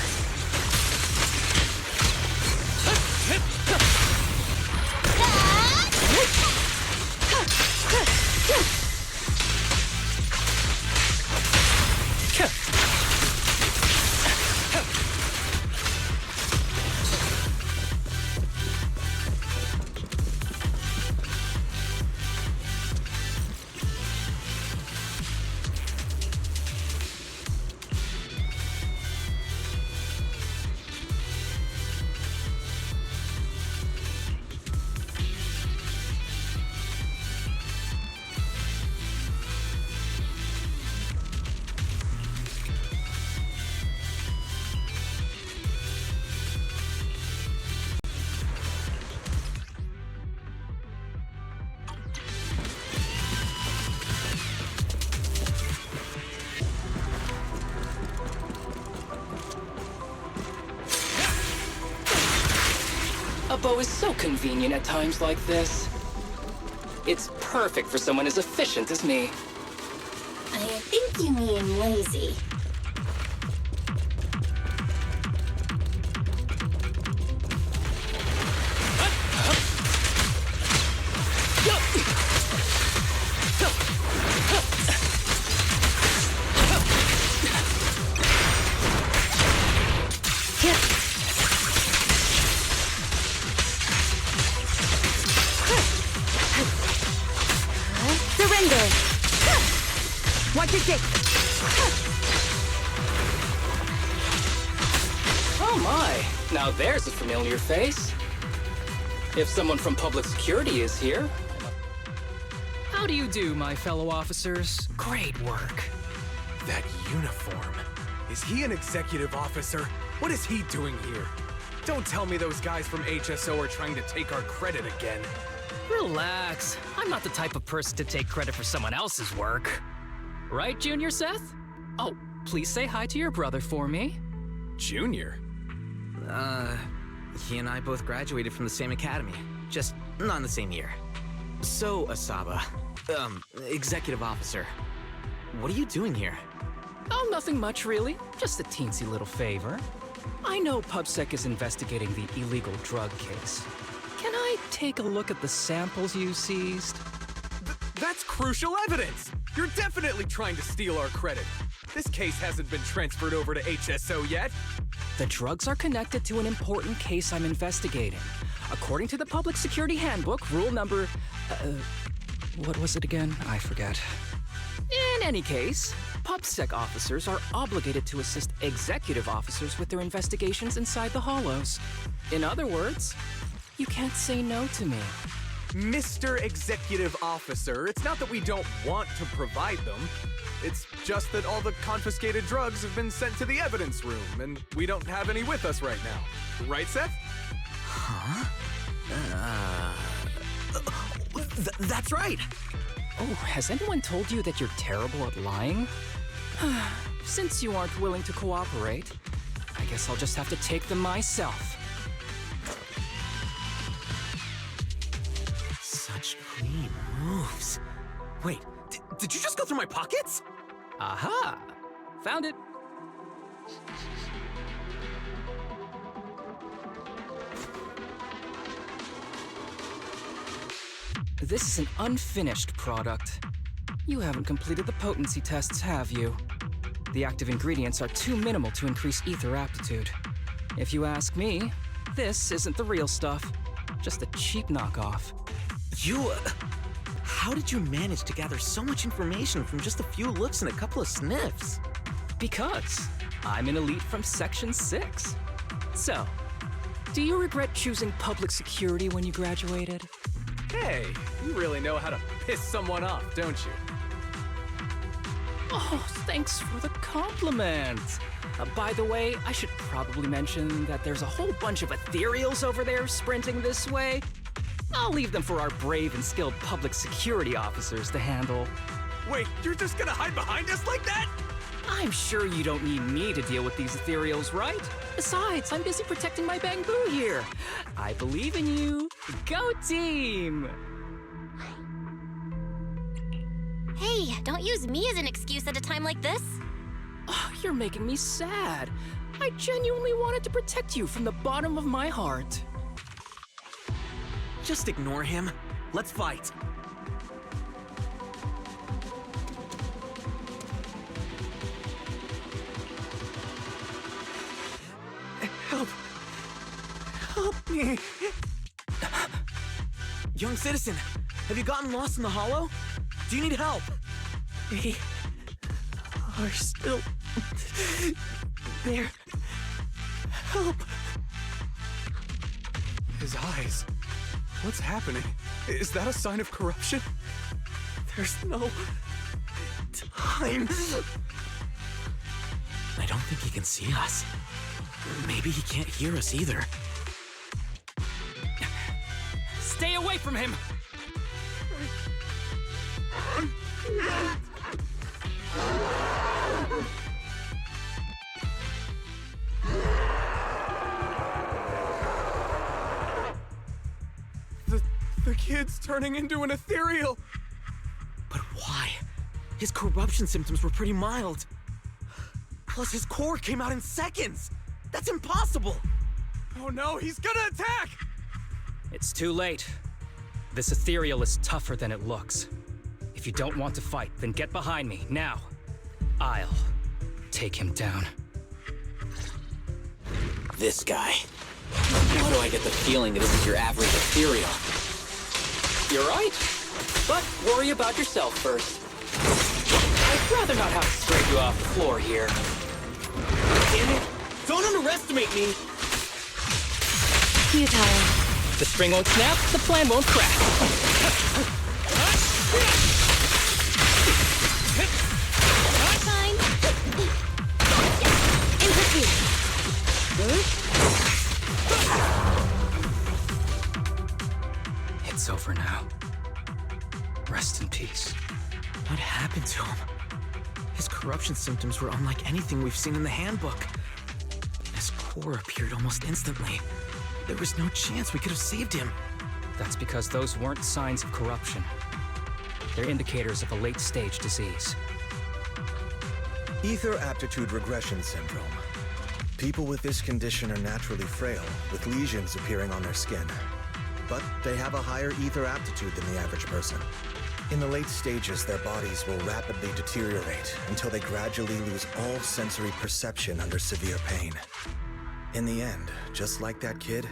A bow is so convenient at times like this. It's perfect for someone as efficient as me. I think you mean lazy. Surrender! Watch your six! Oh my, now there's a familiar face. If someone from public security is here. How do you do, my fellow officers? Great work. That uniform. Is he an executive officer? What is he doing here? Don't tell me those guys from HSO are trying to take our credit again. Relax. I'm not the type of person to take credit for someone else's work. Right, Junior Seth? Oh, please say hi to your brother for me. Junior? He and I both graduated from the same academy. Just not in the same year. So, Asaba, executive officer, what are you doing here? Oh, nothing much, really. Just a teensy little favor. I know PubSec is investigating the illegal drug case. Can I take a look at the samples you seized? That's crucial evidence! You're definitely trying to steal our credit. This case hasn't been transferred over to HSO yet. The drugs are connected to an important case I'm investigating. According to the Public Security Handbook, rule number... what was it again? I forget. In any case, PubSec officers are obligated to assist executive officers with their investigations inside the Hollows. In other words, you can't say no to me. Mr. Executive Officer, it's not that we don't want to provide them. It's just that all the confiscated drugs have been sent to the evidence room, and we don't have any with us right now. Right, Seth? Huh? That's right! Oh, has anyone told you that you're terrible at lying? Since you aren't willing to cooperate, I guess I'll just have to take them myself. Such clean moves. Wait, did you just go through my pockets? Aha! Found it. This is an unfinished product. You haven't completed the potency tests, have you? The active ingredients are too minimal to increase ether aptitude. If you ask me, this isn't the real stuff. Just a cheap knockoff. How did you manage to gather so much information from just a few looks and a couple of sniffs? Because I'm an elite from Section 6. So, do you regret choosing public security when you graduated? Hey, you really know how to piss someone off, don't you? Oh, thanks for the compliment. By the way, I should probably mention that there's a whole bunch of ethereals over there sprinting this way. I'll leave them for our brave and skilled public security officers to handle. Wait, you're just gonna hide behind us like that? I'm sure you don't need me to deal with these ethereals, right? Besides, I'm busy protecting my bamboo here. I believe in you. Go team! Hey, don't use me as an excuse at a time like this. Oh, you're making me sad. I genuinely wanted to protect you from the bottom of my heart. Just ignore him. Let's fight. Help! Help me! Young citizen, have you gotten lost in the hollow? Do you need help? We are still there. Help! His eyes. What's happening? Is that a sign of corruption? There's no time. I don't think he can see us. Maybe he can't hear us either. Stay away from him! The kid's turning into an ethereal. But why? His corruption symptoms were pretty mild. Plus his core came out in seconds. That's impossible. Oh no, he's gonna attack! It's too late. This ethereal is tougher than it looks. If you don't want to fight, then get behind me, now. I'll take him down. This guy. Why do I get the feeling it isn't your average ethereal? You're right. But worry about yourself first. I'd rather not have to scrape you off the floor here. Damn it! Don't underestimate me! Futile. The string won't snap, the plan won't crack. Fine. corruption symptoms were unlike anything we've seen in the handbook. His core appeared almost instantly. There was no chance we could have saved him. That's because those weren't signs of corruption. They're indicators of a late-stage disease. Ether aptitude regression syndrome. People with this condition are naturally frail, with lesions appearing on their skin. But they have a higher ether aptitude than the average person. In the late stages, their bodies will rapidly deteriorate until they gradually lose all sensory perception under severe pain. In the end, just like that kid,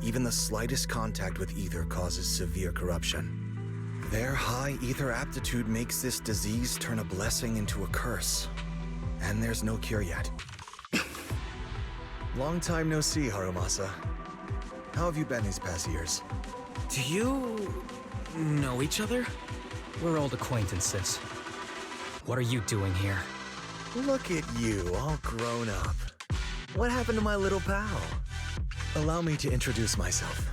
even the slightest contact with ether causes severe corruption. Their high ether aptitude makes this disease turn a blessing into a curse. And there's no cure yet. Long time no see, Harumasa. How have you been these past years? Do you know each other? We're old acquaintances. What are you doing here? Look at you, all grown up. What happened to my little pal? Allow me to introduce myself.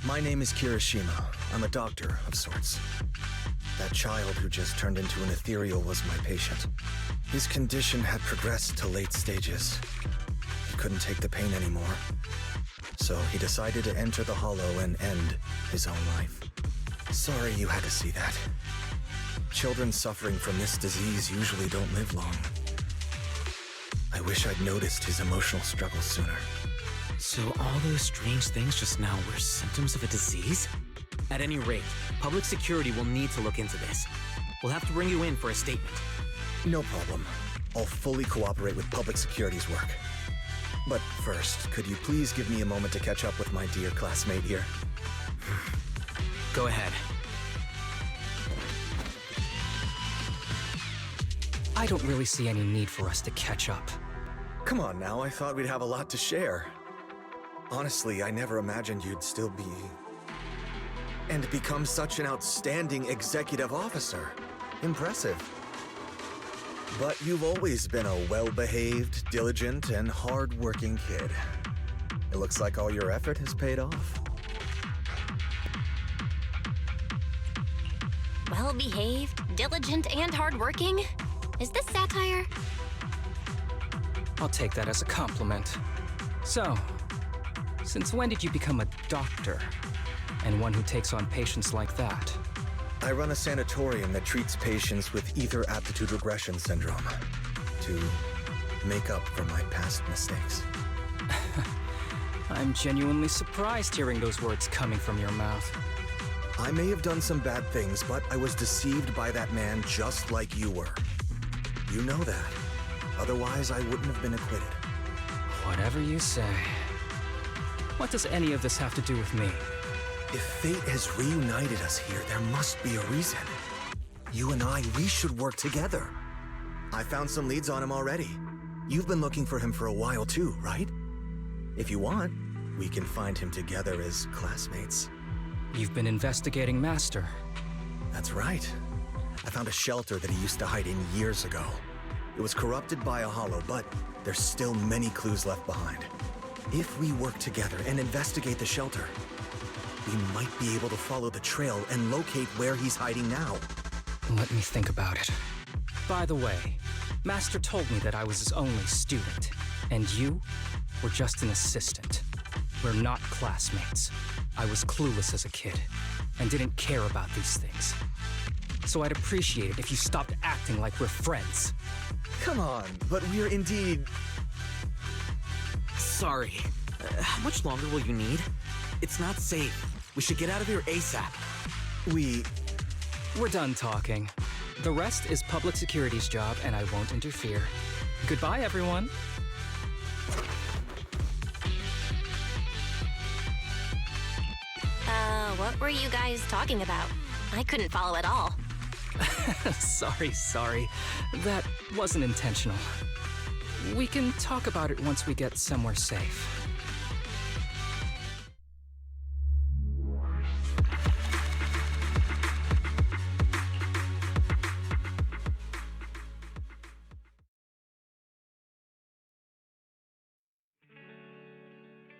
My name is Kirishima. I'm a doctor of sorts. That child who just turned into an ethereal was my patient. His condition had progressed to late stages. He couldn't take the pain anymore. So he decided to enter the Hollow and end his own life. Sorry you had to see that. Children suffering from this disease usually don't live long. I wish I'd noticed his emotional struggles sooner. So all those strange things just now were symptoms of a disease? At any rate, public security will need to look into this. We'll have to bring you in for a statement. No problem. I'll fully cooperate with public security's work. But first, could you please give me a moment to catch up with my dear classmate here? Go ahead. I don't really see any need for us to catch up. Come on now, I thought we'd have a lot to share. Honestly, I never imagined you'd still be... and become such an outstanding executive officer. Impressive. But you've always been a well-behaved, diligent, and hard-working kid. It looks like all your effort has paid off. Well-behaved, diligent, and hardworking? Is this satire? I'll take that as a compliment. So, since when did you become a doctor? And one who takes on patients like that? I run a sanatorium that treats patients with ether aptitude regression syndrome to make up for my past mistakes. I'm genuinely surprised hearing those words coming from your mouth. I may have done some bad things, but I was deceived by that man just like you were. You know that. Otherwise, I wouldn't have been acquitted. Whatever you say. What does any of this have to do with me? If fate has reunited us here, there must be a reason. You and I, we should work together. I found some leads on him already. You've been looking for him for a while too, right? If you want, we can find him together as classmates. You've been investigating Master. That's right. I found a shelter that he used to hide in years ago. It was corrupted by a Hollow, but there's still many clues left behind. If we work together and investigate the shelter, we might be able to follow the trail and locate where he's hiding now. Let me think about it. By the way, Master told me that I was his only student, and you were just an assistant. We're not classmates. I was clueless as a kid, and didn't care about these things. So I'd appreciate it if you stopped acting like we're friends. Come on, but we're indeed... Sorry. How much longer will you need? It's not safe. We should get out of here ASAP. We're done talking. The rest is public security's job, and I won't interfere. Goodbye, everyone. What were you guys talking about? I couldn't follow at all. Sorry. That wasn't intentional. We can talk about it once we get somewhere safe.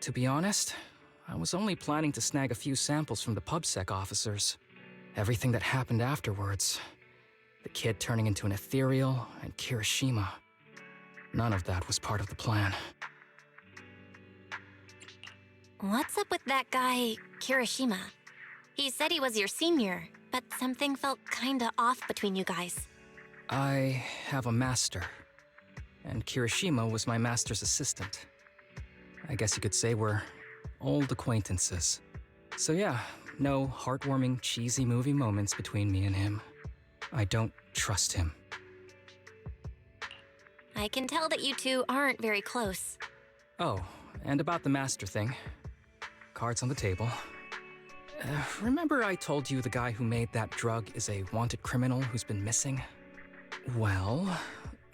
To be honest, I was only planning to snag a few samples from the PubSec officers. Everything that happened afterwards, The kid turning into an ethereal, and Kirishima. None of that was part of the plan. What's up with that guy, Kirishima? He said he was your senior, but something felt kinda off between you guys. I have a master, and Kirishima was my master's assistant. I guess you could say we're old acquaintances. So yeah, no heartwarming, cheesy movie moments between me and him. I don't trust him. I can tell that you two aren't very close. Oh, and about the master thing. Cards on the table. Remember I told you the guy who made that drug is a wanted criminal who's been missing? Well,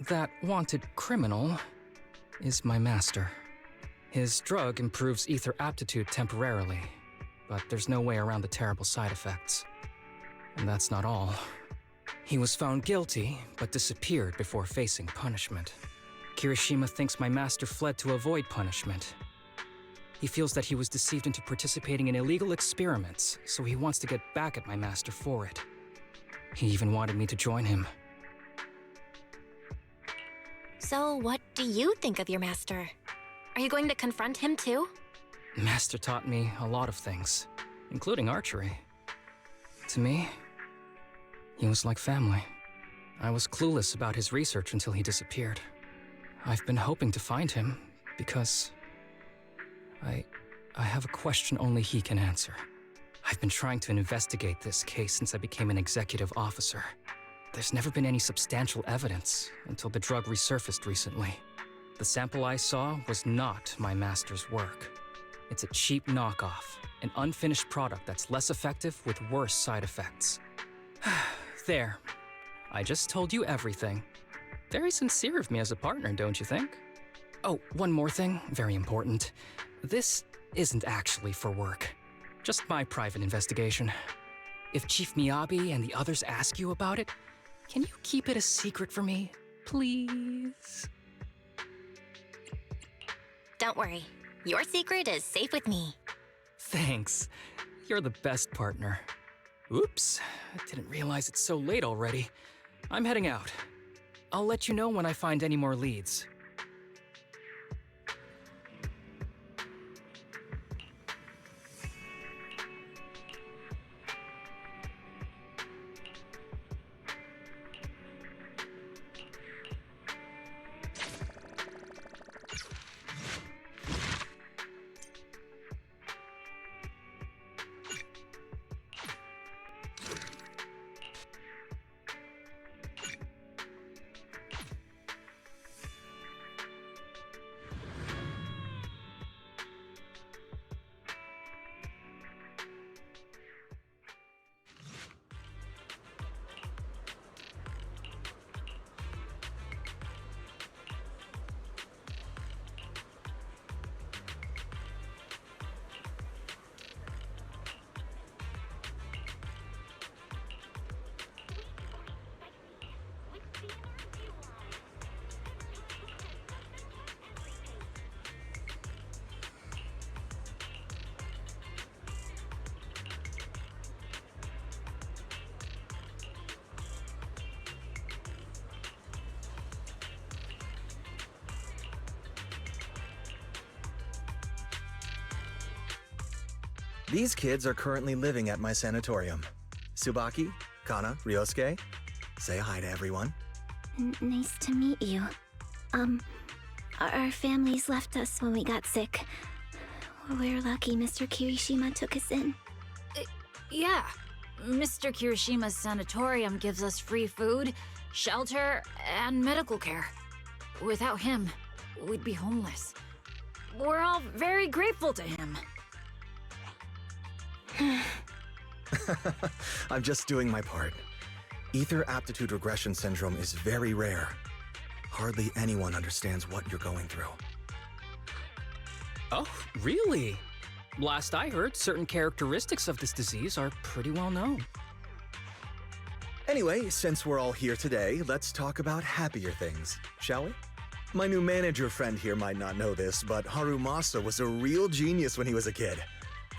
that wanted criminal is my master. His drug improves ether aptitude temporarily, but there's no way around the terrible side effects. And that's not all. He was found guilty, but disappeared before facing punishment. Kirishima thinks my master fled to avoid punishment. He feels that he was deceived into participating in illegal experiments, so he wants to get back at my master for it. He even wanted me to join him. So what do you think of your master? Are you going to confront him too? Master taught me a lot of things, including archery. To me, he was like family. I was clueless about his research until he disappeared. I've been hoping to find him because I have a question only he can answer. I've been trying to investigate this case since I became an executive officer. There's never been any substantial evidence until the drug resurfaced recently. The sample I saw was not my master's work. It's a cheap knockoff, an unfinished product that's less effective with worse side effects. There. I just told you everything. Very sincere of me as a partner, don't you think? Oh, one more thing, very important. This isn't actually for work. Just my private investigation. If Chief Miyabi and the others ask you about it, can you keep it a secret for me, please? Don't worry. Your secret is safe with me. Thanks. You're the best partner. Oops, I didn't realize it's so late already. I'm heading out. I'll let you know when I find any more leads. These kids are currently living at my sanatorium. Tsubaki, Kana, Ryosuke, say hi to everyone. Nice to meet you. Our families left us when we got sick. We're lucky Mr. Kirishima took us in. Yeah. Mr. Kirishima's sanatorium gives us free food, shelter, and medical care. Without him, we'd be homeless. We're all very grateful to him. I'm just doing my part. Ether aptitude regression syndrome is very rare. Hardly anyone understands what you're going through. Oh, really? Last I heard, certain characteristics of this disease are pretty well known. Anyway, since we're all here today, let's talk about happier things, shall we? My new manager friend here might not know this, but Harumasa was a real genius when he was a kid.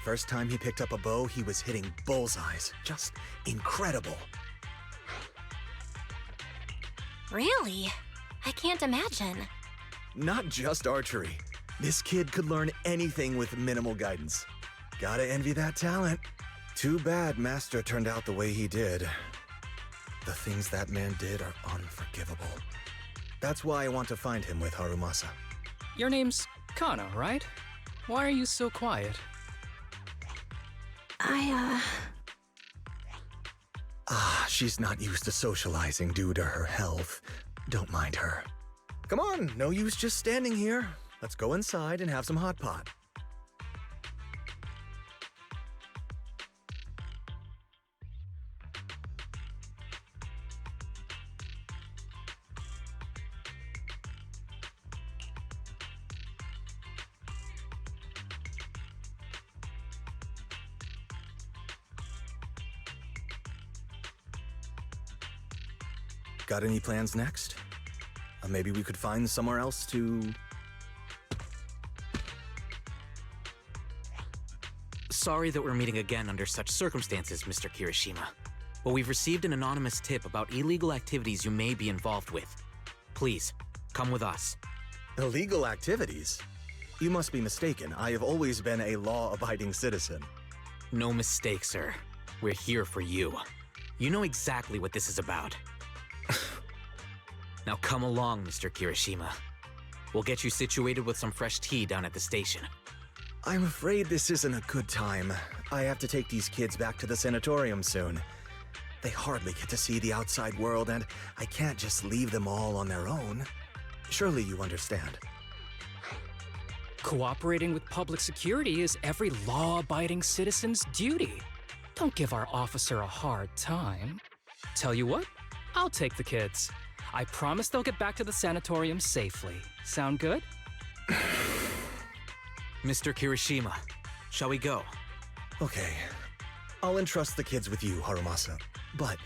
First time he picked up a bow, he was hitting bullseyes. Just incredible. Really? I can't imagine. Not just archery. This kid could learn anything with minimal guidance. Gotta envy that talent. Too bad Master turned out the way he did. The things that man did are unforgivable. That's why I want to find him with Harumasa. Your name's Kana, right? Why are you so quiet? She's not used to socializing due to her health. Don't mind her. Come on, no use just standing here. Let's go inside and have some hot pot. Got any plans next? Maybe we could find somewhere else to... Sorry that we're meeting again under such circumstances, Mr. Kirishima. But we've received an anonymous tip about illegal activities you may be involved with. Please, come with us. Illegal activities? You must be mistaken. I have always been a law-abiding citizen. No mistake, sir. We're here for you. You know exactly what this is about. Now come along, Mr. Kirishima. We'll get you situated with some fresh tea down at the station. I'm afraid this isn't a good time. I have to take these kids back to the sanatorium soon. They hardly get to see the outside world, and I can't just leave them all on their own. Surely you understand. Cooperating with public security is every law-abiding citizen's duty. Don't give our officer a hard time. Tell you what, I'll take the kids. I promise they'll get back to the sanatorium safely. Sound good? Mr. Kirishima, shall we go? Okay. I'll entrust the kids with you, Harumasa. But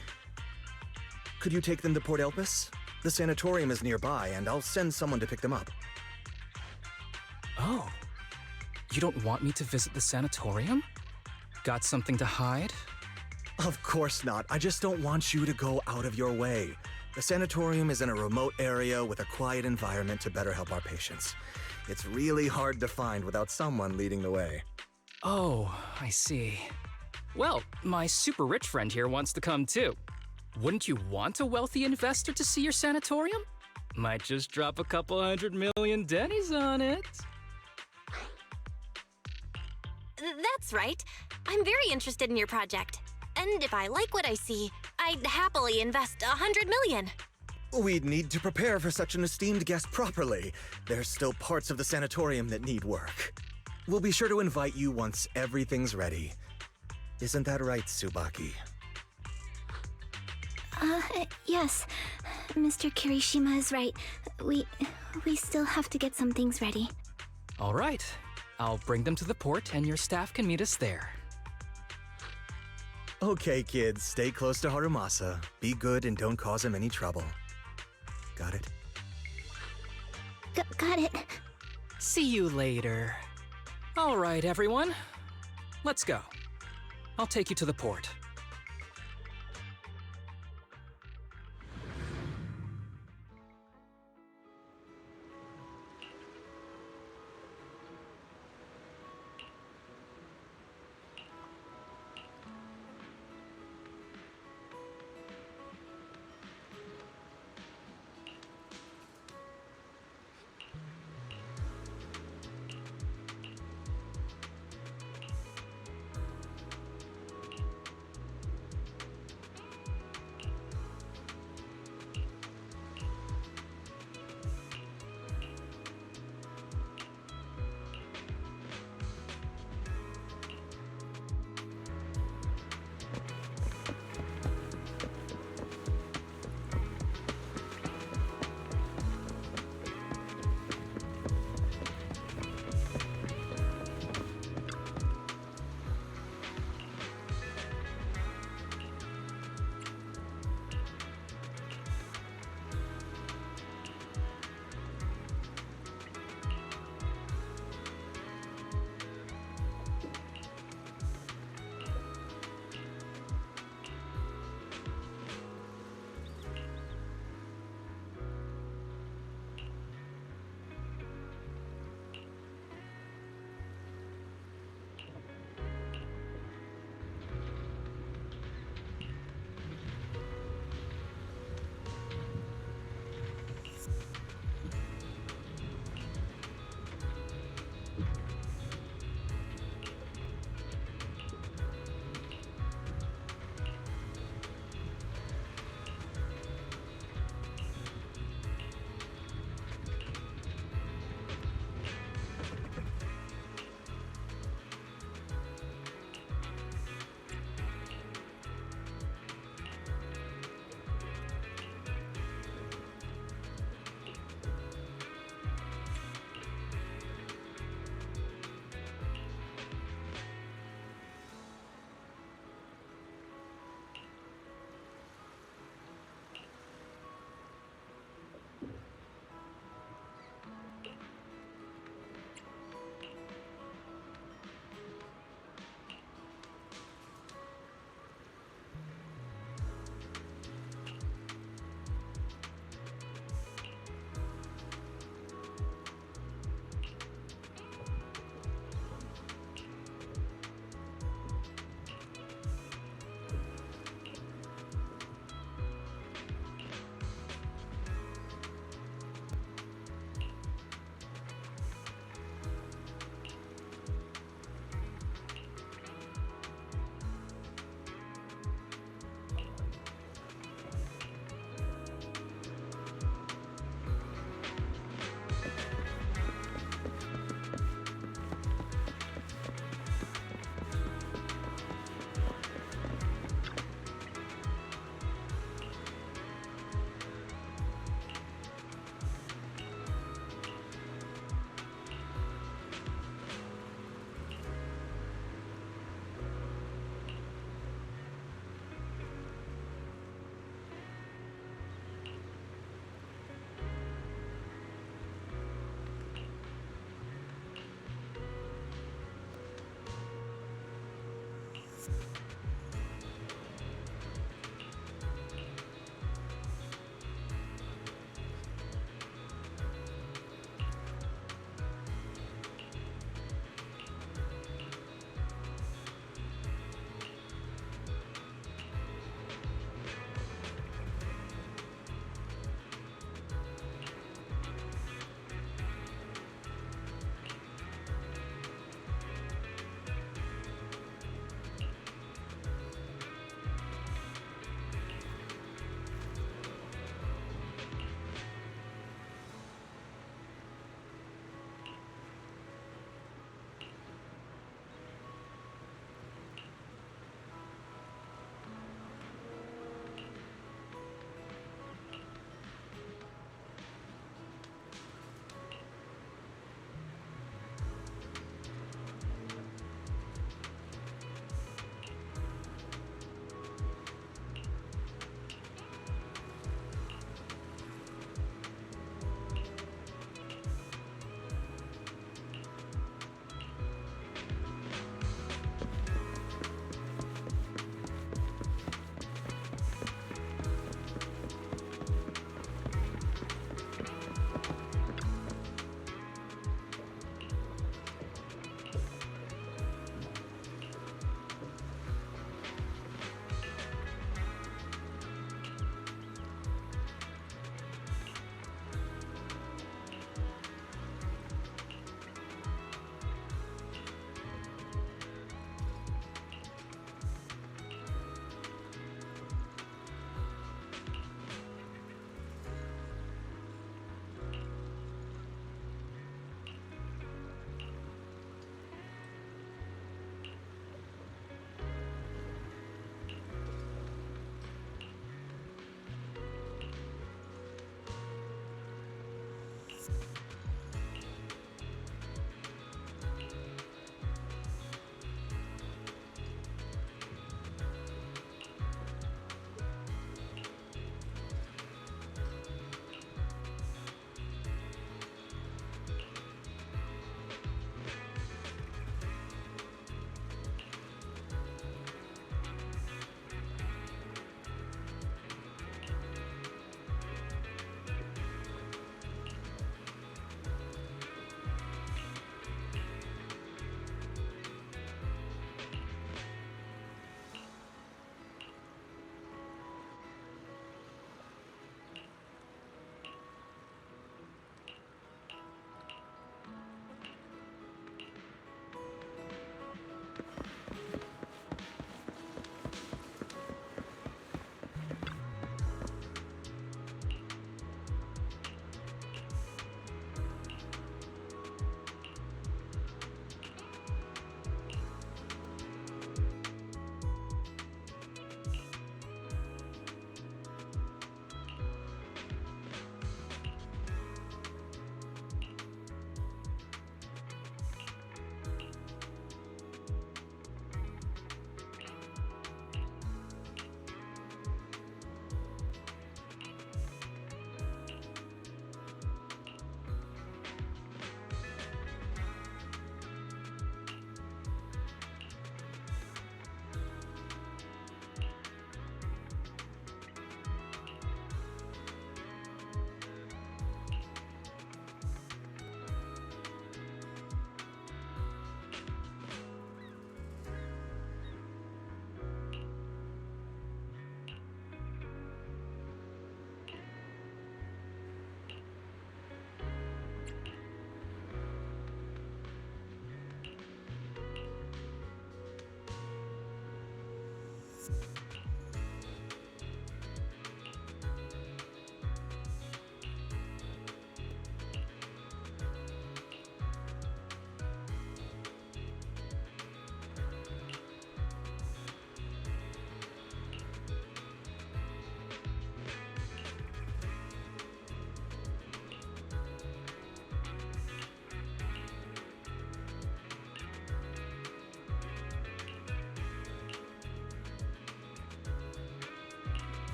could you take them to Port Elpis? The sanatorium is nearby, and I'll send someone to pick them up. Oh. You don't want me to visit the sanatorium? Got something to hide? Of course not. I just don't want you to go out of your way. The sanatorium is in a remote area with a quiet environment to better help our patients. It's really hard to find without someone leading the way. Oh, I see. Well, my super rich friend here wants to come too. Wouldn't you want a wealthy investor to see your sanatorium? Might just drop a couple $100 million dennies on it. That's right. I'm very interested in your project. And if I like what I see, I'd happily invest $100 million. We'd need to prepare for such an esteemed guest properly. There's still parts of the sanatorium that need work. We'll be sure to invite you once everything's ready. Isn't that right, Tsubaki? Yes. Mr. Kirishima is right. We still have to get some things ready. All right. I'll bring them to the port and your staff can meet us there. Okay, kids, stay close to Harumasa. Be good and don't cause him any trouble. Got it? Got it. See you later. All right, everyone. Let's go. I'll take you to the port.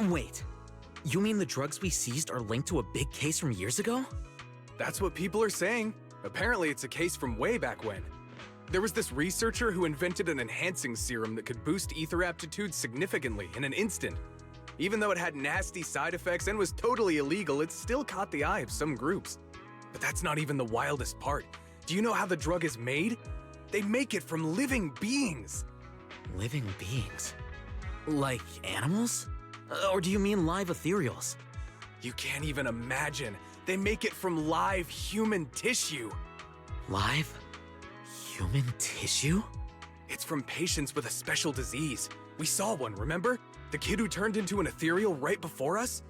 Wait, you mean the drugs we seized are linked to a big case from years ago? That's what people are saying. Apparently it's a case from way back when. There was this researcher who invented an enhancing serum that could boost ether aptitude significantly in an instant. Even though it had nasty side effects and was totally illegal, it still caught the eye of some groups. But that's not even the wildest part. Do you know how the drug is made? They make it from living beings. Living beings? Like animals? Or do you mean live ethereals? You can't even imagine. They make it from live human tissue. Live human tissue? It's from patients with a special disease. We saw one, remember? The kid who turned into an ethereal right before us?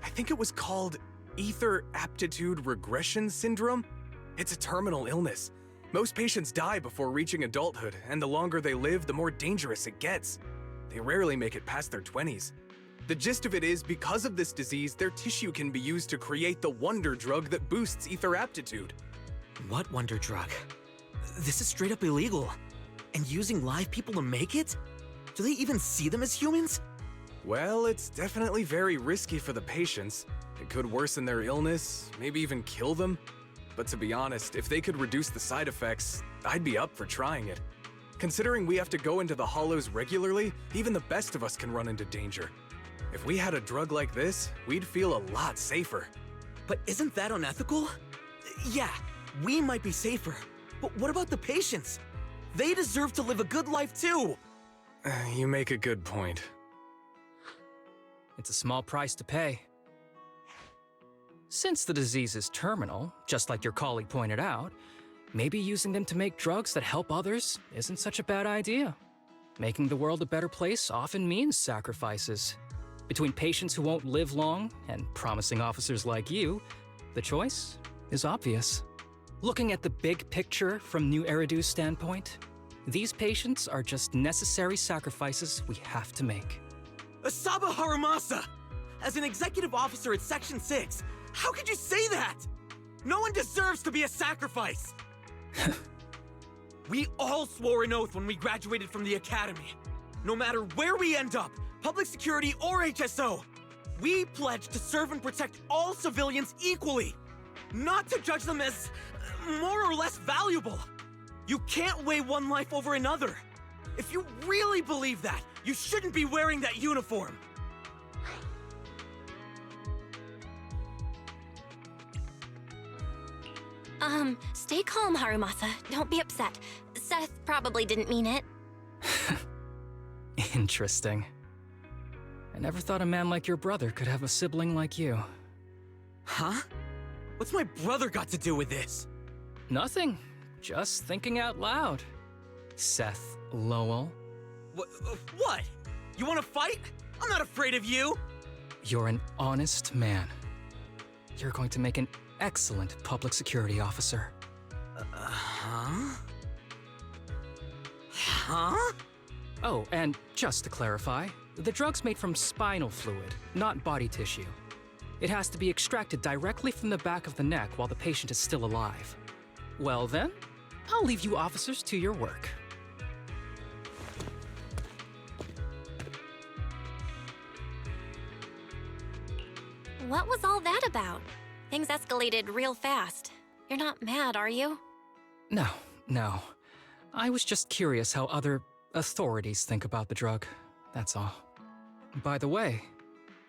I think it was called Ether Aptitude Regression Syndrome. It's a terminal illness. Most patients die before reaching adulthood, and the longer they live, the more dangerous it gets. They rarely make it past their 20s. The gist of it is, because of this disease, their tissue can be used to create the wonder drug that boosts ether aptitude. What wonder drug? This is straight up illegal. And using live people to make it? Do they even see them as humans? Well, it's definitely very risky for the patients. It could worsen their illness, maybe even kill them. But to be honest, if they could reduce the side effects, I'd be up for trying it. Considering we have to go into the hollows regularly, even the best of us can run into danger. If we had a drug like this, we'd feel a lot safer. But isn't that unethical? Yeah, we might be safer, but what about the patients? They deserve to live a good life too! You make a good point. It's a small price to pay. Since the disease is terminal, just like your colleague pointed out, maybe using them to make drugs that help others isn't such a bad idea. Making the world a better place often means sacrifices. Between patients who won't live long and promising officers like you, the choice is obvious. Looking at the big picture from New Eridu's standpoint, these patients are just necessary sacrifices we have to make. Asaba Harumasa! As an executive officer at Section 6, how could you say that? No one deserves to be a sacrifice! We all swore an oath when we graduated from the academy. No matter where we end up, public security or HSO, we pledge to serve and protect all civilians equally, not to judge them as more or less valuable. You can't weigh one life over another. If you really believe that, you shouldn't be wearing that uniform. Stay calm, Harumasa. Don't be upset. Seth probably didn't mean it. Interesting. I never thought a man like your brother could have a sibling like you. Huh? What's my brother got to do with this? Nothing. Just thinking out loud. Seth Lowell. What? You want to fight? I'm not afraid of you! You're an honest man. You're going to make an excellent public security officer. Huh? Huh? Oh, and just to clarify, the drug's made from spinal fluid, not body tissue. It has to be extracted directly from the back of the neck while the patient is still alive. Well then, I'll leave you officers to your work. What was all that about? Things escalated real fast. You're not mad, are you? No. I was just curious how other Authorities think about the drug, that's all. By the way,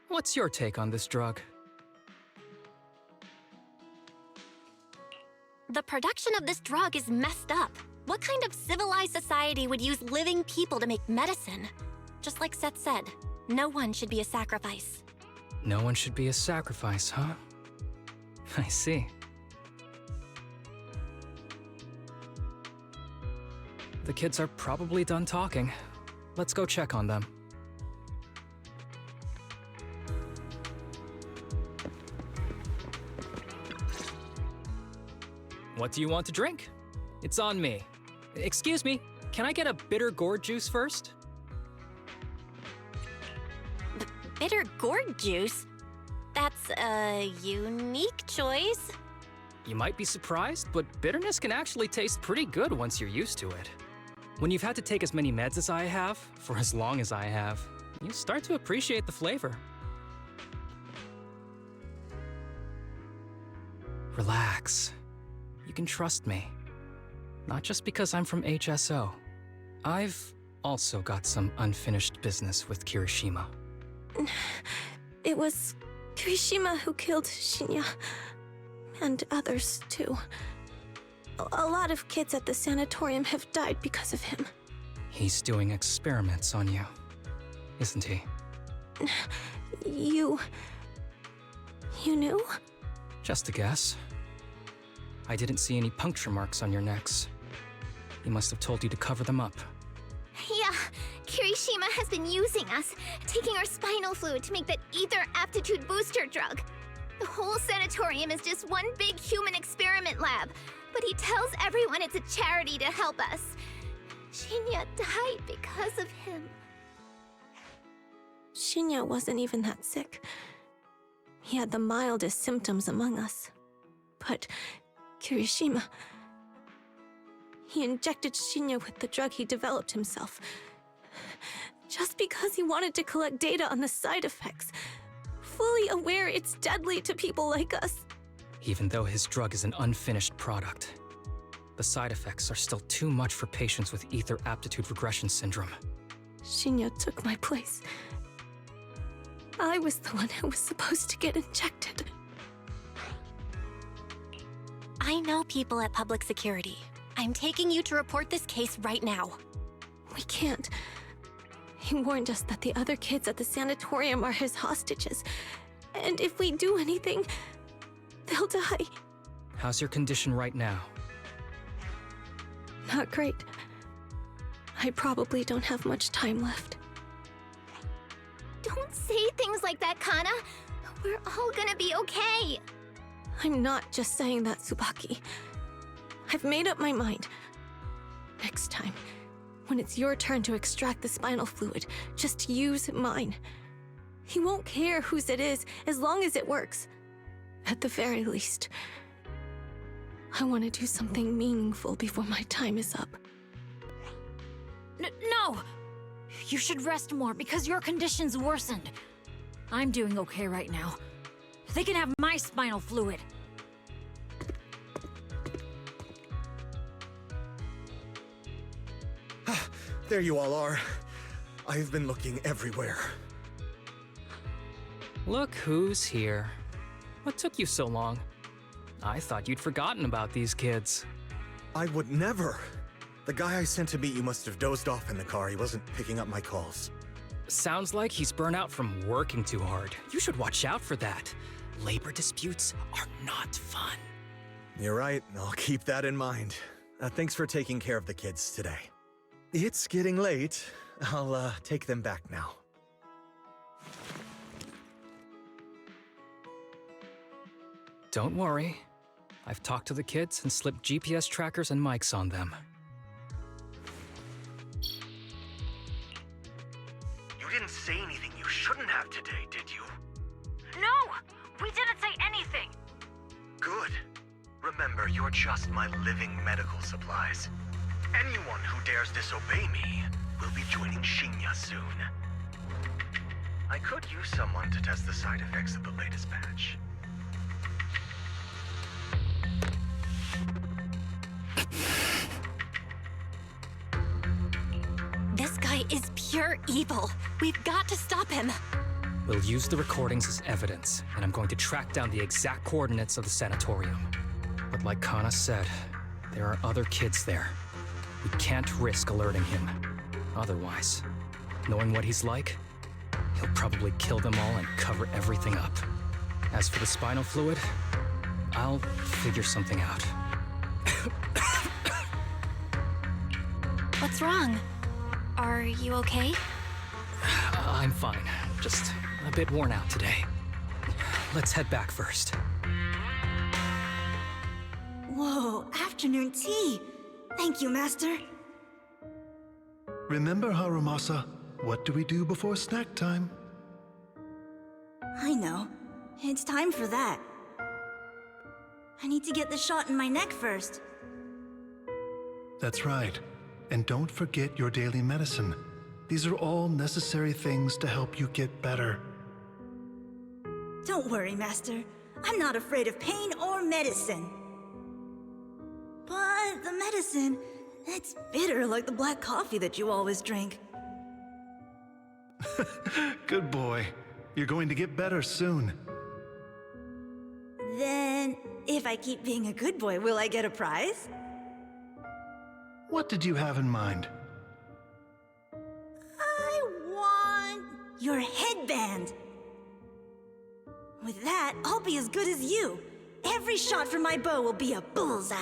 what's your take on this drug? The production of this drug is messed up. What kind of civilized society would use living people to make medicine? Just like Seth said, no one should be a sacrifice. No one should be a sacrifice, huh? I see. The kids are probably done talking. Let's go check on them. What do you want to drink? It's on me. Excuse me, can I get a bitter gourd juice first? Bitter gourd juice? That's a unique choice. You might be surprised, but bitterness can actually taste pretty good once you're used to it. When you've had to take as many meds as I have, for as long as I have, you start to appreciate the flavor. Relax. You can trust me. Not just because I'm from HSO. I've also got some unfinished business with Kirishima. It was Kirishima who killed Shinya. And others, too. A lot of kids at the sanatorium have died because of him. He's doing experiments on you, isn't he? You knew? Just a guess. I didn't see any puncture marks on your necks. He must have told you to cover them up. Yeah, Kirishima has been using us, taking our spinal fluid to make that ether aptitude booster drug. The whole sanatorium is just one big human experiment lab, but he tells everyone it's a charity to help us. Shinya died because of him. Shinya wasn't even that sick. He had the mildest symptoms among us. But Kirishima... He injected Shinya with the drug he developed himself. Just because he wanted to collect data on the side effects. Fully aware it's deadly to people like us. Even though his drug is an unfinished product, the side effects are still too much for patients with ether aptitude regression syndrome. Shinya took my place. I was the one who was supposed to get injected. I know people at public security. I'm taking you to report this case right now. We can't. He warned us that the other kids at the sanatorium are his hostages. And if we do anything, they'll die. How's your condition right now? Not great. I probably don't have much time left. Don't say things like that, Kana. We're all gonna be okay. I'm not just saying that, Tsubaki. I've made up my mind. Next time, when it's your turn to extract the spinal fluid, just use mine. He won't care whose it is, as long as it works. At the very least, I want to do something meaningful before my time is up. No! You should rest more because your condition's worsened. I'm doing okay right now. They can have my spinal fluid. There you all are. I've been looking everywhere. Look who's here. What took you so long? I thought you'd forgotten about these kids. I would never. The guy I sent to meet you must have dozed off in the car. He wasn't picking up my calls. Sounds like he's burnt out from working too hard. You should watch out for that. Labor disputes are not fun. You're right. I'll keep that in mind. Thanks for taking care of the kids today. It's getting late. I'll take them back now. Don't worry. I've talked to the kids and slipped GPS trackers and mics on them. You didn't say anything you shouldn't have today, did you? No! We didn't say anything! Good. Remember, you're just my living medical supplies. Anyone who dares disobey me will be joining Shinya soon. I could use someone to test the side effects of the latest batch. guy is pure evil. We've got to stop him. We'll use the recordings as evidence, and I'm going to track down the exact coordinates of the sanatorium. But like Kana said, there are other kids there. We can't risk alerting him. Otherwise, knowing what he's like, he'll probably kill them all and cover everything up. As for the spinal fluid, I'll figure something out. What's wrong? Are you okay? I'm fine. Just a bit worn out today. Let's head back first. Whoa, afternoon tea. Thank you, Master. Remember, Harumasa, what do we do before snack time? I know. It's time for that. I need to get the shot in my neck first. That's right. And don't forget your daily medicine. These are all necessary things to help you get better. Don't worry, Master. I'm not afraid of pain or medicine. But the medicine, it's bitter like the black coffee that you always drink. Good boy. You're going to get better soon. Then, if I keep being a good boy, will I get a prize? What did you have in mind? I want your headband. With that, I'll be as good as you. Every shot from my bow will be a bullseye.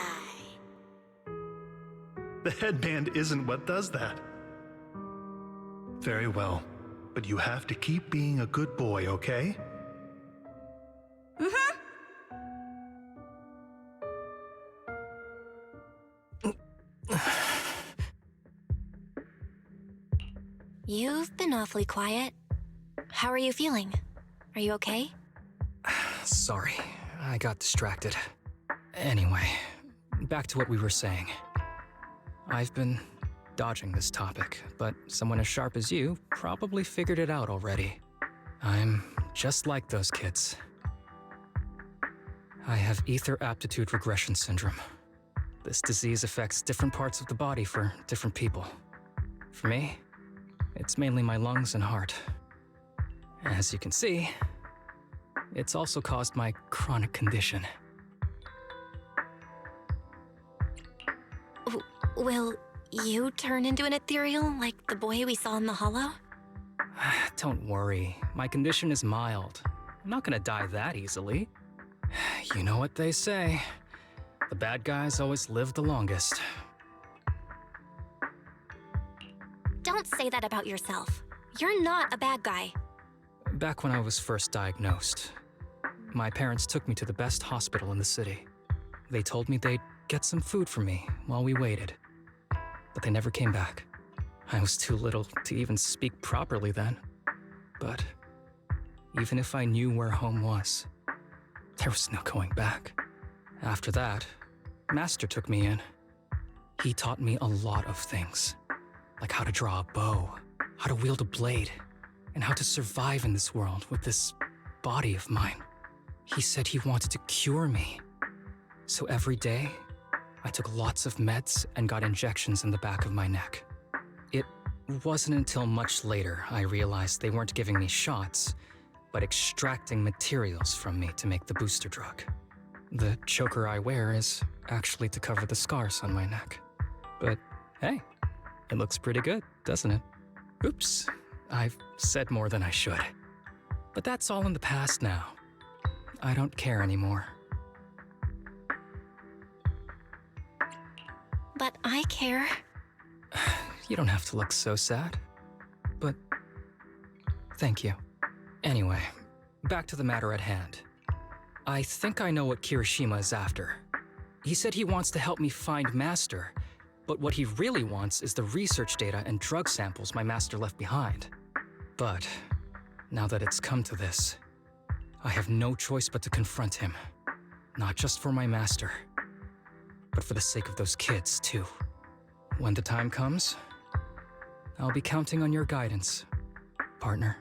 The headband isn't what does that. Very well, but you have to keep being a good boy, okay? Mm-hmm. You've been awfully quiet. How are you feeling? Are you okay? Sorry, I got distracted. Anyway, back to what we were saying. I've been dodging this topic, but someone as sharp as you probably figured it out already. I'm just like those kids. I have ether aptitude regression syndrome. This disease affects different parts of the body for different people. For me, it's mainly my lungs and heart. As you can see, it's also caused my chronic condition. Will you turn into an ethereal like the boy we saw in the hollow? Don't worry, my condition is mild. I'm not gonna die that easily. You know what they say. The bad guys always live the longest. Don't say that about yourself. You're not a bad guy. Back when I was first diagnosed, my parents took me to the best hospital in the city. They told me they'd get some food for me while we waited. But they never came back. I was too little to even speak properly then. But even if I knew where home was, there was no going back. After that, Master took me in. He taught me a lot of things, like how to draw a bow, how to wield a blade, and how to survive in this world with this body of mine. He said he wanted to cure me. So every day, I took lots of meds and got injections in the back of my neck. It wasn't until much later I realized they weren't giving me shots, but extracting materials from me to make the booster drug. The choker I wear is actually to cover the scars on my neck. But hey, it looks pretty good, doesn't it? Oops, I've said more than I should. But that's all in the past now. I don't care anymore. But I care. You don't have to look so sad. But thank you. Anyway, back to the matter at hand. I think I know what Kirishima is after. He said he wants to help me find Master, but what he really wants is the research data and drug samples my master left behind. But now that it's come to this, I have no choice but to confront him. Not just for my master, but for the sake of those kids, too. When the time comes, I'll be counting on your guidance, partner.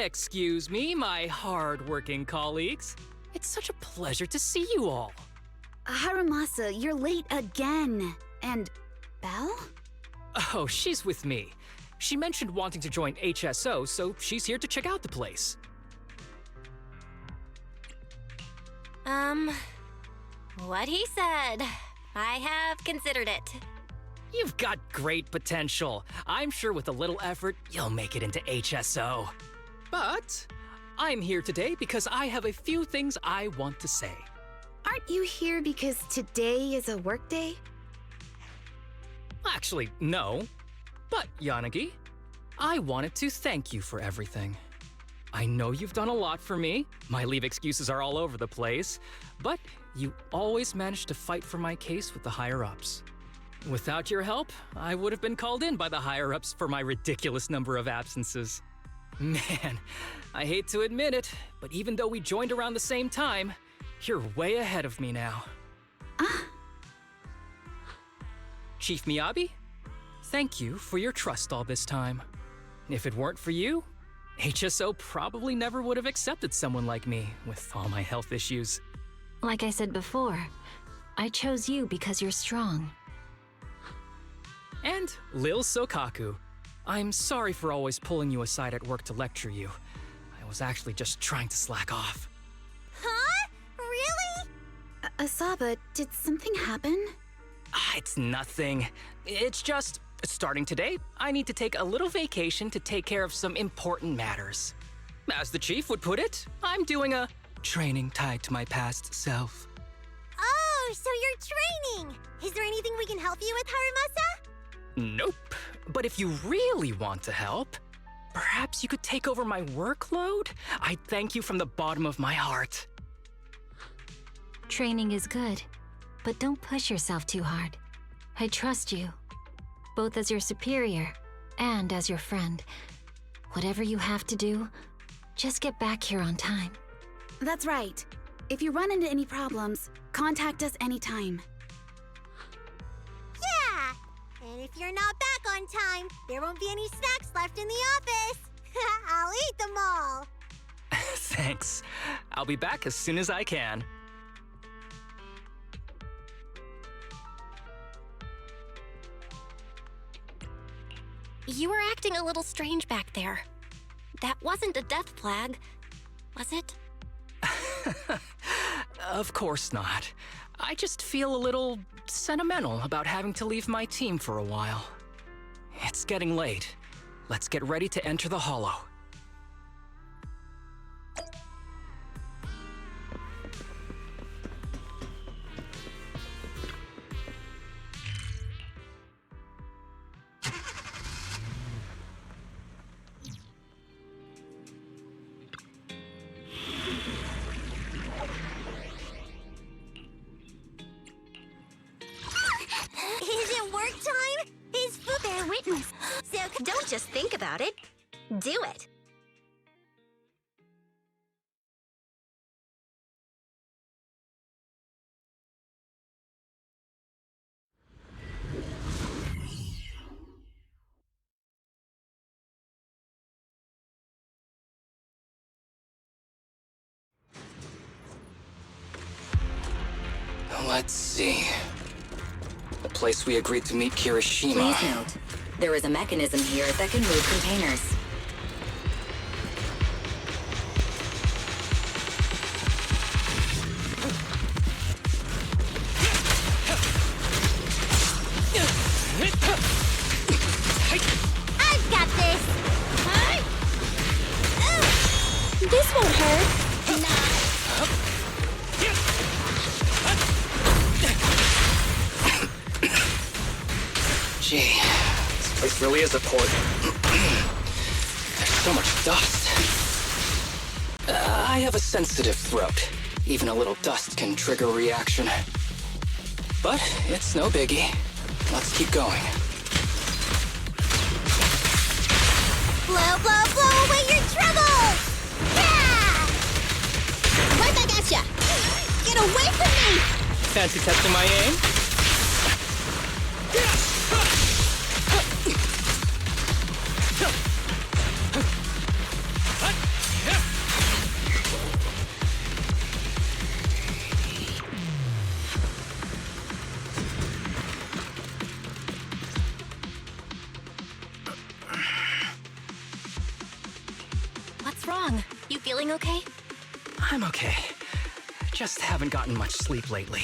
Excuse me, my hard-working colleagues. It's such a pleasure to see you all. Harumasa, you're late again. And Belle? Oh, she's with me. She mentioned wanting to join HSO, so she's here to check out the place. What he said. I have considered it. You've got great potential. I'm sure with a little effort, you'll make it into HSO. But I'm here today because I have a few things I want to say. Aren't you here because today is a work day? Actually, no. But, Yanagi, I wanted to thank you for everything. I know you've done a lot for me. My leave excuses are all over the place. But you always managed to fight for my case with the higher-ups. Without your help, I would have been called in by the higher-ups for my ridiculous number of absences. Man, I hate to admit it, but even though we joined around the same time, you're way ahead of me now. Chief Miyabi, thank you for your trust all this time. If it weren't for you, HSO probably never would have accepted someone like me with all my health issues. Like I said before, I chose you because you're strong. And Lil Sokaku, I'm sorry for always pulling you aside at work to lecture you. I was actually just trying to slack off. Huh? Really? Asaba, did something happen? It's nothing. It's just, starting today, I need to take a little vacation to take care of some important matters. As the chief would put it, I'm doing a training tied to my past self. Oh, so you're training! Is there anything we can help you with, Harumasa? Nope. But if you really want to help, perhaps you could take over my workload? I'd thank you from the bottom of my heart. Training is good, but don't push yourself too hard. I trust you, both as your superior and as your friend. Whatever you have to do, just get back here on time. That's right. If you run into any problems, contact us anytime. Yeah! And if you're not back on time, there won't be any snacks left in the office. I'll eat them all. Thanks. I'll be back as soon as I can. You were acting a little strange back there. That wasn't a death flag, was it? Of course not. I just feel a little sentimental about having to leave my team for a while. It's getting late. Let's get ready to enter the Hollow. Is it work time? Is food bear witness? So Don't just think about it. Do it. Let's see. The place we agreed to meet Kirishima. Please note, there is a mechanism here that can move containers. I've got this! This won't hurt. Gee, this place really is a port. There's so much dust. I have a sensitive throat. Even a little dust can trigger a reaction. But it's no biggie. Let's keep going. Blow, blow, blow away your troubles! Yeah! Right back at ya! Get away from me! Fancy testing my aim? feeling okay? I'm okay. Just haven't gotten much sleep lately.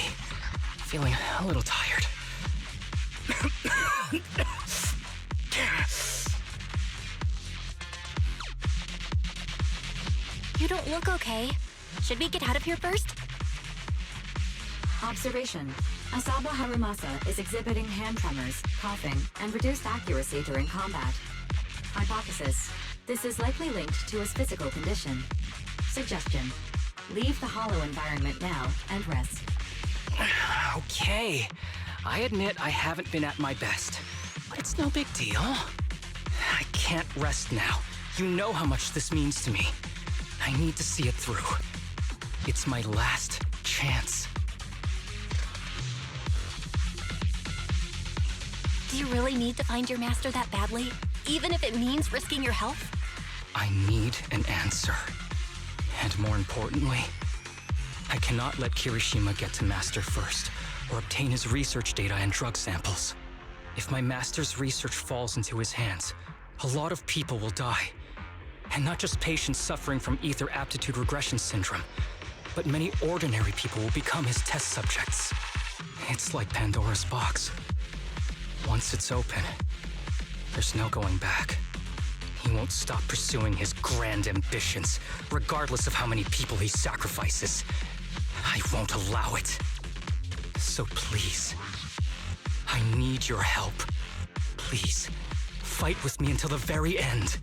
Feeling a little tired. You don't look okay. Should we get out of here first? Observation. Asaba Harumasa is exhibiting hand tremors, coughing, and reduced accuracy during combat. Hypothesis. This is likely linked to his physical condition. Suggestion. Leave the hollow environment now and rest. Okay. I admit I haven't been at my best, but it's no big deal. I can't rest now. You know how much this means to me. I need to see it through. It's my last chance. Do you really need to find your master that badly? Even if it means risking your health? I need an answer. And more importantly, I cannot let Kirishima get to Master first, or obtain his research data and drug samples. If my Master's research falls into his hands, a lot of people will die. And not just patients suffering from ether aptitude regression syndrome, but many ordinary people will become his test subjects. It's like Pandora's box. Once it's open, there's no going back. He won't stop pursuing his grand ambitions, regardless of how many people he sacrifices. I won't allow it. So please, I need your help. Please, fight with me until the very end.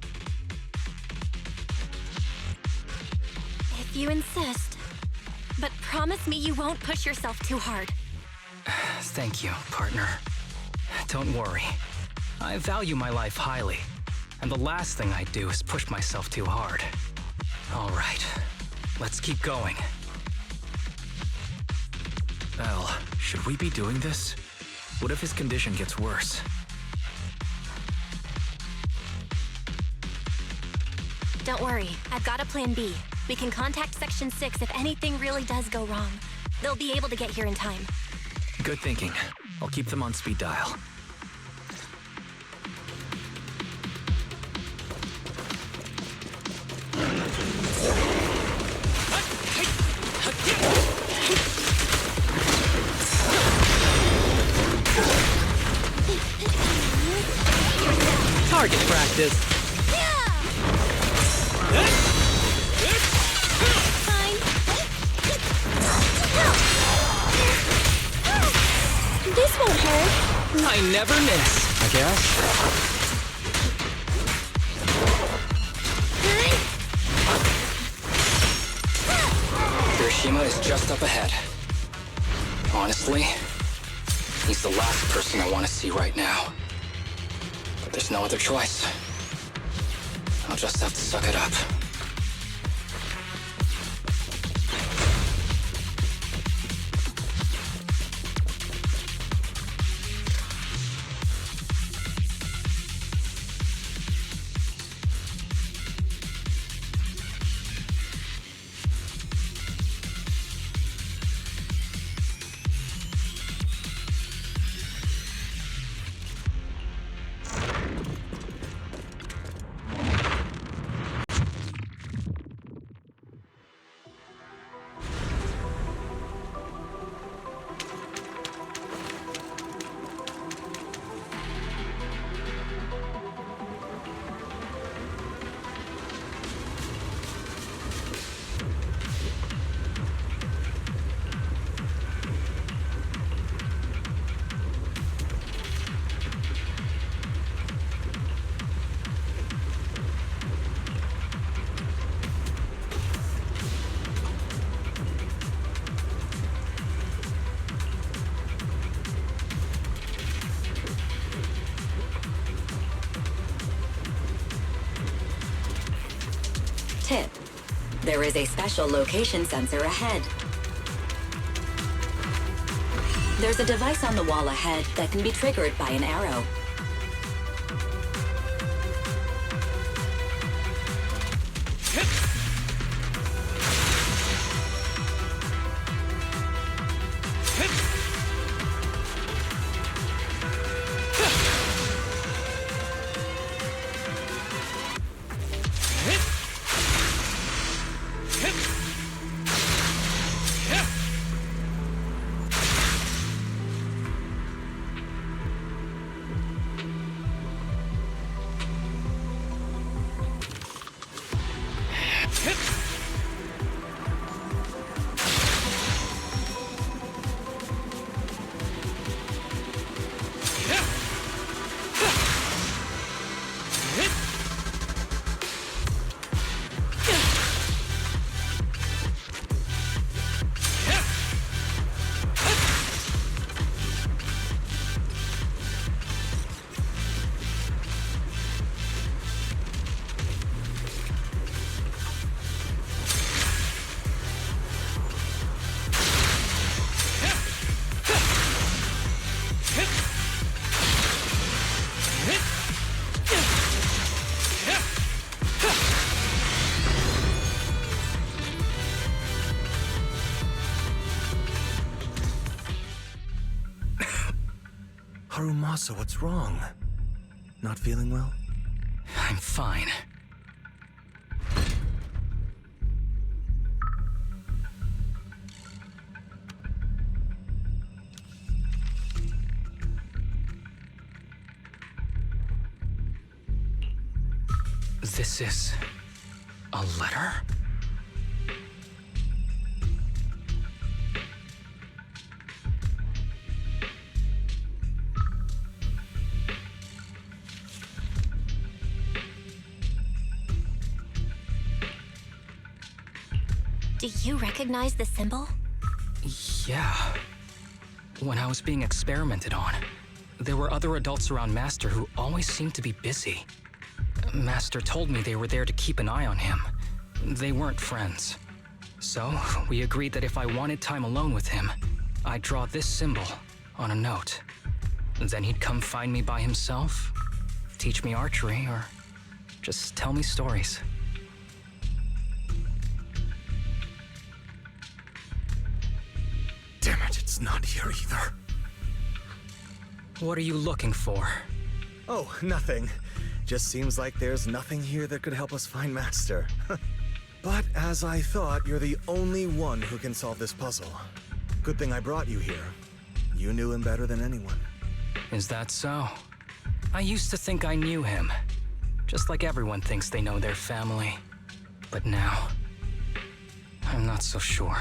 If you insist. But promise me you won't push yourself too hard. Thank you, partner. Don't worry. I value my life highly, and the last thing I do is push myself too hard. All right, let's keep going. Belle, should we be doing this? What if his condition gets worse? Don't worry, I've got a plan B. We can contact Section 6 if anything really does go wrong. They'll be able to get here in time. Good thinking. I'll keep them on speed dial. Target practice. This won't hurt. I never miss, I guess. Kirishima is just up ahead. Honestly, he's the last person I want to see right now. But there's no other choice. I'll just have to suck it up. Tip. There is a special location sensor ahead. There's a device on the wall ahead that can be triggered by an arrow. Harumasa, what's wrong? Not feeling well? I'm fine. This is a letter? Do you recognize the symbol? Yeah. When I was being experimented on, there were other adults around Master who always seemed to be busy. Master told me they were there to keep an eye on him. They weren't friends. So, we agreed that if I wanted time alone with him, I'd draw this symbol on a note. Then he'd come find me by himself, teach me archery, or just tell me stories. Damn it, it's not here either. What are you looking for? Oh, nothing. Just seems like there's nothing here that could help us find Master. But as I thought, you're the only one who can solve this puzzle. Good thing I brought you here. You knew him better than anyone. Is that so? I used to think I knew him. Just like everyone thinks they know their family. But now, I'm not so sure.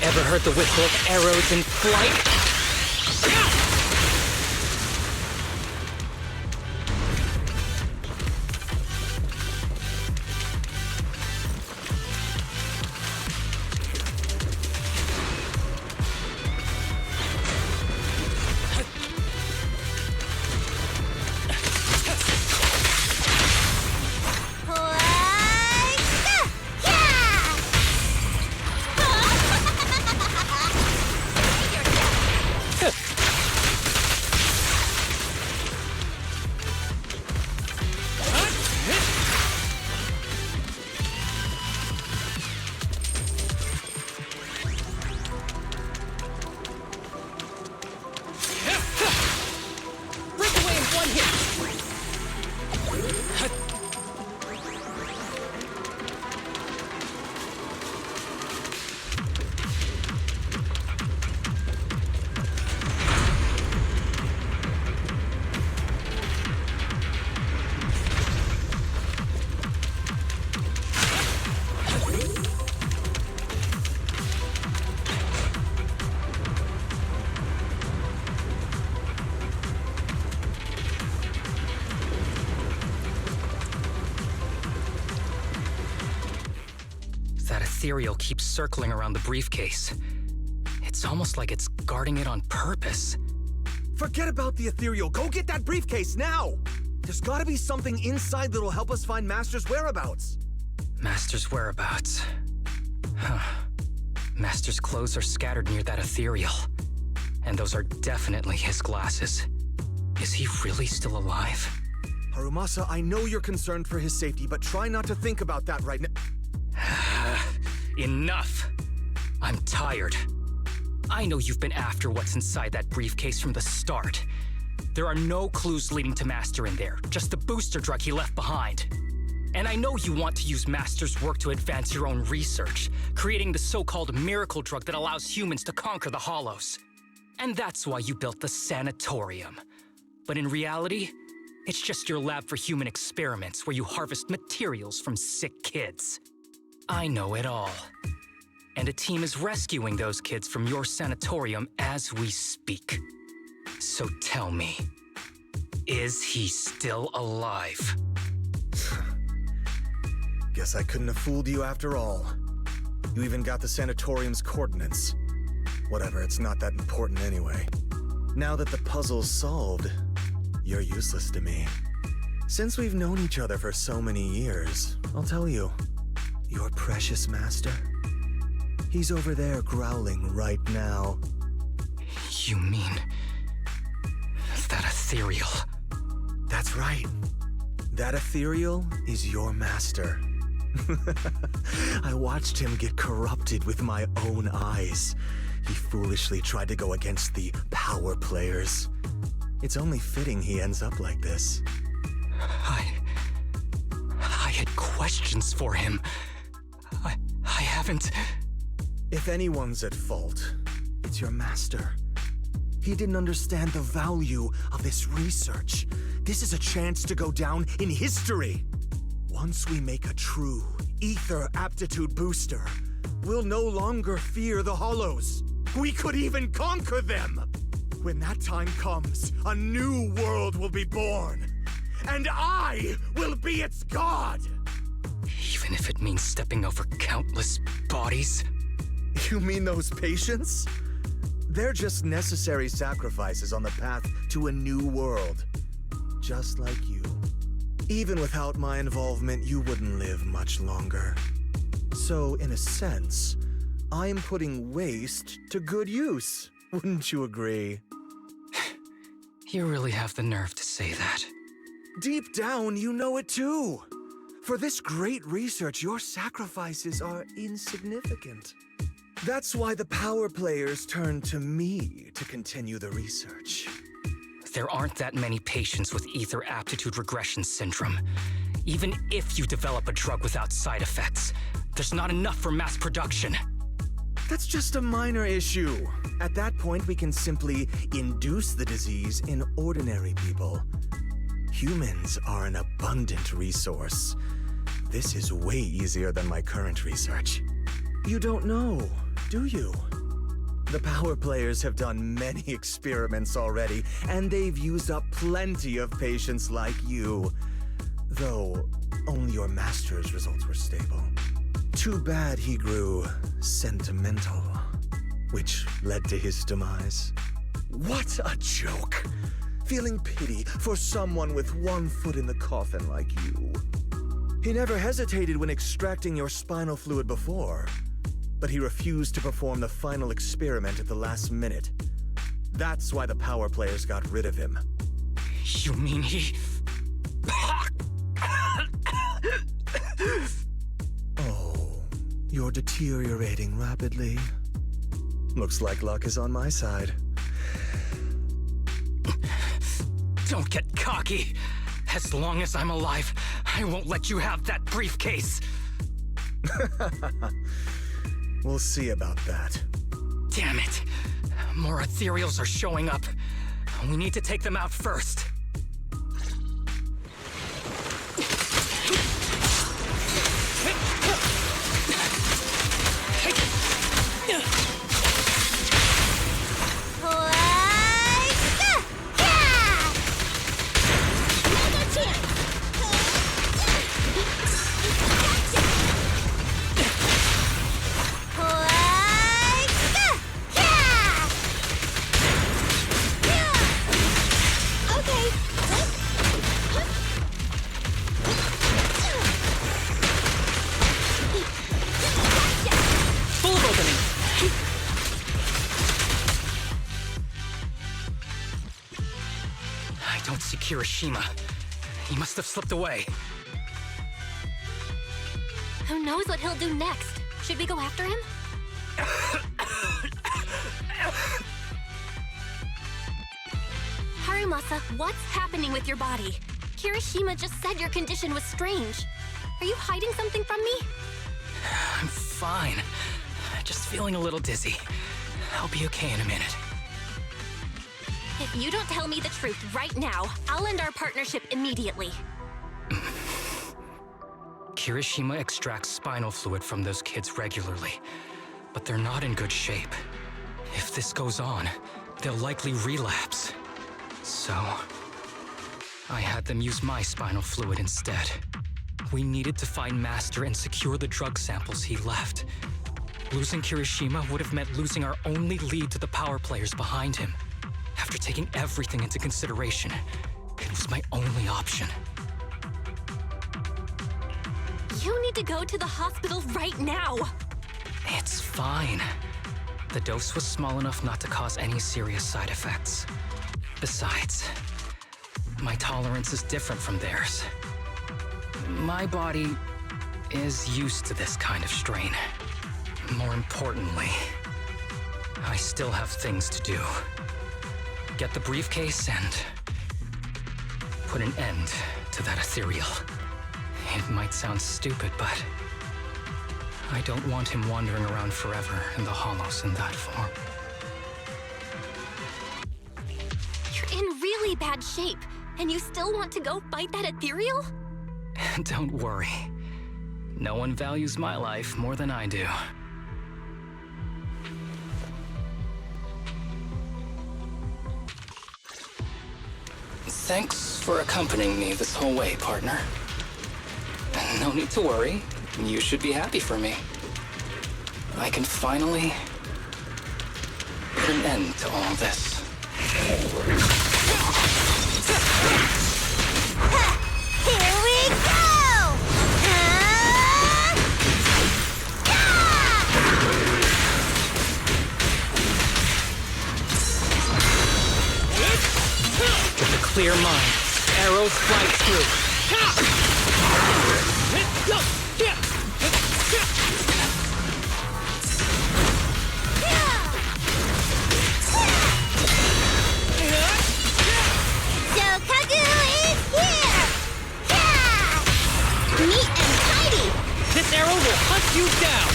Ever heard the whistle of arrows in flight? That ethereal keeps circling around the briefcase. It's almost like it's guarding it on purpose. Forget about the ethereal. Go get that briefcase now! There's gotta be something inside that'll help us find Master's whereabouts. Master's whereabouts. Huh. Master's clothes are scattered near that ethereal. And those are definitely his glasses. Is he really still alive? Harumasa, I know you're concerned for his safety, but try not to think about that right now. Enough! I'm tired. I know you've been after what's inside that briefcase from the start. There are no clues leading to Master in there, just the booster drug he left behind. And I know you want to use Master's work to advance your own research, creating the so-called miracle drug that allows humans to conquer the Hollows. And that's why you built the sanatorium. But in reality, it's just your lab for human experiments where you harvest materials from sick kids. I know it all. And a team is rescuing those kids from your sanatorium as we speak. So tell me, is he still alive? Guess I couldn't have fooled you after all. You even got the sanatorium's coordinates. Whatever, it's not that important anyway. Now that the puzzle's solved, you're useless to me. Since we've known each other for so many years, I'll tell you, your precious master, he's over there growling right now. You mean that ethereal? That's right. That ethereal is your master. I watched him get corrupted with my own eyes. He foolishly tried to go against the power players. It's only fitting he ends up like this. I had questions for him. I haven't... If anyone's at fault, it's your master. He didn't understand the value of this research. This is a chance to go down in history. Once we make a true ether aptitude booster, we'll no longer fear the Hollows. We could even conquer them. When that time comes, a new world will be born. And I will be its god! Even if it means stepping over countless bodies? You mean those patients? They're just necessary sacrifices on the path to a new world. Just like you. Even without my involvement, you wouldn't live much longer. So, in a sense, I'm putting waste to good use. Wouldn't you agree? You really have the nerve to say that. Deep down, you know it too. For this great research, your sacrifices are insignificant. That's why the power players turn to me to continue the research. There aren't that many patients with ether aptitude regression syndrome. Even if you develop a drug without side effects, there's not enough for mass production. That's just a minor issue. At that point, we can simply induce the disease in ordinary people. Humans are an abundant resource. This is way easier than my current research. You don't know, do you? The power players have done many experiments already, and they've used up plenty of patients like you. Though, only your master's results were stable. Too bad he grew sentimental, which led to his demise. What a joke! Feeling pity for someone with one foot in the coffin like you. He never hesitated when extracting your spinal fluid before, but he refused to perform the final experiment at the last minute. That's why the power players got rid of him. You mean he... Oh, you're deteriorating rapidly. Looks like luck is on my side. Don't get cocky. As long as I'm alive, I won't let you have that briefcase. We'll see about that. Damn it. More ethereals are showing up. We need to take them out first. Kirishima. He must have slipped away. Who knows what he'll do next? Should we go after him? Harumasa, what's happening with your body? Kirishima just said your condition was strange. Are you hiding something from me? I'm fine. Just feeling a little dizzy. I'll be okay in a minute. If you don't tell me the truth right now, I'll end our partnership immediately. Kirishima extracts spinal fluid from those kids regularly, but they're not in good shape. If this goes on, they'll likely relapse. So, I had them use my spinal fluid instead. We needed to find Master and secure the drug samples he left. Losing Kirishima would have meant losing our only lead to the power players behind him. After taking everything into consideration, it was my only option. You need to go to the hospital right now. It's fine. The dose was small enough not to cause any serious side effects. Besides, my tolerance is different from theirs. My body is used to this kind of strain. More importantly, I still have things to do. Get the briefcase and put an end to that ethereal. It might sound stupid, but I don't want him wandering around forever in the hollows in that form. You're in really bad shape, and you still want to go fight that ethereal? Don't worry. No one values my life more than I do. Thanks for accompanying me this whole way, partner. No need to worry. You should be happy for me. I can finally put an end to all this. Here we go! With a clear mind, arrows fly through. This arrow will hunt you down!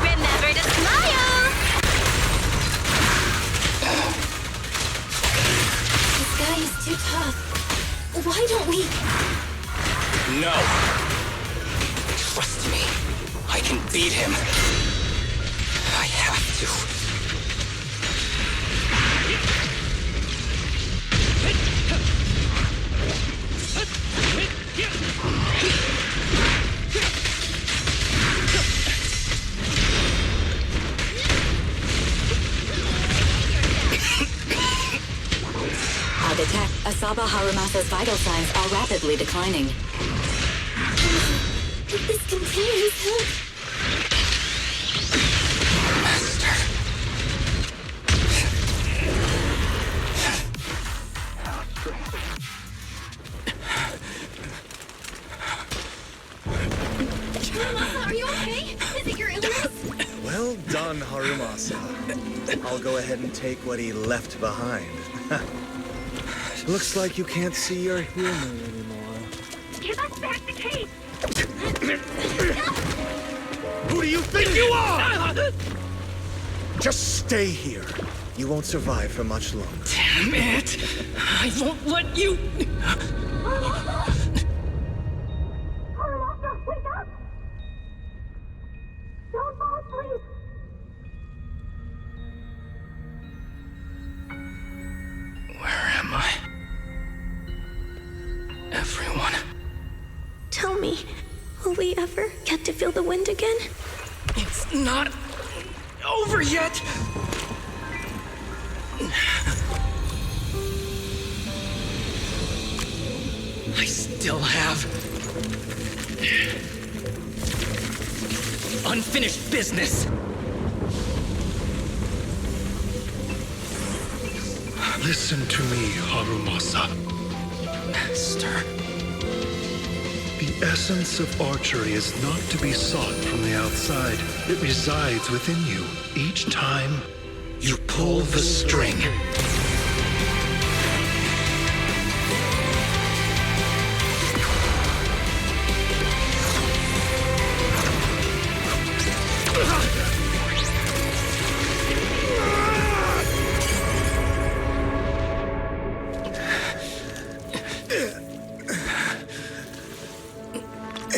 Remember to smile! This guy is too tough. Why don't we... No! Trust me. I can beat him. I have to. I'll detect Asaba Harumasa's vital signs are rapidly declining. If this continues, he'll... Harumasa, are you okay? Is it your illness? Well done, Harumasa. I'll go ahead and take what he left behind. Looks like you can't see your humor anymore. Give us back the cape! Who do you think you are? Just stay here. You won't survive for much longer. Damn it! I won't let you... Harumasa, wake up! Don't fall asleep! Where am I? Everyone. Tell me, will we ever get to feel the wind again? It's not over yet! I still have unfinished business. Listen to me, Harumasa. Master. The essence of archery is not to be sought from the outside. It resides within you. Each time you pull the string.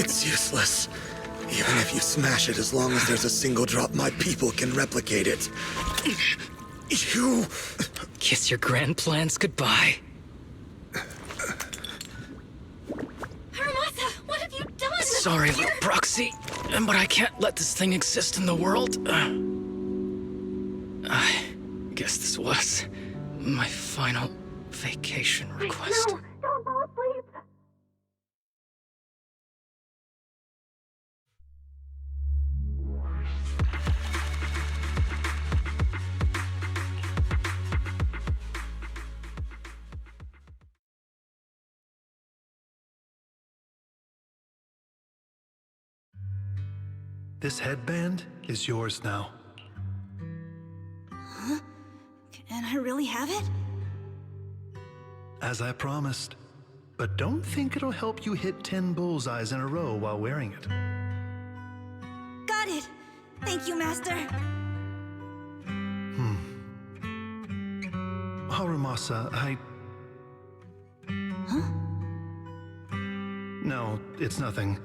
It's useless. Even if you smash it, as long as there's a single drop, my people can replicate it. You... Kiss your grand plans goodbye. Harumasa, what have you done? Sorry, little proxy, but I can't let this thing exist in the world. I guess this was My final vacation request. No, don't fall asleep. This headband is yours now. Huh? Can I really have it? As I promised. But don't think it'll help you hit 10 bullseyes in a row while wearing it. Got it! Thank you, Master! Harumasa, Huh? No, it's nothing.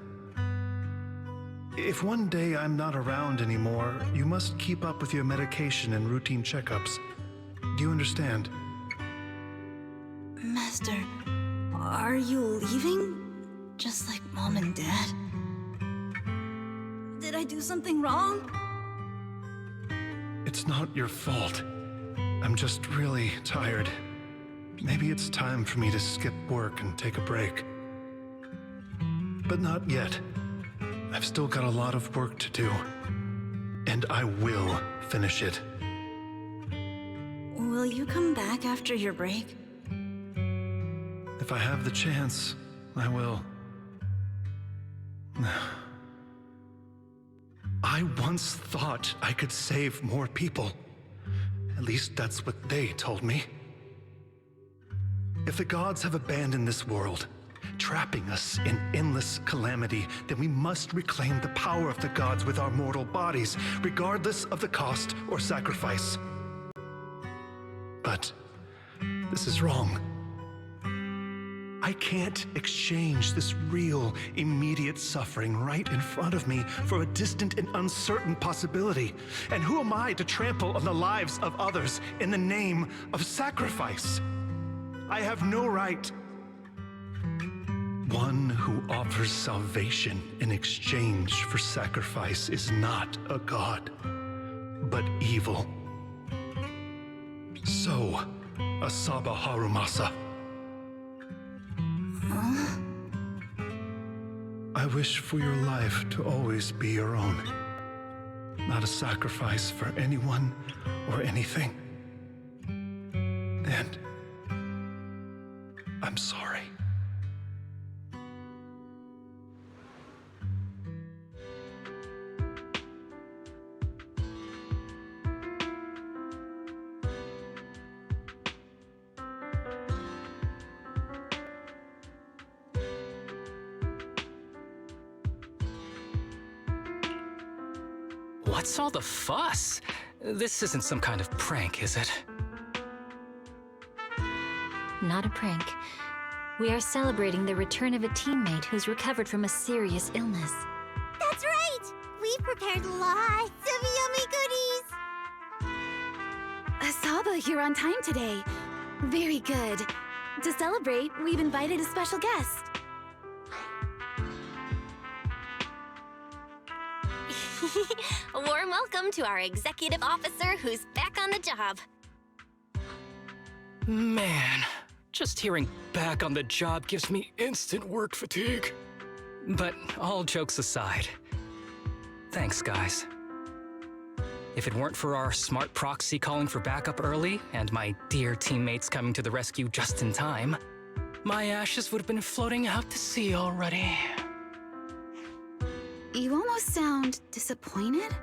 If one day I'm not around anymore, you must keep up with your medication and routine checkups. Do you understand? Master, are you leaving? Just like Mom and Dad? Did I do something wrong? It's not your fault. I'm just really tired. Maybe it's time for me to skip work and take a break. But not yet. I've still got a lot of work to do. And I will finish it. Will you come back after your break? If I have the chance, I will. I once thought I could save more people. At least that's what they told me. If the gods have abandoned this world, trapping us in endless calamity, then we must reclaim the power of the gods with our mortal bodies, regardless of the cost or sacrifice. But this is wrong. I can't exchange this real, immediate suffering right in front of me for a distant and uncertain possibility. And who am I to trample on the lives of others in the name of sacrifice? I have no right. One who offers salvation in exchange for sacrifice is not a god, but evil. So, Asaba Harumasa. Huh? I wish for your life to always be your own. Not a sacrifice for anyone or anything. And I'm sorry. What's all the fuss? This isn't some kind of prank, is it? Not a prank. We are celebrating the return of a teammate who's recovered from a serious illness. That's right! We prepared lots of yummy goodies! Asaba, you're on time today. Very good. To celebrate, we've invited a special guest. A warm welcome to our executive officer who's back on the job. Man, just hearing back on the job gives me instant work fatigue. But all jokes aside, thanks, guys. If it weren't for our smart proxy calling for backup early and my dear teammates coming to the rescue just in time, my ashes would have been floating out to sea already. You almost sound disappointed?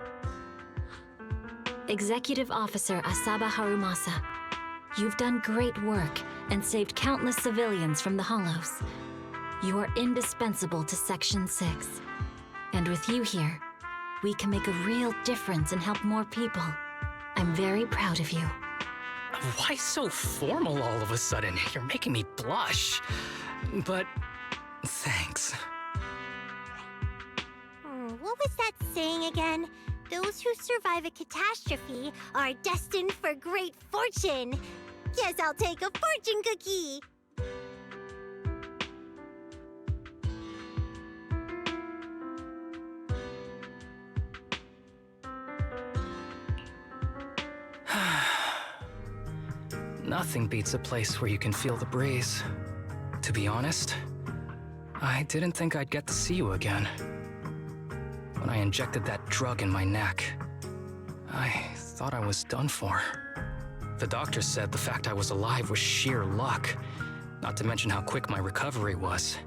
Executive Officer Asaba Harumasa, you've done great work and saved countless civilians from the Hollows. You are indispensable to Section 6. And with you here, we can make a real difference and help more people. I'm very proud of you. Why so formal all of a sudden? You're making me blush. But thanks. What was that saying again? Those who survive a catastrophe are destined for great fortune. Guess I'll take a fortune cookie. Nothing beats a place where you can feel the breeze. To be honest, I didn't think I'd get to see you again. When I injected that drug in my neck, I thought I was done for. The doctor said the fact I was alive was sheer luck, not to mention how quick my recovery was.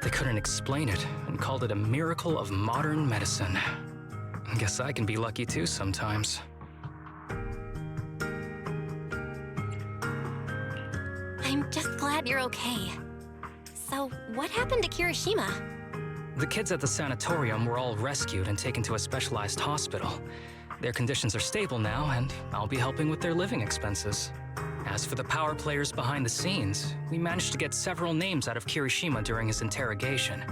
They couldn't explain it and called it a miracle of modern medicine. Guess I can be lucky too sometimes. I'm just glad you're okay. So, what happened to Kirishima? The kids at the sanatorium were all rescued and taken to a specialized hospital. Their conditions are stable now, and I'll be helping with their living expenses. As for the power players behind the scenes, we managed to get several names out of Kirishima during his interrogation.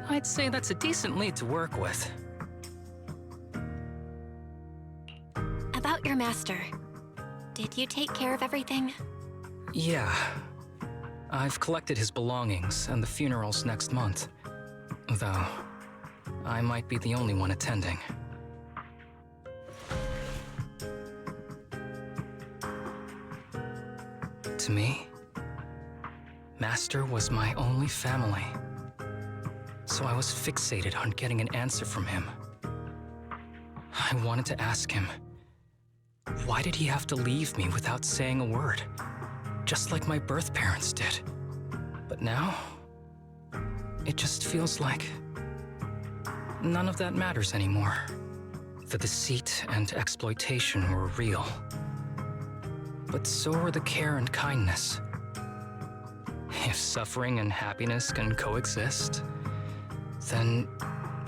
I'd say that's a decent lead to work with. About your master. Did you take care of everything? Yeah. I've collected his belongings, and the funeral's next month. Though, I might be the only one attending. To me, Master was my only family. So I was fixated on getting an answer from him. I wanted to ask him, why did he have to leave me without saying a word? Just like my birth parents did. But now, it just feels like none of that matters anymore. The deceit and exploitation were real. But so were the care and kindness. If suffering and happiness can coexist, then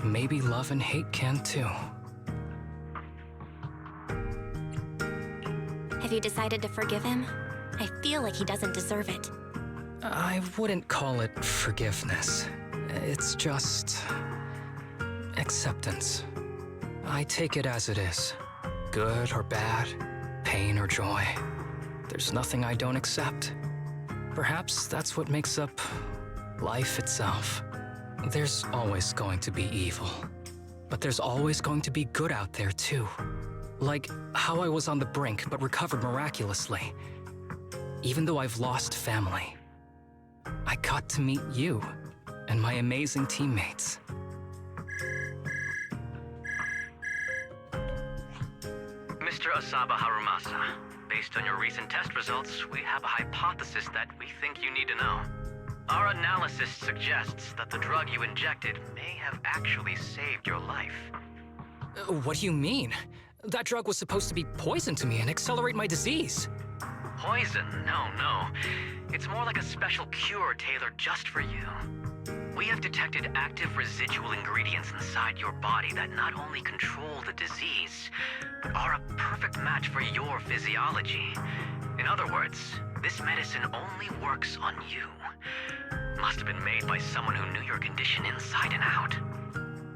maybe love and hate can too. Have you decided to forgive him? I feel like he doesn't deserve it. I wouldn't call it forgiveness. It's just acceptance. I take it as it is. Good or bad, pain or joy. There's nothing I don't accept. Perhaps that's what makes up life itself. There's always going to be evil. But there's always going to be good out there too. Like how I was on the brink but recovered miraculously. Even though I've lost family, I got to meet you and my amazing teammates. Mr. Asaba Harumasa, based on your recent test results, we have a hypothesis that we think you need to know. Our analysis suggests that the drug you injected may have actually saved your life. What do you mean? That drug was supposed to be poison to me and accelerate my disease. Poison? No. It's more like a special cure tailored just for you. We have detected active residual ingredients inside your body that not only control the disease, but are a perfect match for your physiology. In other words, this medicine only works on you. Must have been made by someone who knew your condition inside and out.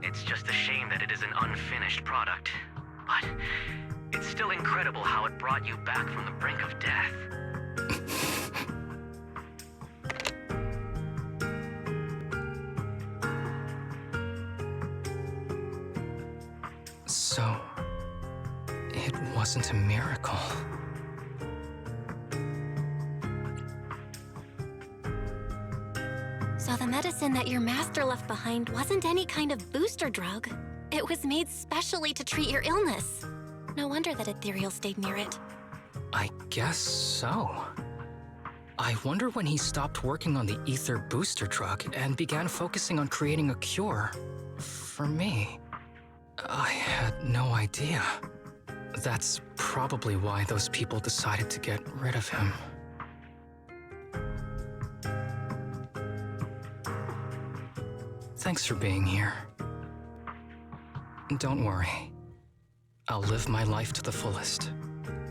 It's just a shame that it is an unfinished product. But it's still incredible how it brought you back from the brink of death. So, it wasn't a miracle. So the medicine that your master left behind wasn't any kind of booster drug. It was made specially to treat your illness. No wonder that Ethereal stayed near it. I guess so. I wonder when he stopped working on the ether booster drug and began focusing on creating a cure for me. I had no idea. That's probably why those people decided to get rid of him. Thanks for being here. Don't worry. I'll live my life to the fullest.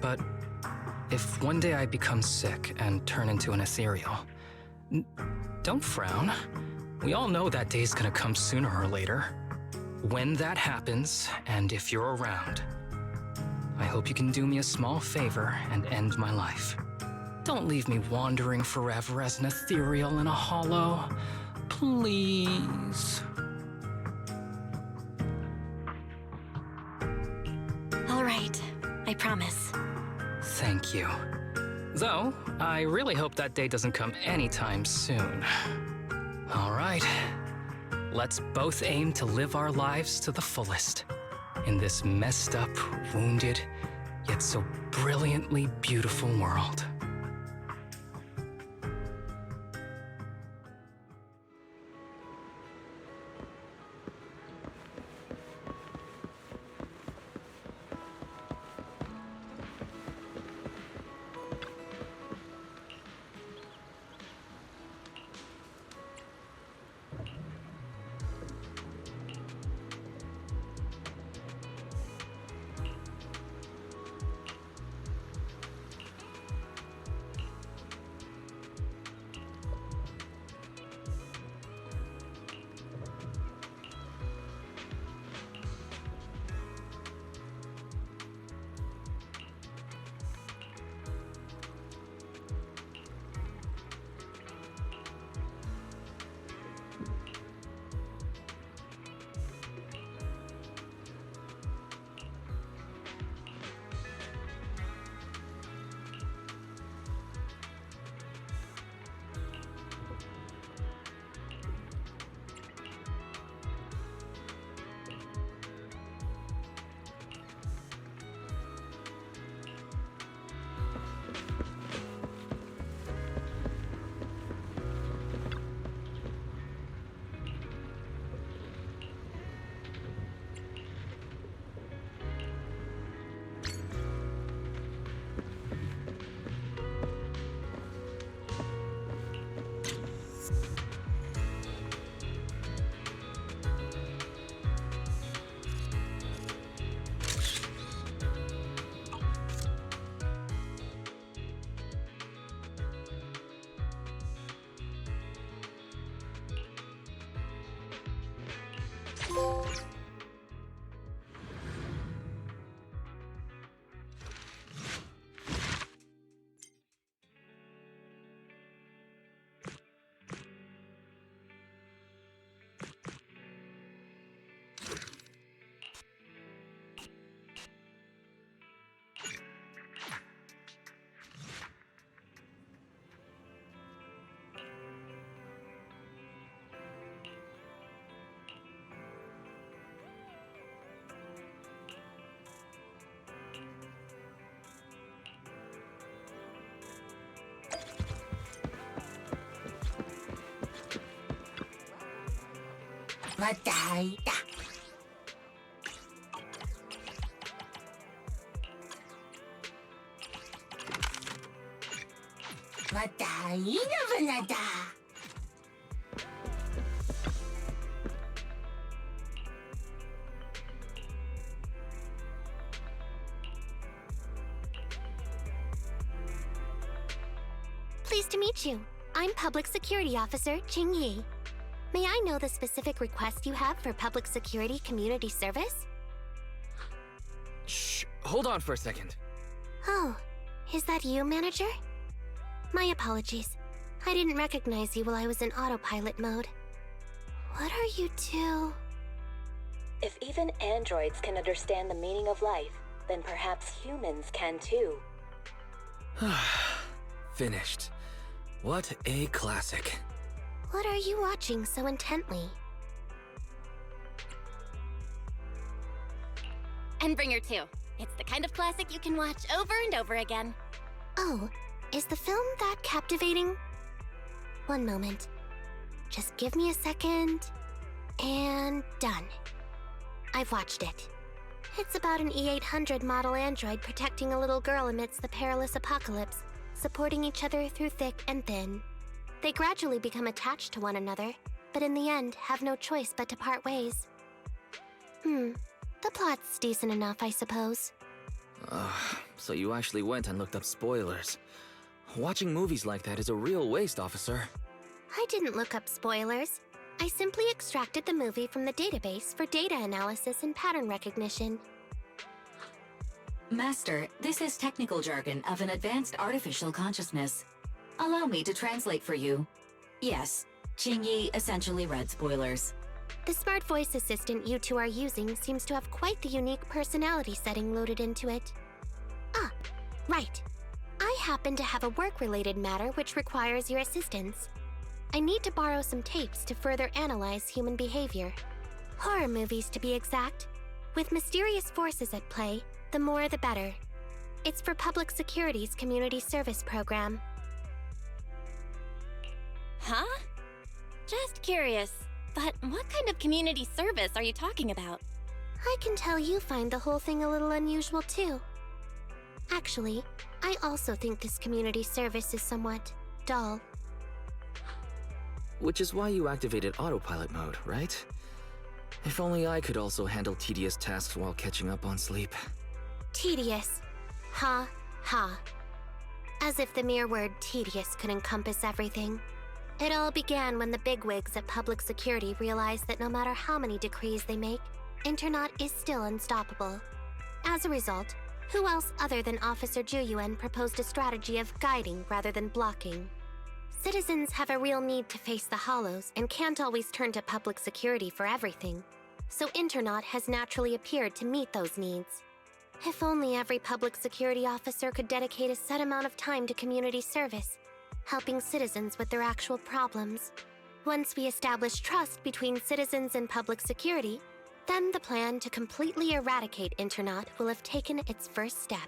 But if one day I become sick and turn into an ethereal, don't frown. We all know that day's gonna come sooner or later. When that happens, and if you're around, I hope you can do me a small favor and end my life. Don't leave me wandering forever as an ethereal in a hollow. Please. All right, I promise. Thank you. Though, I really hope that day doesn't come anytime soon. All right. Let's both aim to live our lives to the fullest in this messed up, wounded, yet so brilliantly beautiful world. Mataita. Mataina vanada. Pleased to meet you. I'm Public Security Officer Jing Yi. May I know the specific request you have for public security community service? Shh, hold on for a second. Oh, is that you, Manager? My apologies. I didn't recognize you while I was in autopilot mode. What are you two? If even androids can understand the meaning of life, then perhaps humans can too. Finished. What a classic. What are you watching so intently? And Bringer 2. It's the kind of classic you can watch over and over again. Oh, is the film that captivating? One moment. Just give me a second. And done. I've watched it. It's about an E-800 model android protecting a little girl amidst the perilous apocalypse, supporting each other through thick and thin. They gradually become attached to one another, but in the end have no choice but to part ways. The plot's decent enough, I suppose. So you actually went and looked up spoilers. Watching movies like that is a real waste, officer. I didn't look up spoilers. I simply extracted the movie from the database for data analysis and pattern recognition. Master, this is technical jargon of an advanced artificial consciousness. Allow me to translate for you. Yes, Qingyi essentially read spoilers. The smart voice assistant you two are using seems to have quite the unique personality setting loaded into it. Ah, right. I happen to have a work-related matter which requires your assistance. I need to borrow some tapes to further analyze human behavior. Horror movies, to be exact. With mysterious forces at play, the more the better. It's for Public Security's community service program. Huh? Just curious, but what kind of community service are you talking about? I can tell you find the whole thing a little unusual too. Actually, I also think this community service is somewhat dull. Which is why you activated autopilot mode, right? If only I could also handle tedious tasks while catching up on sleep. Tedious. Ha, ha. As if the mere word tedious could encompass everything. It all began when the bigwigs at Public Security realized that no matter how many decrees they make, Internaut is still unstoppable. As a result, who else other than Officer Juyuan proposed a strategy of guiding rather than blocking? Citizens have a real need to face the Hollows and can't always turn to Public Security for everything, so Internaut has naturally appeared to meet those needs. If only every Public Security officer could dedicate a set amount of time to community service, helping citizens with their actual problems. Once we establish trust between citizens and Public Security, then the plan to completely eradicate Internaut will have taken its first step.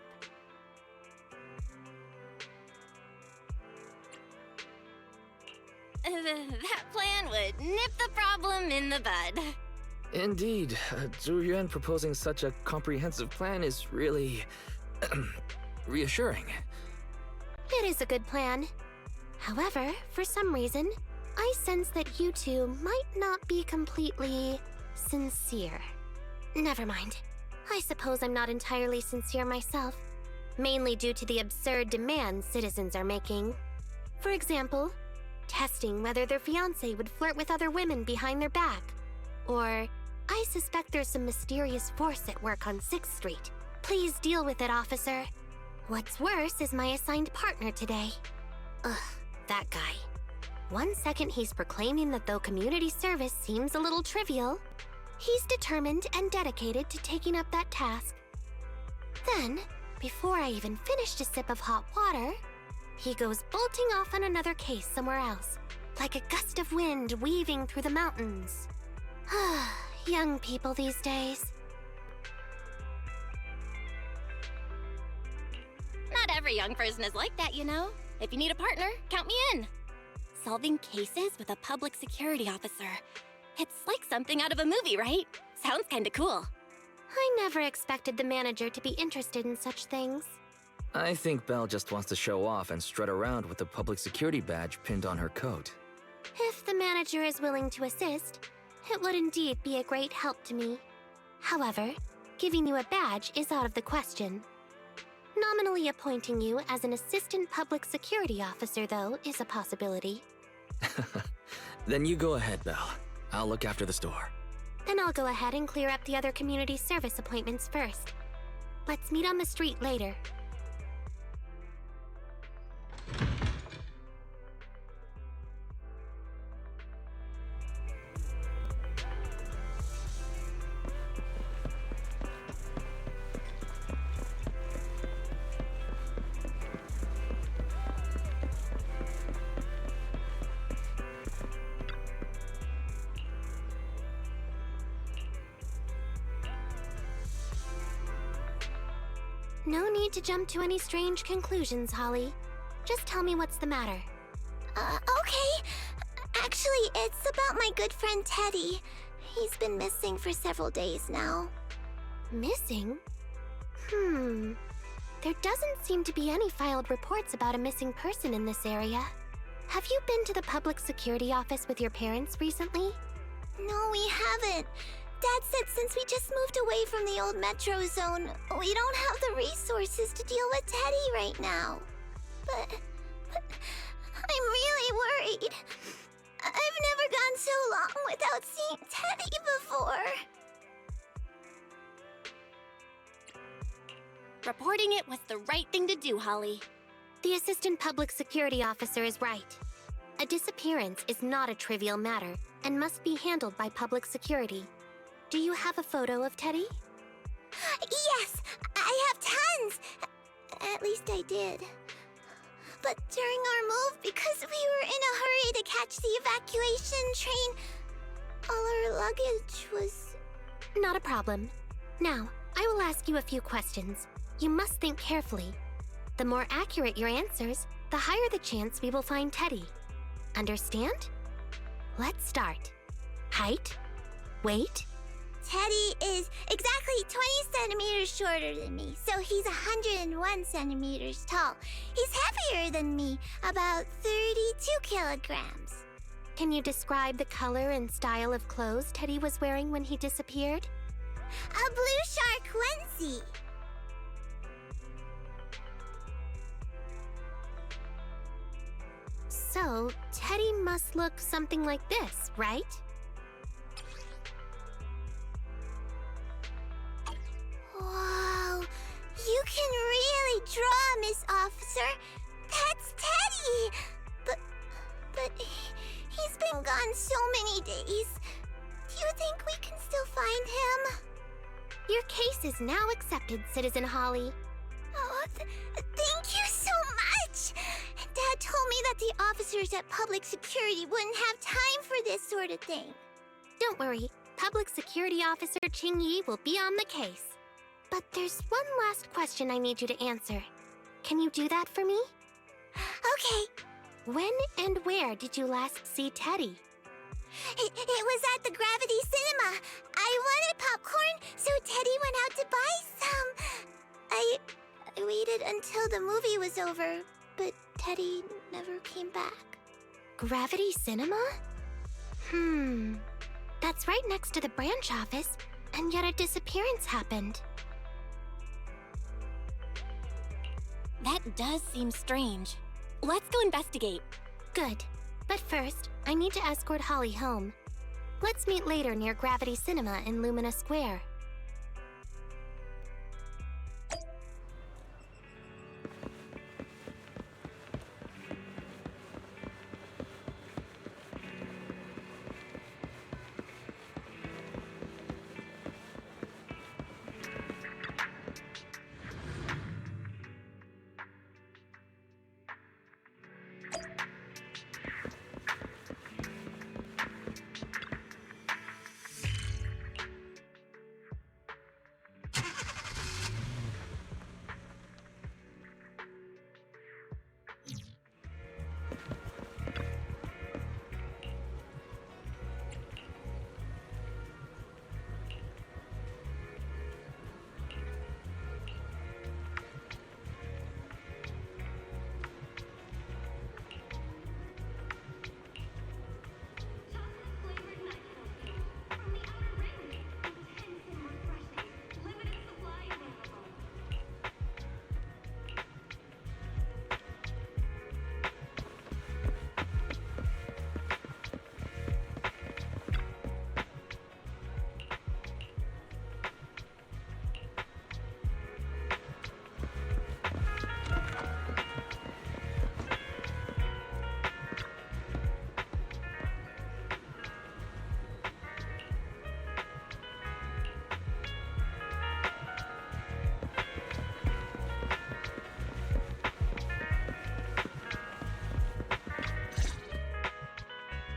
That plan would nip the problem in the bud. Indeed, Zhu Yuan proposing such a comprehensive plan is really reassuring. It is a good plan. However, for some reason, I sense that you two might not be completely sincere. Never mind. I suppose I'm not entirely sincere myself, mainly due to the absurd demands citizens are making. For example, testing whether their fiancé would flirt with other women behind their back. Or, I suspect there's some mysterious force at work on 6th Street. Please deal with it, officer. What's worse is my assigned partner today. Ugh, that guy. One second he's proclaiming that though community service seems a little trivial, he's determined and dedicated to taking up that task. Then, before I even finished a sip of hot water, he goes bolting off on another case somewhere else, like a gust of wind weaving through the mountains. Young people these days. Not every young person is like that, you know. If you need a partner, count me in. Solving cases with a Public Security officer. It's like something out of a movie, right? Sounds kinda cool. I never expected the manager to be interested in such things. I think Belle just wants to show off and strut around with the Public Security badge pinned on her coat. If the manager is willing to assist, it would indeed be a great help to me. However, giving you a badge is out of the question. Nominally appointing you as an assistant Public Security officer, though, is a possibility. Then you go ahead, Belle. I'll look after the store. Then I'll go ahead and clear up the other community service appointments first. Let's meet on the street later. No need to jump to any strange conclusions, Holly. Just tell me what's the matter. Okay. Actually, it's about my good friend Teddy. He's been missing for several days now. Missing? There doesn't seem to be any filed reports about a missing person in this area. Have you been to the Public Security office with your parents recently? No, we haven't. Dad said since we just moved away from the old metro zone, we don't have the resources to deal with Teddy right now. But I'm really worried. I've never gone so long without seeing Teddy before. Reporting it was the right thing to do, Holly. The Assistant Public Security Officer is right. A disappearance is not a trivial matter and must be handled by Public Security. Do you have a photo of Teddy? Yes, I have tons. At least I did. But during our move, because we were in a hurry to catch the evacuation train, all our luggage was... Not a problem. Now, I will ask you a few questions. You must think carefully. The more accurate your answers, the higher the chance we will find Teddy. Understand? Let's start. Height? Weight? Teddy is exactly 20 centimeters shorter than me, so he's 101 centimeters tall. He's heavier than me, about 32 kilograms. Can you describe the color and style of clothes Teddy was wearing when he disappeared? A blue shark onesie. So, Teddy must look something like this, right? Whoa, you can really draw, Miss Officer. That's Teddy. But he's been gone so many days. Do you think we can still find him? Your case is now accepted, Citizen Holly. Oh, thank you so much. Dad told me that the officers at Public Security wouldn't have time for this sort of thing. Don't worry, Public Security Officer Ching-Yi will be on the case. But there's one last question I need you to answer. Can you do that for me? Okay. When and where did you last see Teddy? It was at the Gravity Cinema. I wanted popcorn, so Teddy went out to buy some. I waited until the movie was over, but Teddy never came back. Gravity Cinema? That's right next to the branch office, and yet a disappearance happened. That does seem strange. Let's go investigate. Good. But first, I need to escort Holly home. Let's meet later near Gravity Cinema in Lumina Square.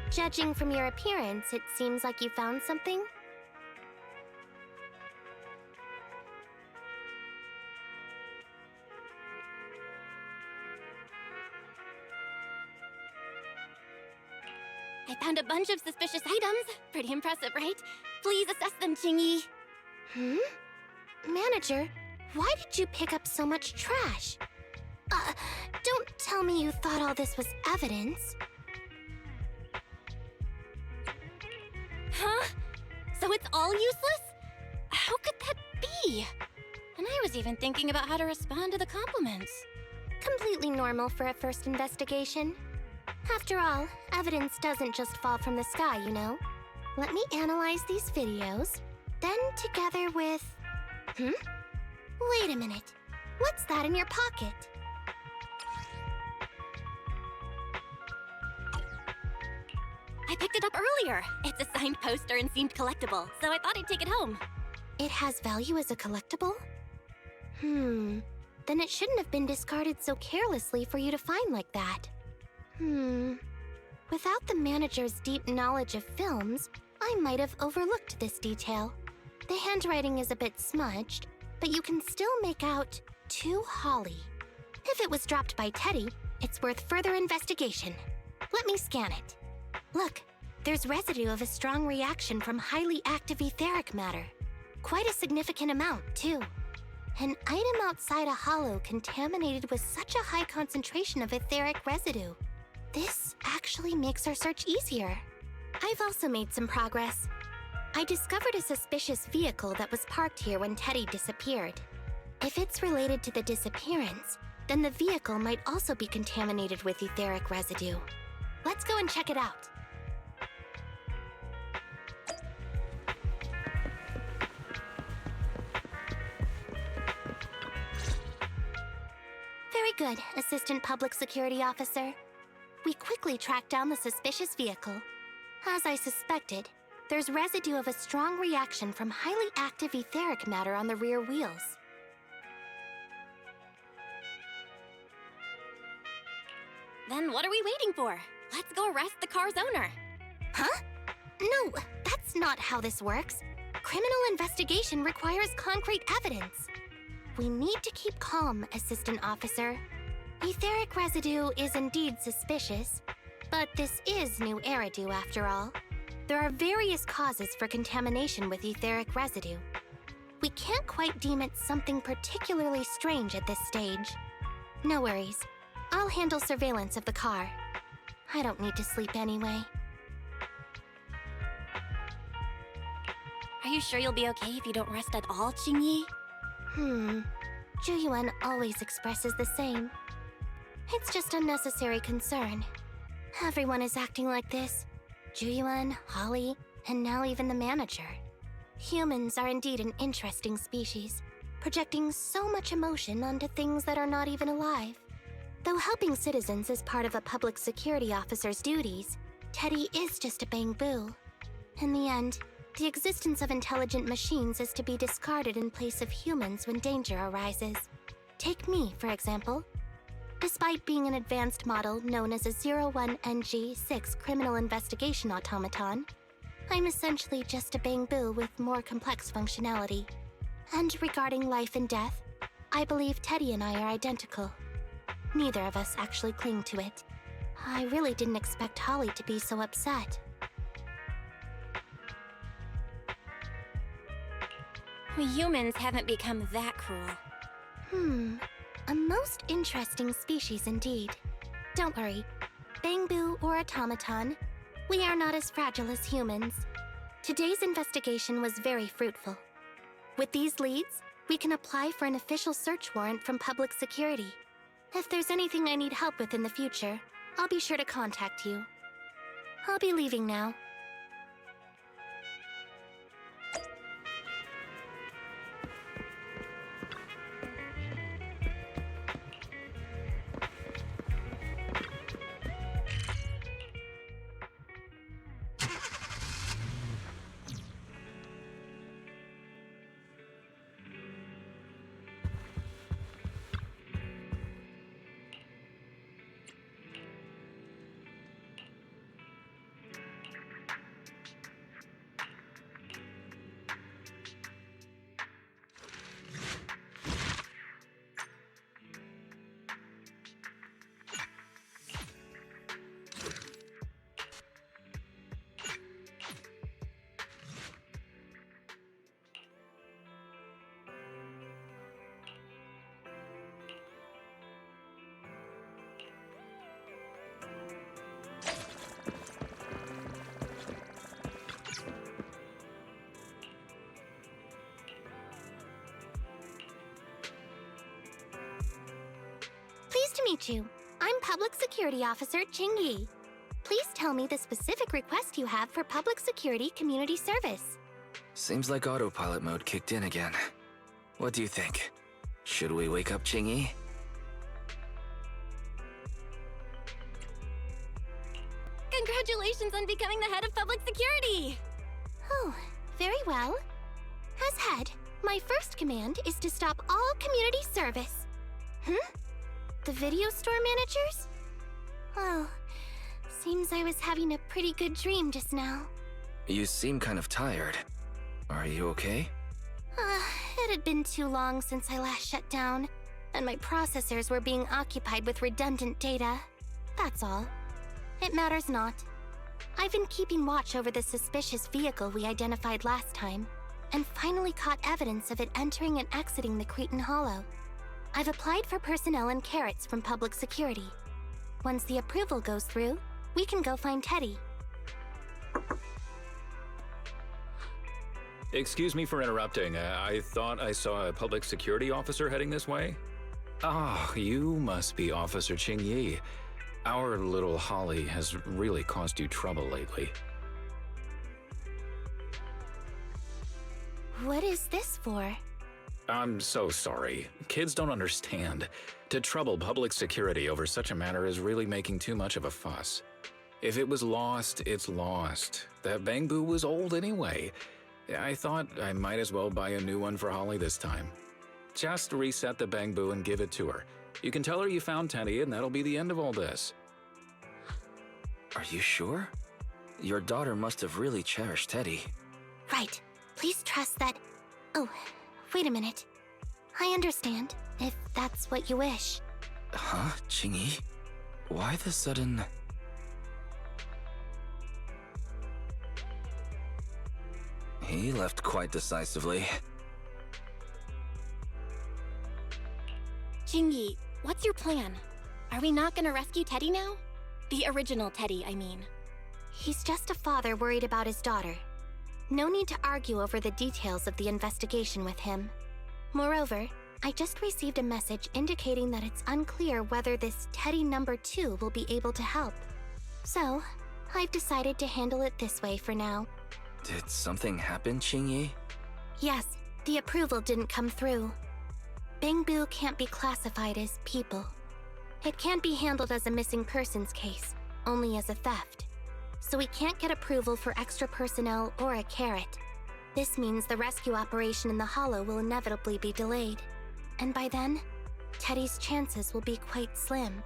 Judging from your appearance, it seems like you found something. I found a bunch of suspicious items. Pretty impressive, right? Please assess them, Ching-Yi. Manager, why did you pick up so much trash? Don't tell me you thought all this was evidence. Huh? So it's all useless? How could that be? And I was even thinking about how to respond to the compliments. Completely normal for a first investigation. After all, evidence doesn't just fall from the sky, you know? Let me analyze these videos, then together with... Wait a minute. What's that in your pocket? I picked it up earlier. It's a signed poster and seemed collectible, so I thought I'd take it home. It has value as a collectible? then it shouldn't have been discarded so carelessly for you to find like that. Without the manager's deep knowledge of films, I might have overlooked this detail. The handwriting is a bit smudged, but you can still make out "To Holly." If it was dropped by Teddy, it's worth further investigation. Let me scan it. Look, there's residue of a strong reaction from highly active etheric matter. Quite a significant amount, too. An item outside a hollow contaminated with such a high concentration of etheric residue. This actually makes our search easier. I've also made some progress. I discovered a suspicious vehicle that was parked here when Teddy disappeared. If it's related to the disappearance, then the vehicle might also be contaminated with etheric residue. Let's go and check it out. Very good, Assistant Public Security Officer. We quickly tracked down the suspicious vehicle. As I suspected, there's residue of a strong reaction from highly active etheric matter on the rear wheels. Then what are we waiting for? Let's go arrest the car's owner. Huh? No, that's not how this works. Criminal investigation requires concrete evidence. We need to keep calm, Assistant Officer. Etheric residue is indeed suspicious, but this is new Eridu after all. There are various causes for contamination with etheric residue. We can't quite deem it something particularly strange at this stage. No worries. I'll handle surveillance of the car. I don't need to sleep anyway. Are you sure you'll be okay if you don't rest at all, Qingyi? Zhuyuan always expresses the same. It's just unnecessary concern. Everyone is acting like this. Zhuyuan, Holly, and now even the manager. Humans are indeed an interesting species, projecting so much emotion onto things that are not even alive. Though helping citizens is part of a public security officer's duties, Teddy is just a bamboo. In the end, the existence of intelligent machines is to be discarded in place of humans when danger arises. Take me, for example. Despite being an advanced model known as a 01NG6 criminal investigation automaton, I'm essentially just a bamboo with more complex functionality. And regarding life and death, I believe Teddy and I are identical. Neither of us actually cling to it. I really didn't expect Holly to be so upset. We humans haven't become that cruel. A most interesting species indeed. Don't worry. Bamboo or automaton, we are not as fragile as humans. Today's investigation was very fruitful. With these leads, we can apply for an official search warrant from public security. If there's anything I need help with in the future, I'll be sure to contact you. I'll be leaving now. Pleased to meet you. I'm Public Security Officer Qingyi. Please tell me the specific request you have for public security community service. Seems like autopilot mode kicked in again. What do you think? Should we wake up Qingyi? Congratulations on becoming the head of public security! Oh, very well. As head, my first command is to stop all community service. The video store managers? Oh, seems I was having a pretty good dream just now. You seem kind of tired. Are you okay? It had been too long since I last shut down, and my processors were being occupied with redundant data. That's all. It matters not. I've been keeping watch over the suspicious vehicle we identified last time, and finally caught evidence of it entering and exiting the Cretan Hollow. I've applied for personnel and carrots from public security. Once the approval goes through, we can go find Teddy. Excuse me for interrupting. I thought I saw a public security officer heading this way. Ah, you must be Officer Qingyi. Our little Holly has really caused you trouble lately. What is this for? I'm so sorry. Kids don't understand. To trouble public security over such a matter is really making too much of a fuss. If it was lost, it's lost. That Bangbu was old anyway. I thought I might as well buy a new one for Holly this time. Just reset the Bangbu and give it to her. You can tell her you found Teddy and that'll be the end of all this. Are you sure? Your daughter must have really cherished Teddy. Right. Please trust that... Oh, wait a minute. I understand, if that's what you wish. Huh, Qingyi? Why the sudden... He left quite decisively. Qingyi, what's your plan? Are we not gonna rescue Teddy now? The original Teddy, I mean. He's just a father worried about his daughter. No need to argue over the details of the investigation with him. Moreover, I just received a message indicating that it's unclear whether this Teddy number 2 will be able to help. So, I've decided to handle it this way for now. Did something happen, Qingyi? Yes, the approval didn't come through. Bangbu can't be classified as people. It can't be handled as a missing persons case, only as a theft. So we can't get approval for extra personnel or a carrot. This means the rescue operation in the Hollow will inevitably be delayed. And by then, Teddy's chances will be quite slim.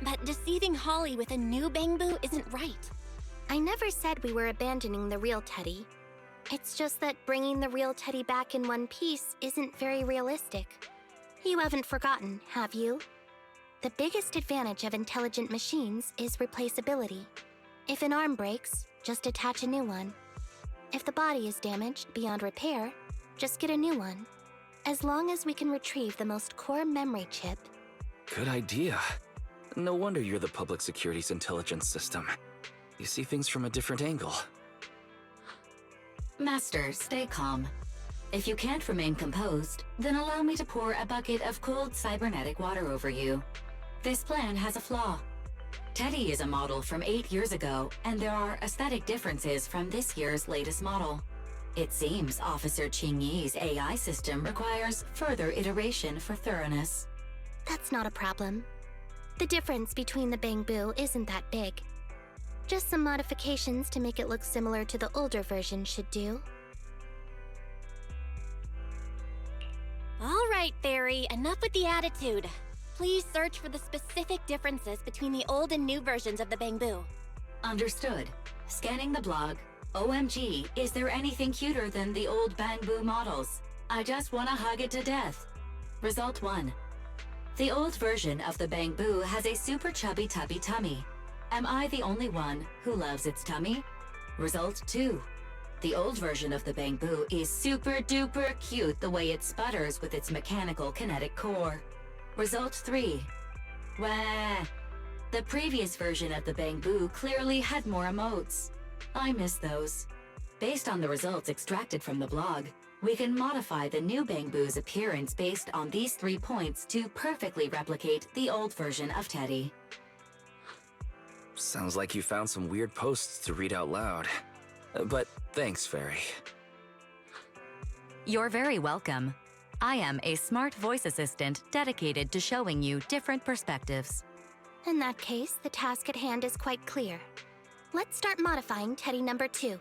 But deceiving Holly with a new Bangbu isn't right. I never said we were abandoning the real Teddy. It's just that bringing the real Teddy back in one piece isn't very realistic. You haven't forgotten, have you? The biggest advantage of intelligent machines is replaceability. If an arm breaks, just attach a new one. If the body is damaged beyond repair, just get a new one. As long as we can retrieve the most core memory chip. Good idea. No wonder you're the public security's intelligence system. You see things from a different angle. Master, stay calm. If you can't remain composed, then allow me to pour a bucket of cold cybernetic water over you. This plan has a flaw. Teddy is a model from 8 years ago, and there are aesthetic differences from this year's latest model. It seems Officer Qingyi's AI system requires further iteration for thoroughness. That's not a problem. The difference between the Bangbu isn't that big. Just some modifications to make it look similar to the older version should do. All right, Fairy, enough with the attitude. Please search for the specific differences between the old and new versions of the Bangbu. Understood. Scanning the blog. OMG, is there anything cuter than the old Bangbu models? I just wanna hug it to death. Result 1. The old version of the Bangbu has a super chubby tubby tummy. Am I the only one who loves its tummy? Result 2. The old version of the Bangbu is super duper cute the way it sputters with its mechanical kinetic core. Result 3. Wah! The previous version of the Bangbu clearly had more emotes. I miss those. Based on the results extracted from the blog, we can modify the new Bangbu's appearance based on these 3 points to perfectly replicate the old version of Teddy. Sounds like you found some weird posts to read out loud. But thanks, Fairy. You're very welcome. I am a smart voice assistant dedicated to showing you different perspectives. In that case, the task at hand is quite clear. Let's start modifying Teddy number 2.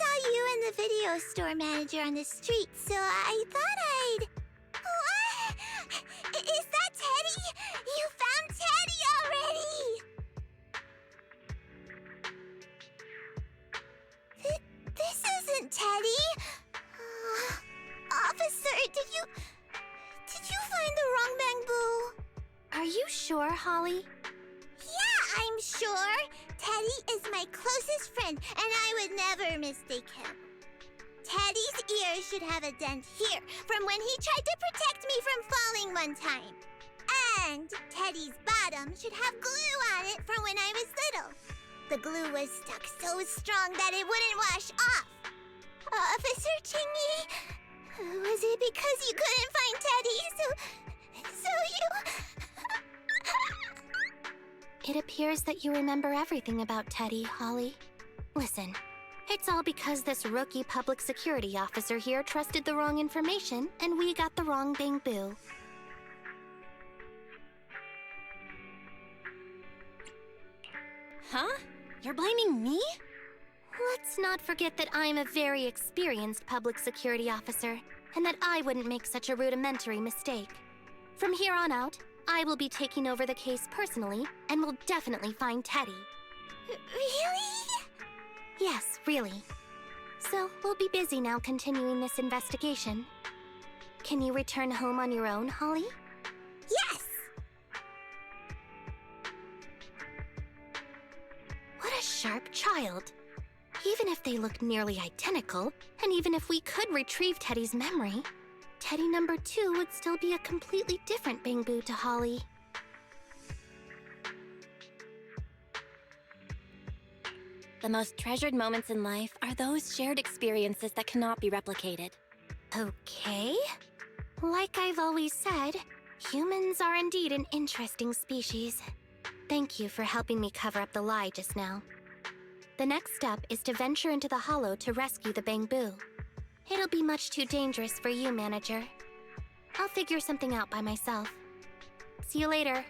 saw you and the video store manager on the street, so I thought I'd... What? Is that Teddy? You found Teddy already! This isn't Teddy. Officer, did you find the wrong Bamboo? Are you sure, Holly? Yeah, I'm sure. Teddy is my closest friend, and I would never mistake him. Teddy's ear should have a dent here from when he tried to protect me from falling one time. And Teddy's bottom should have glue on it from when I was little. The glue was stuck so strong that it wouldn't wash off. Officer Chingy, was it because you couldn't find Teddy, so you... It appears that you remember everything about Teddy, Holly. Listen, it's all because this rookie public security officer here trusted the wrong information, and we got the wrong Bamboo. Huh? You're blaming me? Let's not forget that I'm a very experienced public security officer, and that I wouldn't make such a rudimentary mistake. From here on out, I will be taking over the case personally, and will definitely find Teddy. Really? Yes, really. So, we'll be busy now continuing this investigation. Can you return home on your own, Holly? Yes! What a sharp child. Even if they look nearly identical, and even if we could retrieve Teddy's memory, Teddy number 2 would still be a completely different Bamboo to Holly. The most treasured moments in life are those shared experiences that cannot be replicated. Okay. Like I've always said, humans are indeed an interesting species. Thank you for helping me cover up the lie just now. The next step is to venture into the hollow to rescue the Bamboo. It'll be much too dangerous for you, Manager. I'll figure something out by myself. See you later.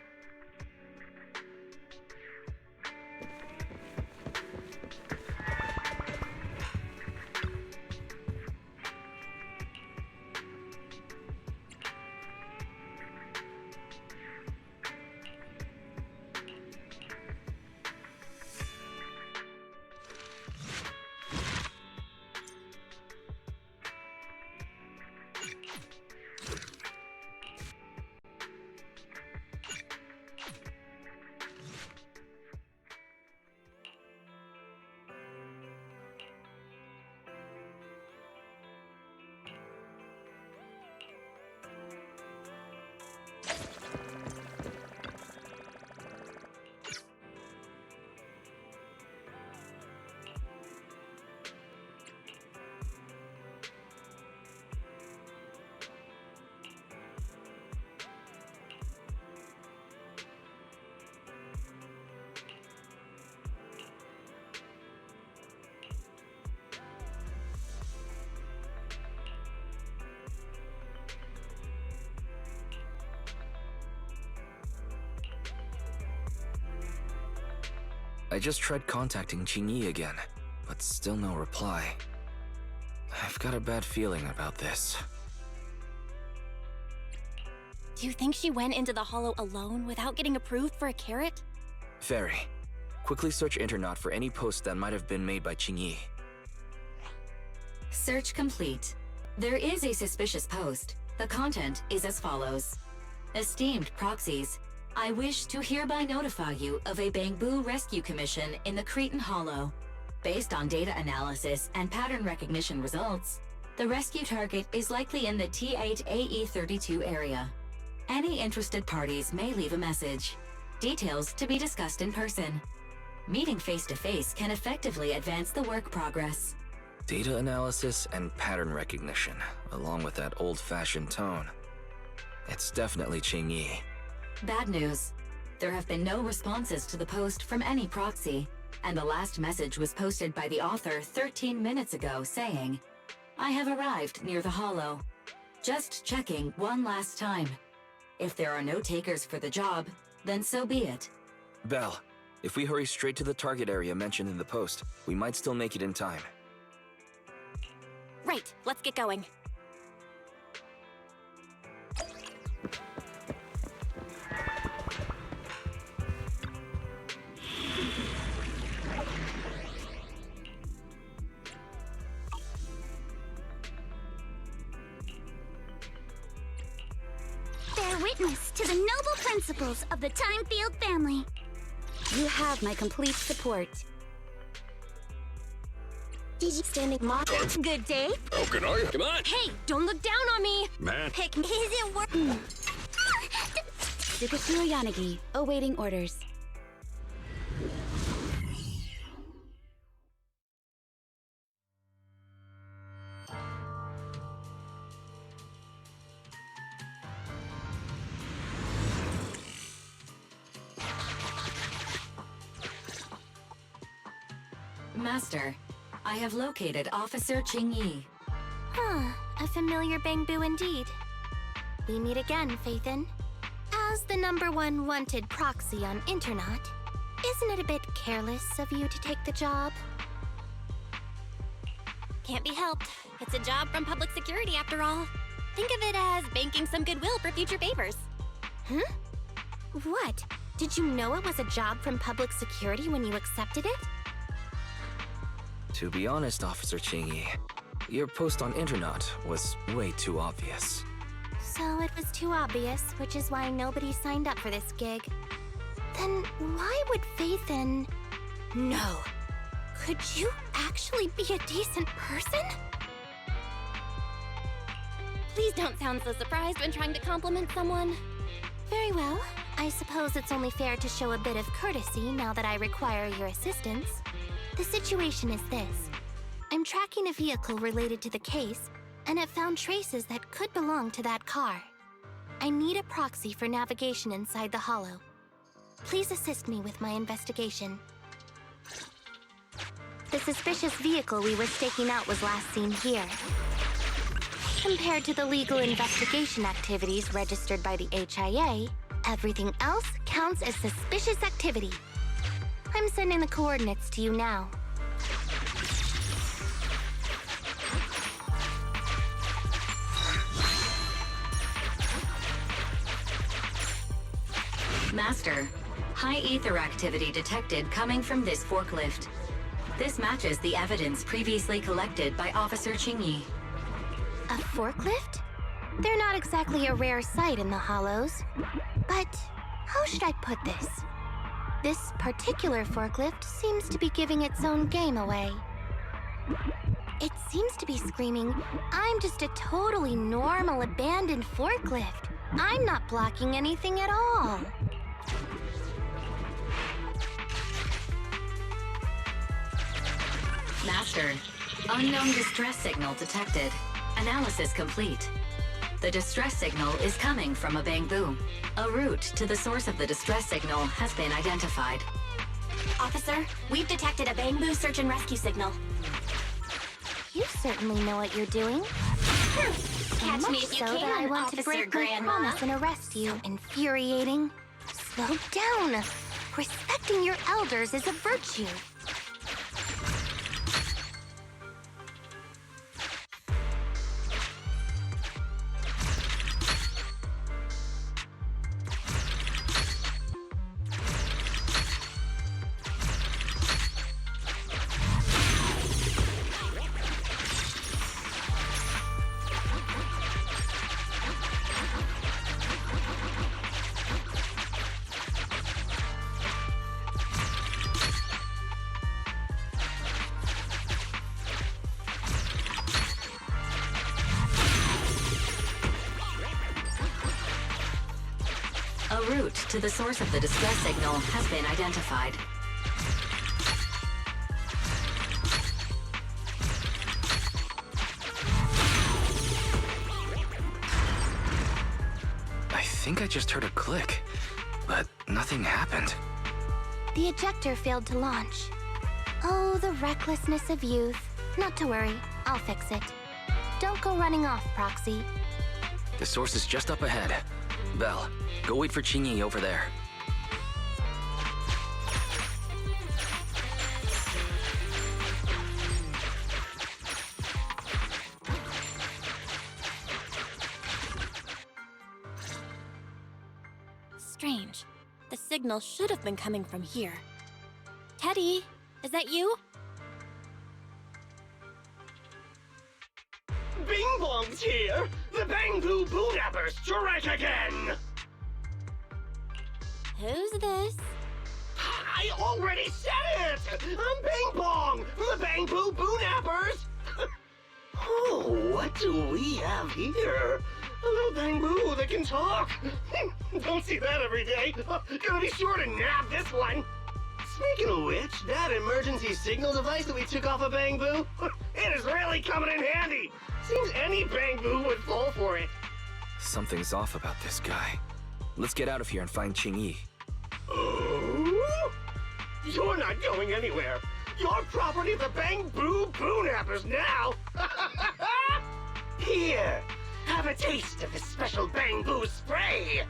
I just tried contacting Qingyi again, but still no reply. I've got a bad feeling about this. Do you think she went into the hollow alone without getting approved for a carrot? Very. Quickly search Internet for any posts that might have been made by Qingyi. Search complete. There is a suspicious post. The content is as follows. Esteemed proxies, I wish to hereby notify you of a Bamboo rescue commission in the Cretan Hollow. Based on data analysis and pattern recognition results, the rescue target is likely in the T8AE32 area. Any interested parties may leave a message. Details to be discussed in person. Meeting face-to-face can effectively advance the work progress. Data analysis and pattern recognition, along with that old-fashioned tone. It's definitely Qingyi. Bad news. There have been no responses to the post from any proxy, and the last message was posted by the author 13 minutes ago saying, I have arrived near the hollow. Just checking one last time. If there are no takers for the job, then so be it. Belle, if we hurry straight to the target area mentioned in the post, we might still make it in time. Right, let's get going. Bear witness to the noble principles of the Timefield family. You have my complete support. Did you standing mock? Good day. How can I? Come on! Hey, don't look down on me! Man. Pick me. Is it working? Tsukashiro Yanagi, awaiting orders. Master, I have located Officer Qingyi. Huh, a familiar Bangbu indeed. We meet again, Faithin. As the #1 wanted proxy on Internet, isn't it a bit careless of you to take the job? Can't be helped. It's a job from public security after all. Think of it as banking some goodwill for future favors. Huh? What? Did you know it was a job from public security when you accepted it? To be honest, Officer Qingyi, your post on Internet was way too obvious. So it was too obvious, which is why nobody signed up for this gig. Then why would Faithin... No. Could you actually be a decent person? Please don't sound so surprised when trying to compliment someone. Very well. I suppose it's only fair to show a bit of courtesy now that I require your assistance. The situation is this. I'm tracking a vehicle related to the case, and have found traces that could belong to that car. I need a proxy for navigation inside the hollow. Please assist me with my investigation. The suspicious vehicle we were staking out was last seen here. Compared to the legal investigation activities registered by the HIA, everything else counts as suspicious activity. I'm sending the coordinates to you now. Master, high ether activity detected coming from this forklift. This matches the evidence previously collected by Officer Qingyi. A forklift? They're not exactly a rare sight in the Hollows. But how should I put this? This particular forklift seems to be giving its own game away. It seems to be screaming, I'm just a totally normal abandoned forklift. I'm not blocking anything at all. Master, unknown distress signal detected. Analysis complete. The distress signal is coming from a Bangbu. A route to the source of the distress signal has been identified. Officer, we've detected a Bangbu search and rescue signal. You certainly know what you're doing. Catch So me much if you so that I can, want to Officer break my Grandma. promise and arrest you. Infuriating. Slow down. Respecting your elders is a virtue. A route to the source of the distress signal has been identified. I think I just heard a click, but nothing happened. The ejector failed to launch. Oh, the recklessness of youth. Not to worry, I'll fix it. Don't go running off, Proxy. The source is just up ahead. Belle, go wait for Qingyi over there. strange. The signal should have been coming from here. Teddy, is that you? Bing Bong's here! The Bangbu Boonappers strike again! Who's this? I already said it! I'm Bing Bong from the Bangbu Boonappers! Oh, what do we have here? A little Bangbu that can talk! Don't see that every day! Gonna be sure to nab this one! Speaking of which, that emergency signal device that we took off of Bangbu, it is really coming in handy! Seems any Bangbu would fall for it. Something's off about this guy. Let's get out of here and find Qingyi. Oh? You're not going anywhere. You're property of the Bangbu Boonappers now. Here, have a taste of this special Bangbu spray.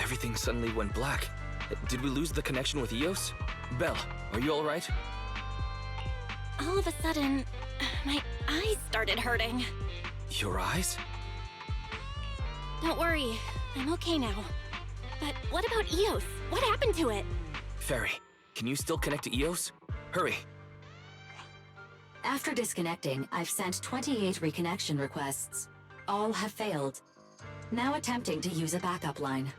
Everything suddenly went black. Did we lose the connection with Eos? Belle, are you alright? All of a sudden, my eyes started hurting. Your eyes? Don't worry, I'm okay now. But what about Eos? What happened to it? Fairy, can you still connect to Eos? Hurry! After disconnecting, I've sent 28 reconnection requests. All have failed. Now attempting to use a backup line.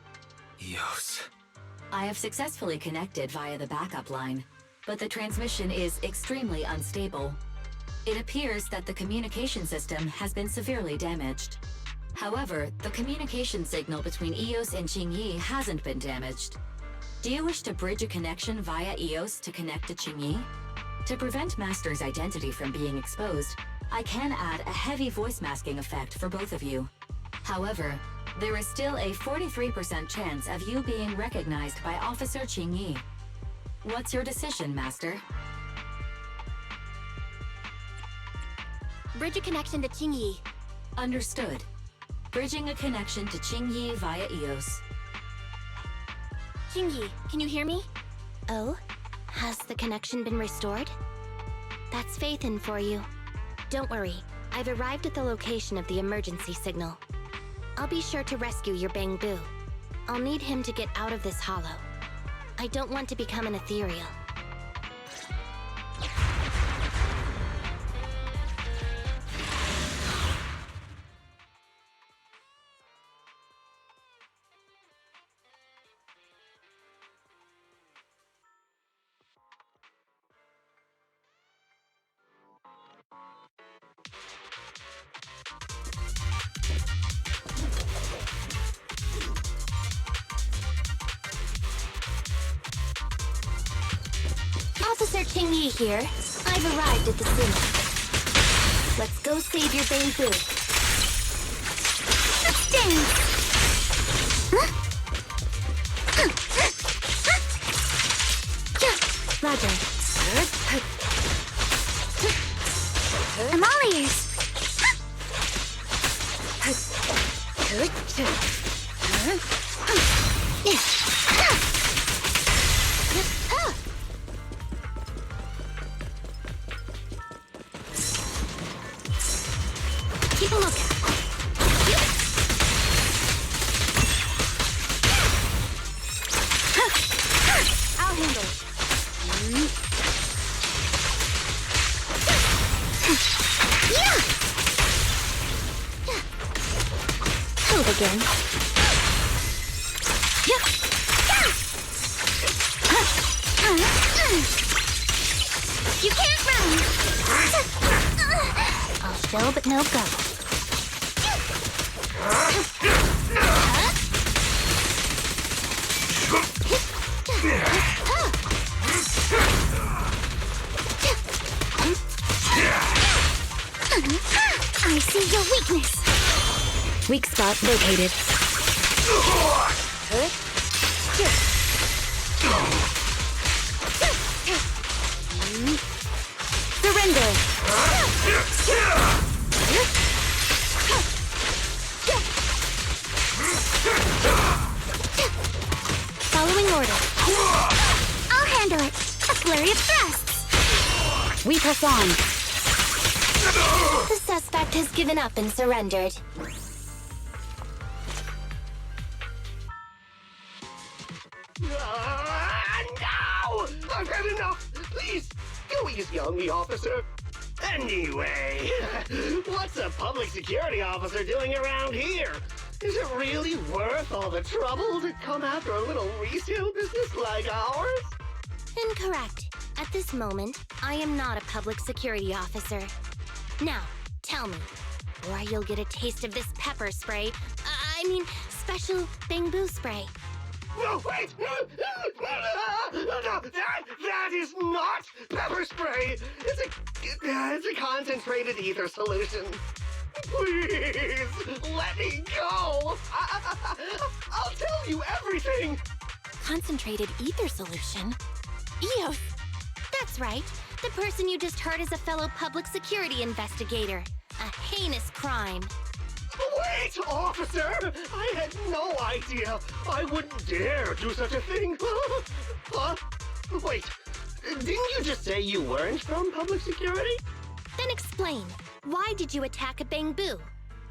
Eos. I have successfully connected via the backup line, but the transmission is extremely unstable. It appears that the communication system has been severely damaged. However, the communication signal between Eos and Qingyi hasn't been damaged. Do you wish to bridge a connection via Eos to connect to Qingyi? To prevent Master's identity from being exposed, I can add a heavy voice masking effect for both of you. However, there is still a 43% chance of you being recognized by Officer Qingyi. What's your decision, Master? Bridge a connection to Qingyi. Understood. Bridging a connection to Qingyi via Eos. Qingyi, can you hear me? Oh? Has the connection been restored? That's Faithin for you. Don't worry, I've arrived at the location of the emergency signal. I'll be sure to rescue your Bangbu. I'll need him to get out of this hollow. I don't want to become an ethereal. Officer Qingyi here. I've arrived at the scene. Let's go save your Bangbu. Dance! Roger. I'm all ears. Keep a lookout. I'll handle it. Yeah! Move again. You can't run! I'll show but no go. I see your weakness. Weak spot located. Surrender. Following order. I'll handle it. A flurry of thrusts. We press on. The suspect has given up and surrendered. No! I've had enough! Please, go easy on me, officer. Anyway, what's a public security officer doing around here? Is it really worth all the trouble to come after a little resale business like ours? Incorrect. At this moment, I am not a public security officer. Now, tell me, or you'll get a taste of this pepper spray. Special bamboo spray. No, wait! That is not pepper spray! It's a concentrated ether solution. Please, let me go! I'll tell you everything! Concentrated ether solution? Eos! That's right. The person you just heard is a fellow public security investigator. A heinous crime. Wait, officer! I had no idea. I wouldn't dare do such a thing. Huh? Wait, didn't you just say you weren't from public security? Then explain. Why did you attack a bamboo?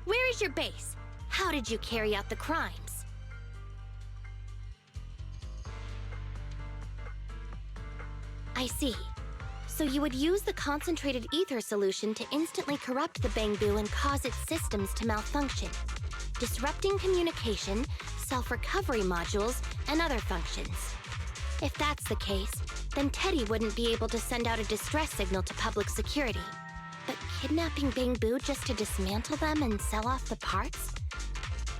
Where is your base? How did you carry out the crimes? I see. So you would use the concentrated ether solution to instantly corrupt the bamboo and cause its systems to malfunction, disrupting communication, self-recovery modules, and other functions. If that's the case, then Teddy wouldn't be able to send out a distress signal to public security. But kidnapping bamboo just to dismantle them and sell off the parts?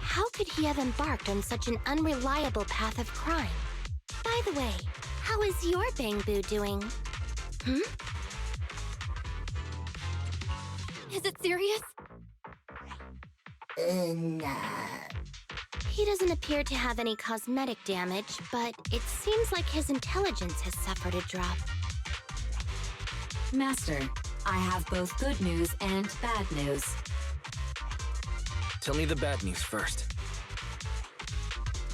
How could he have embarked on such an unreliable path of crime? By the way, how is your bamboo doing? Is it serious? No. He doesn't appear to have any cosmetic damage, but it seems like his intelligence has suffered a drop. Master, I have both good news and bad news. Tell me the bad news first.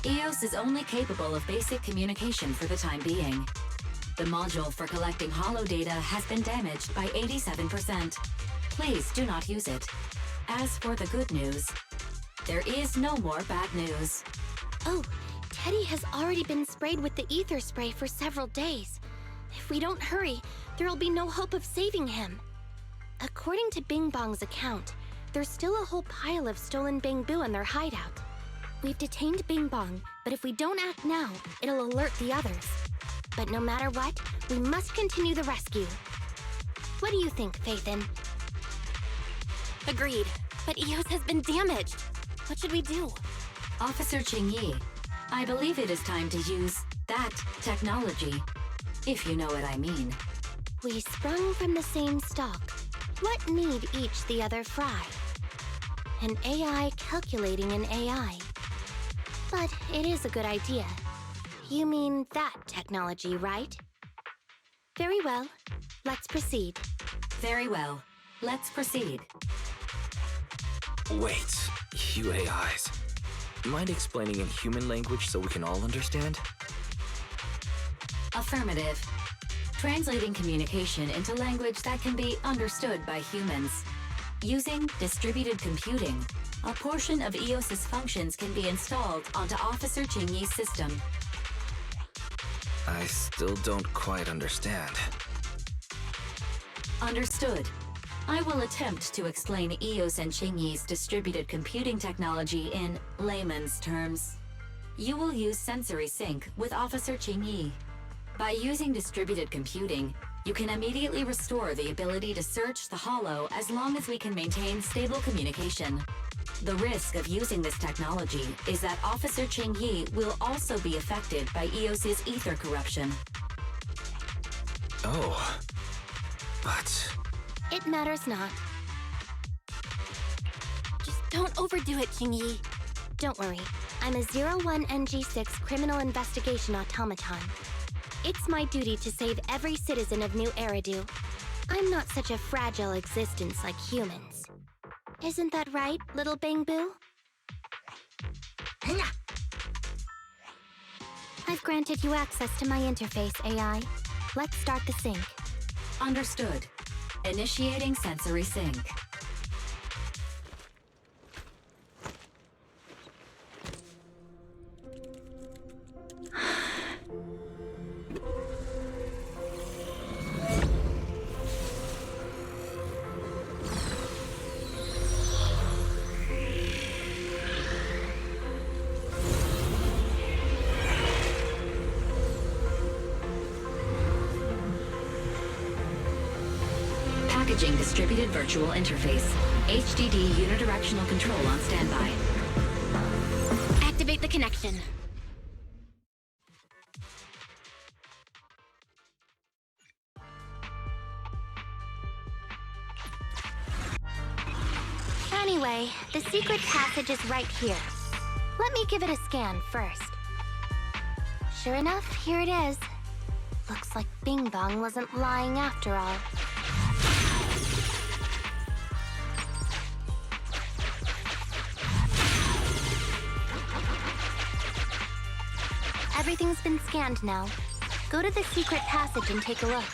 EOS is only capable of basic communication for the time being. The module for collecting holo data has been damaged by 87%. Please do not use it. As for the good news, there is no more bad news. Oh, Teddy has already been sprayed with the ether spray for several days. If we don't hurry, there'll be no hope of saving him. According to Bing Bong's account, there's still a whole pile of stolen bamboo in their hideout. We've detained Bing Bong, but if we don't act now, it'll alert the others. But no matter what, we must continue the rescue. What do you think, Faithin? Agreed, but Eos has been damaged. What should we do? Officer Qingyi, I believe it is time to use that technology, if you know what I mean. We sprung from the same stock. What need each the other fry? An AI calculating an AI. But it is a good idea. You mean that technology, right? Very well. Let's proceed. Very well. Let's proceed. Wait, you AIs. Mind explaining in human language so we can all understand? Affirmative. Translating communication into language that can be understood by humans. Using distributed computing, a portion of EOS's functions can be installed onto Officer Qingyi's system. I still don't quite understand. Understood. I will attempt to explain EOS and Qingyi's distributed computing technology in layman's terms. You will use sensory sync with Officer Qingyi. By using distributed computing, you can immediately restore the ability to search the holo as long as we can maintain stable communication. The risk of using this technology is that Officer Qingyi will also be affected by EOS's ether corruption. Oh, but... It matters not. Just don't overdo it, Qingyi. Don't worry. I'm a 01NG6 criminal investigation automaton. It's my duty to save every citizen of New Eridu. I'm not such a fragile existence like humans. Isn't that right, little Bamboo? I've granted you access to my interface, AI. Let's start the sync. Understood. Initiating sensory sync. Packaging distributed virtual interface. HDD unidirectional control on standby. Activate the connection. Anyway, the secret passage is right here. Let me give it a scan first. Sure enough, here it is. Looks like Bing Bong wasn't lying after all. Everything's been scanned now. Go to the secret passage and take a look.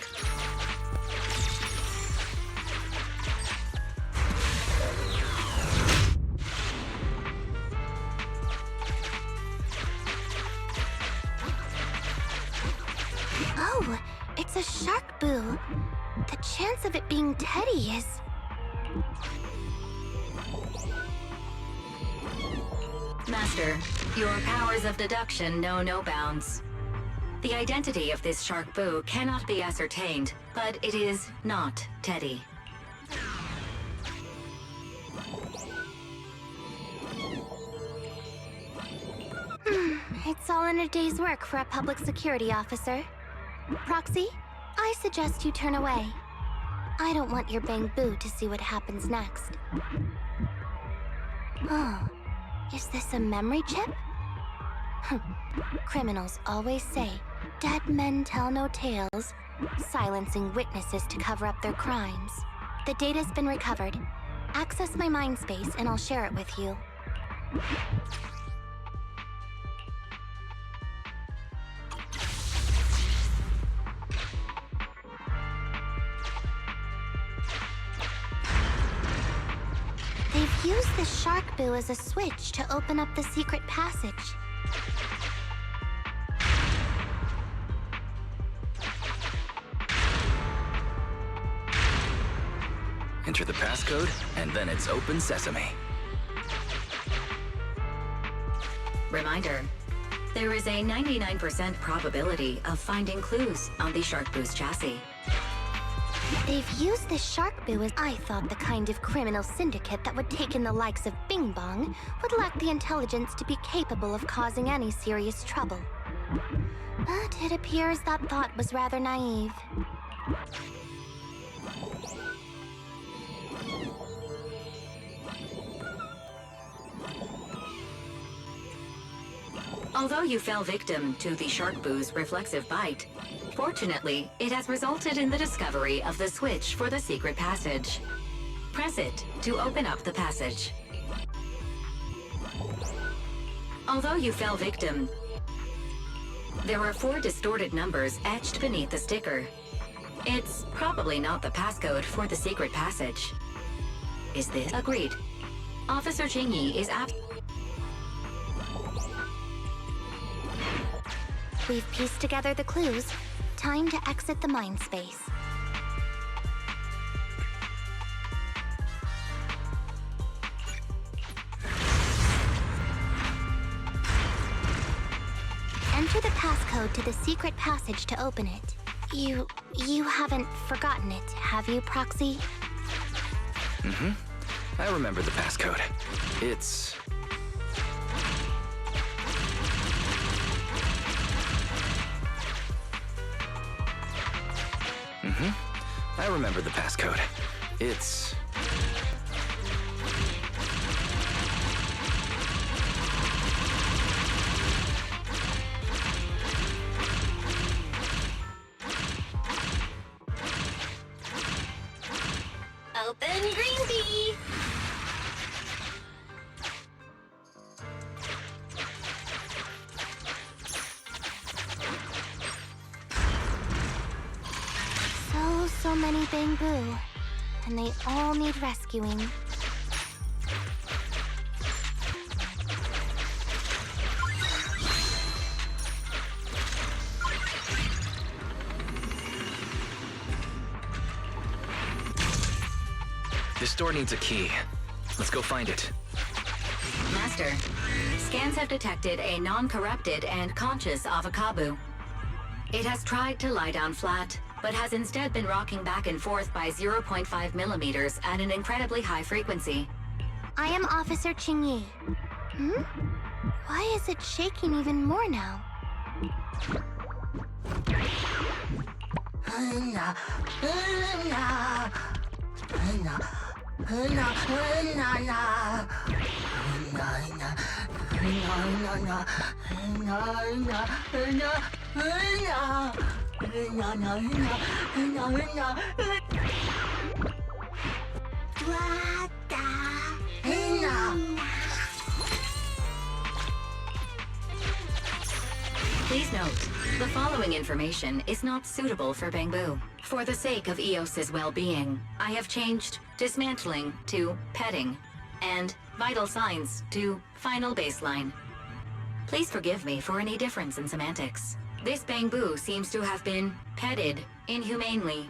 Oh, it's a shark boo. The chance of it being Teddy is... Master, your powers of deduction know no bounds. The identity of this shark boo cannot be ascertained, but it is not Teddy. It's all in a day's work for a public security officer. Proxy, I suggest you turn away. I don't want your Bang Boo to see what happens next. Oh, is this a memory chip? Criminals always say, dead men tell no tales, silencing witnesses to cover up their crimes. The data's been recovered. Access my mind space and I'll share it with you. They've used the shark boo as a switch to open up the secret passage. Enter the passcode, and then it's open sesame. Reminder, there is a 99% probability of finding clues on the shark boo's chassis. They've used the shark boo as I thought the kind of criminal syndicate that would take in the likes of Bing Bong would lack the intelligence to be capable of causing any serious trouble. But it appears that thought was rather naive. Although you fell victim to the shark boo's reflexive bite, fortunately, it has resulted in the discovery of the switch for the secret passage. Press it to open up the passage. Although you fell victim, there are 4 distorted numbers etched beneath the sticker. It's probably not the passcode for the secret passage. Is this agreed? Officer Jingyi is We've pieced together the clues. Time to exit the mind space. Enter the passcode to the secret passage to open it. You haven't forgotten it, have you, Proxy? Mm-hmm. I remember the passcode. It's... I remember the passcode. It's... Open green tea! So many Bang Boo. and they all need rescuing. This door needs a key. Let's go find it. Master, scans have detected a non-corrupted and conscious Avakabu. It has tried to lie down flat, but has instead been rocking back and forth by 0.5 millimeters at an incredibly high frequency. I am Officer Qingyi. Why is it shaking even more now? Please note, the following information is not suitable for Bangbu. For the sake of Eos's well-being, I have changed dismantling to petting, and vital signs to final baseline. Please forgive me for any difference in semantics. This Bangbu seems to have been petted inhumanely,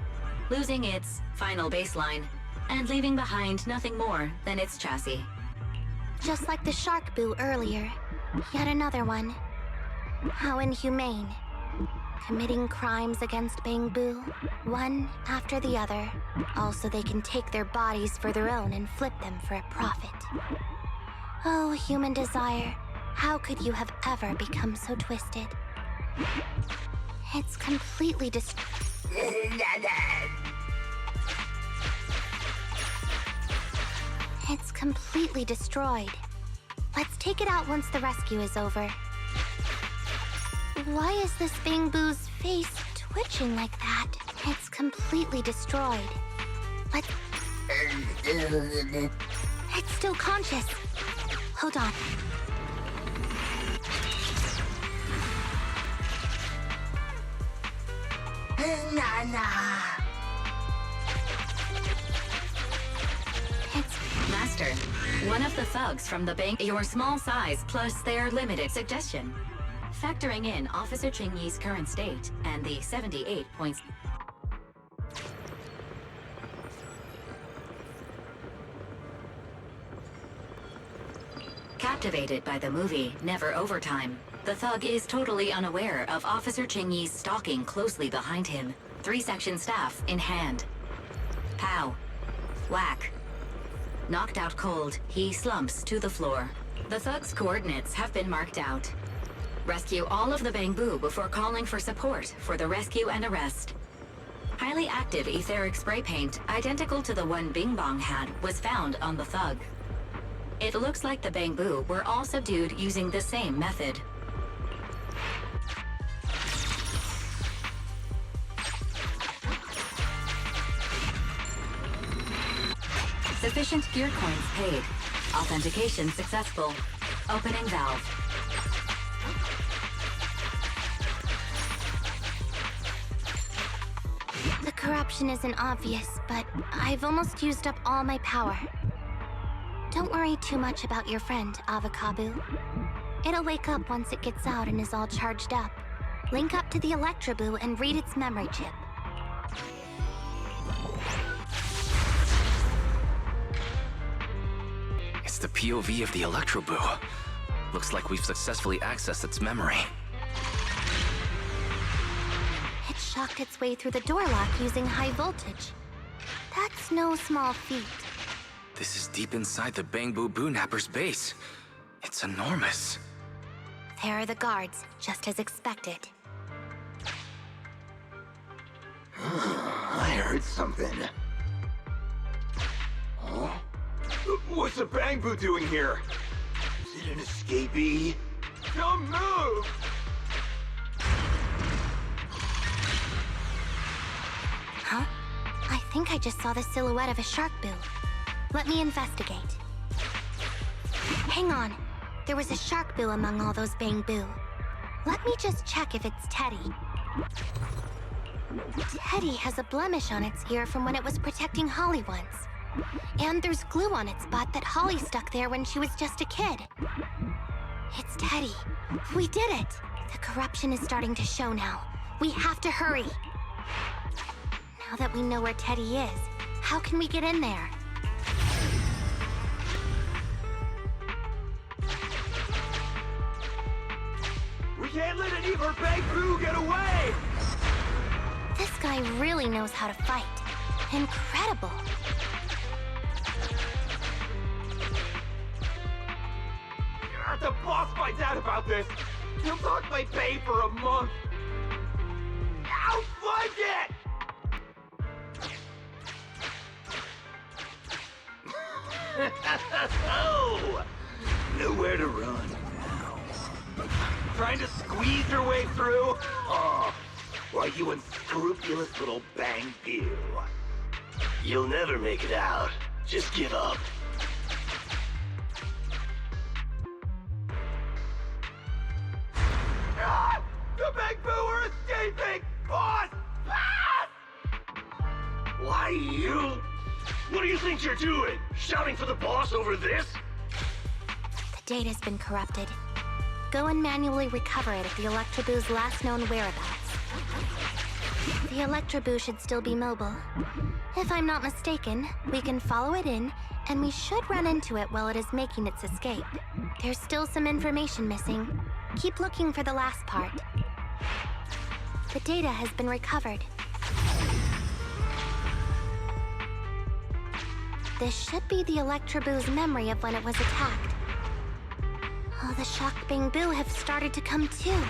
losing its final baseline, and leaving behind nothing more than its chassis. Just like the shark boo earlier. Yet another one. How inhumane. Committing crimes against Bangbu, one after the other. Also, they can take their bodies for their own and flip them for a profit. Oh, human desire, how could you have ever become so twisted? It's completely It's completely destroyed. Let's take it out once the rescue is over. Why is this Bangbu's face twitching like that? It's completely destroyed. Let's... It's still conscious. Hold on. Master, one of the thugs from the bank, your small size plus their limited suggestion. Factoring in Officer Qingyi's current state and the 78 points. Captivated by the movie Never Overtime, the thug is totally unaware of Officer Qingyi's stalking closely behind him, 3-section staff in hand. Pow. Whack. Knocked out cold, he slumps to the floor. The thug's coordinates have been marked out. Rescue all of the Bangbu before calling for support for the rescue and arrest. Highly active etheric spray paint, identical to the one Bing Bong had, was found on the thug. It looks like the Bangbu were all subdued using the same method. Sufficient gear coins paid. Authentication successful. Opening valve. The corruption isn't obvious, but I've almost used up all my power. Don't worry too much about your friend, Avakabu. It'll wake up once it gets out and is all charged up. Link up to the Electroboo and read its memory chip. It's the POV of the Electroboo. Looks like we've successfully accessed its memory. It shocked its way through the door lock using high voltage. That's no small feat. This is deep inside the Bangbu Boonapper's base. It's enormous. There are the guards, just as expected. I heard something. Huh? What's the Bangbu doing here? Is it an escapee? Don't move! Huh? I think I just saw the silhouette of a shark boo. Let me investigate. Hang on. There was a shark boo among all those Bangbu. Let me just check if it's Teddy. Teddy has a blemish on its ear from when it was protecting Holly once. And there's glue on its butt that Holly stuck there when she was just a kid. It's Teddy. We did it! The corruption is starting to show now. We have to hurry. Now that we know where Teddy is, how can we get in there? We can't let an evil Bangboo get away! This guy really knows how to fight. Incredible. If the boss finds out about this, he'll dock my pay for a month. Outflank it! Oh, nowhere to run now. Trying to squeeze your way through? Oh, why, you unscrupulous little Bangboo. You'll never make it out. Just give up. Ah! The Bangboo are escaping! Boss! Pass! Why, you... What do you think you're doing? Shouting for the boss over this? The data's been corrupted. Go and manually recover it at the Electroboo's last known whereabouts. The Electroboo should still be mobile. If I'm not mistaken, we can follow it in, and we should run into it while it is making its escape. There's still some information missing. Keep looking for the last part. The data has been recovered. This should be the Electroboo's memory of when it was attacked. Oh, the shocked Bangboo have started to come too.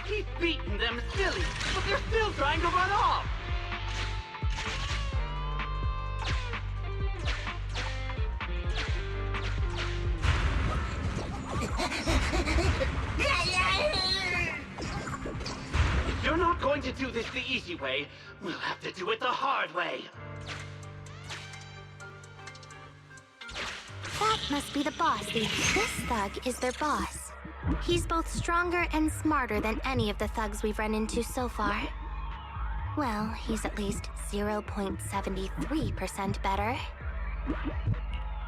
He's beaten them silly, but they're still trying to run off! If you're not going to do this the easy way, we'll have to do it the hard way. That must be the boss. This thug is their boss. He's both stronger and smarter than any of the thugs we've run into so far. Well, he's at least 0.73% better.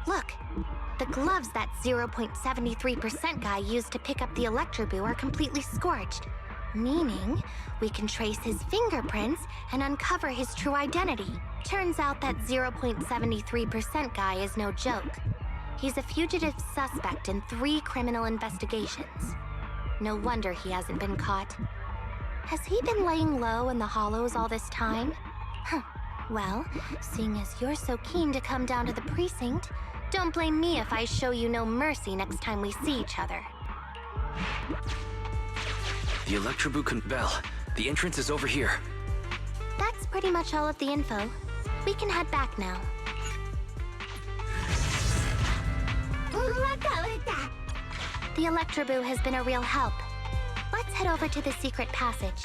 Look, the gloves that 0.73% guy used to pick up the Electroboo are completely scorched, meaning we can trace his fingerprints and uncover his true identity. Turns out that 0.73% guy is no joke. He's a fugitive suspect in 3 criminal investigations. No wonder he hasn't been caught. Has he been laying low in the hollows all this time? Huh. Well, seeing as you're so keen to come down to the precinct, don't blame me if I show you no mercy next time we see each other. The Electroboo Bell. The entrance is over here. That's pretty much all of the info. We can head back now. The Electroboo has been a real help. Let's head over to the secret passage.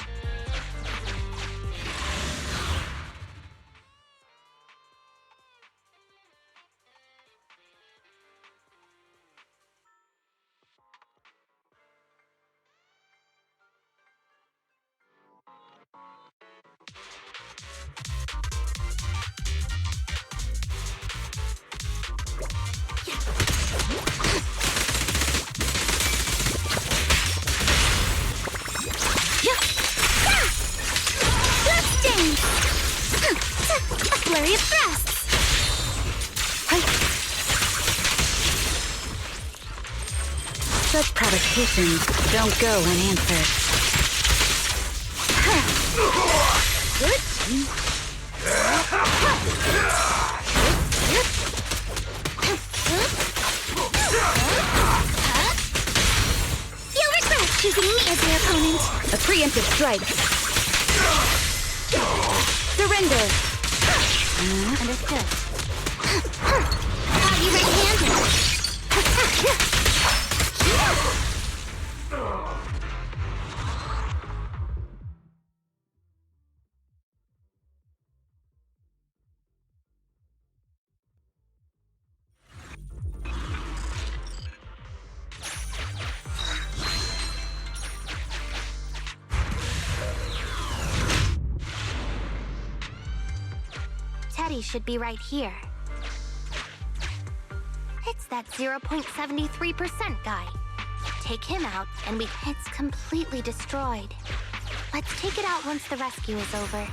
A flurry of thrusts! Such provocations don't go unanswered. Good. You'll regret choosing me as your opponent. A preemptive strike. Surrender. Understood. Got you red-handed. body should be right here. It's that 0.73% guy. Take him out, and it's completely destroyed. Let's take it out once the rescue is over.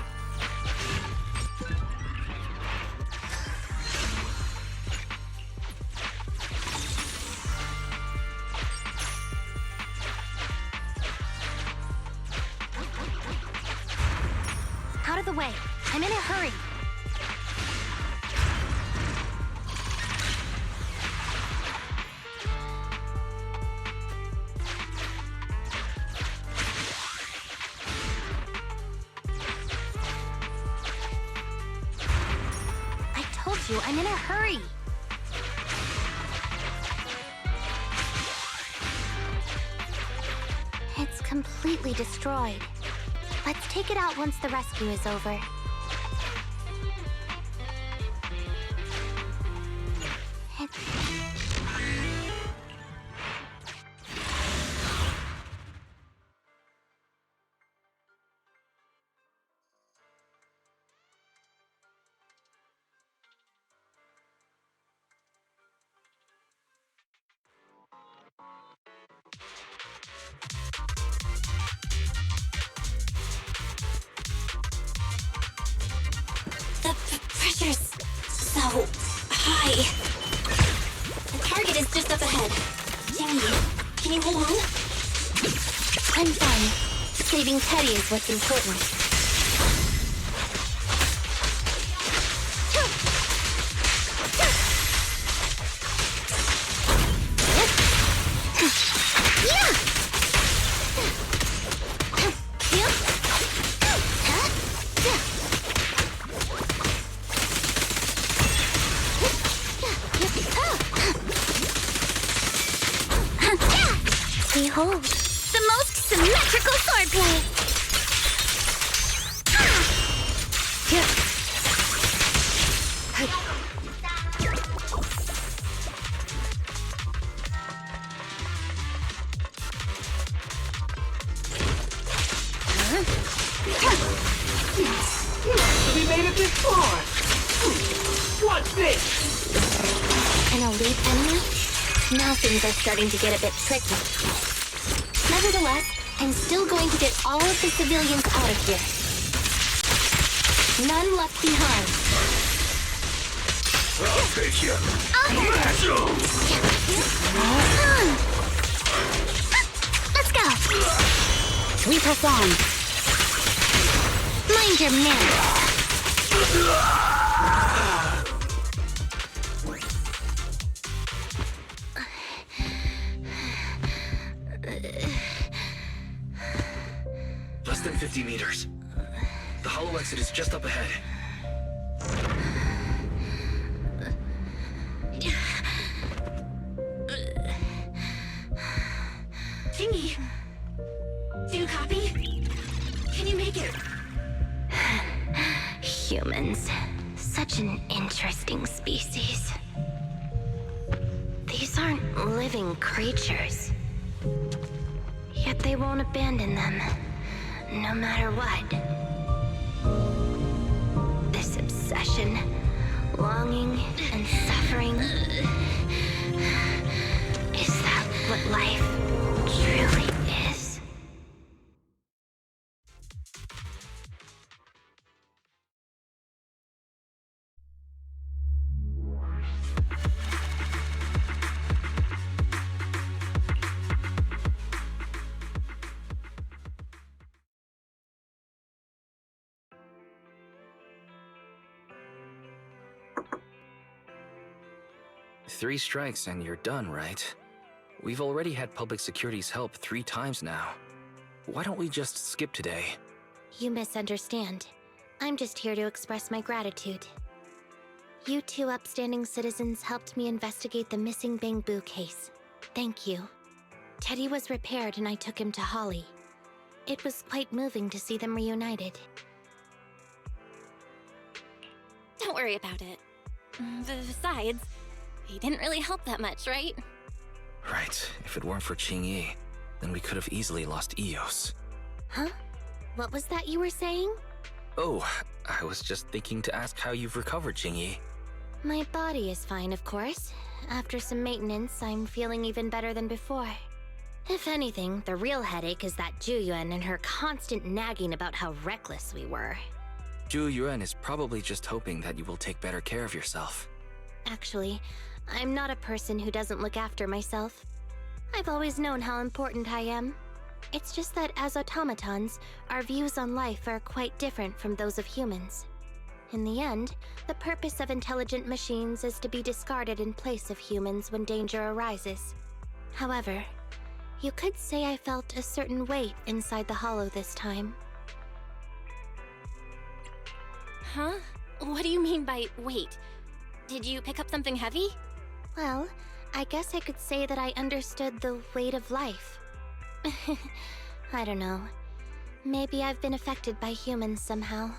Out of the way. I'm in a hurry. I told you, I'm in a hurry. It's completely destroyed. Let's take it out once the rescue is over. The pressure's so high. The target is just up ahead. Jingy, can you hold on? I'm fine. Saving Teddy is what's important. Behold, the most symmetrical swordplay! We made it this far! What's this? An elite enemy? Now things are starting to get a bit tricky. Nevertheless, I'm still going to get all of the civilians out of here. None left behind. I'll take you. Smash 'em! Let's go! We press on. Mind your manners. Less than 50 meters. The hollow exit is just up ahead. Jingy, do you copy? Can you make it? Humans. Such an interesting species. These aren't living creatures. Yet they won't abandon them, no matter what. This obsession, longing, and suffering. Is that what life truly is? Three strikes and you're done, right? We've already had public security's help 3 times now. Why don't we just skip today? You misunderstand. I'm just here to express my gratitude. You 2 upstanding citizens helped me investigate the missing Bangbu case. Thank you. Teddy was repaired and I took him to Holly. It was quite moving to see them reunited. Don't worry about it. Besides, he didn't really help that much, right? Right. If it weren't for Qingyi, then we could have easily lost Eos. Huh? What was that you were saying? Oh, I was just thinking to ask how you've recovered, Jingyi. My body is fine, of course. After some maintenance, I'm feeling even better than before. If anything, the real headache is that Juyuan and her constant nagging about how reckless we were. Zhu Yuan is probably just hoping that you will take better care of yourself. Actually, I'm not a person who doesn't look after myself. I've always known how important I am. It's just that as automatons, our views on life are quite different from those of humans. In the end, the purpose of intelligent machines is to be discarded in place of humans when danger arises. However, you could say I felt a certain weight inside the hollow this time. Huh? What do you mean by weight? Did you pick up something heavy? Well, I guess I could say that I understood the weight of life. I don't know. Maybe I've been affected by humans somehow.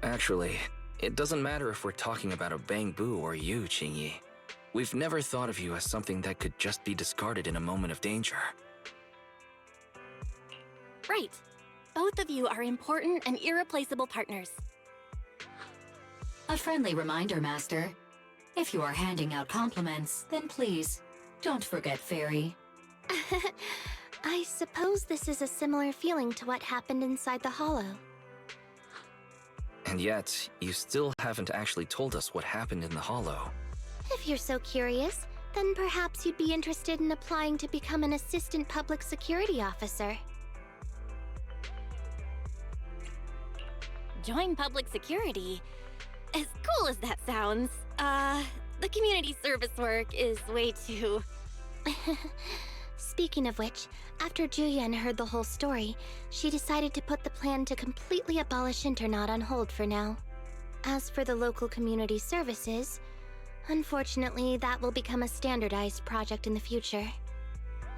Actually, it doesn't matter if we're talking about a Bangbu or you, Jingyi. We've never thought of you as something that could just be discarded in a moment of danger. Right. Both of you are important and irreplaceable partners. A friendly reminder, Master. If you are handing out compliments, then please, don't forget Fairy. I suppose this is a similar feeling to what happened inside the hollow. And yet, you still haven't actually told us what happened in the hollow. If you're so curious, then perhaps you'd be interested in applying to become an assistant public security officer. Join public security? As cool as that sounds, the community service work is way too... Speaking of which, after Julian heard the whole story, she decided to put the plan to completely abolish Internat on hold for now. As for the local community services, unfortunately, that will become a standardized project in the future.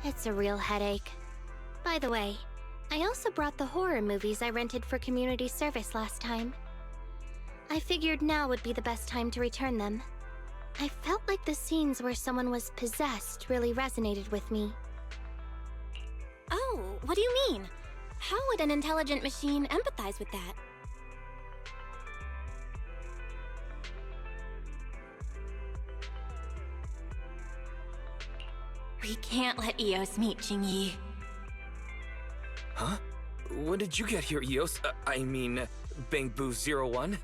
It's a real headache. By the way, I also brought the horror movies I rented for community service last time. I figured now would be the best time to return them. I felt like the scenes where someone was possessed really resonated with me. Oh, what do you mean? How would an intelligent machine empathize with that? We can't let Eos meet Jingyi. Huh? When did you get here, Eos? I mean, Bangbu 01?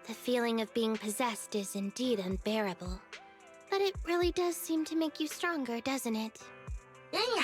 The feeling of being possessed is indeed unbearable. But it really does seem to make you stronger, doesn't it? Yeah.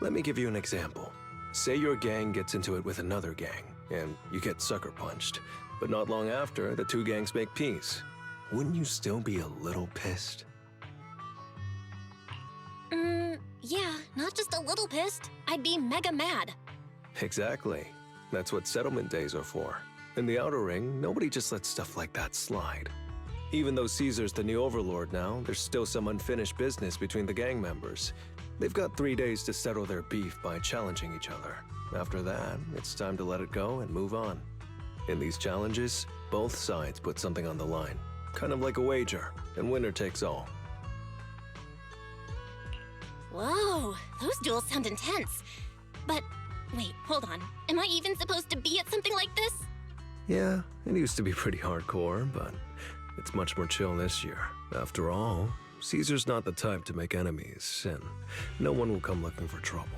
Let me give you an example. Say your gang gets into it with another gang, and you get sucker punched. But not long after, the two gangs make peace. Wouldn't you still be a little pissed? Yeah, not just a little pissed. I'd be mega mad. Exactly. That's what settlement days are for. In the Outer Ring, nobody just lets stuff like that slide. Even though Caesar's the new overlord now, there's still some unfinished business between the gang members. They've got 3 days to settle their beef by challenging each other. After that, it's time to let it go and move on. In these challenges, both sides put something on the line. Kind of like a wager, and winner takes all. Whoa, those duels sound intense. But wait, hold on. Am I even supposed to be at something like this? Yeah, it used to be pretty hardcore, but it's much more chill this year. After all, Caesar's not the type to make enemies, and no one will come looking for trouble.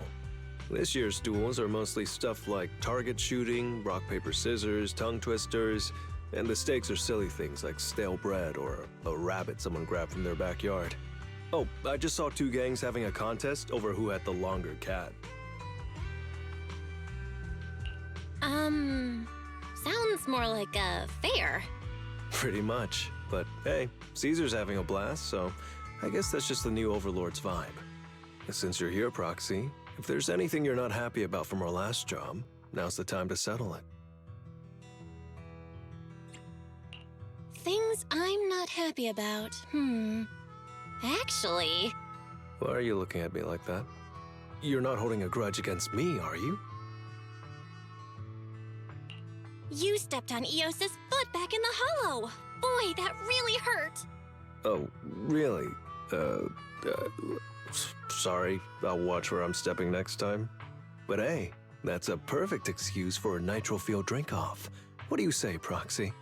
This year's duels are mostly stuff like target shooting, rock, paper, scissors, tongue twisters, and the stakes are silly things like stale bread or a rabbit someone grabbed from their backyard. Oh, I just saw two gangs having a contest over who had the longer cat. Sounds more like a fair. Pretty much. But hey, Caesar's having a blast, so I guess that's just the new Overlord's vibe. Since you're here, Proxy, if there's anything you're not happy about from our last job, now's the time to settle it. Things I'm not happy about. Actually... Why are you looking at me like that? You're not holding a grudge against me, are you? You stepped on Eos's foot back in the hollow. Boy, that really hurt. Oh, really? Sorry. I'll watch where I'm stepping next time. But hey, that's a perfect excuse for a nitro fuel drink-off. What do you say, Proxy?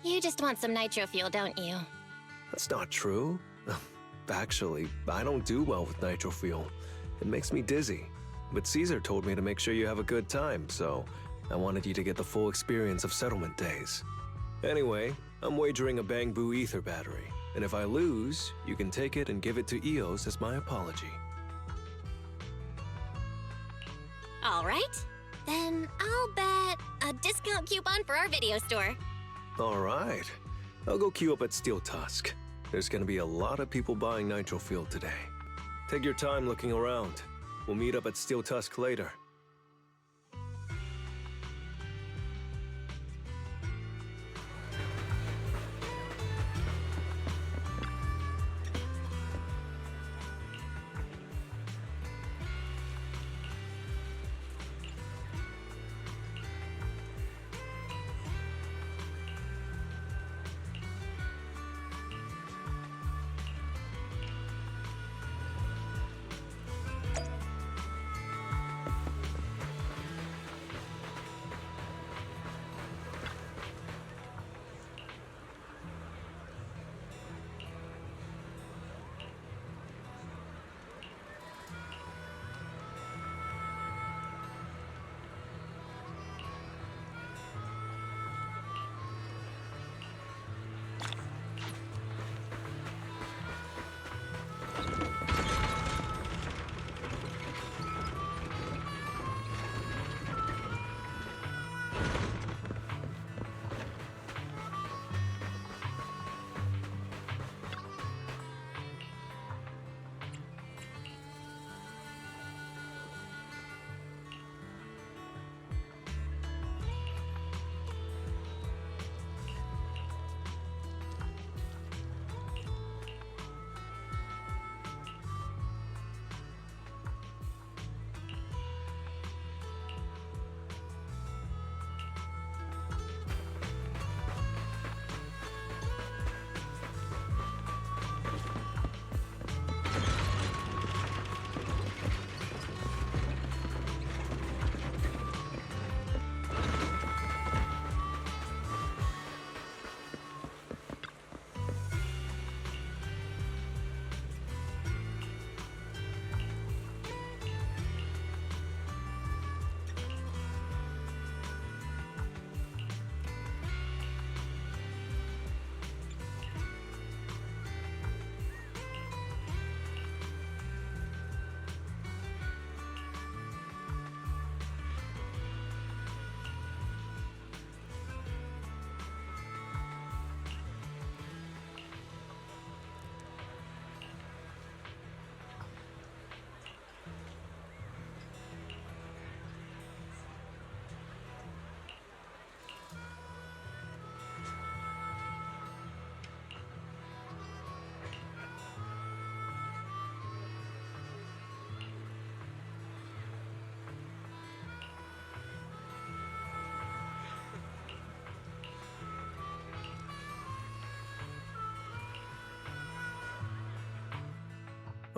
You just want some nitro fuel, don't you? That's not true. Actually, I don't do well with nitro fuel. It makes me dizzy. But Caesar told me to make sure you have a good time, so I wanted you to get the full experience of settlement days. Anyway, I'm wagering a Bang Boo ether battery, and if I lose, you can take it and give it to Eos as my apology. All right. Then I'll bet a discount coupon for our video store. All right. I'll go queue up at Steel Tusk. There's gonna be a lot of people buying nitro fuel today. Take your time looking around. We'll meet up at Steel Tusk later.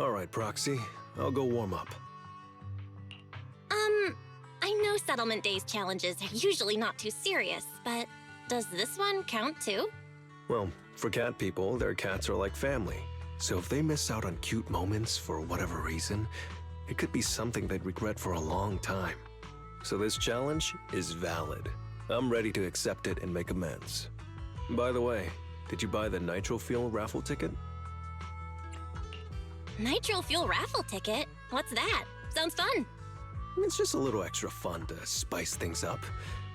All right, Proxy. I'll go warm up. I know Settlement Days challenges are usually not too serious, but does this one count too? Well, for cat people, their cats are like family. So if they miss out on cute moments for whatever reason, it could be something they'd regret for a long time. So this challenge is valid. I'm ready to accept it and make amends. By the way, did you buy the Nitro Fuel raffle ticket? Nitro Fuel raffle ticket? What's that? Sounds fun. It's just a little extra fun to spice things up.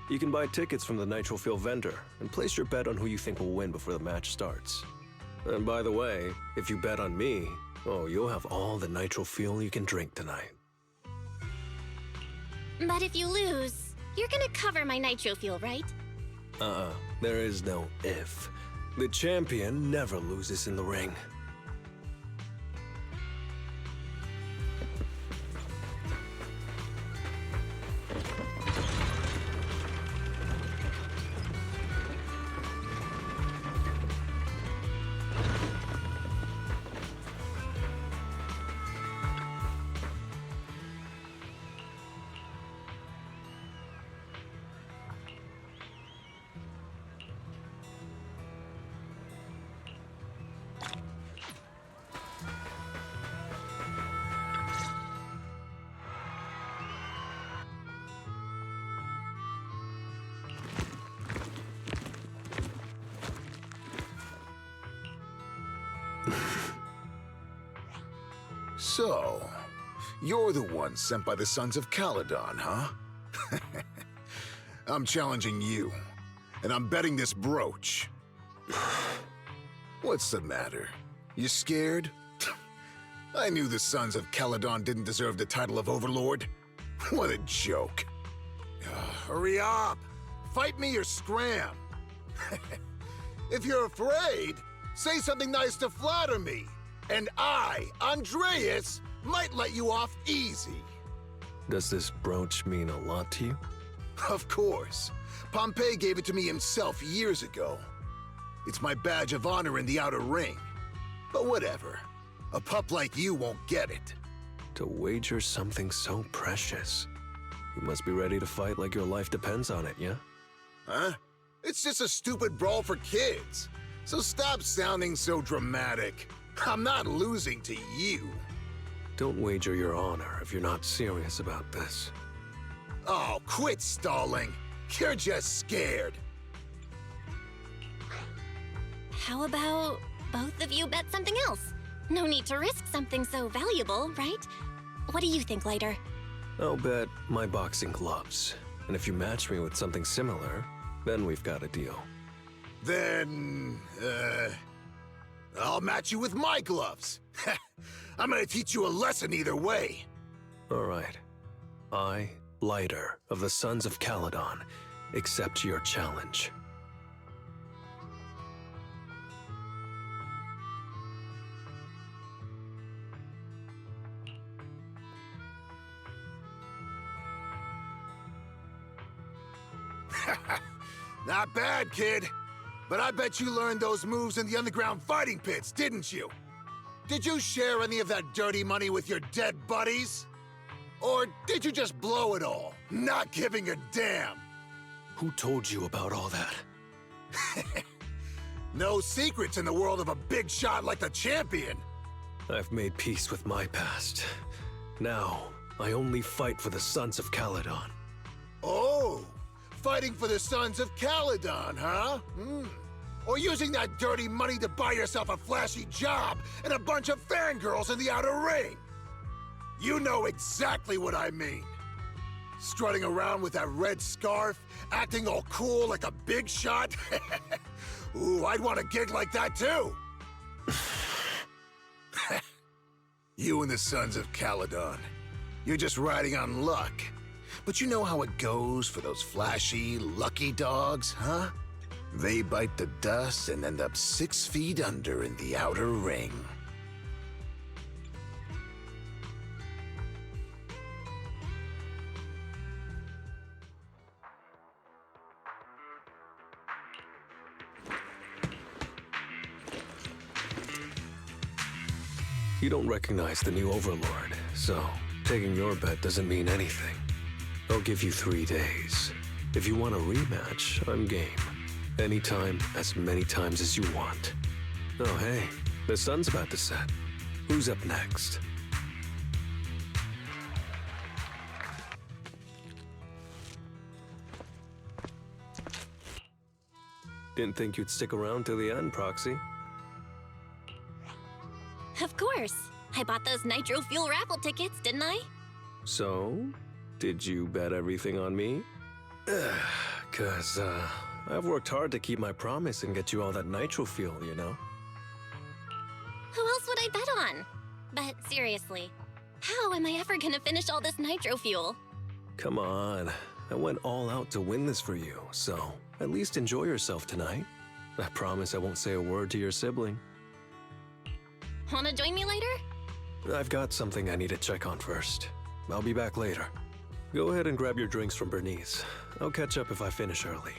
You can buy tickets from the Nitro Fuel vendor and place your bet on who you think will win before the match starts. And by the way, if you bet on me, oh, you'll have all the Nitro Fuel you can drink tonight. But if you lose, you're gonna cover my Nitro Fuel, right? There is no if. The champion never loses in the ring. So, you're the one sent by the Sons of Caledon, huh? I'm challenging you, and I'm betting this brooch. What's the matter? You scared? I knew the Sons of Caledon didn't deserve the title of Overlord. What a joke. Hurry up! Fight me or scram! If you're afraid, say something nice to flatter me. And I, Andreas, might let you off easy. Does this brooch mean a lot to you? Of course. Pompey gave it to me himself years ago. It's my badge of honor in the outer ring. But whatever. A pup like you won't get it. To wager something so precious. You must be ready to fight like your life depends on it, yeah? Huh? It's just a stupid brawl for kids. So stop sounding so dramatic. I'm not losing to you. Don't wager your honor if you're not serious about this. Oh, quit stalling. You're just scared. How about both of you bet something else? No need to risk something so valuable, right? What do you think, Lighter? I'll bet my boxing gloves. And if you match me with something similar, then we've got a deal. Then, I'll match you with my gloves. I'm gonna teach you a lesson either way. All right. I, Lighter of the Sons of Caledon, accept your challenge. Not bad, kid. But I bet you learned those moves in the underground fighting pits, didn't you? Did you share any of that dirty money with your dead buddies? Or did you just blow it all, not giving a damn? Who told you about all that? No secrets in the world of a big shot like the champion. I've made peace with my past. Now, I only fight for the Sons of Caledon. Oh, fighting for the Sons of Caledon, huh? Or using that dirty money to buy yourself a flashy job and a bunch of fangirls in the outer ring. You know exactly what I mean. Strutting around with that red scarf, acting all cool like a big shot. Ooh, I'd want a gig like that too. You and the Sons of Caledon. You're just riding on luck. But you know how it goes for those flashy, lucky dogs, huh? They bite the dust and end up 6 feet under in the outer ring. You don't recognize the new Overlord, so taking your bet doesn't mean anything. I'll give you 3 days. If you want a rematch, I'm game. Anytime, as many times as you want. Oh hey, the sun's about to set. Who's up next? Didn't think you'd stick around till the end, Proxy. Of course. I bought those nitro fuel raffle tickets, didn't I? So, did you bet everything on me? I've worked hard to keep my promise and get you all that nitro fuel, you know? Who else would I bet on? But seriously, how am I ever gonna finish all this nitro fuel? Come on. I went all out to win this for you, so at least enjoy yourself tonight. I promise I won't say a word to your sibling. Wanna join me later? I've got something I need to check on first. I'll be back later. Go ahead and grab your drinks from Bernice. I'll catch up if I finish early.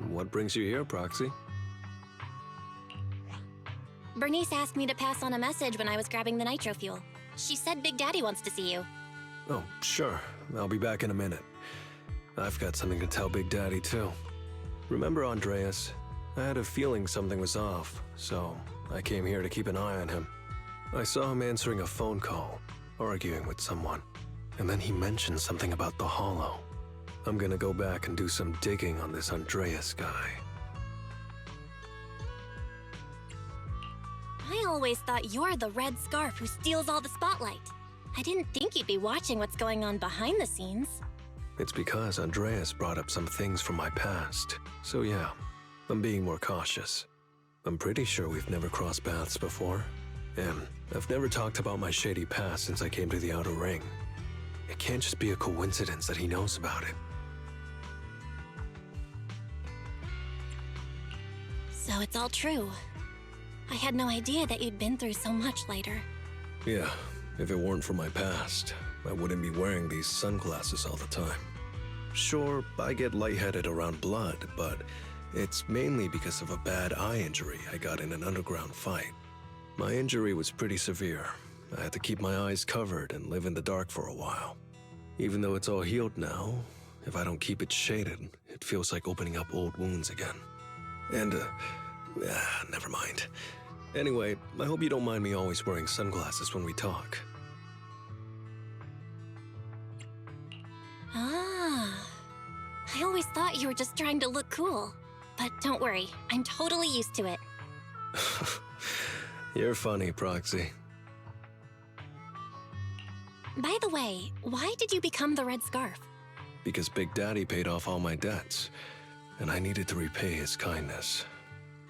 What brings you here, Proxy? Bernice asked me to pass on a message when I was grabbing the nitro fuel. She said Big Daddy wants to see you. Oh, sure. I'll be back in a minute. I've got something to tell Big Daddy, too. Remember Andreas? I had a feeling something was off, so I came here to keep an eye on him. I saw him answering a phone call, arguing with someone, and then he mentioned something about the Hollow. I'm gonna go back and do some digging on this Andreas guy. I always thought you're the red scarf who steals all the spotlight. I didn't think you'd be watching what's going on behind the scenes. It's because Andreas brought up some things from my past, so yeah, I'm being more cautious. I'm pretty sure we've never crossed paths before, and I've never talked about my shady past since I came to the Outer Ring. It can't just be a coincidence that he knows about it. So it's all true. I had no idea that you'd been through so much later. Yeah, if it weren't for my past, I wouldn't be wearing these sunglasses all the time. Sure, I get lightheaded around blood, but it's mainly because of a bad eye injury I got in an underground fight. My injury was pretty severe. I had to keep my eyes covered and live in the dark for a while. Even though it's all healed now, if I don't keep it shaded, it feels like opening up old wounds again. And, never mind. Anyway, I hope you don't mind me always wearing sunglasses when we talk. Ah. I always thought you were just trying to look cool. But don't worry, I'm totally used to it. You're funny, Proxy. By the way, why did you become the Red Scarf? Because Big Daddy paid off all my debts, and I needed to repay his kindness.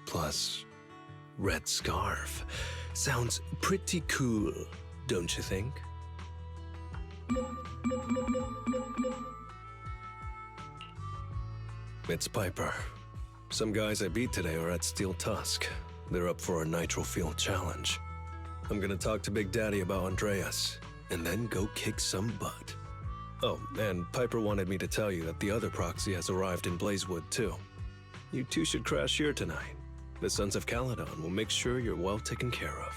Plus, Red Scarf sounds pretty cool, don't you think? It's Piper. Some guys I beat today are at Steel Tusk. They're up for a Nitro Field challenge. I'm gonna talk to Big Daddy about Andreas, and then go kick some butt. Oh, and Piper wanted me to tell you that the other proxy has arrived in Blazewood too. You two should crash here tonight. The Sons of Caledon will make sure you're well taken care of.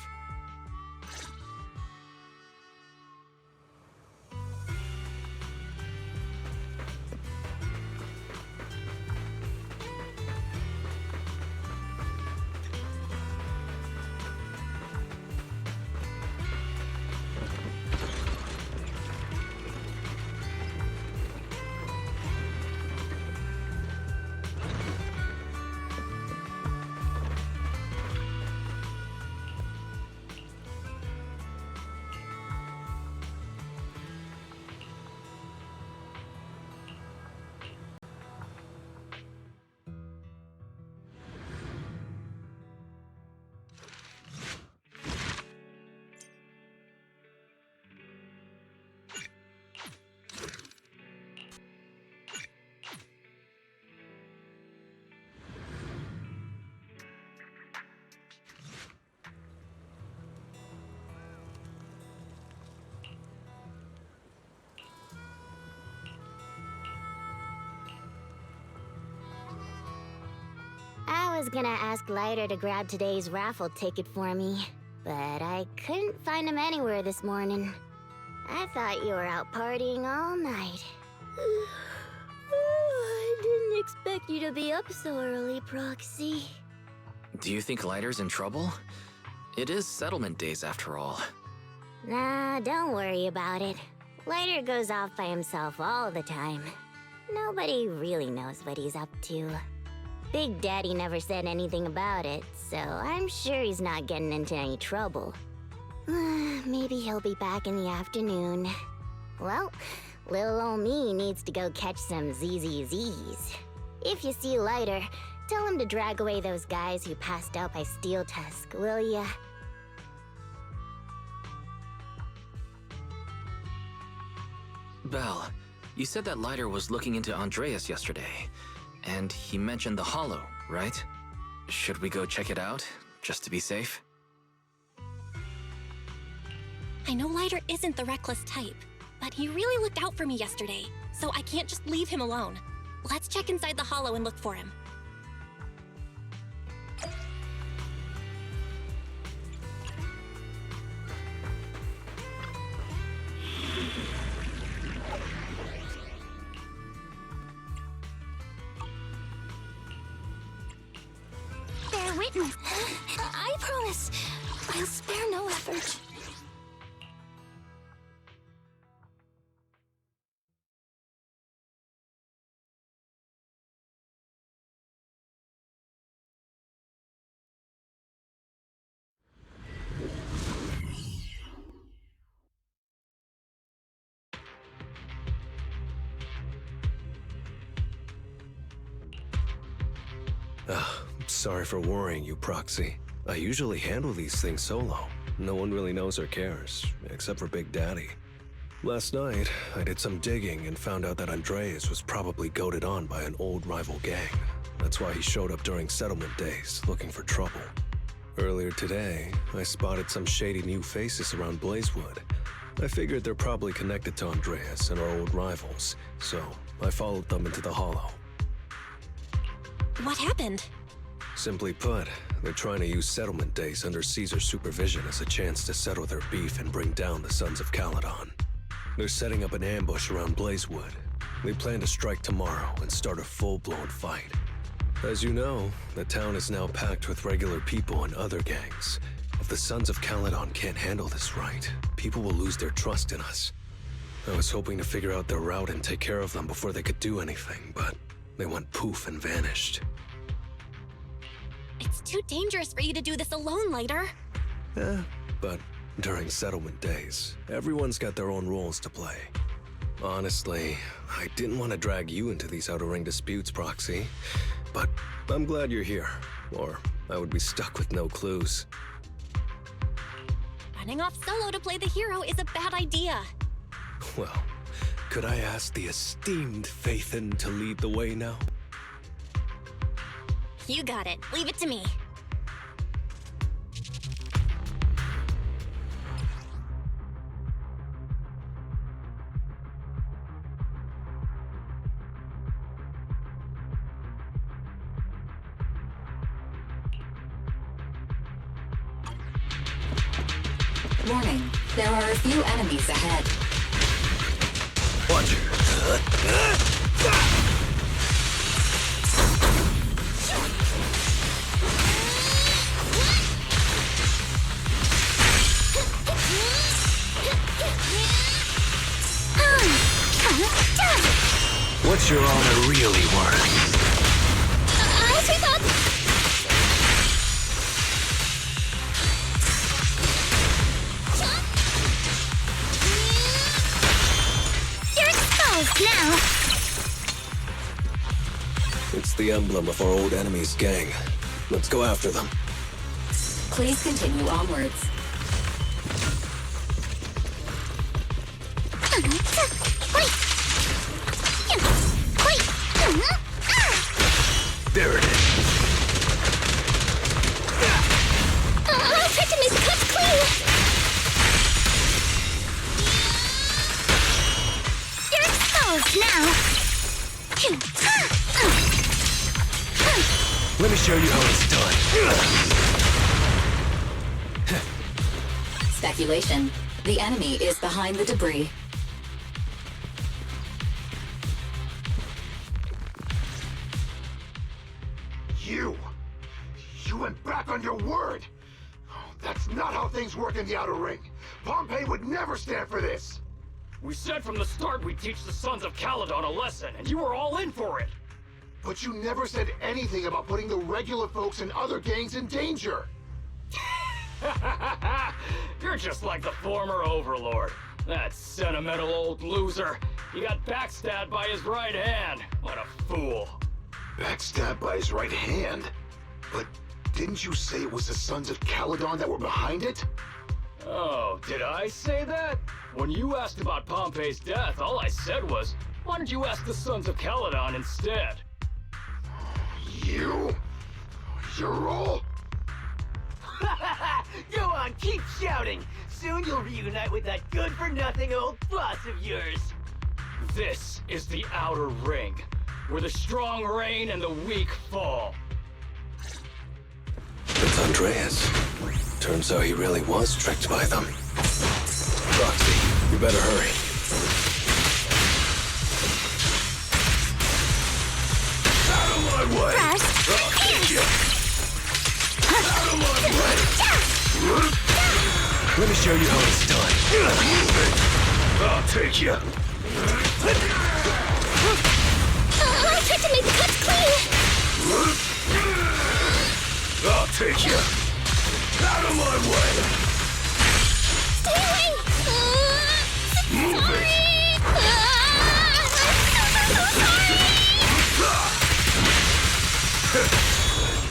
I was gonna ask Lighter to grab today's raffle ticket for me, but I couldn't find him anywhere this morning. I thought you were out partying all night. I didn't expect you to be up so early, Proxy. Do you think Lighter's in trouble? It is settlement days after all. Nah, don't worry about it. Lighter goes off by himself all the time. Nobody really knows what he's up to. Big Daddy never said anything about it, so I'm sure he's not getting into any trouble. Maybe he'll be back in the afternoon. Well, little ol' me needs to go catch some ZZZs. If you see Lighter, tell him to drag away those guys who passed out by Steel Tusk, will ya? Belle, you said that Lighter was looking into Andreas yesterday, and he mentioned the Hollow, right? Should we go check it out, just to be safe? I know Lighter isn't the reckless type, but he really looked out for me yesterday, so I can't just leave him alone. Let's check inside the Hollow and look for him. Bear witness. I promise. I'll spare no effort. Sorry for worrying you, Proxy. I usually handle these things solo. No one really knows or cares, except for Big Daddy. Last night, I did some digging and found out that Andreas was probably goaded on by an old rival gang. That's why he showed up during settlement days, looking for trouble. Earlier today, I spotted some shady new faces around Blazewood. I figured they're probably connected to Andreas and our old rivals, so I followed them into the Hollow. What happened? Simply put, they're trying to use settlement days under Caesar's supervision as a chance to settle their beef and bring down the Sons of Caledon. They're setting up an ambush around Blazewood. They plan to strike tomorrow and start a full-blown fight. As you know, the town is now packed with regular people and other gangs. If the Sons of Caledon can't handle this right, people will lose their trust in us. I was hoping to figure out their route and take care of them before they could do anything, but they went poof and vanished. It's too dangerous for you to do this alone, Lighter. But during settlement days, everyone's got their own roles to play. Honestly, I didn't want to drag you into these outer ring disputes, Proxy. But I'm glad you're here, or I would be stuck with no clues. Running off solo to play the hero is a bad idea. Well, could I ask the esteemed Faithin to lead the way now? You got it. Leave it to me. Warning, there are a few enemies ahead. Watch. What's your honor really worth? Sweep up! You're exposed now! It's the emblem of our old enemy's gang. Let's go after them. Please continue onwards. There it is. I'll try to make the cuts clean! You're exposed now! Let me show you how it's done. Speculation. The enemy is behind the debris. You went back on your word! That's not how things work in the Outer Ring. Pompeii would never stand for this! We said from the start we'd teach the Sons of Caledon a lesson, and you were all in for it! But you never said anything about putting the regular folks and other gangs in danger! You're just like the former Overlord. That sentimental old loser. He got backstabbed by his right hand. What a fool. Backstabbed by his right hand? But didn't you say it was the Sons of Caledon that were behind it? Oh, did I say that? When you asked about Pompeii's death, all I said was, why don't you ask the Sons of Caledon instead? You? You're all... Go on, keep shouting! Soon you'll reunite with that good-for-nothing old boss of yours! This is the Outer Ring, where the strong reign and the weak fall. It's Andreas. Turns out he really was tricked by them. Roxy, you better hurry. Out of my way! I'll take you! Out of my way! Let me show you how it's done. I'll take you. I'll try to make the cuts clean! I'll take you. Out of my way. Stay away! Move it.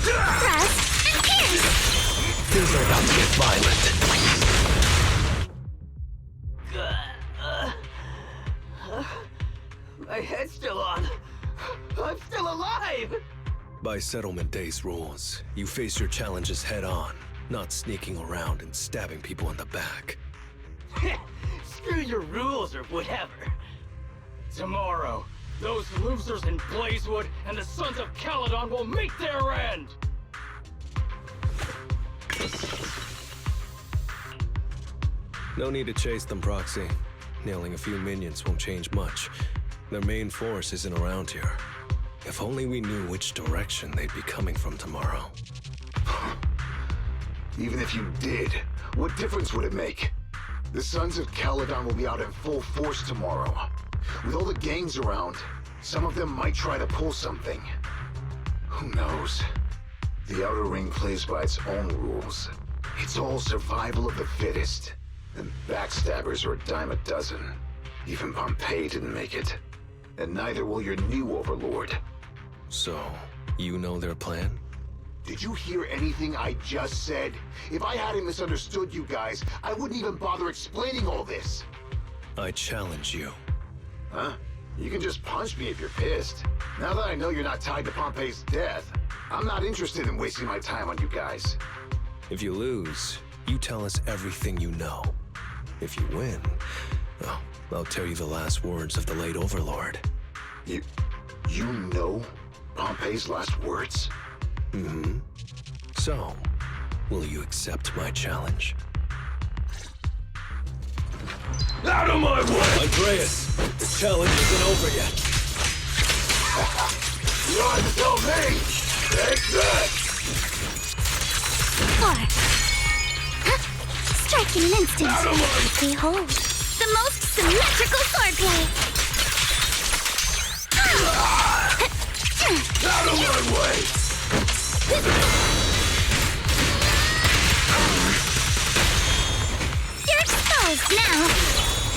Thrust and pierce! Things are about to get violent. My head's still on. I'm still alive! By Settlement Day's rules, you face your challenges head on, not sneaking around and stabbing people in the back. Screw your rules or whatever. Tomorrow, those losers in Blazewood and the Sons of Caledon will meet their end! No need to chase them, Proxy. Nailing a few minions won't change much. Their main force isn't around here. If only we knew which direction they'd be coming from tomorrow. Even if you did, what difference would it make? The Sons of Caledon will be out in full force tomorrow. With all the gangs around, some of them might try to pull something. Who knows? The Outer Ring plays by its own rules. It's all survival of the fittest. And backstabbers are a dime a dozen. Even Pompeii didn't make it. And neither will your new overlord. So, you know their plan? Did you hear anything I just said? If I hadn't misunderstood you guys, I wouldn't even bother explaining all this. I challenge you. Huh? You can just punch me if you're pissed. Now that I know you're not tied to Pompeii's death, I'm not interested in wasting my time on you guys. If you lose, you tell us everything you know. If you win, well, I'll tell you the last words of the late Overlord. You know Pompeii's last words? Mm-hmm. So, will you accept my challenge? Out of my way! Andreas, the challenge isn't over yet. You don't have to tell me! Take that! 4. Strike in an instant. Behold, the most symmetrical swordplay. Out of my way! You're exposed now.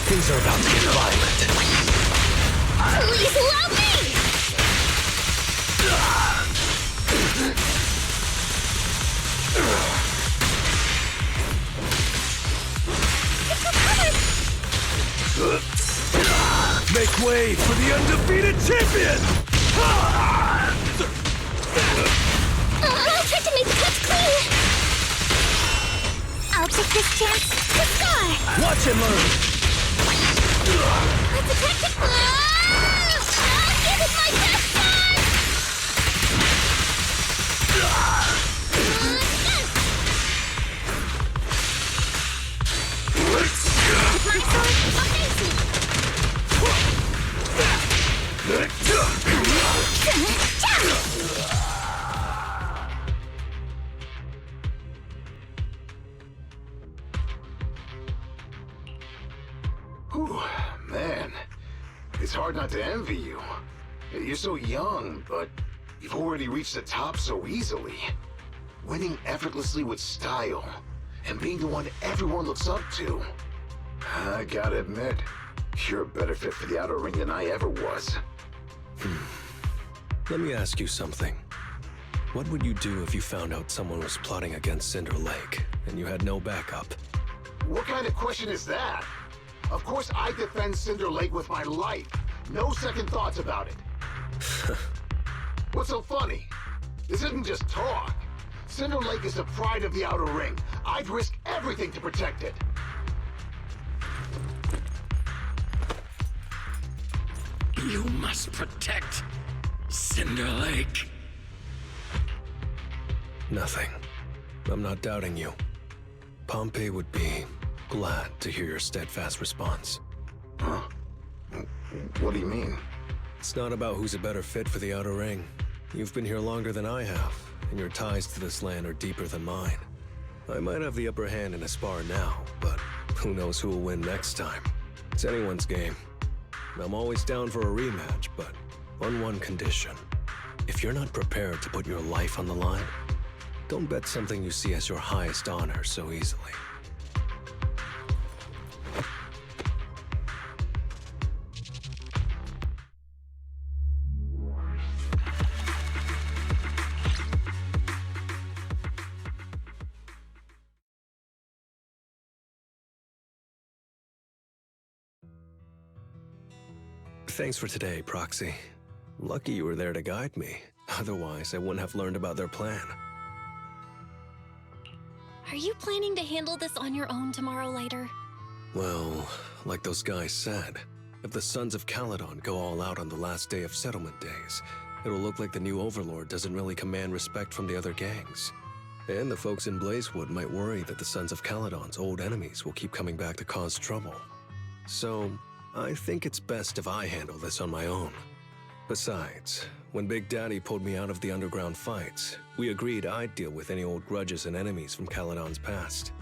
Things are about to get violent. Please allow me! Make way for the undefeated champion! I'll try to make the cuts clean. I'll take this chance to score. Watch and learn! Let's attack the... I'll give it my best shot! With my sword, I'll face you. Whew, man. It's hard not to envy you. You're so young, but you've already reached the top so easily. Winning effortlessly with style, and being the one everyone looks up to. I gotta admit, you're a better fit for the outer ring than I ever was. Let me ask you something. What would you do if you found out someone was plotting against Cinder Lake, and you had no backup? What kind of question is that? Of course I defend Cinder Lake with my life. No second thoughts about it. What's so funny? This isn't just talk. Cinder Lake is the pride of the outer ring. I'd risk everything to protect it. You must protect Cinder Lake. Nothing. I'm not doubting you. Pompey would be glad to hear your steadfast response. Huh? What do you mean? It's not about who's a better fit for the outer ring. You've been here longer than I have, and your ties to this land are deeper than mine. I might have the upper hand in a spar now, but who knows who will win next time. It's anyone's game. I'm always down for a rematch, but on one condition. If you're not prepared to put your life on the line, don't bet something you see as your highest honor so easily. Thanks for today, Proxy. Lucky you were there to guide me. Otherwise, I wouldn't have learned about their plan. Are you planning to handle this on your own tomorrow, Lighter? Well, like those guys said, if the Sons of Caledon go all out on the last day of settlement days, it'll look like the new Overlord doesn't really command respect from the other gangs. And the folks in Blazewood might worry that the Sons of Caledon's old enemies will keep coming back to cause trouble. So, I think it's best if I handle this on my own. Besides, when Big Daddy pulled me out of the underground fights, we agreed I'd deal with any old grudges and enemies from Caledon's past.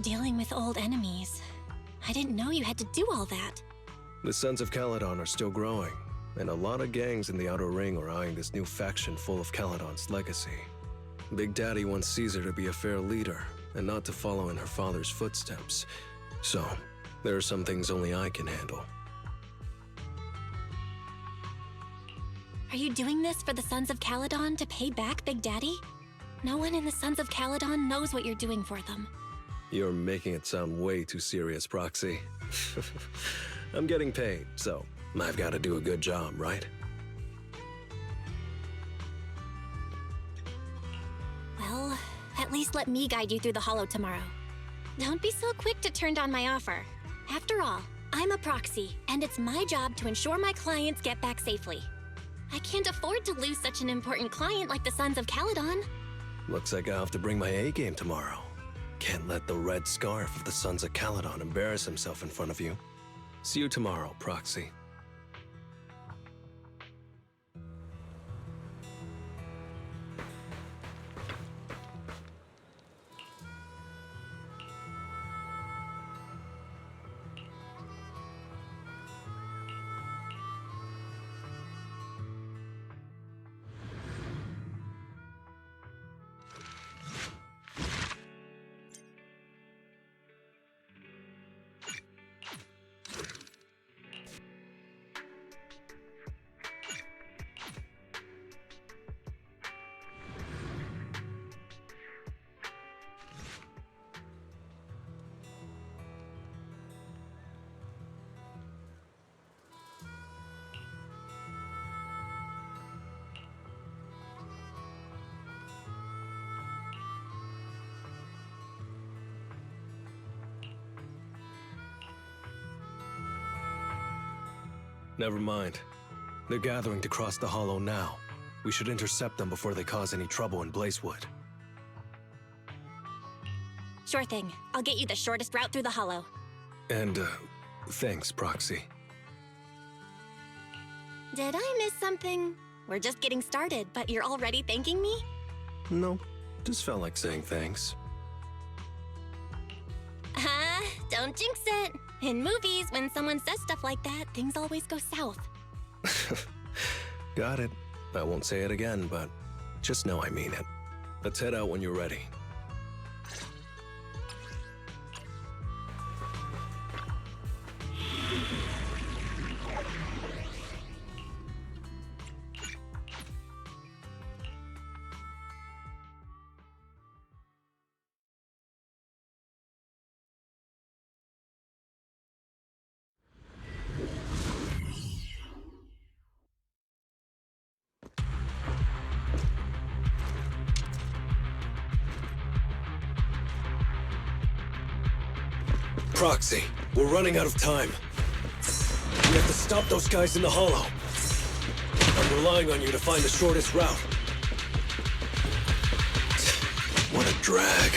Dealing with old enemies. I didn't know you had to do all that. The Sons of Caledon are still growing, and a lot of gangs in the Outer Ring are eyeing this new faction full of Caledon's legacy. Big Daddy wants Caesar to be a fair leader, and not to follow in her father's footsteps. So, there are some things only I can handle. Are you doing this for the Sons of Caledon to pay back Big Daddy? No one in the Sons of Caledon knows what you're doing for them. You're making it sound way too serious, Proxy. I'm getting paid, so I've got to do a good job, right? Well, at least let me guide you through the Hollow tomorrow. Don't be so quick to turn down my offer. After all, I'm a proxy, and it's my job to ensure my clients get back safely. I can't afford to lose such an important client like the Sons of Caledon. Looks like I'll have to bring my A game tomorrow. Can't let the red scarf of the Sons of Caledon embarrass himself in front of you. See you tomorrow, Proxy. Never mind. They're gathering to cross the hollow now. We should intercept them before they cause any trouble in Blazewood. Sure thing. I'll get you the shortest route through the hollow. And, thanks, Proxy. Did I miss something? We're just getting started, but you're already thanking me? No, just felt like saying thanks. Don't jinx it. In movies, when someone says stuff like that, things always go south. Got it. I won't say it again, but just know I mean it. Let's head out when you're ready. Proxy, we're running out of time. We have to stop those guys in the hollow. I'm relying on you to find the shortest route. What a drag.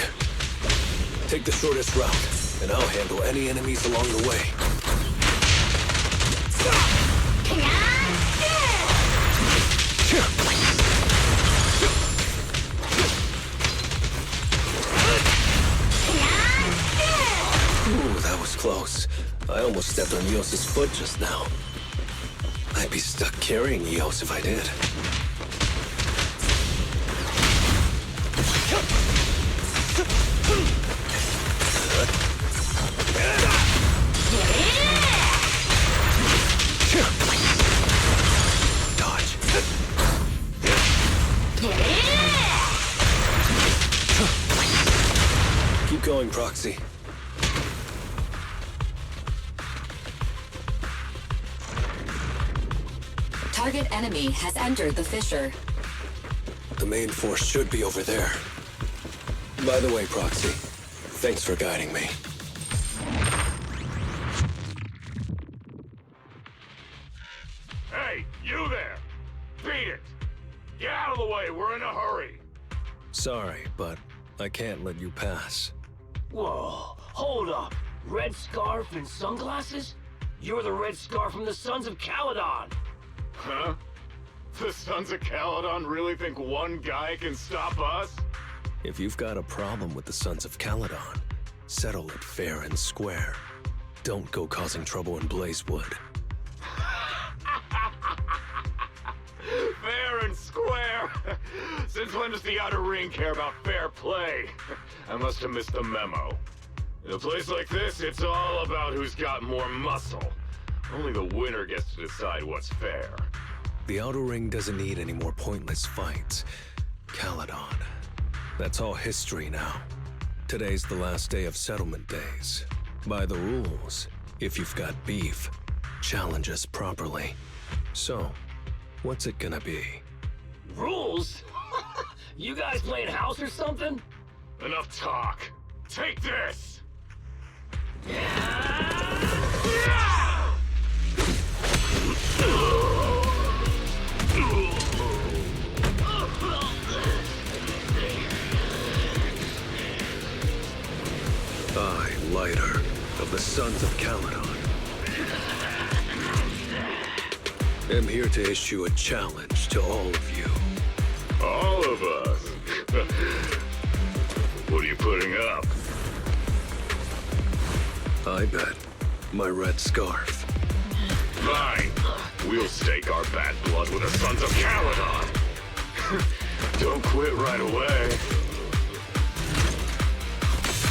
Take the shortest route, and I'll handle any enemies along the way. Ooh, that was close. I almost stepped on Eos's foot just now. I'd be stuck carrying Eos if I did. Dodge. Keep going, Proxy. Target enemy has entered the fissure. The main force should be over there. By the way, Proxy, thanks for guiding me. Hey, you there! Beat it! Get out of the way, we're in a hurry! Sorry, but I can't let you pass. Whoa, hold up. Red scarf and sunglasses? You're the red scarf from the Sons of Caledon. Huh? The Sons of Caledon really think one guy can stop us? If you've got a problem with the Sons of Caledon, settle it fair and square. Don't go causing trouble in Blazewood. Fair and square? Since when does the Outer Ring care about fair play? I must have missed the memo. In a place like this, it's all about who's got more muscle. Only the winner gets to decide what's fair. The Outer Ring doesn't need any more pointless fights. Caledon. That's all history now. Today's the last day of settlement days. By the rules, if you've got beef, challenge us properly. So, what's it gonna be? Rules? You guys playing house or something? Enough talk. Take this! Sons of Caledon. I'm here to issue a challenge to all of you. All of us? What are you putting up? I bet my red scarf. Fine. We'll stake our bad blood with the Sons of Caledon. Don't quit right away.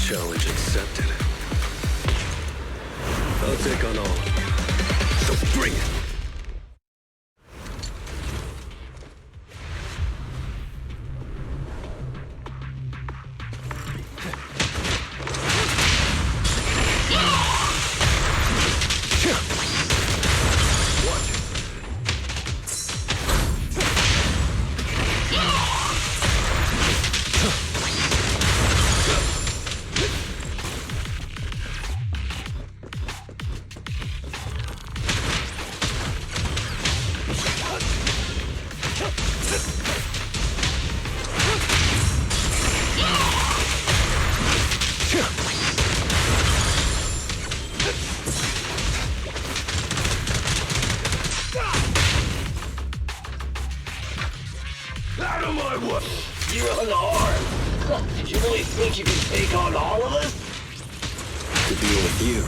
Challenge accepted. I'll take on all of you. So bring it! Out of my way! You're unarmed! You really think you can take on all of us? To deal with you,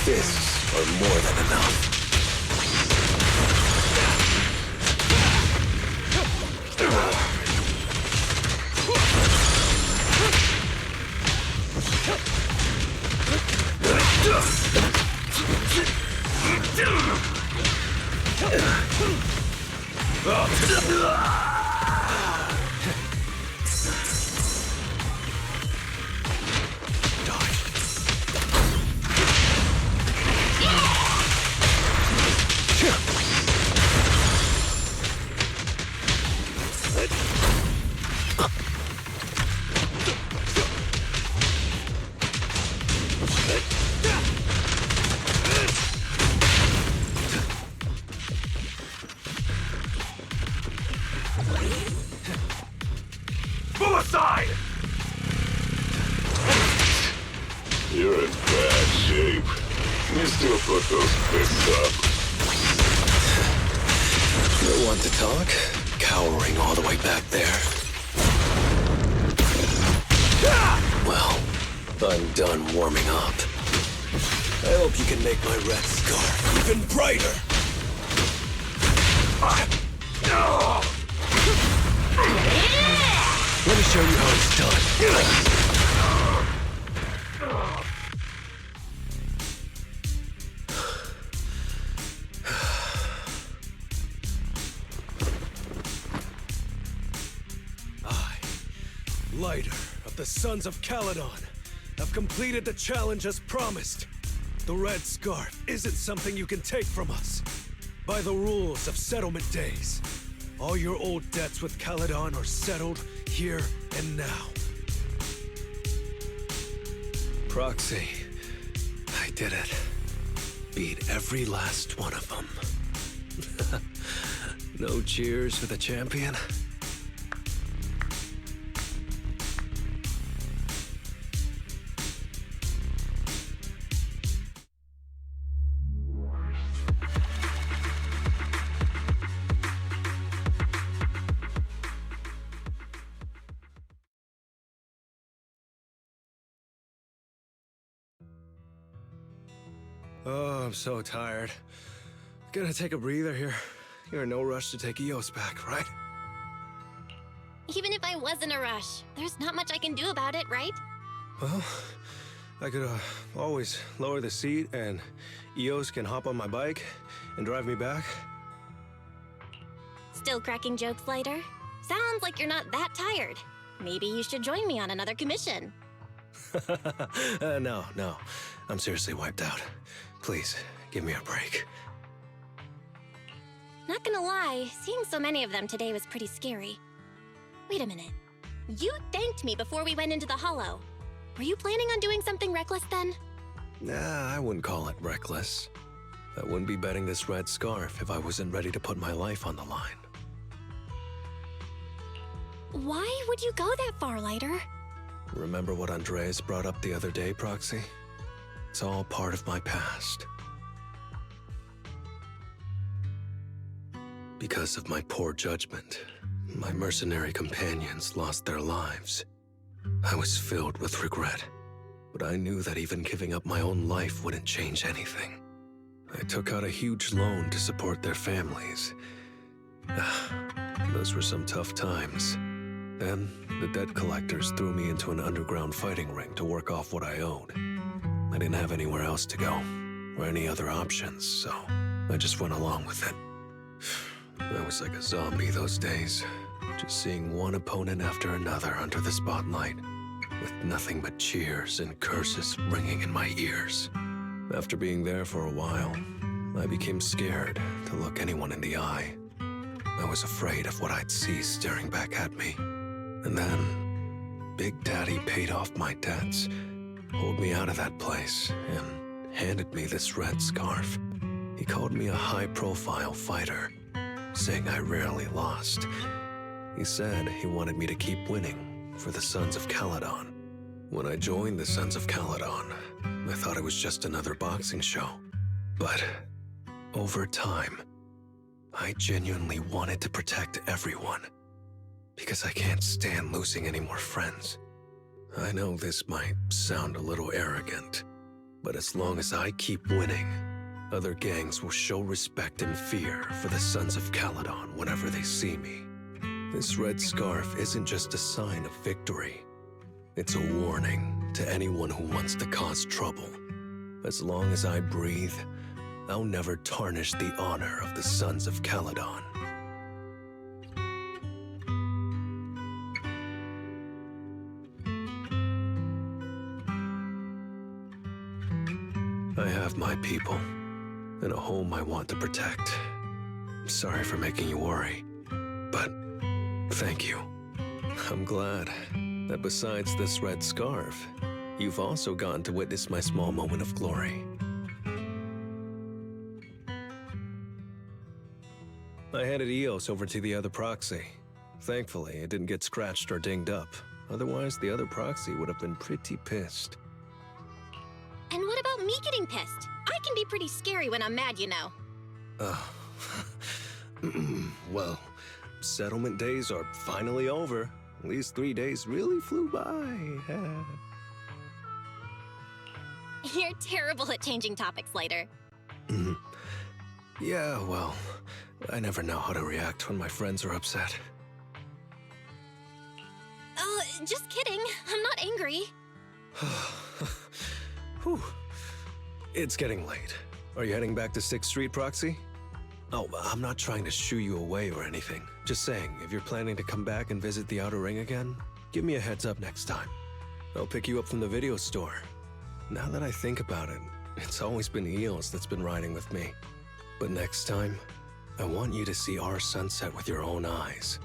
fists are more than enough. Move aside! You're in bad shape. You still put those fists up. No one to talk? Cowering all the way back there. Well, I'm done warming up. I hope you can make my red scarf even brighter. Let me show you how it's done. I, Lighter of the Sons of Caledon, have completed the challenge as promised. The red scarf isn't something you can take from us. By the rules of settlement days, all your old debts with Caledon are settled here and now. Proxy, I did it. Beat every last one of them. No cheers for the champion? Oh, I'm so tired. Gonna take a breather here. You're in no rush to take Eos back, right? Even if I was in a rush, there's not much I can do about it, right? Well, I could always lower the seat and Eos can hop on my bike and drive me back. Still cracking jokes, Lighter? Sounds like you're not that tired. Maybe you should join me on another commission. No. I'm seriously wiped out. Please, give me a break. Not gonna lie, seeing so many of them today was pretty scary. Wait a minute. You thanked me before we went into the Hollow. Were you planning on doing something reckless then? Nah, I wouldn't call it reckless. I wouldn't be betting this red scarf if I wasn't ready to put my life on the line. Why would you go that far, Lighter? Remember what Andreas brought up the other day, Proxy? it's all part of my past. Because of my poor judgment, my mercenary companions lost their lives. I was filled with regret, but I knew that even giving up my own life wouldn't change anything. I took out a huge loan to support their families. Those were some tough times. Then, the debt collectors threw me into an underground fighting ring to work off what I owed. I didn't have anywhere else to go, or any other options, so I just went along with it. I was like a zombie those days, just seeing one opponent after another under the spotlight, with nothing but cheers and curses ringing in my ears. After being there for a while, I became scared to look anyone in the eye. I was afraid of what I'd see staring back at me. And then, Big Daddy paid off my debts, pulled me out of that place, and handed me this red scarf. He called me a high-profile fighter, saying I rarely lost. He said he wanted me to keep winning for the Sons of Caledon. When I joined the Sons of Caledon, I thought it was just another boxing show. But over time, I genuinely wanted to protect everyone, because I can't stand losing any more friends. I know this might sound a little arrogant, but as long as I keep winning, other gangs will show respect and fear for the Sons of Caledon whenever they see me. This red scarf isn't just a sign of victory. It's a warning to anyone who wants to cause trouble. As long as I breathe, I'll never tarnish the honor of the Sons of Caledon. I have my people, and a home I want to protect. Sorry for making you worry, but thank you. I'm glad that besides this red scarf, you've also gotten to witness my small moment of glory. I handed Eos over to the other proxy. Thankfully, it didn't get scratched or dinged up. Otherwise, the other proxy would have been pretty pissed. And what about me getting pissed? I can be pretty scary when I'm mad, you know. Well, settlement days are finally over. These 3 days really flew by. You're terrible at changing topics later. Yeah, well, I never know how to react when my friends are upset. Oh, just kidding. I'm not angry. Whew. It's getting late. Are you heading back to 6th Street, Proxy? Oh, I'm not trying to shoo you away or anything. Just saying, if you're planning to come back and visit the Outer Ring again, give me a heads up next time. I'll pick you up from the video store. Now that I think about it, it's always been Eos that's been riding with me. But next time, I want you to see our sunset with your own eyes.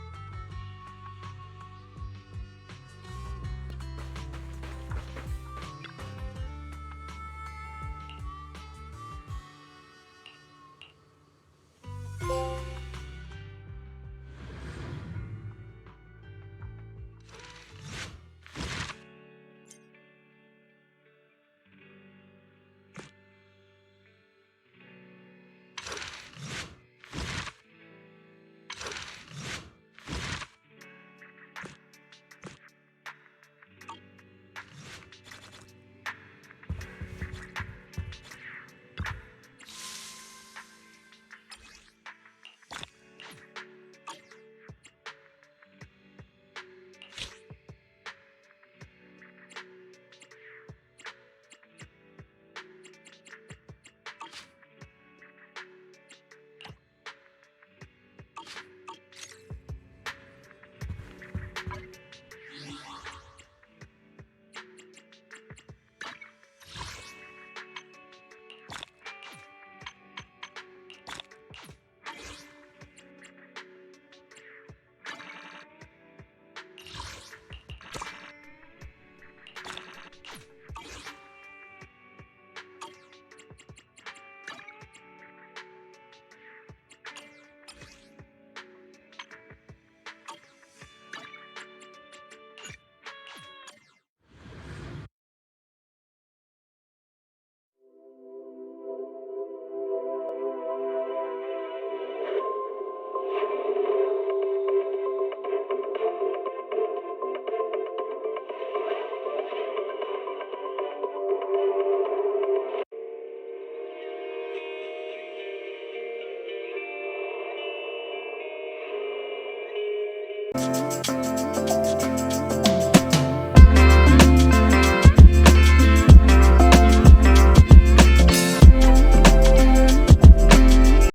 Bye.